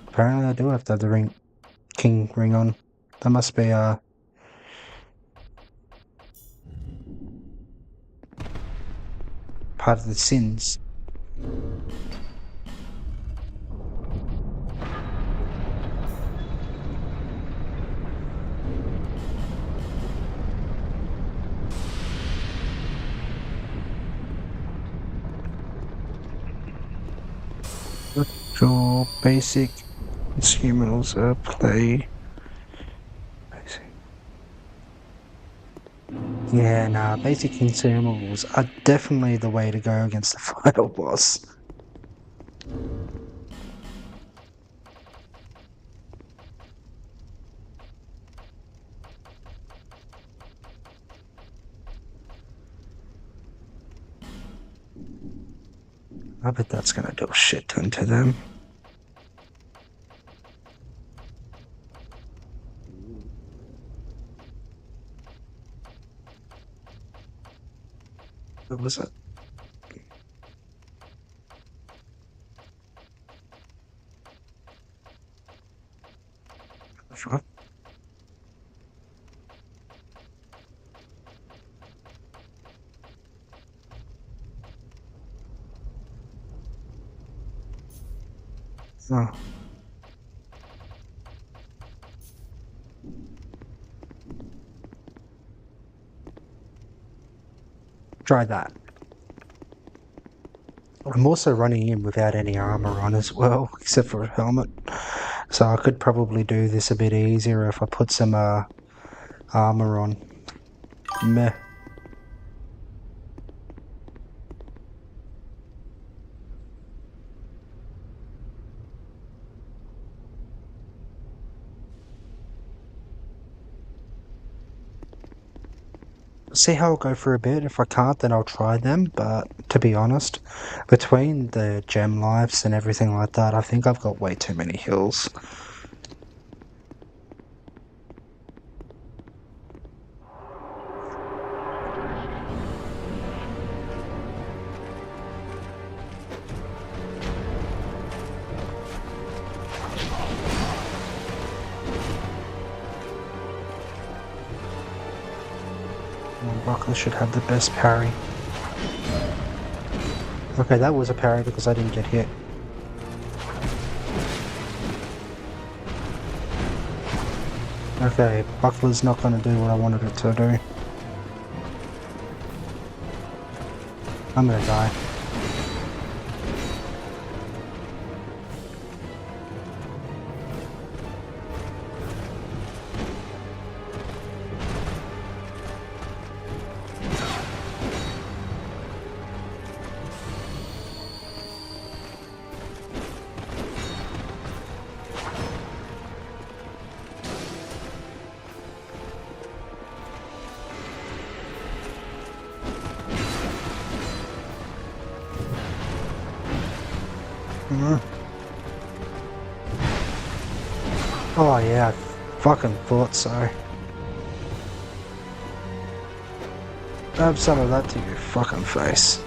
Apparently I do have to have the king ring on. That must be part of the sins. Your basic consumables are play. Yeah, nah, basic consumables are definitely the way to go against the final boss. I bet that's gonna do a shit ton to them. What was it? I forgot. Oh. Try that. I'm also running in without any armor on as well, except for a helmet. So I could probably do this a bit easier if I put some armor on. Meh. See how I'll go for a bit. If I can't, then I'll try them. But to be honest, between the gem lives and everything like that, I think I've got way too many hills. Buckler should have the best parry. Okay, that was a parry because I didn't get hit. Okay, Buckler's not going to do what I wanted it to do. I'm going to die. Oh yeah, I fucking thought so. Have some of that to your fucking face.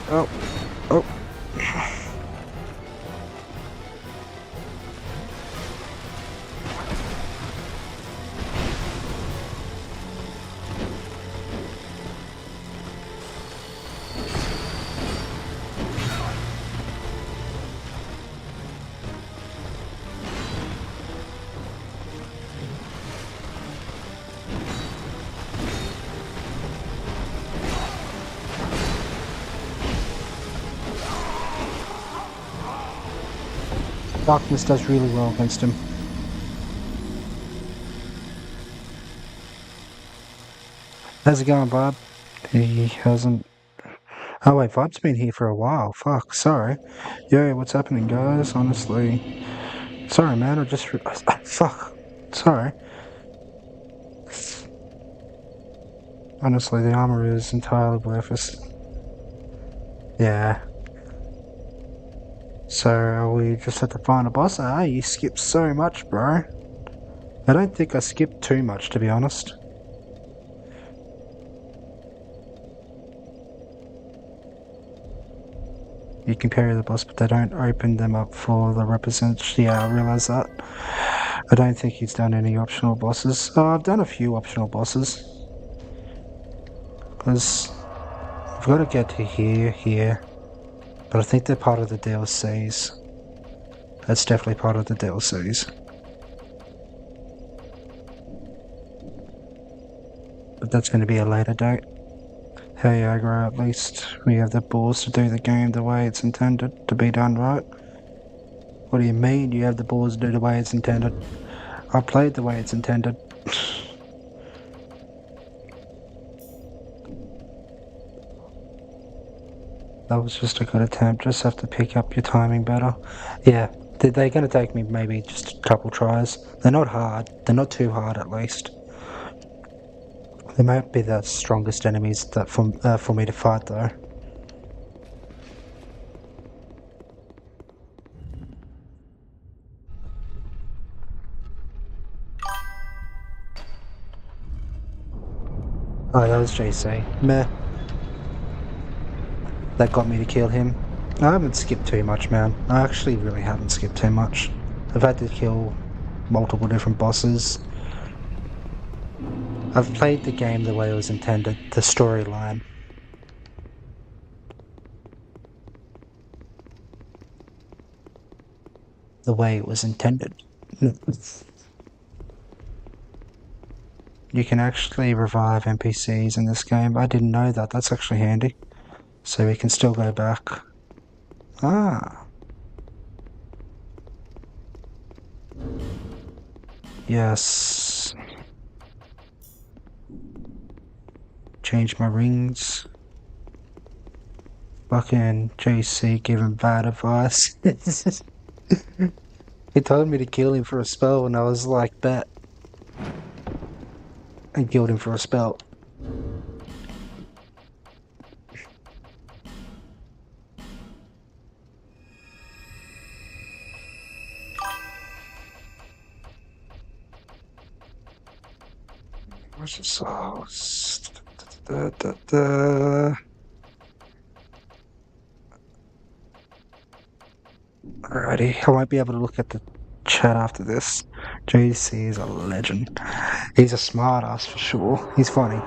Oh, oh. Darkness does really well against him. How's it going, Bob? He hasn't... Oh wait, Vib's been here for a while. Fuck, sorry. Yo, what's happening, guys? Honestly... Sorry, man, I just... Fuck. Sorry. Honestly, the armor is entirely worthless. Yeah. So, we just have to find a boss. Ah, you skipped so much, bro. I don't think I skipped too much, to be honest. You can parry the boss, but they don't open them up for the represents. Yeah, I realise that. I don't think he's done any optional bosses. Oh, I've done a few optional bosses. Because I've got to get to here. But I think they're part of the DLCs. That's definitely part of the DLCs. But that's going to be a later date. Hey Aggro, at least we have the balls to do the game the way it's intended to be done, right? What do you mean you have the balls to do the way it's intended? I played the way it's intended. That was just a good attempt, just have to pick up your timing better. Yeah, they're going to take me maybe just a couple tries. They're not hard, they're not too hard at least. They might be the strongest enemies that for me to fight though. Oh, that was JC. Meh. That got me to kill him. I haven't skipped too much, man. I actually really haven't skipped too much. I've had to kill multiple different bosses. I've played the game the way it was intended, the storyline. The way it was intended. You can actually revive NPCs in this game. I didn't know that. That's actually handy. So we can still go back. Ah. Yes. Change my rings. Fucking JC giving bad advice. He told me to kill him for a spell and I was like, bet. And killed him for a spell. Where's the sauce? Alrighty, I won't be able to look at the chat after this. JC is a legend. He's a smart ass for sure. He's funny.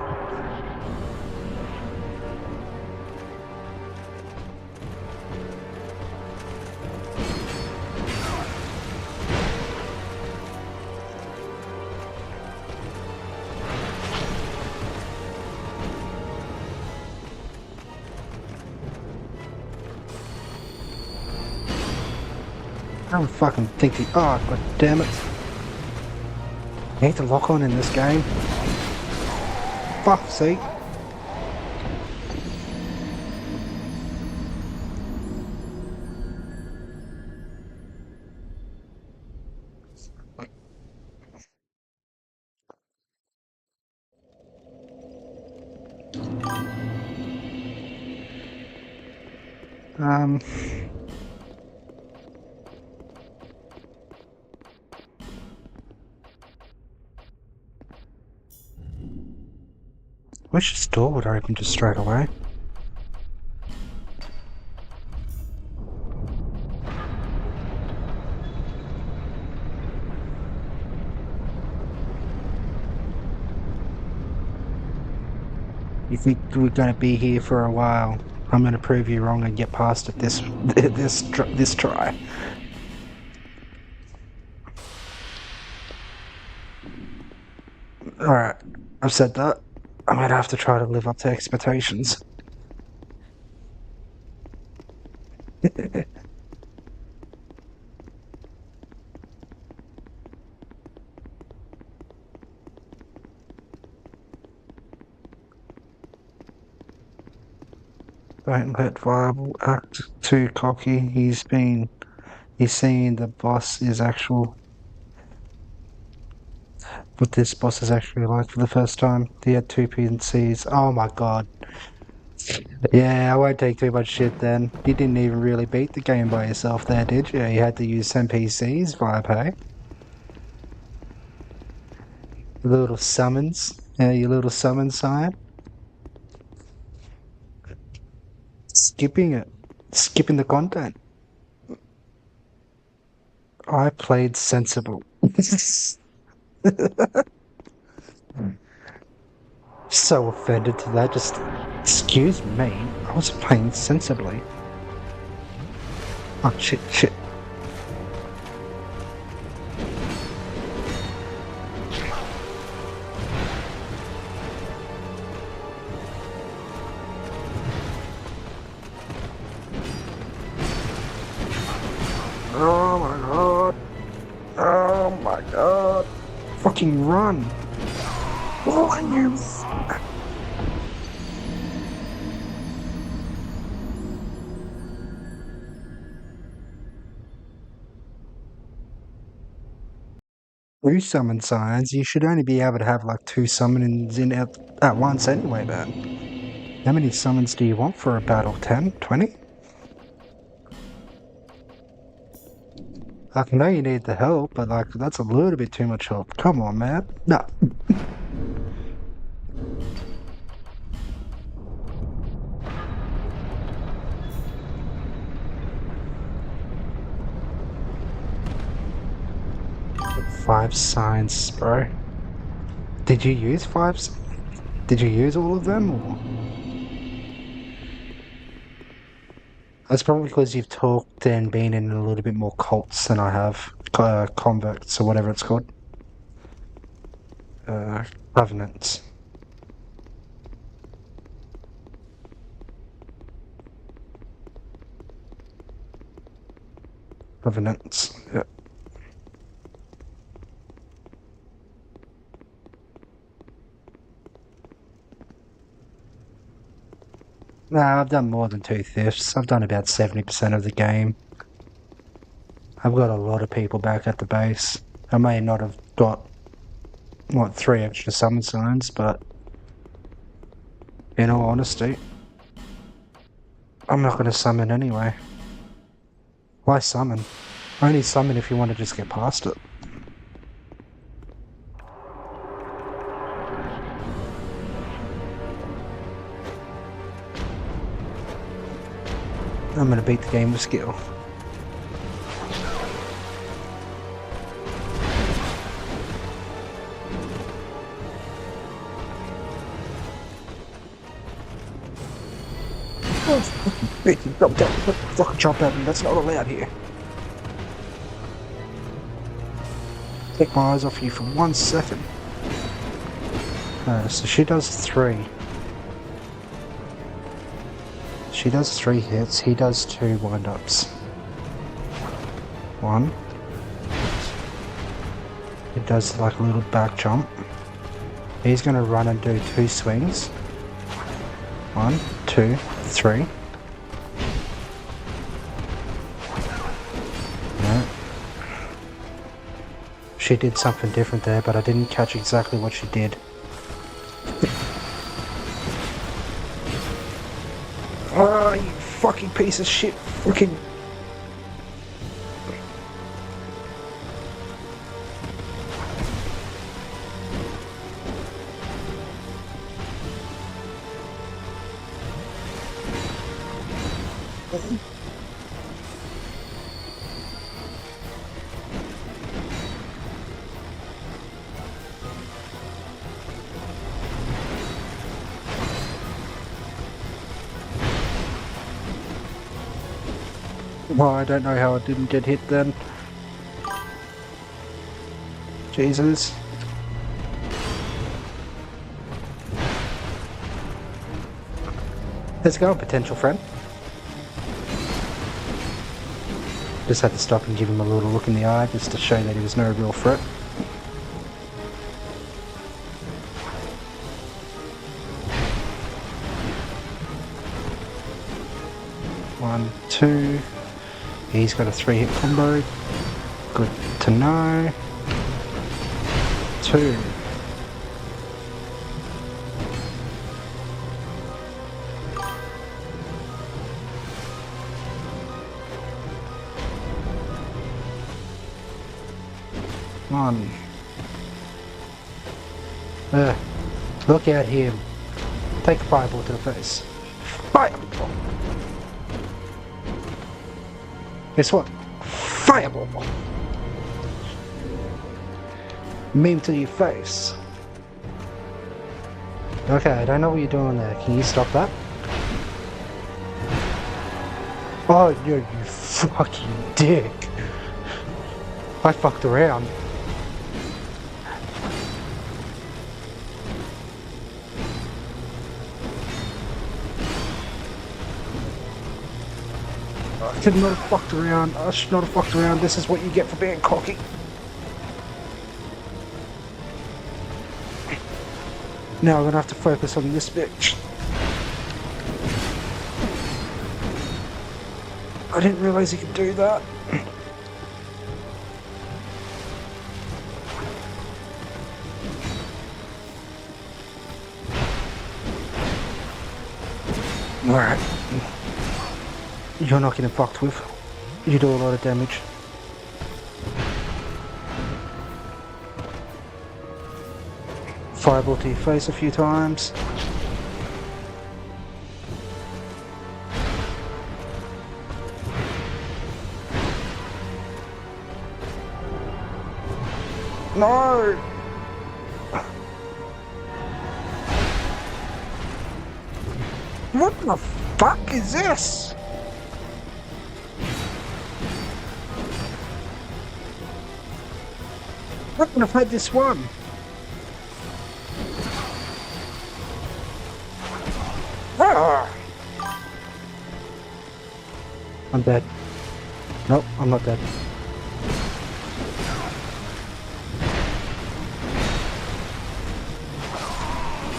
I don't fucking think he. Oh, god damn it. I hate to lock on in this game. Fuck's sake. Wish this door would open just straight away. You think we're gonna be here for a while? I'm gonna prove you wrong and get past it this try. Alright, I've said that. I might have to try to live up to expectations. Don't let Viable act too cocky. He's seeing the boss is actual. What this boss is actually like for the first time. He had 2 PNCs. Oh my god. Yeah, I won't take too much shit then. You didn't even really beat the game by yourself there, did you? You had to use some PCs, Vibe, hey? Your little summons. Yeah, your little summon sign. Skipping it. Skipping the content. I played sensible. So offended to that, just excuse me, I was playing sensibly. Oh shit. my god. Oh my god. Fucking run. Run, you fuck. Two summon signs, you should only be able to have like 2 summons in at once anyway, man. How many summons do you want for a battle? 10? 20? I know you need the help, but like that's a little bit too much help. Come on, man. No. Five signs, bro. Did you use 5? Did you use all of them, or? That's probably because you've talked and been in a little bit more cults than I have. Converts, or whatever it's called. Covenants. Covenants, yeah. Nah, I've done more than 2/5. I've done about 70% of the game. I've got a lot of people back at the base. I may not have got, 3 extra summon signs, but in all honesty, I'm not going to summon anyway. Why summon? Only summon if you want to just get past it. I'm going to beat the game with skill. Don't fucking jump at me, that's not allowed here. Take my eyes off you for 1 second. So she does 3. She does 3 hits, he does 2 wind-ups. 1. He does like a little back jump. He's gonna run and do 2 swings. 1, 2, 3. No. She did something different there, but I didn't catch exactly what she did. Oh, you fucking piece of shit. Fucking. Well, I don't know how I didn't get hit then. Jesus. Let's go, potential friend. Just had to stop and give him a little look in the eye just to show that he was no real threat. One, 2. He's got a 3-hit combo. Good to know. 2. One. Look at him. Take a fireball to the face. Fireball! Guess what? Fireball! Meme to your face. Okay, I don't know what you're doing there. Can you stop that? Oh, you fucking dick. I fucked around. should not have fucked around. I should not have fucked around. This is what you get for being cocky. Now I'm gonna have to focus on this bitch. I didn't realize he could do that. Alright. You're not getting fucked with. You do a lot of damage. Fireball to your face a few times. No! What the fuck is this? I couldn't have had this one. Ah. I'm dead. Nope, I'm not dead.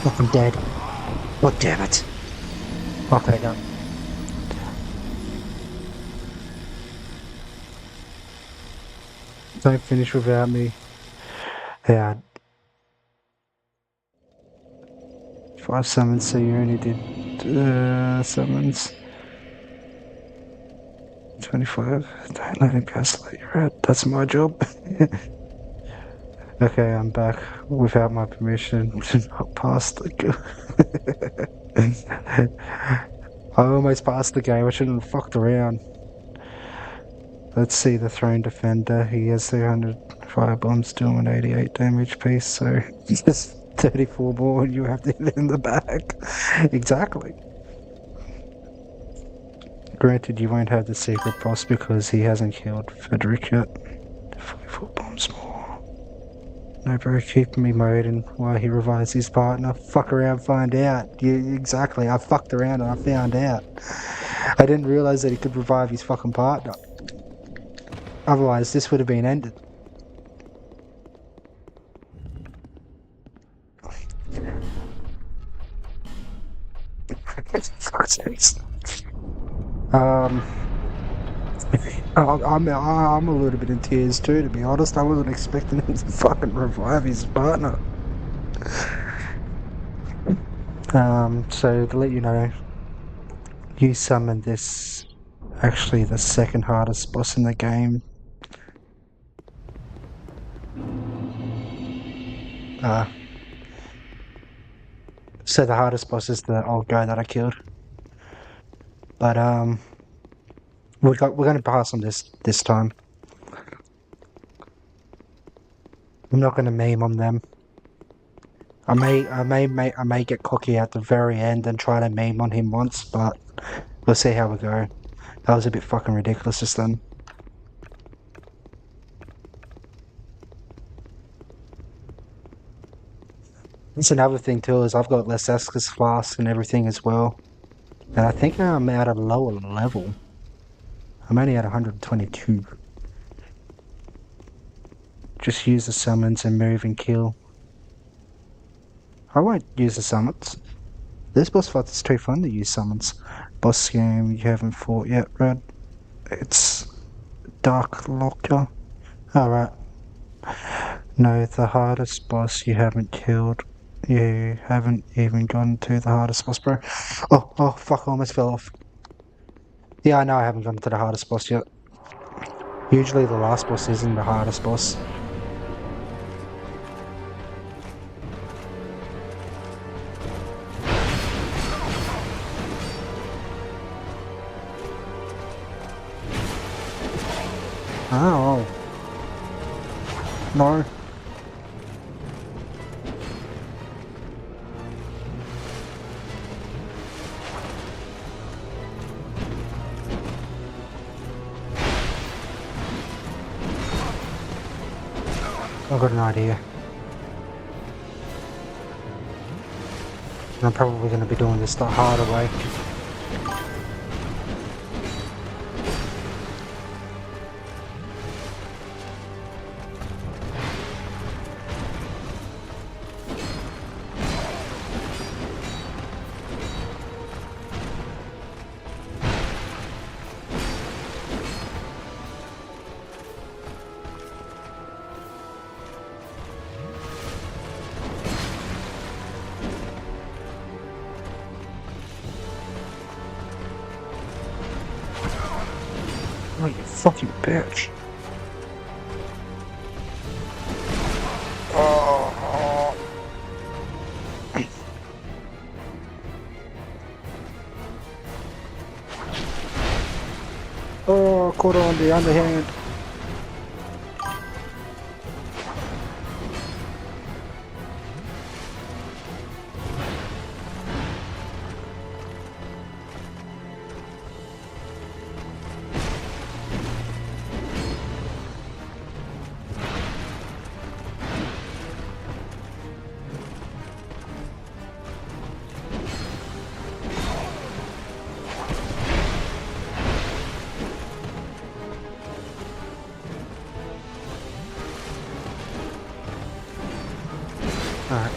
Look, I'm dead. Oh, damn it. Okay, no. Don't finish without me. Yeah. 5 summons, so you only did summons. 25. Don't let him gaslight you out. That's my job. Okay, I'm back without my permission to not pass the game. I almost passed the game. I shouldn't have fucked around. Let's see the Throne Defender. He has 300 firebombs, doing 88 damage piece, so just 34 more and you have to hit in the back. Exactly. Granted, you won't have the secret boss because he hasn't killed Frederick yet. 44 bombs more. No, bro, keep me moating while he revives his partner. Fuck around, find out. Yeah, exactly. I fucked around and I found out. I didn't realize that he could revive his fucking partner. Otherwise, this would have been ended. I'm a little bit in tears too, to be honest. I wasn't expecting him to fucking revive his partner. So to let you know, you summoned this, actually the second hardest boss in the game. So the hardest boss is the old guy that I killed. But we're going to pass on this time. I'm not going to meme on them. I may get cocky at the very end and try to meme on him once, but we'll see how we go. That was a bit fucking ridiculous just then. That's another thing too, is I've got less Estus flasks and everything as well. And I think I'm at a lower level. I'm only at 122. Just use the summons and move and kill. I won't use the summons. This boss fight is too fun to use summons. Boss game you haven't fought yet, Brad. It's Dark Locker. Alright. No, the hardest boss you haven't killed. You haven't even gone to the hardest boss, bro. Oh, fuck, I almost fell off. Yeah, I know I haven't gone to the hardest boss yet. Usually the last boss isn't the hardest boss. Oh. No. I've got an idea. I'm probably going to be doing this the harder way. Fucking bitch. Oh. Oh, caught on the underhand. Alright,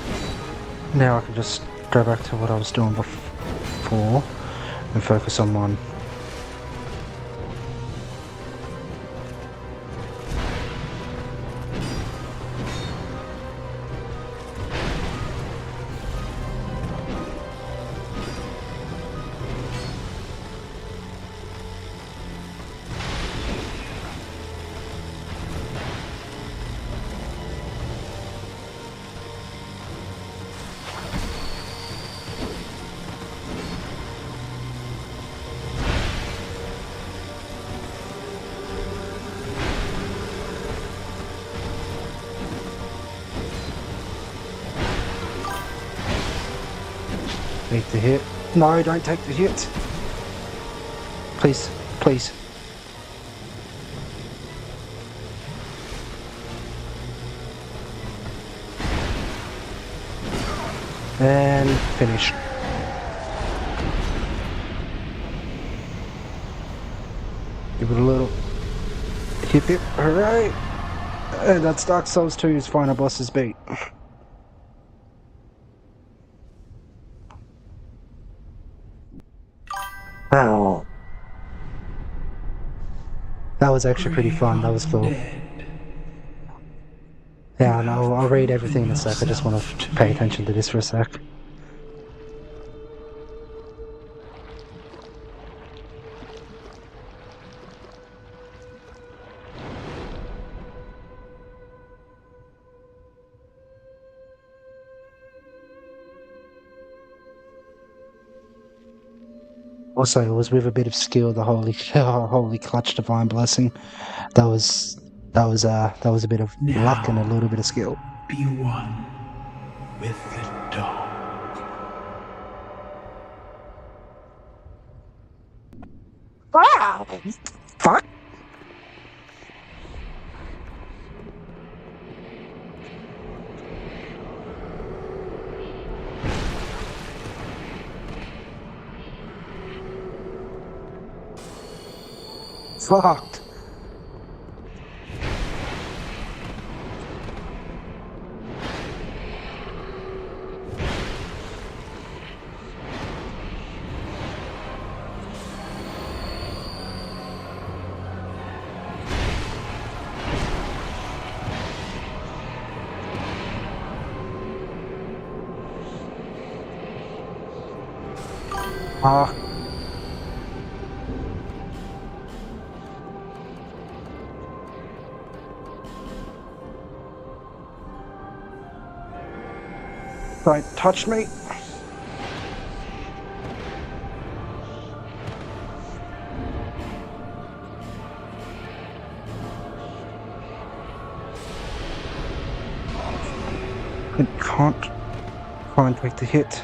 now I can just go back to what I was doing before and focus on one. Take the hit. No, don't take the hit. Please, please. And finish. Give it a little hip, alright. And that's Dark Souls 2's final boss's beat. Oh. That was actually pretty fun, that was cool. Yeah, and I'll read everything in a sec, I just want to pay attention to this for a sec. Also, it was with a bit of skill, the holy clutch divine blessing. That was a bit of luck and a little bit of skill. Be one with the dawn. Ah! Fuck! Fucked. Ah. Don't touch me. I can't take the hit.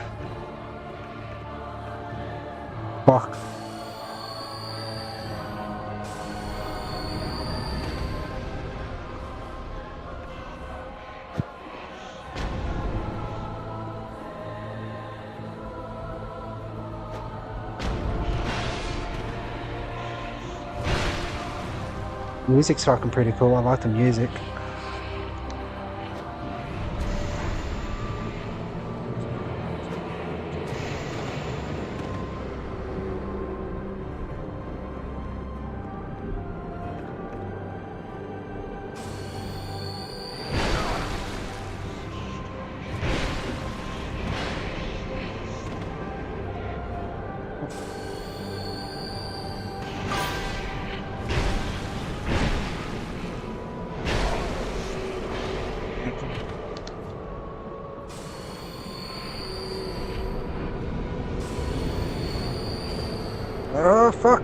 Fuck. Music's fucking pretty cool, I like the music. Oh, fuck.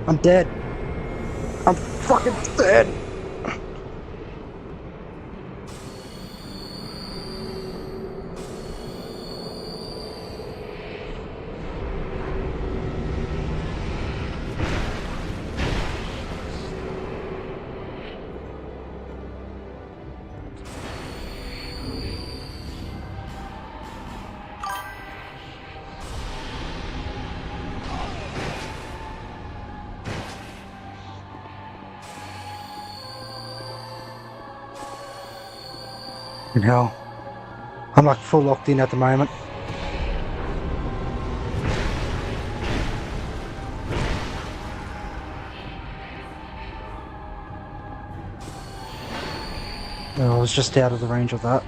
I'm dead. I'm fucking dead. Hell, I'm like full locked in at the moment. I was just out of the range of that.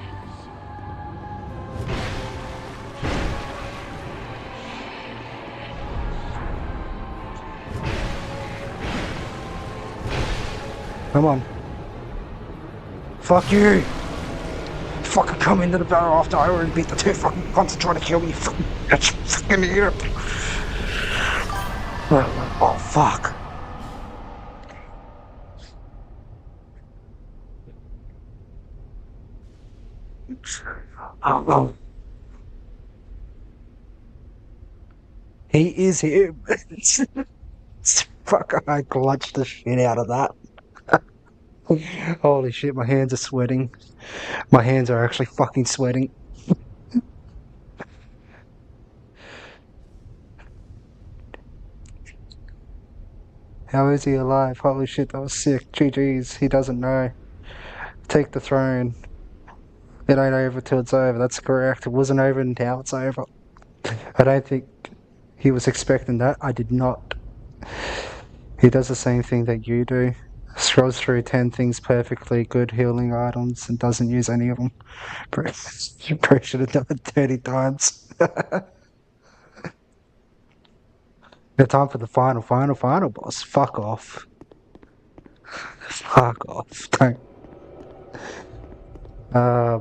Come on. Fuck you! Fucking come into the battle after I already beat the two fucking cunts and try to kill me. Fucking bitch. Fucking here. Oh, fuck. Oh. He is here. Fuck, I clutched the shit out of that. Holy shit, my hands are sweating. My hands are actually fucking sweating. How is he alive? Holy shit, that was sick. GG's, he doesn't know. Take the throne. It ain't over till it's over, that's correct. It wasn't over until it's over. I don't think he was expecting that. I did not. He does the same thing that you do. Scrolls through 10 things perfectly, good healing items, and doesn't use any of them. You probably should have done it 30 times. The time for the final boss. Fuck off. Fuck off. Don't. Yeah,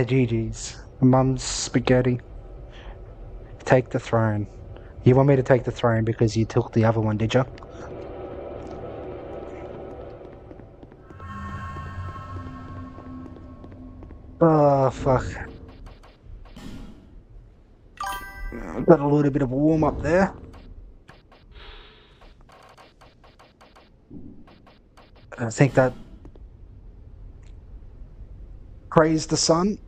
GG's. Mum's spaghetti. Take the throne. You want me to take the throne because you took the other one, did you? Oh, fuck. Got a little bit of a warm up there. I think that praised the sun.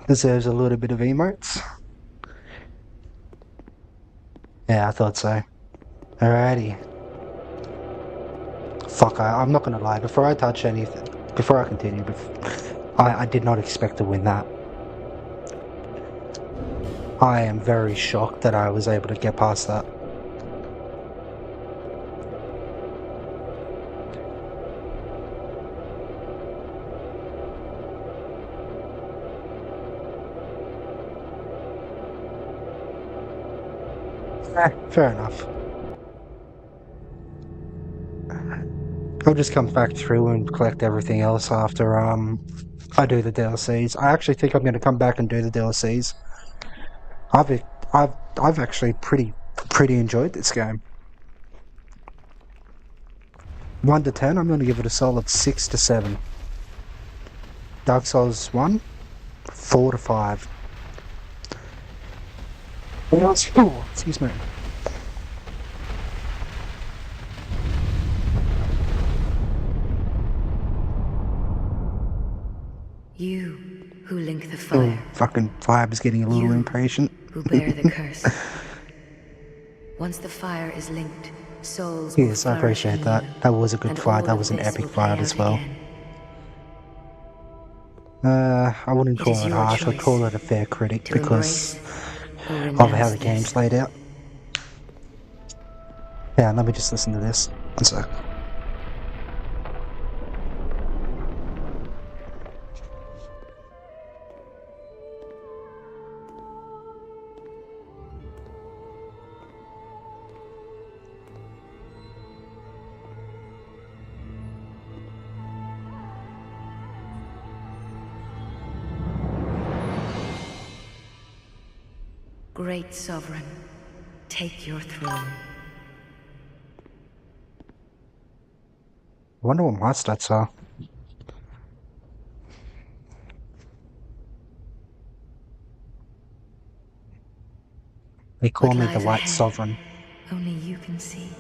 Deserves a little bit of emotes. Yeah, I thought so. Alrighty. Fuck, I'm not gonna lie, before I touch anything, before I continue, I did not expect to win that. I am very shocked that I was able to get past that. Fair enough. I'll just come back through and collect everything else after I do the DLCs. I actually think I'm going to come back and do the DLCs. I've actually pretty enjoyed this game. 1 to 10, I'm going to give it a solid 6 to 7. Dark Souls 1, 4 to 5. Oh, excuse me. You who link the fire. Oh, fucking Vibe is getting a little You impatient. who bear the curse. Once the fire is linked, souls will Yes, I flourish appreciate in that. you, That was a good and fight. all That of was an this epic will play fight as out well. again. I wouldn't It call is it your harsh. I'd choice call it a fair critic to because embrace or of how renounce the game's this. laid out. Yeah, let me just listen to this. One sec. Great Sovereign, take your throne. I wonder what my stats are. They call What me the lies White ahead, Sovereign. only you can see.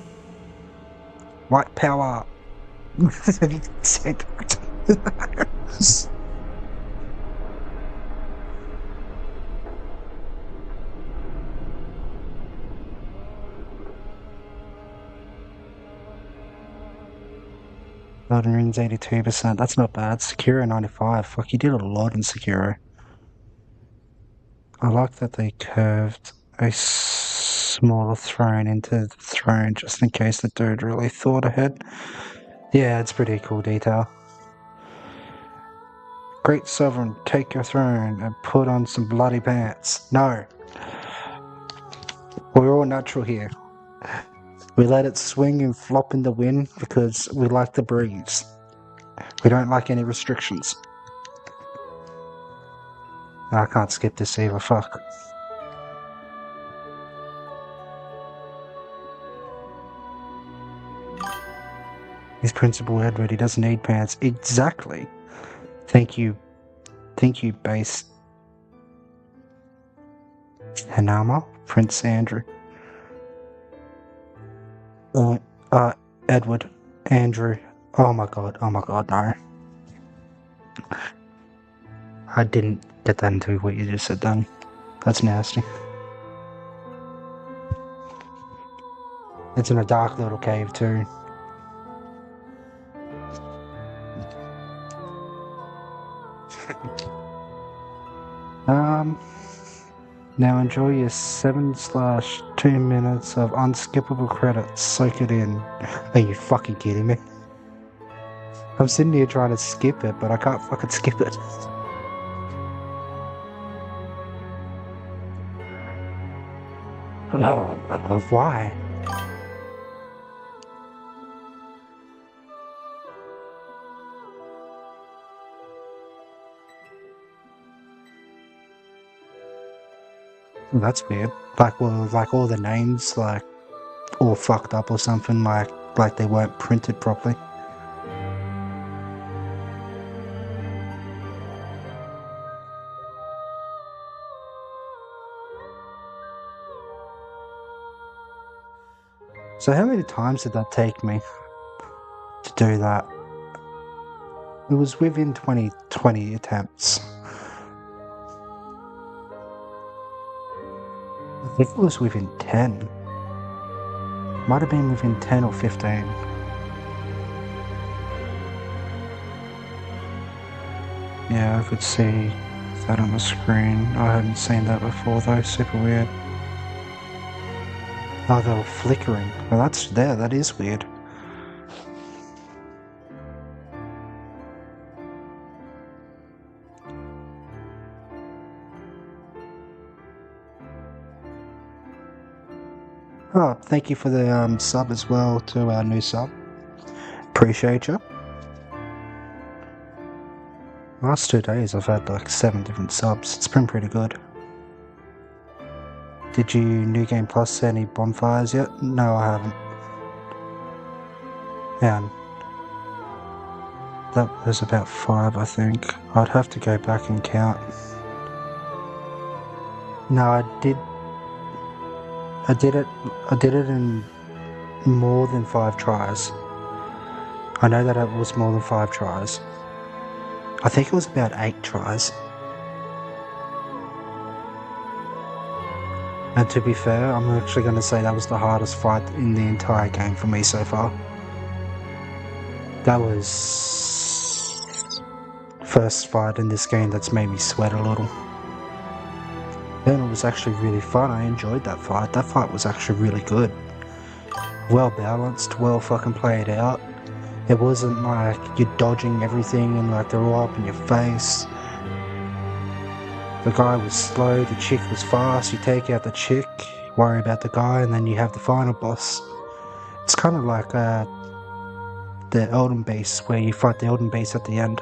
White power! Golden Rings 82%, that's not bad. Sekiro 95, fuck, you did a lot in Sekiro. I like that they curved a smaller throne into the throne just in case the dude really thought ahead. Yeah, it's pretty cool detail. Great Sovereign, take your throne and put on some bloody pants. No. We're all natural here. We let it swing and flop in the wind because we like the breeze. We don't like any restrictions. I can't skip this either, fuck. He's Principal Edward, he doesn't need pants. Exactly. Thank you, base. Hanama? Prince Andrew. Edward. Andrew. Oh my god, no. I didn't get that into what you just said then. That's nasty. It's in a dark little cave too. Now enjoy your 7/2 minutes of unskippable credits. Soak it in. Are you fucking kidding me? I'm sitting here trying to skip it, but I can't fucking skip it. Why? That's weird. Like, well, like all the names, like, all fucked up or something, like they weren't printed properly. So how many times did that take me to do that? It was within 20 attempts. I think it was within 10. Might have been within 10 or 15. Yeah, I could see that on the screen. I hadn't seen that before though, super weird. Oh, they were flickering. Well, that's there, that is weird. Oh, thank you for the sub as well to our new sub. Appreciate you. Last 2 days I've had like 7 different subs. It's been pretty good. Did you New Game Plus see any bonfires yet? No, I haven't. And that was about 5, I think. I'd have to go back and count. No, I did it in more than 5 tries. I know that it was more than 5 tries. I think it was about 8 tries. And to be fair, I'm actually going to say that was the hardest fight in the entire game for me so far. That was first fight in this game that's made me sweat a little. And it was actually really fun. I enjoyed that fight. That fight was actually really good. Well balanced, well fucking played out. It wasn't like you're dodging everything and like they're all up in your face. The guy was slow, the chick was fast. You take out the chick, worry about the guy, and then you have the final boss. It's kind of like the Elden Beast, where you fight the Elden Beast at the end.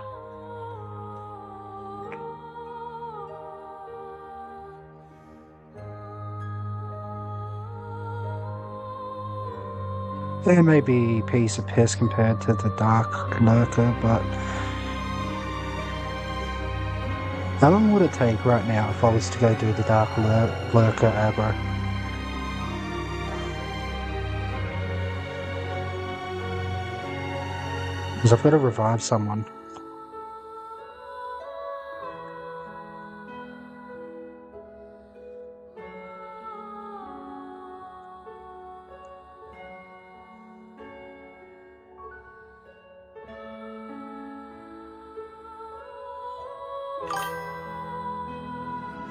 It may be a piece of piss compared to the Dark Lurker, but how long would it take right now if I was to go do the Dark Lurker aggro? Because I've got to revive someone.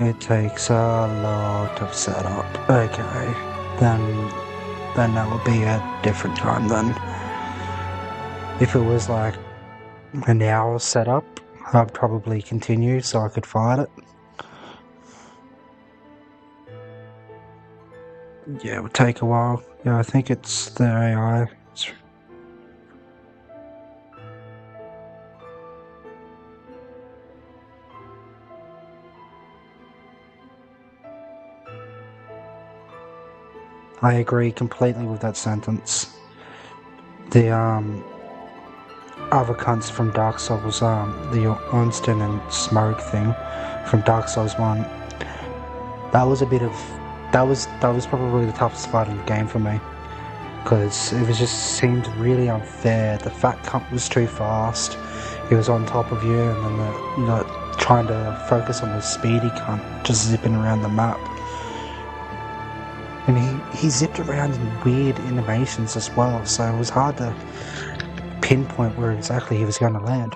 It takes a lot of setup. Okay, then that would be a different time then. If it was like an hour setup, I'd probably continue so I could fight it. Yeah, it would take a while. Yeah, I think it's the AI. I agree completely with that sentence. The other cunts from Dark Souls, the Ornstein and Smoke thing from Dark Souls 1, that was probably the toughest fight in the game for me. Because it was just seemed really unfair. The fat cunt was too fast. He was on top of you, and then trying to focus on the speedy cunt just zipping around the map. And he zipped around in weird animations as well, so it was hard to pinpoint where exactly he was going to land.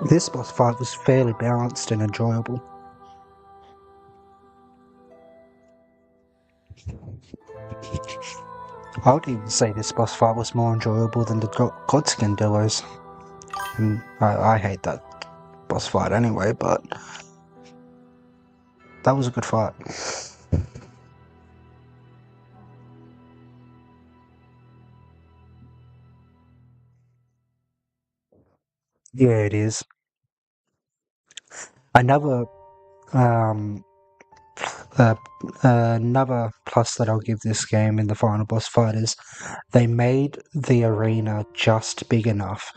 This boss fight was fairly balanced and enjoyable. I would even say this boss fight was more enjoyable than the Godskin duos. And I hate that boss fight anyway, but that was a good fight. Yeah, it is. Another plus that I'll give this game in the final boss fight is they made the arena just big enough,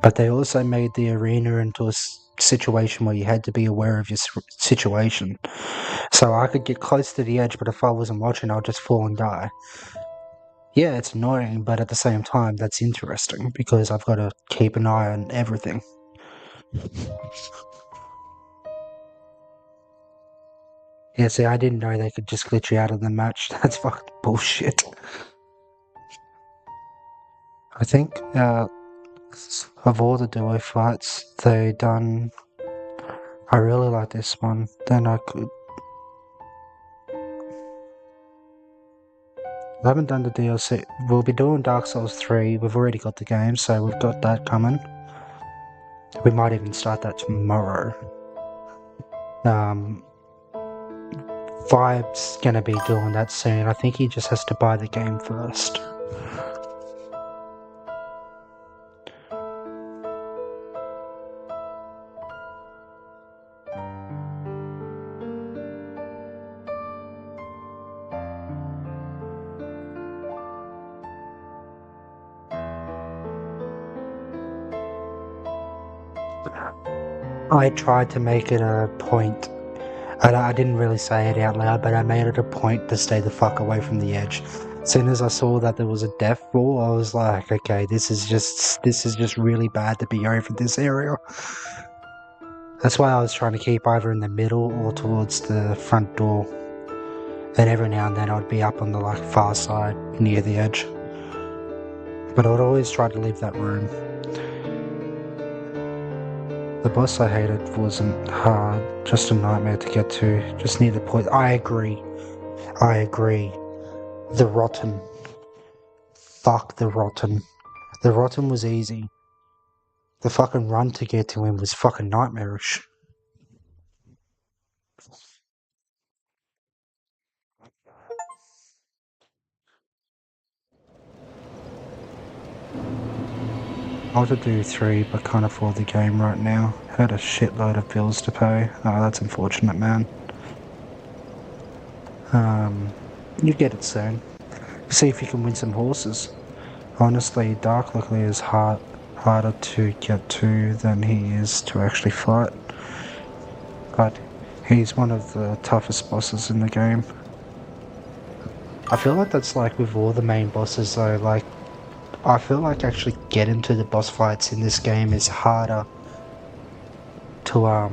but they also made the arena into a situation where you had to be aware of your situation. So I could get close to the edge, but if I wasn't watching, I'll just fall and die. Yeah, it's annoying, but at the same time, that's interesting because I've got to keep an eye on everything. Yeah, see, I didn't know they could just glitch you out of the match. That's fucking bullshit. I think of all the duo fights they done, I really like this one. Then I haven't done the DLC. We'll be doing Dark Souls 3. We've already got the game, so we've got that coming. We might even start that tomorrow. Vibe's gonna be doing that soon. I think he just has to buy the game first. I tried to make it a point. I didn't really say it out loud, but I made it a point to stay the fuck away from the edge. As soon as I saw that there was a death ball, I was like, okay, this is just really bad to be over this area. That's why I was trying to keep either in the middle or towards the front door. And every now and then I'd be up on the far side near the edge. But I would always try to leave that room. The boss I hated wasn't hard, just a nightmare to get to, just near the point. I agree. The Rotten. Fuck the Rotten. The Rotten was easy. The fucking run to get to him was fucking nightmarish. I want to do 3, but can't afford the game right now. Had a shitload of bills to pay. Oh, that's unfortunate, man. You get it soon. See if you can win some horses. Honestly, Drangleic is harder to get to than he is to actually fight. But he's one of the toughest bosses in the game. I feel like that's like with all the main bosses though, like I feel like actually getting to the boss fights in this game is harder to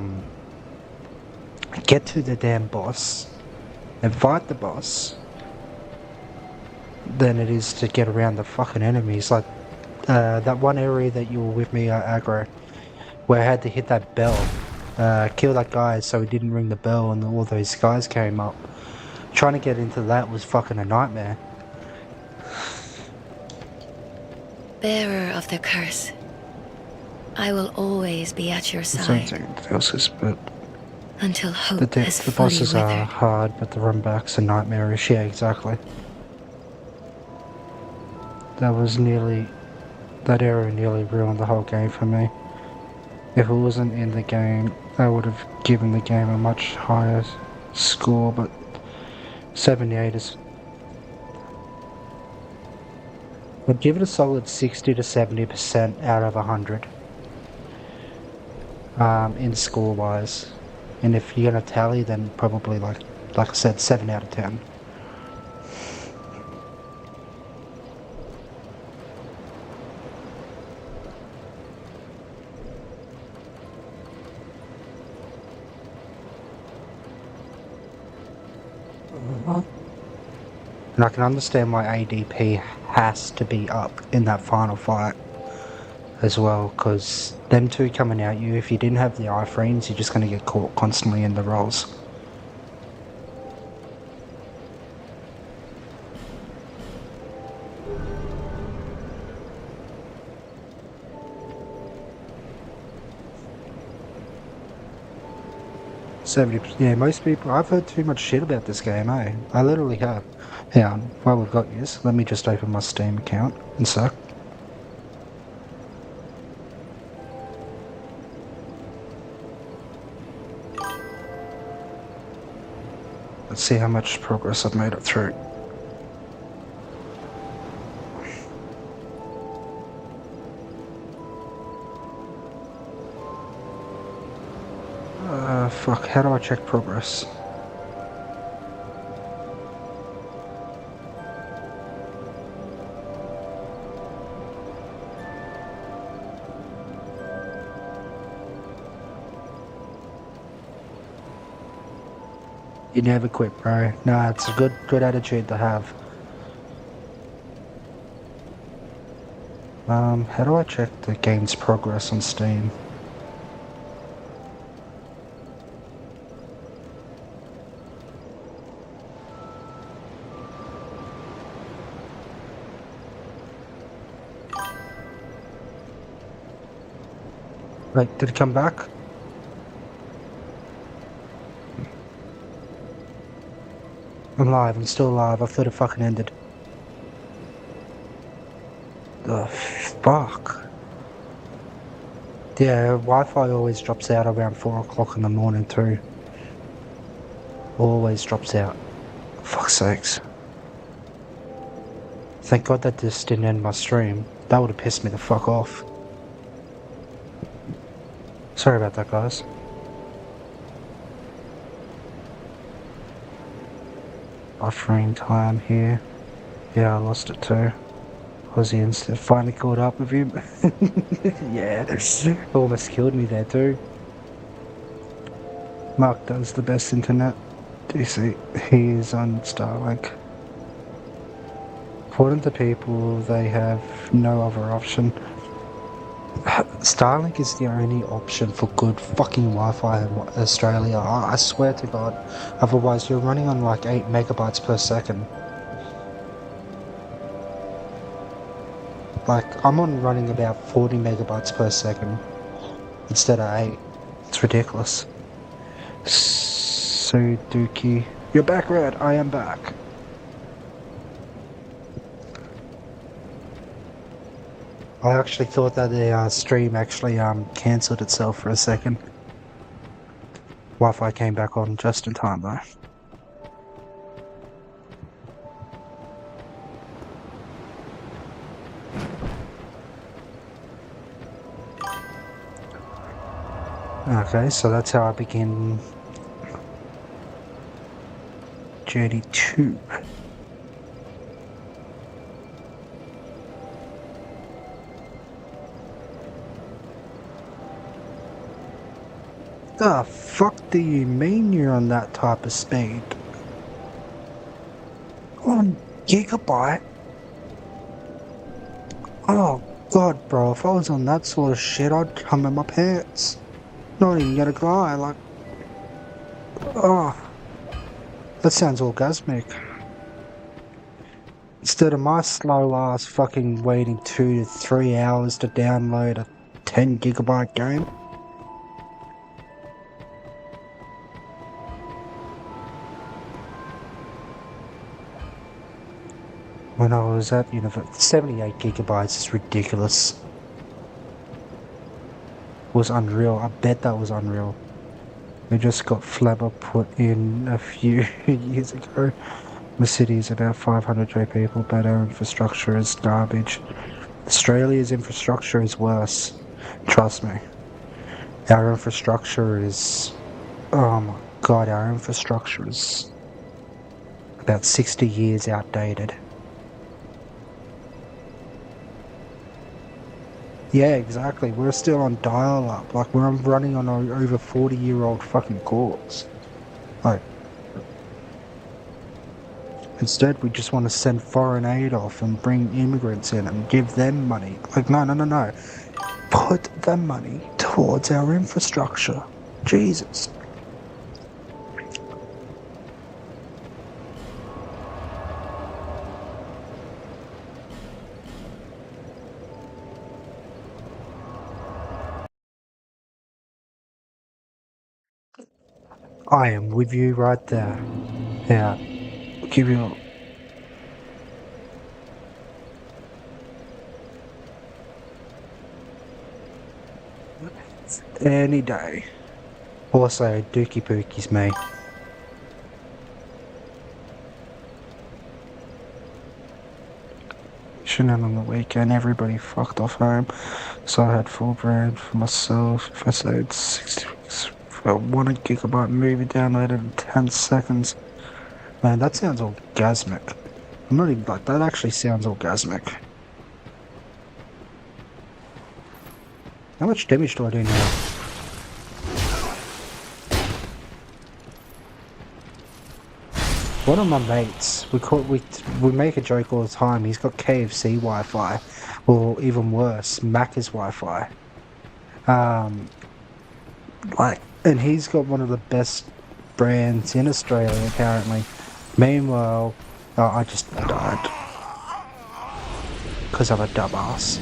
get to the damn boss and fight the boss than it is to get around the fucking enemies. Like that one area that you were with me aggro, where I had to hit that bell, kill that guy so he didn't ring the bell and all those guys came up. Trying to get into that was fucking a nightmare. Bearer of the curse, I will always be at your Same side thing else is, but until hope has the fully bosses are withered. hard, but the runbacks are nightmarish. Yeah, exactly. That area nearly ruined the whole game for me. If it wasn't in the game, I would have given the game a much higher score, but 78 is... I'd give it a solid 60 to 70% out of 100. In score-wise. And if you're gonna tally, then probably like I said, 7 out of 10. And I can understand why ADP has to be up in that final fight as well, because them two coming at you, if you didn't have the iframes, you're just going to get caught constantly in the rolls. Yeah, most people, I've heard too much shit about this game, eh? I literally have. Yeah, while we've got you, let me just open my Steam account and sec. Let's see how much progress I've made it through. Fuck, how do I check progress? You never quit, bro. Nah, it's a good attitude to have. How do I check the game's progress on Steam? Wait, did it come back? I'm live, I'm still alive. I thought it fucking ended. The fuck? Yeah, Wi-Fi always drops out around 4 o'clock in the morning too. Always drops out. Fuck's sakes. Thank God that this didn't end my stream. That would have pissed me the fuck off. Sorry about that, guys. Buffering time here. Yeah, I lost it too. Aussie Insta finally caught up with him. Yeah, almost killed me there too. Mark does the best internet. DC, he is on Starlink. According to people, they have no other option. Starlink is the only option for good fucking Wi-Fi in Australia. I swear to God. Otherwise, you're running on like 8 megabytes per second. Like, I'm on running about 40 megabytes per second instead of 8. It's ridiculous. Sudoku. You're back, Red. I am back. I actually thought that the stream actually cancelled itself for a second. Wi-Fi came back on just in time though. Okay, so that's how I begin Journey 2. The fuck do you mean you're on that type of speed? 1 gigabyte? Oh god, bro, if I was on that sort of shit, I'd come in my pants. Not even gonna cry, like... Oh, that sounds orgasmic. Instead of my slow ass fucking waiting 2 to 3 hours to download a 10 gigabyte game. When I was at university, 78 gigabytes is ridiculous. Was unreal. I bet that was unreal. It just got Flabber put in a few years ago. The city is about 500 people, but our infrastructure is garbage. Australia's infrastructure is worse. Trust me. Our infrastructure is... Oh my god, our infrastructure is about 60 years outdated. Yeah, exactly. We're still on dial-up. Like, we're running on over 40-year-old fucking cores. Like, instead we just want to send foreign aid off and bring immigrants in and give them money. Like, no. Put the money towards our infrastructure. Jesus. I am with you right there. Yeah. Give you... Any day. Also, Dookie Pookie's me. Shouldn't on the weekend, everybody fucked off home. So I had full brand for myself. If I said 60 for 1 gigabyte movie downloaded in 10 seconds. Man, that sounds orgasmic. I'm not even like that actually sounds orgasmic. How much damage do I do now? One of my mates, we make a joke all the time, he's got KFC Wi-Fi, or even worse, Macca's Wi-Fi. And he's got one of the best brands in Australia apparently. Meanwhile, I just died. Because I'm a dumbass.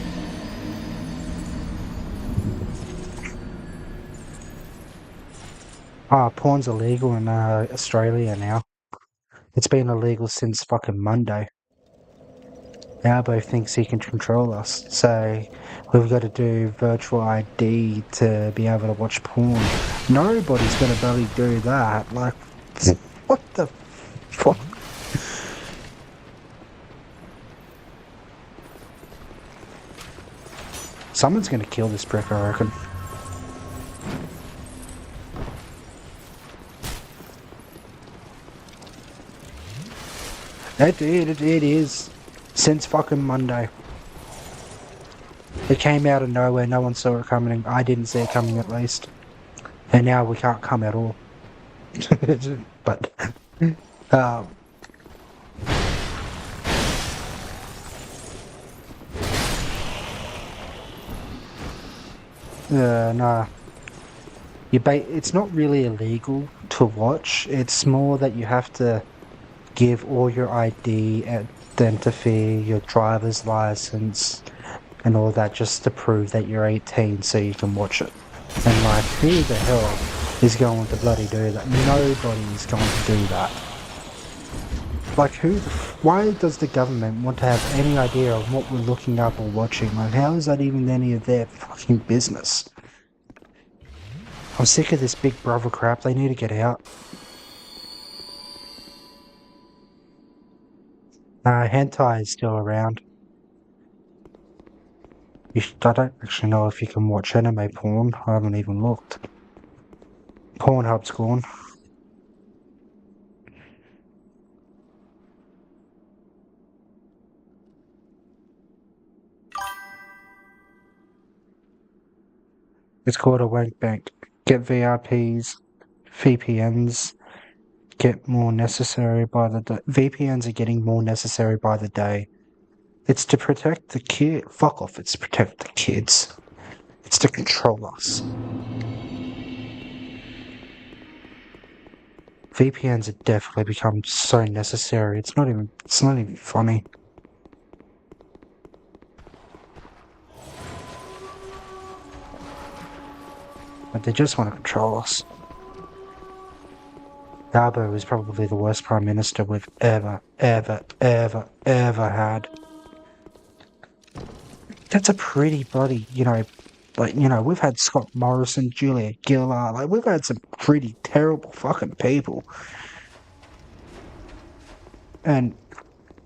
Porn's illegal in Australia now. It's been illegal since fucking Monday. Albo thinks he can control us, so we've got to do virtual ID to be able to watch porn. Nobody's gonna bloody do that. Like, what the fuck? Someone's gonna kill this prick, I reckon. It is. Since fucking Monday. It came out of nowhere, no one saw it coming. I didn't see it coming at least. And now we can't come at all. But, nah. It's not really illegal to watch. It's more that you have to give all your ID, identify, your driver's license, and all that just to prove that you're 18 so you can watch it. And like, who the hell is going to bloody do that? Nobody's going to do that. Like, why does the government want to have any idea of what we're looking up or watching? Like, how is that even any of their fucking business? I'm sick of this Big Brother crap, they need to get out. Hentai is still around. I don't actually know if you can watch anime porn. I haven't even looked. Pornhub's gone. It's called a wank bank. Get VRPs, VPNs get more necessary by the day. VPNs are getting more necessary by the day. It's to protect the kid. Fuck off, it's to protect the kids. It's to control us. VPNs have definitely become so necessary. It's not even funny. But they just want to control us. Garbo is probably the worst Prime Minister we've ever had. That's a pretty bloody, we've had Scott Morrison, Julia Gillard, we've had some pretty terrible fucking people. And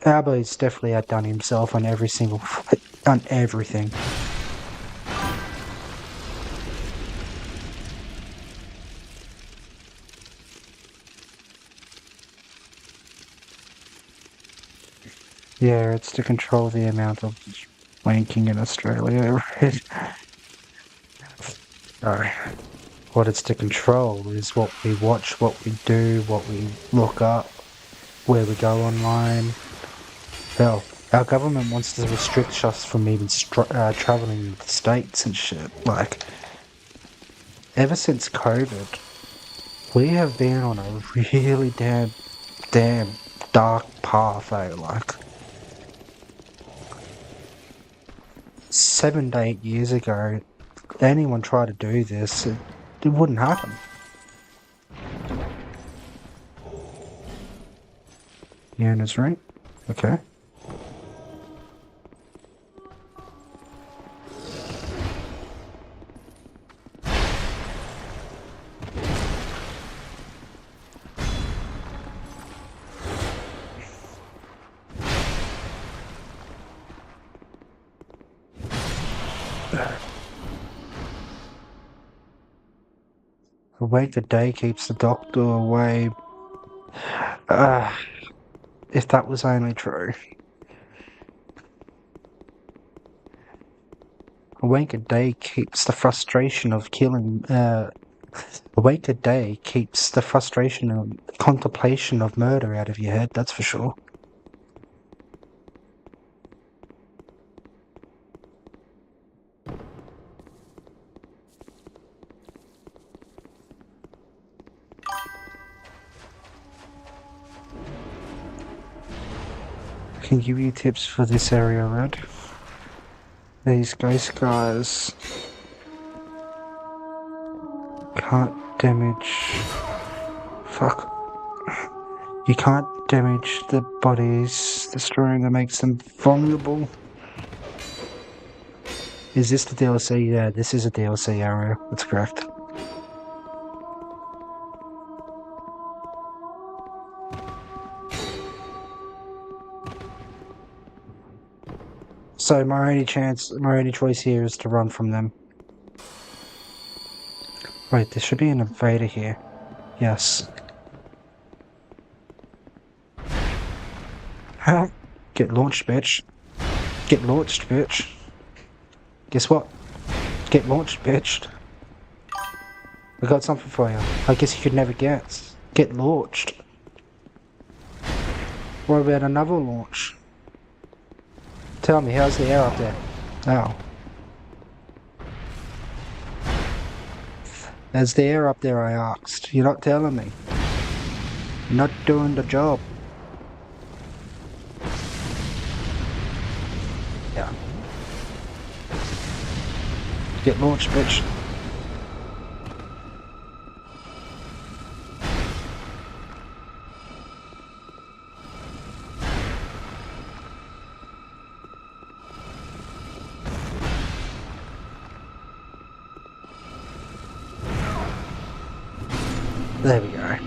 Albo's definitely outdone himself on on everything. Yeah, it's to control the amount of wanking in Australia. What it's to control is what we watch, what we do, what we look up, where we go online. Hell, our government wants to restrict us from even travelling the states and shit. Ever since COVID, we have been on a really damn dark path, 7 to 8 years ago, anyone tried to do this, it wouldn't happen. Yeah, that's right. Okay. Awake the day keeps the doctor away. If that was only true. Awake a day keeps the frustration of killing. Awake a day keeps the frustration and contemplation of murder out of your head, that's for sure. Can give you tips for this area, Red. These ghost guys can't damage. Fuck. You can't damage the bodies. Destroying them makes them vulnerable. Is this the DLC? Yeah, this is a DLC area. That's correct. So my only choice here is to run from them. Wait, there should be an invader here. Yes. Get launched, bitch. Get launched, bitch. Guess what? Get launched, bitch. I got something for you. I guess you could never guess. Get launched. What about another launch? Tell me, how's the air up there? Oh. How's the air up there, I asked. You're not telling me. You're not doing the job. Yeah. Get launched, bitch. There we go.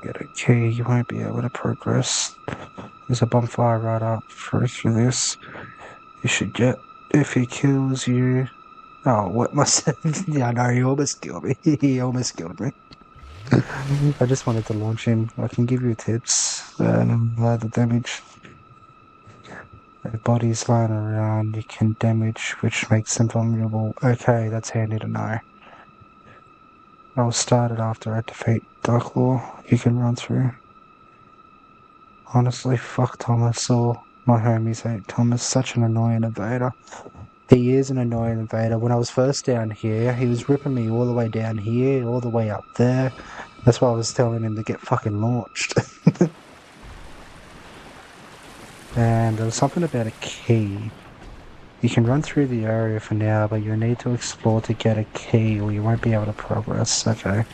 Get a key, you won't be able to progress. There's a bonfire right up through this. You should get if he kills you. Oh, what myself? Yeah, no, he almost killed me. He almost killed me. I just wanted to launch him. I can give you tips. The damage. If bodies lying around, you can damage, which makes them vulnerable. Okay, that's handy to know. I'll start it after I defeat Darklaw. You can run through. Honestly, fuck Thomas or my homies hate Thomas. Such an annoying invader. He is an annoying invader. When I was first down here, he was ripping me all the way down here, all the way up there. That's why I was telling him to get fucking launched. And there was something about a key. You can run through the area for now, but you need to explore to get a key or you won't be able to progress. Okay.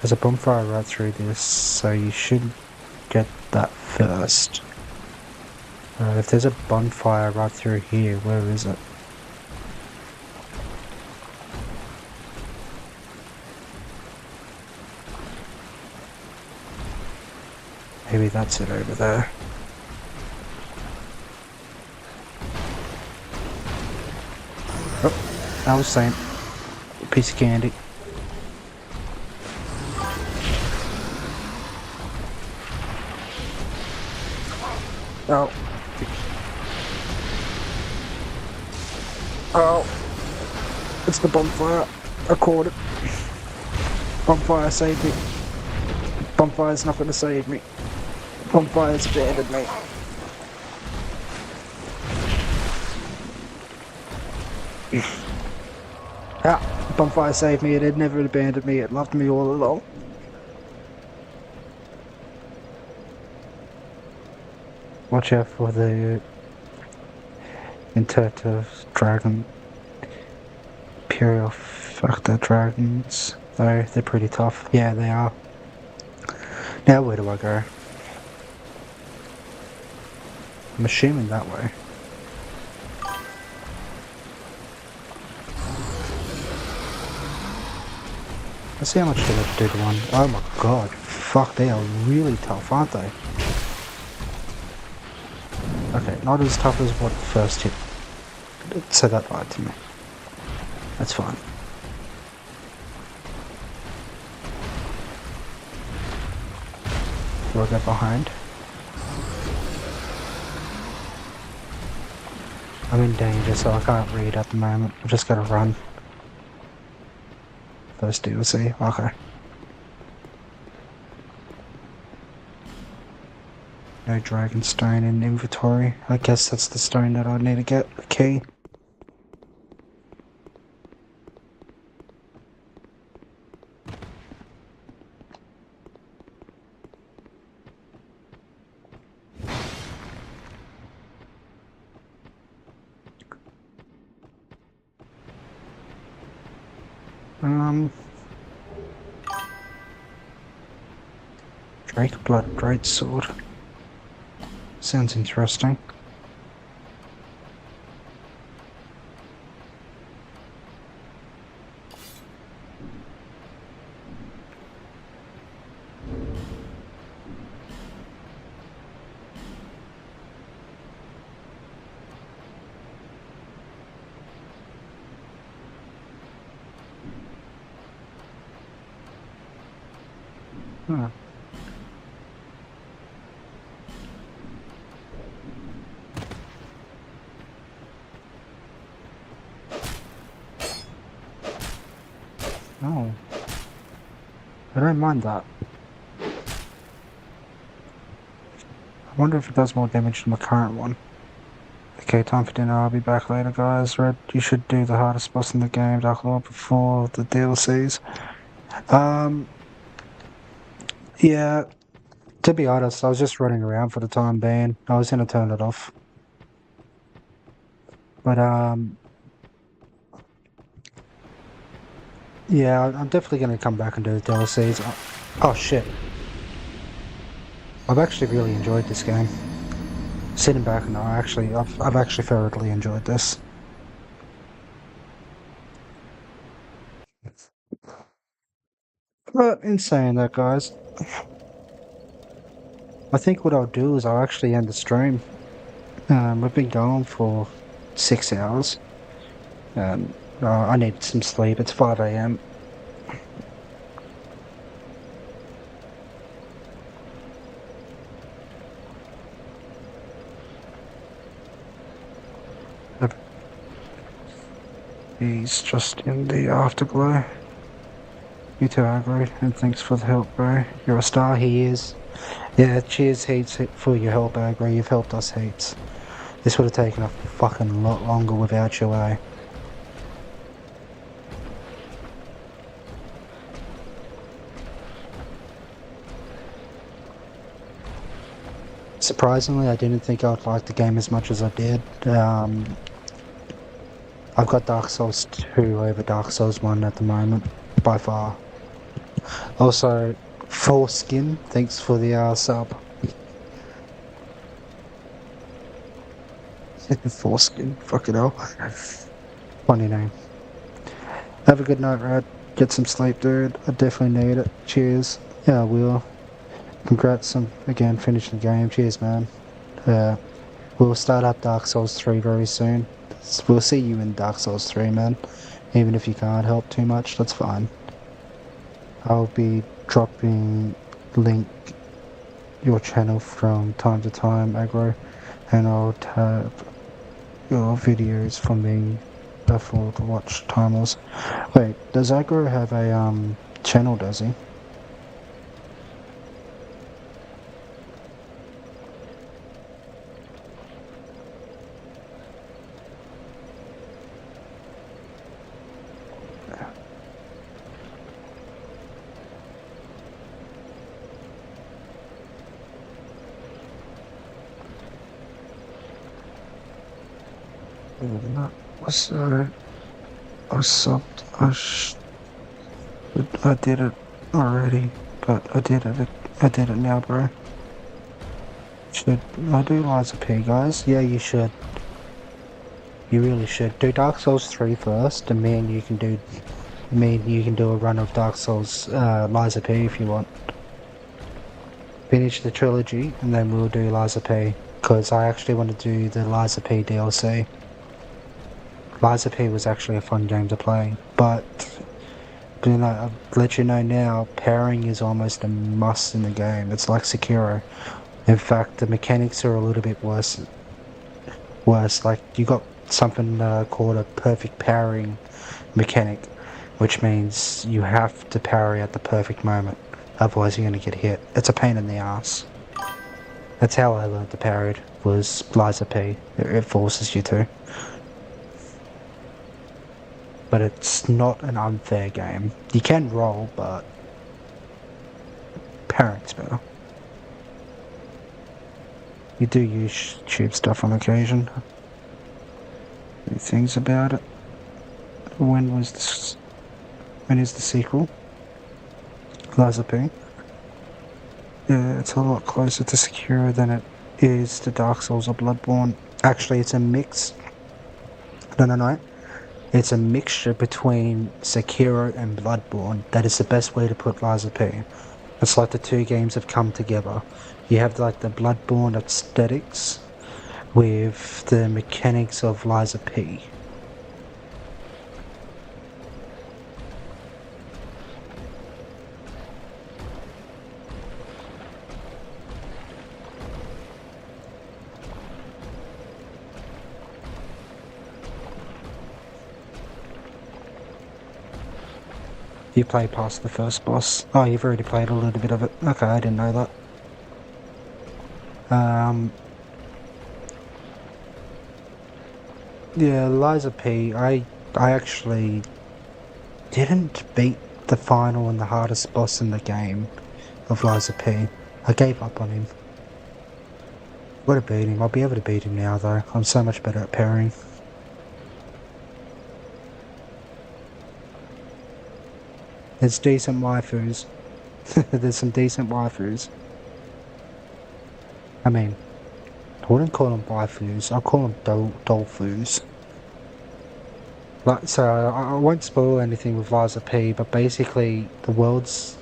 There's a bonfire right through this, so you should get that first. If there's a bonfire right through here, where is it? Maybe that's it over there. Oh, I was saying, piece of candy. Oh. Oh. It's the bonfire. I caught it. Bonfire saved me. Bonfire's not going to save me. Bonfire's abandoned me. Bonfire saved me. It had never abandoned me. It loved me all along. Watch out for the interactive dragon. Imperial factor dragons. Though they're pretty tough. Yeah, they are. Now where do I go? I'm assuming that way. Let's see how much damage did one. Oh my god. Fuck, they are really tough, aren't they? Okay, not as tough as what first hit. So that lied to me. That's fine. Do I go behind? I'm in danger, so I can't read at the moment. I'm just gonna run. First DLC, okay. No dragon stone in inventory. I guess that's the stone that I need to get a key. Drake Blood Greatsword. Sounds interesting. Huh. Oh. I don't mind that. I wonder if it does more damage than my current one. Okay, time for dinner. I'll be back later, guys. Red, you should do the hardest boss in the game, Darklaw, before the DLCs. Yeah, to be honest, I was just running around for the time being. I was gonna turn it off. But, yeah, I'm definitely gonna come back and do the DLCs. Oh, shit. I've actually really enjoyed this game. Sitting back and I've actually thoroughly enjoyed this. But in saying that, guys, I think what I'll do is I'll actually end the stream. We've been going for 6 hours. I need some sleep. It's 5 a.m. He's just in the afterglow. You too, Agro, and thanks for the help, bro. You're a star, he is. Yeah, cheers heaps for your help, Agro. You've helped us heaps. This would have taken a fucking lot longer without you, eh? Surprisingly, I didn't think I'd like the game as much as I did. I've got Dark Souls 2 over Dark Souls 1 at the moment, by far. Also, Foreskin, thanks for the sub. Foreskin, fucking hell. Funny name. Have a good night, Rad. Get some sleep, dude. I definitely need it. Cheers. Yeah, I will. Congrats on, again, finishing the game. Cheers, man. We'll start up Dark Souls 3 very soon. We'll see you in Dark Souls 3, man. Even if you can't help too much, that's fine. I'll be dropping link your channel from time to time, Agro, and I'll tab your videos for me for the watch timers. Wait, does Agro have a channel, does he? I did it already, but I did it now, bro. Should I do Liza P, guys? Yeah, you should. You really should. Do Dark Souls 3 first, and you can do a run of Dark Souls Liza P if you want. Finish the trilogy, and then we'll do Liza P, because I actually want to do the Liza P DLC. Liza P was actually a fun game to play, but you know, I'll let you know now, pairing is almost a must in the game. It's like Sekiro. In fact, the mechanics are a little bit worse. Like, you got something called a perfect parrying mechanic, which means you have to parry at the perfect moment, otherwise you're going to get hit. It's a pain in the ass. That's how I learned to parry it, was Liza P. It forces you to. But it's not an unfair game. You can roll, but parrying's better. You do use tube stuff on occasion. Any things about it? When is the sequel? Liza P. Yeah, it's a lot closer to Sekiro than it is to Dark Souls or Bloodborne. Actually, it's a mix. No. It's a mixture between Sekiro and Bloodborne. That is the best way to put Liza P. It's like the two games have come together. You have like the Bloodborne aesthetics with the mechanics of Liza P. You play past the first boss. Oh, you've already played a little bit of it. Okay, I didn't know that. Yeah, Liza P. I actually didn't beat the final and the hardest boss in the game of Liza P. I gave up on him. Would have beat him. I'll be able to beat him now though. I'm so much better at parrying. There's decent waifus. There's some decent waifus. I mean, I wouldn't call them waifus, I'll call them dolfus. Like, so I won't spoil anything with Liza P, but basically the world's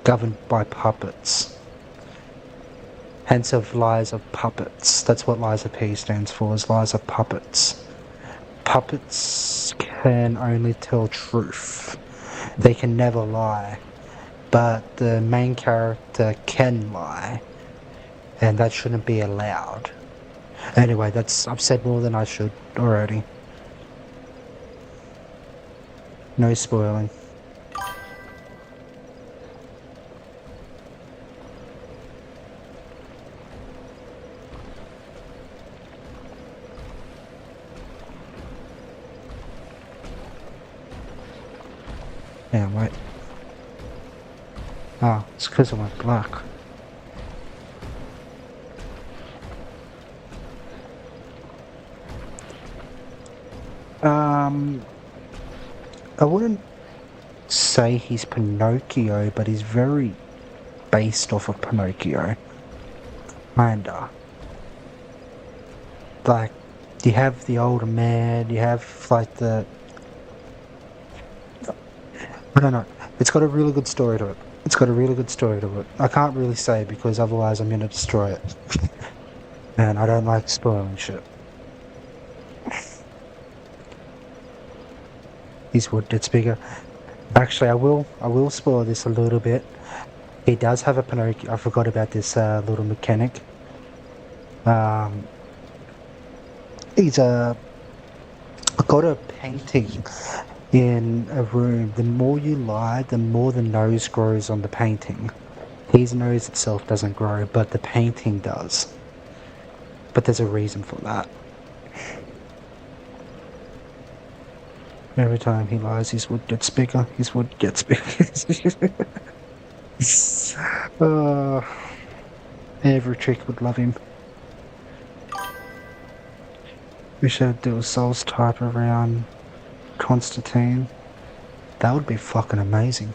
governed by puppets. Hence of lies of puppets. That's what lies of P stands for, is lies of puppets. Puppets can only tell truth. They can never lie. But the main character can lie. And that shouldn't be allowed. Anyway, I've said more than I should already. No spoiling. Yeah, wait. Oh, it's because I went black. I wouldn't say he's Pinocchio, but he's very based off of Pinocchio. Kinda. Like, you have the older man, you have like the... I don't know. It's got a really good story to it. It's got a really good story to it. I can't really say because otherwise I'm gonna destroy it. And I don't like spoiling shit. His wood gets bigger. Actually, I will spoil this a little bit. He does have a Pinocchio. I forgot about this little mechanic. He's got a painting in a room. The more you lie, the more the nose grows on the painting. His nose itself doesn't grow, but the painting does. But there's a reason for that. Every time he lies, his wood gets bigger. His wood gets bigger. Every trick would love him. We should do a Souls type around Constantine. That would be fucking amazing.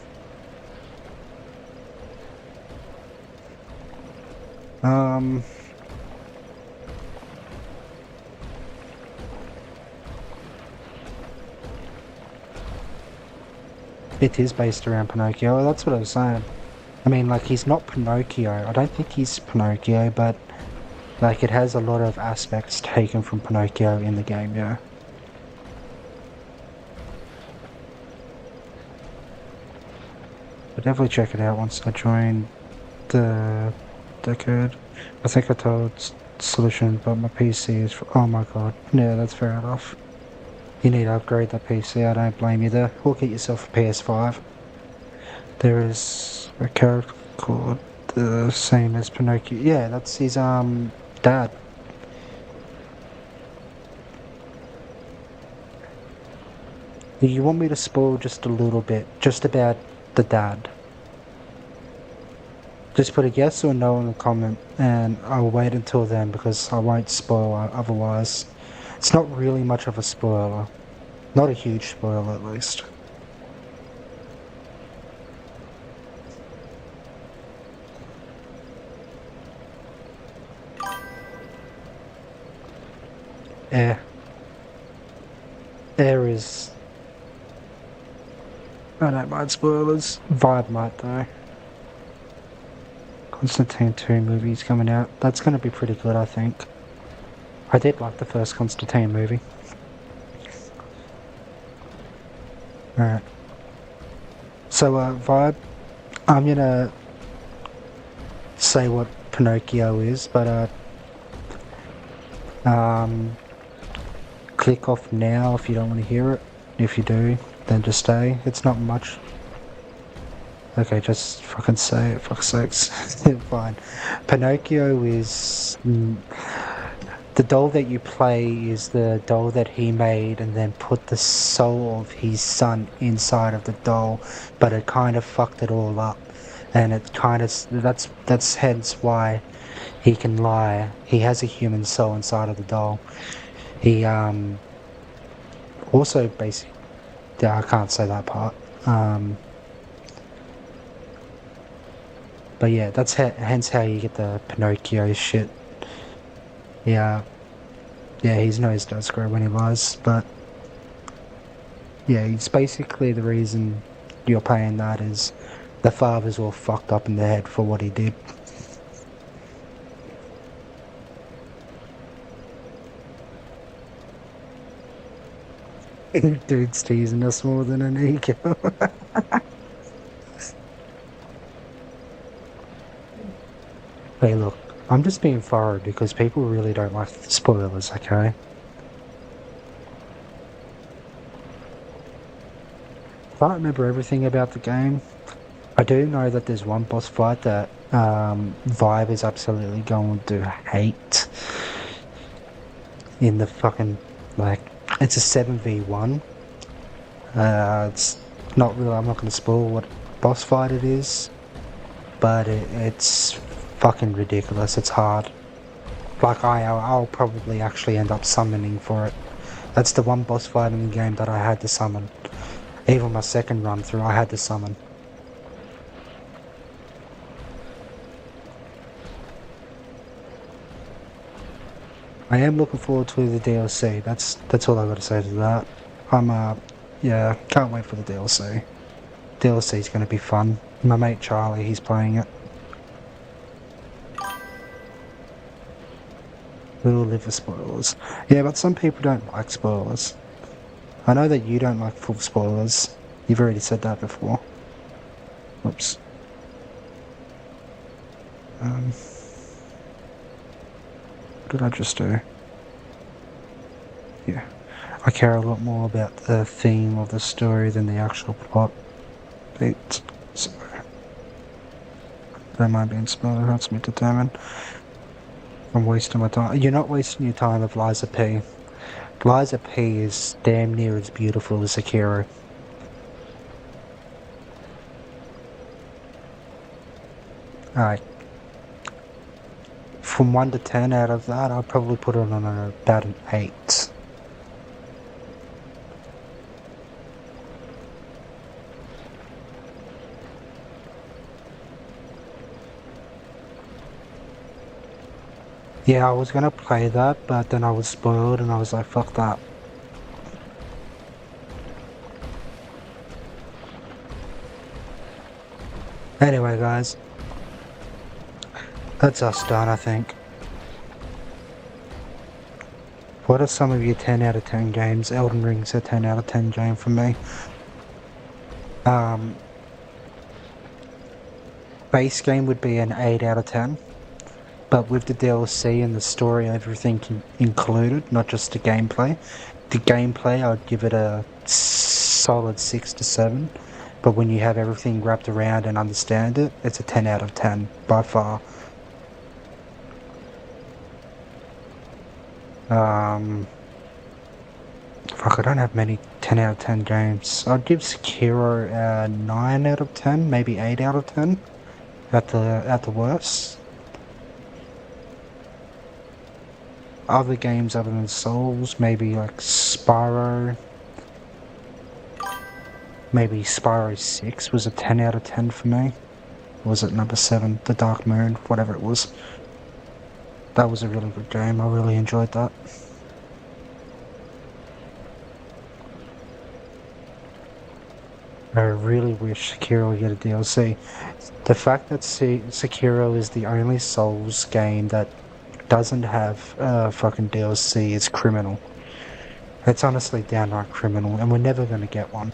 It is based around Pinocchio, that's what I was saying. I mean, like, he's not Pinocchio. I don't think he's Pinocchio, but, like, it has a lot of aspects taken from Pinocchio in the game, yeah. But definitely check it out once I join the code. I think I told Solution, but my PC is... oh my god. Yeah, that's fair enough. You need to upgrade that PC, I don't blame you there. Or get yourself a PS5. There is a character called the same as Pinocchio. Yeah, that's his dad. You want me to spoil just a little bit, just about the dad? Just put a yes or no in the comment, and I'll wait until then because I won't spoil otherwise. It's not really much of a spoiler. Not a huge spoiler, at least. Air. Air is... I don't mind spoilers. Vibe might though. Constantine 2 movie's coming out. That's going to be pretty good, I think. I did like the first Constantine movie. Alright. So, Vibe, I'm gonna say what Pinocchio is, but, click off now if you don't want to hear it. If you do, then just stay. It's not much. Okay, just fucking say it, fuck's sakes. Fine. Pinocchio is... the doll that you play is the doll that he made and then put the soul of his son inside of the doll, but it kind of fucked it all up. And it kind of... that's hence why he can lie. He has a human soul inside of the doll. He, also basically... yeah, I can't say that part. But yeah, that's hence how you get the Pinocchio shit. Yeah, his nose does grow when he lies, but yeah, it's basically the reason you're paying that is the father's all fucked up in the head for what he did. Dude's teasing us more than an ego. Hey, look, I'm just being thorough because people really don't like spoilers, okay? I can't remember everything about the game. I do know that there's one boss fight that Vibe is absolutely going to hate. In the fucking, like, it's a 7v1. It's not really, I'm not going to spoil what boss fight it is, but it's fucking ridiculous. It's hard. Like, I'll probably actually end up summoning for it. That's the one boss fight in the game that I had to summon. Even my second run through, I had to summon. I am looking forward to the DLC. That's all I got to say to that. Yeah, can't wait for the DLC. DLC is going to be fun. My mate Charlie, he's playing it. We'll live with spoilers. Yeah, but some people don't like spoilers. I know that you don't like full spoilers. You've already said that before. Whoops. What did I just do? Yeah. I care a lot more about the theme of the story than the actual plot beats. So, don't mind being spoiled, it helps me determine. I'm wasting my time. You're not wasting your time with Liza P. Liza P is damn near as beautiful as Sekiro. Alright. From 1 to 10 out of that, I'll probably put it on about an 8. Yeah, I was gonna play that, but then I was spoiled and I was like, fuck that. Anyway, guys. That's us done, I think. What are some of your 10 out of 10 games? Elden Ring's a 10 out of 10 game for me. Base game would be an 8 out of 10. But with the DLC and the story, everything included, not just the gameplay. The gameplay, I'd give it a solid 6 to 7. But when you have everything wrapped around and understand it, it's a 10 out of 10, by far. Fuck, I don't have many 10 out of 10 games. I'd give Sekiro a 9 out of 10, maybe 8 out of 10, at the worst. Other games other than Souls, maybe like Spyro. Maybe Spyro 6 was a 10 out of 10 for me. Or was it number 7, The Dark Moon, whatever it was. That was a really good game, I really enjoyed that. I really wish Sekiro would get a DLC. The fact that Sekiro is the only Souls game that doesn't have fucking DLC is criminal. It's honestly downright criminal, and we're never going to get one.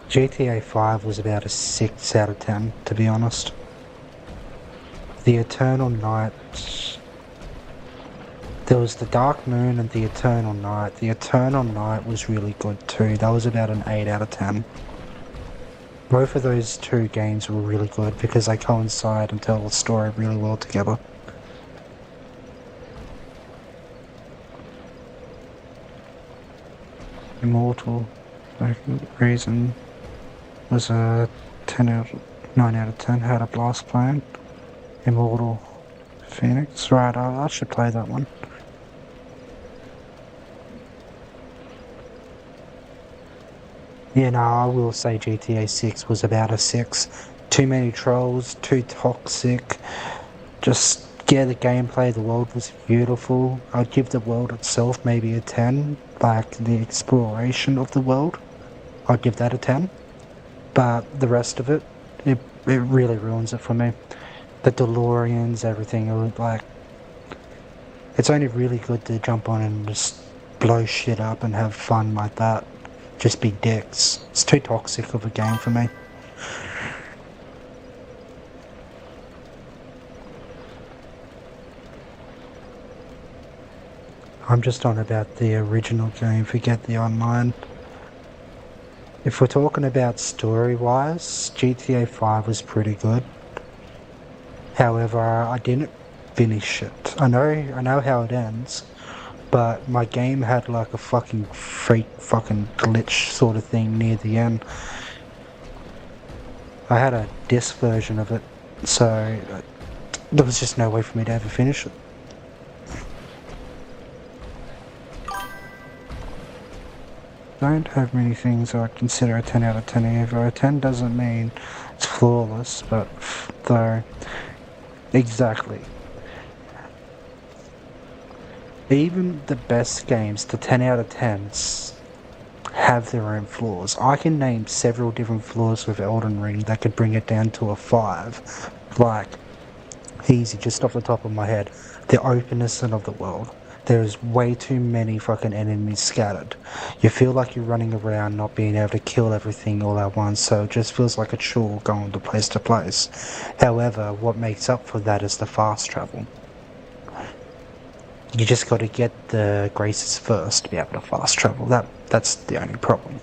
GTA 5 was about a 6 out of 10, to be honest. The Eternal Night... There was the Dark Moon and the Eternal Night. The Eternal Night was really good too. That was about an 8 out of 10. Both of those two games were really good because they coincide and tell the story really well together. Immortal, Reason was a 9 out of 10. Had a blast playing. Immortal Phoenix, right? I should play that one. Yeah, no, I will say GTA 6 was about a 6. Too many trolls, too toxic. Just, yeah, the gameplay, the world was beautiful. I'd give the world itself maybe a 10. Like, the exploration of the world, I'd give that a 10. But the rest of it, it really ruins it for me. The DeLoreans, everything, it was like... It's only really good to jump on and just blow shit up and have fun like that. Just be dicks. It's too toxic of a game for me. I'm just on about the original game, forget the online. If we're talking about story-wise, GTA 5 was pretty good. However, I didn't finish it. I know how it ends, but my game had like a fucking glitch sort of thing near the end. I had a disc version of it, so there was just no way for me to ever finish it. Don't have many things I'd consider a 10 out of 10 either. A 10 doesn't mean it's flawless, but though, exactly. Even the best games, the 10 out of 10s, have their own flaws. I can name several different flaws with Elden Ring that could bring it down to a 5. Like, easy, just off the top of my head, the openness of the world. There's way too many fucking enemies scattered. You feel like you're running around not being able to kill everything all at once, so it just feels like a chore going to place. However, what makes up for that is the fast travel. You just got to get the graces first to be able to fast travel. That's the only problem.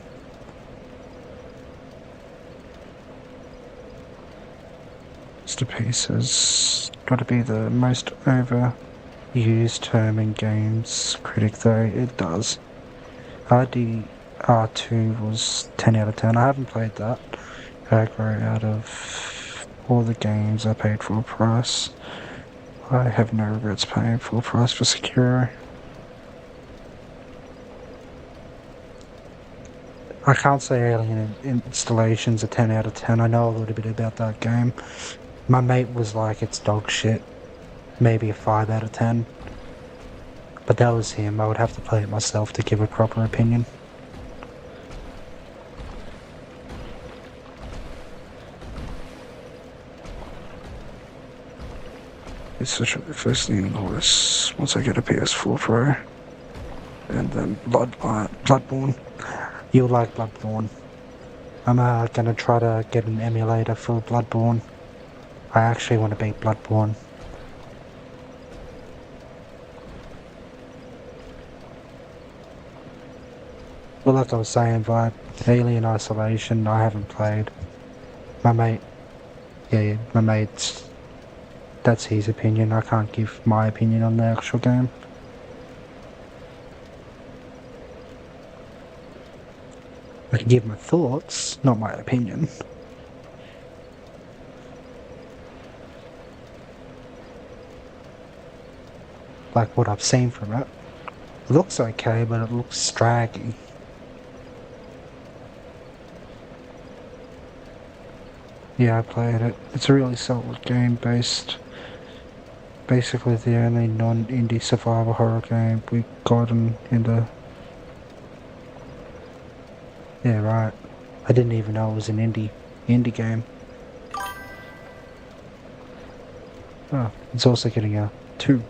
Masterpiece has got to be the most overused term in games critic, though it does. RDR2 was 10 out of 10. I haven't played that. Aggro out of all the games I paid full price. I have no regrets paying full price for Sekiro. I can't say Alien Installation's a 10 out of 10. I know a little bit about that game. My mate was like, it's dog shit. Maybe a 5 out of 10. But that was him. I would have to play it myself to give a proper opinion. It's such a first thing in the list once I get a PS4 Pro. And then Bloodborne. You'll like Bloodborne. I'm gonna try to get an emulator for Bloodborne. I actually want to beat Bloodborne. Well, like I was saying, Vibe, Alien Isolation, I haven't played. My mate, my mate's, that's his opinion. I can't give my opinion on the actual game. I can give my thoughts, not my opinion. Like what I've seen from it. It looks okay, but it looks draggy. Yeah, I played it. It's a really solid game based. Basically the only non-indie survival horror game we've gotten in the... Yeah, right. I didn't even know it was an indie game. Oh, it's also getting a 2.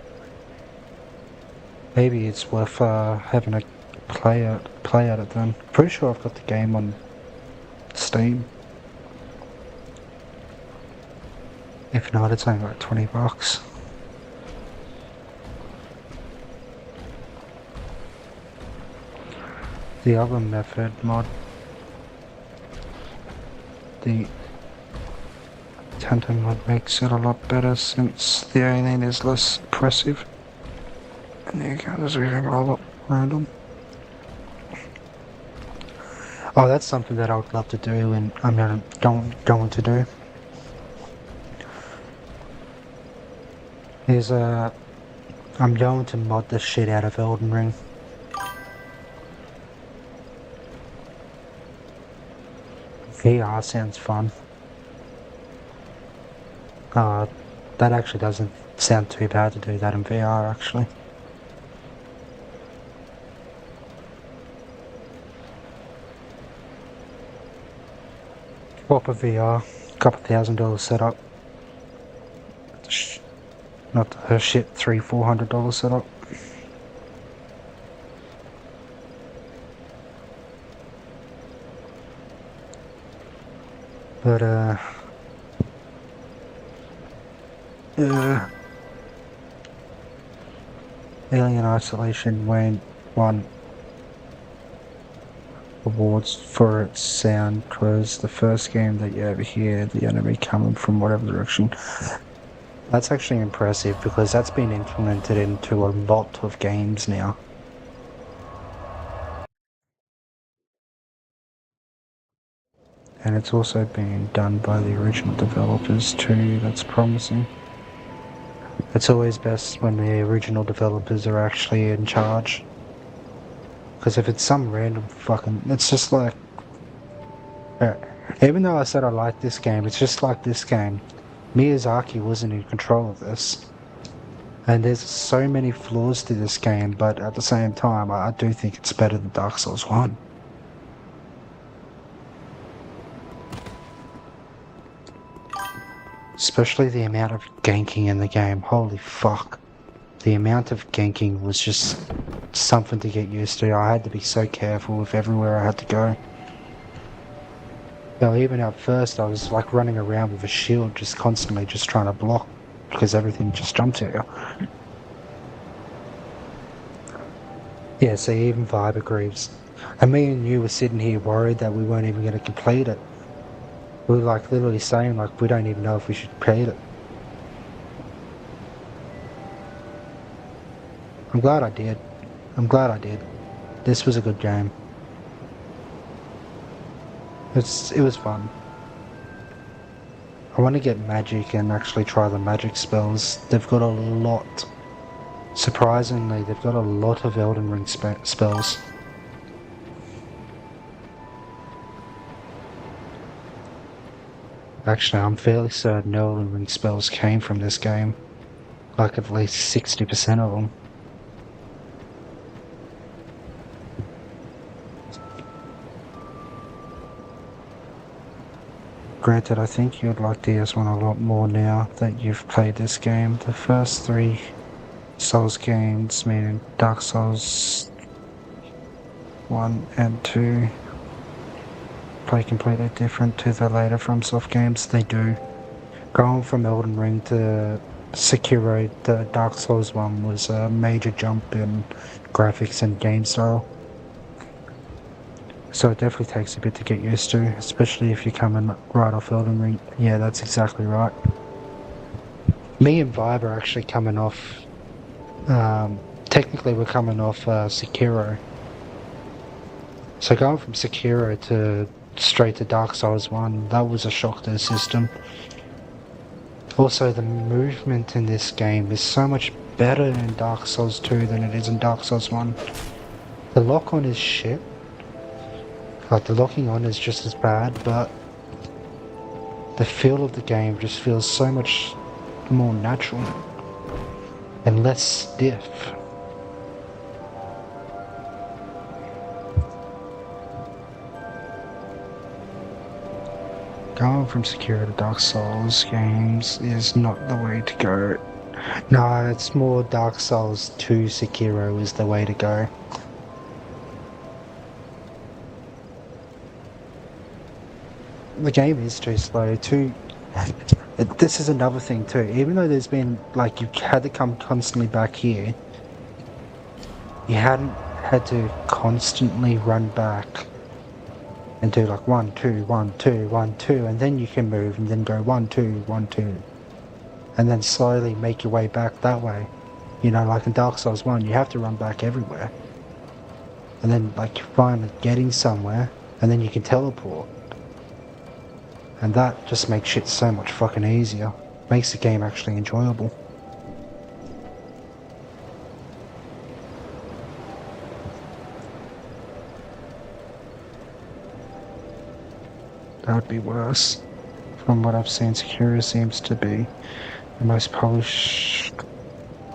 Maybe it's worth having a play at it then. Pretty sure I've got the game on Steam. If not, it's only like $20. The other method mod, the Tandem mod, makes it a lot better since the alien is less oppressive. And the encounters are getting a lot random. Oh, that's something that I would love to do, and I'm going to do. Is I'm going to mod the shit out of Elden Ring. VR sounds fun. That actually doesn't sound too bad to do that in VR, actually. Proper VR, $2,000 setup. Not the shit $300-400 setup. But Alien Isolation won awards for its sound because the first game that you ever hear the enemy coming from whatever direction. That's actually impressive because that's been implemented into a lot of games now. And it's also been done by the original developers too, that's promising. It's always best when the original developers are actually in charge. Because if it's some random fucking... It's just like... even though I said I like this game, it's just like this game. Miyazaki wasn't in control of this. And there's so many flaws to this game, but at the same time, I do think it's better than Dark Souls 1. Especially the amount of ganking in the game. Holy fuck. The amount of ganking was just something to get used to. I had to be so careful with everywhere I had to go. You know, even at first I was like running around with a shield just constantly just trying to block because everything just jumped at you. Yeah, see, even Vibe agrees. And me and you were sitting here worried that we weren't even going to complete it. We were like literally saying like we don't even know if we should complete it. I'm glad I did. I'm glad I did. This was a good game. It was fun. I want to get magic and actually try the magic spells. They've got a lot. Surprisingly, they've got a lot of Elden Ring spells. Actually, I'm fairly certain Elden Ring spells came from this game. Like at least 60% of them. Granted, I think you'd like DS1 a lot more now that you've played this game. The first 3 Souls games, meaning Dark Souls 1 and 2, play completely different to the later FromSoft games. They do. Going from Elden Ring to Sekiro, the Dark Souls 1 was a major jump in graphics and game style. So it definitely takes a bit to get used to, especially if you're coming right off Elden Ring. Yeah, that's exactly right. Me and Vibe are actually coming off... technically we're coming off Sekiro. So going from Sekiro to straight to Dark Souls 1, that was a shock to the system. Also, the movement in this game is so much better in Dark Souls 2 than it is in Dark Souls 1. The lock-on is shit. Like, the locking on is just as bad, but the feel of the game just feels so much more natural and less stiff. Going from Sekiro to Dark Souls games is not the way to go. No, it's more Dark Souls 2 Sekiro is the way to go. The game is too slow. This is another thing too. Even though there's been, like, you had to come constantly back here, you hadn't had to constantly run back and do like 1, 2, 1, 2, 1, 2, and then you can move and then go 1, 2, 1, 2, and then slowly make your way back that way. You know, like in Dark Souls 1, you have to run back everywhere, and then like you're finally getting somewhere, and then you can teleport. And that just makes shit so much fucking easier. Makes the game actually enjoyable. That would be worse. From what I've seen, Sekiro seems to be the most polished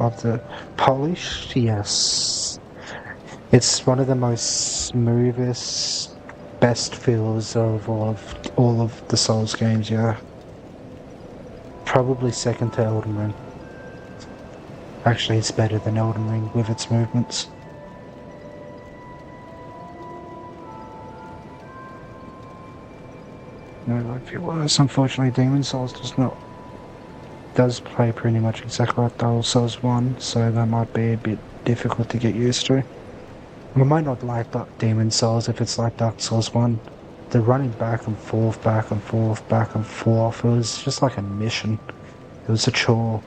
of the... Polished? Yes. It's one of the most smoothest, best feels of all of the Souls games, yeah. Probably second to Elden Ring. Actually, it's better than Elden Ring with its movements. No, like it was. Unfortunately, Demon Souls does play pretty much exactly like Dark Souls 1, so that might be a bit difficult to get used to. I might not like Demon Souls if it's like Dark Souls 1. The running back and forth, back and forth, back and forth, it was just like a mission. It was a chore.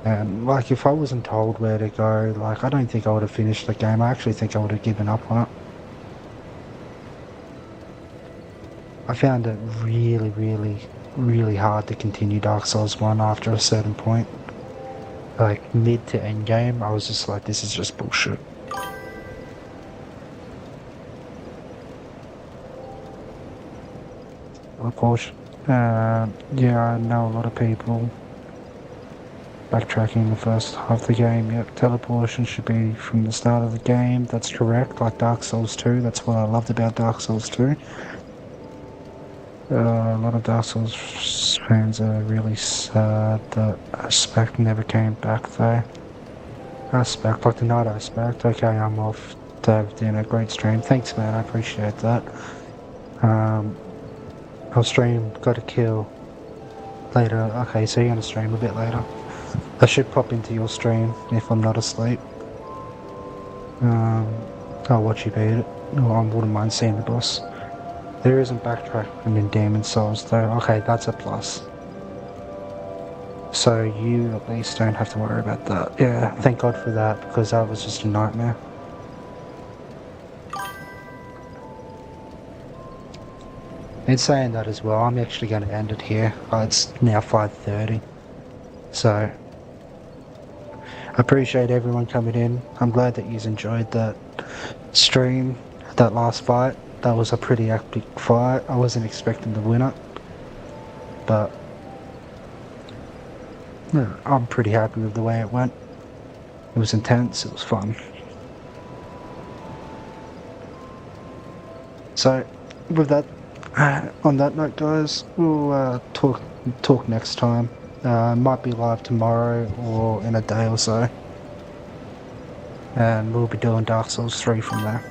And like if I wasn't told where to go, like I don't think I would have finished the game. I actually think I would have given up on it. I found it really, really, really hard to continue Dark Souls 1 after a certain point. Like mid to end game, I was just like, this is just bullshit. Of course, yeah, I know a lot of people backtracking the first half of the game. Yep, teleportation should be from the start of the game. That's correct, like Dark Souls 2. That's what I loved about Dark Souls 2. A lot of Dark Souls fans are really sad that Aspect never came back though. Aspect, like the night Aspect. Okay, I'm off to have dinner. Great stream. Thanks, man. I appreciate that. I'll stream Got a Kill later. Okay, so you're gonna stream a bit later. I should pop into your stream if I'm not asleep. I'll watch you beat it. Oh, I wouldn't mind seeing the boss. There isn't backtracking in Demon Souls though. Okay, that's a plus. So you at least don't have to worry about that. Yeah, thank God for that, because that was just a nightmare. In saying that as well, I'm actually going to end it here. It's now 5:30. So, I appreciate everyone coming in. I'm glad that you enjoyed that stream, that last fight. That was a pretty epic fight. I wasn't expecting to win it. But, yeah, I'm pretty happy with the way it went. It was intense, it was fun. So, with that, on that note, guys, we'll talk next time. Might be live tomorrow or in a day or so, and we'll be doing Dark Souls 3 from there.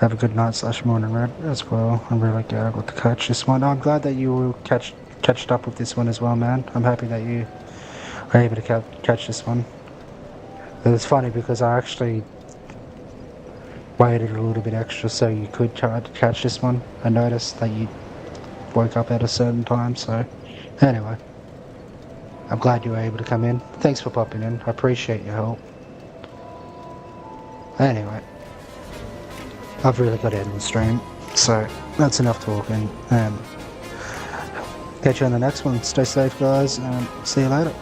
Have a good night / morning, Red, as well. I'm really glad I got to catch this one. I'm glad that you were catched up with this one as well, man. I'm happy that you were able to catch this one. It's funny because I actually waited a little bit extra so you could catch this one. I noticed that you woke up at a certain time, so anyway, I'm glad you were able to come in. Thanks for popping in. I appreciate your help. Anyway, I've really got to end the stream, so that's enough talking, and catch you on the next one. Stay safe, guys, and see you later.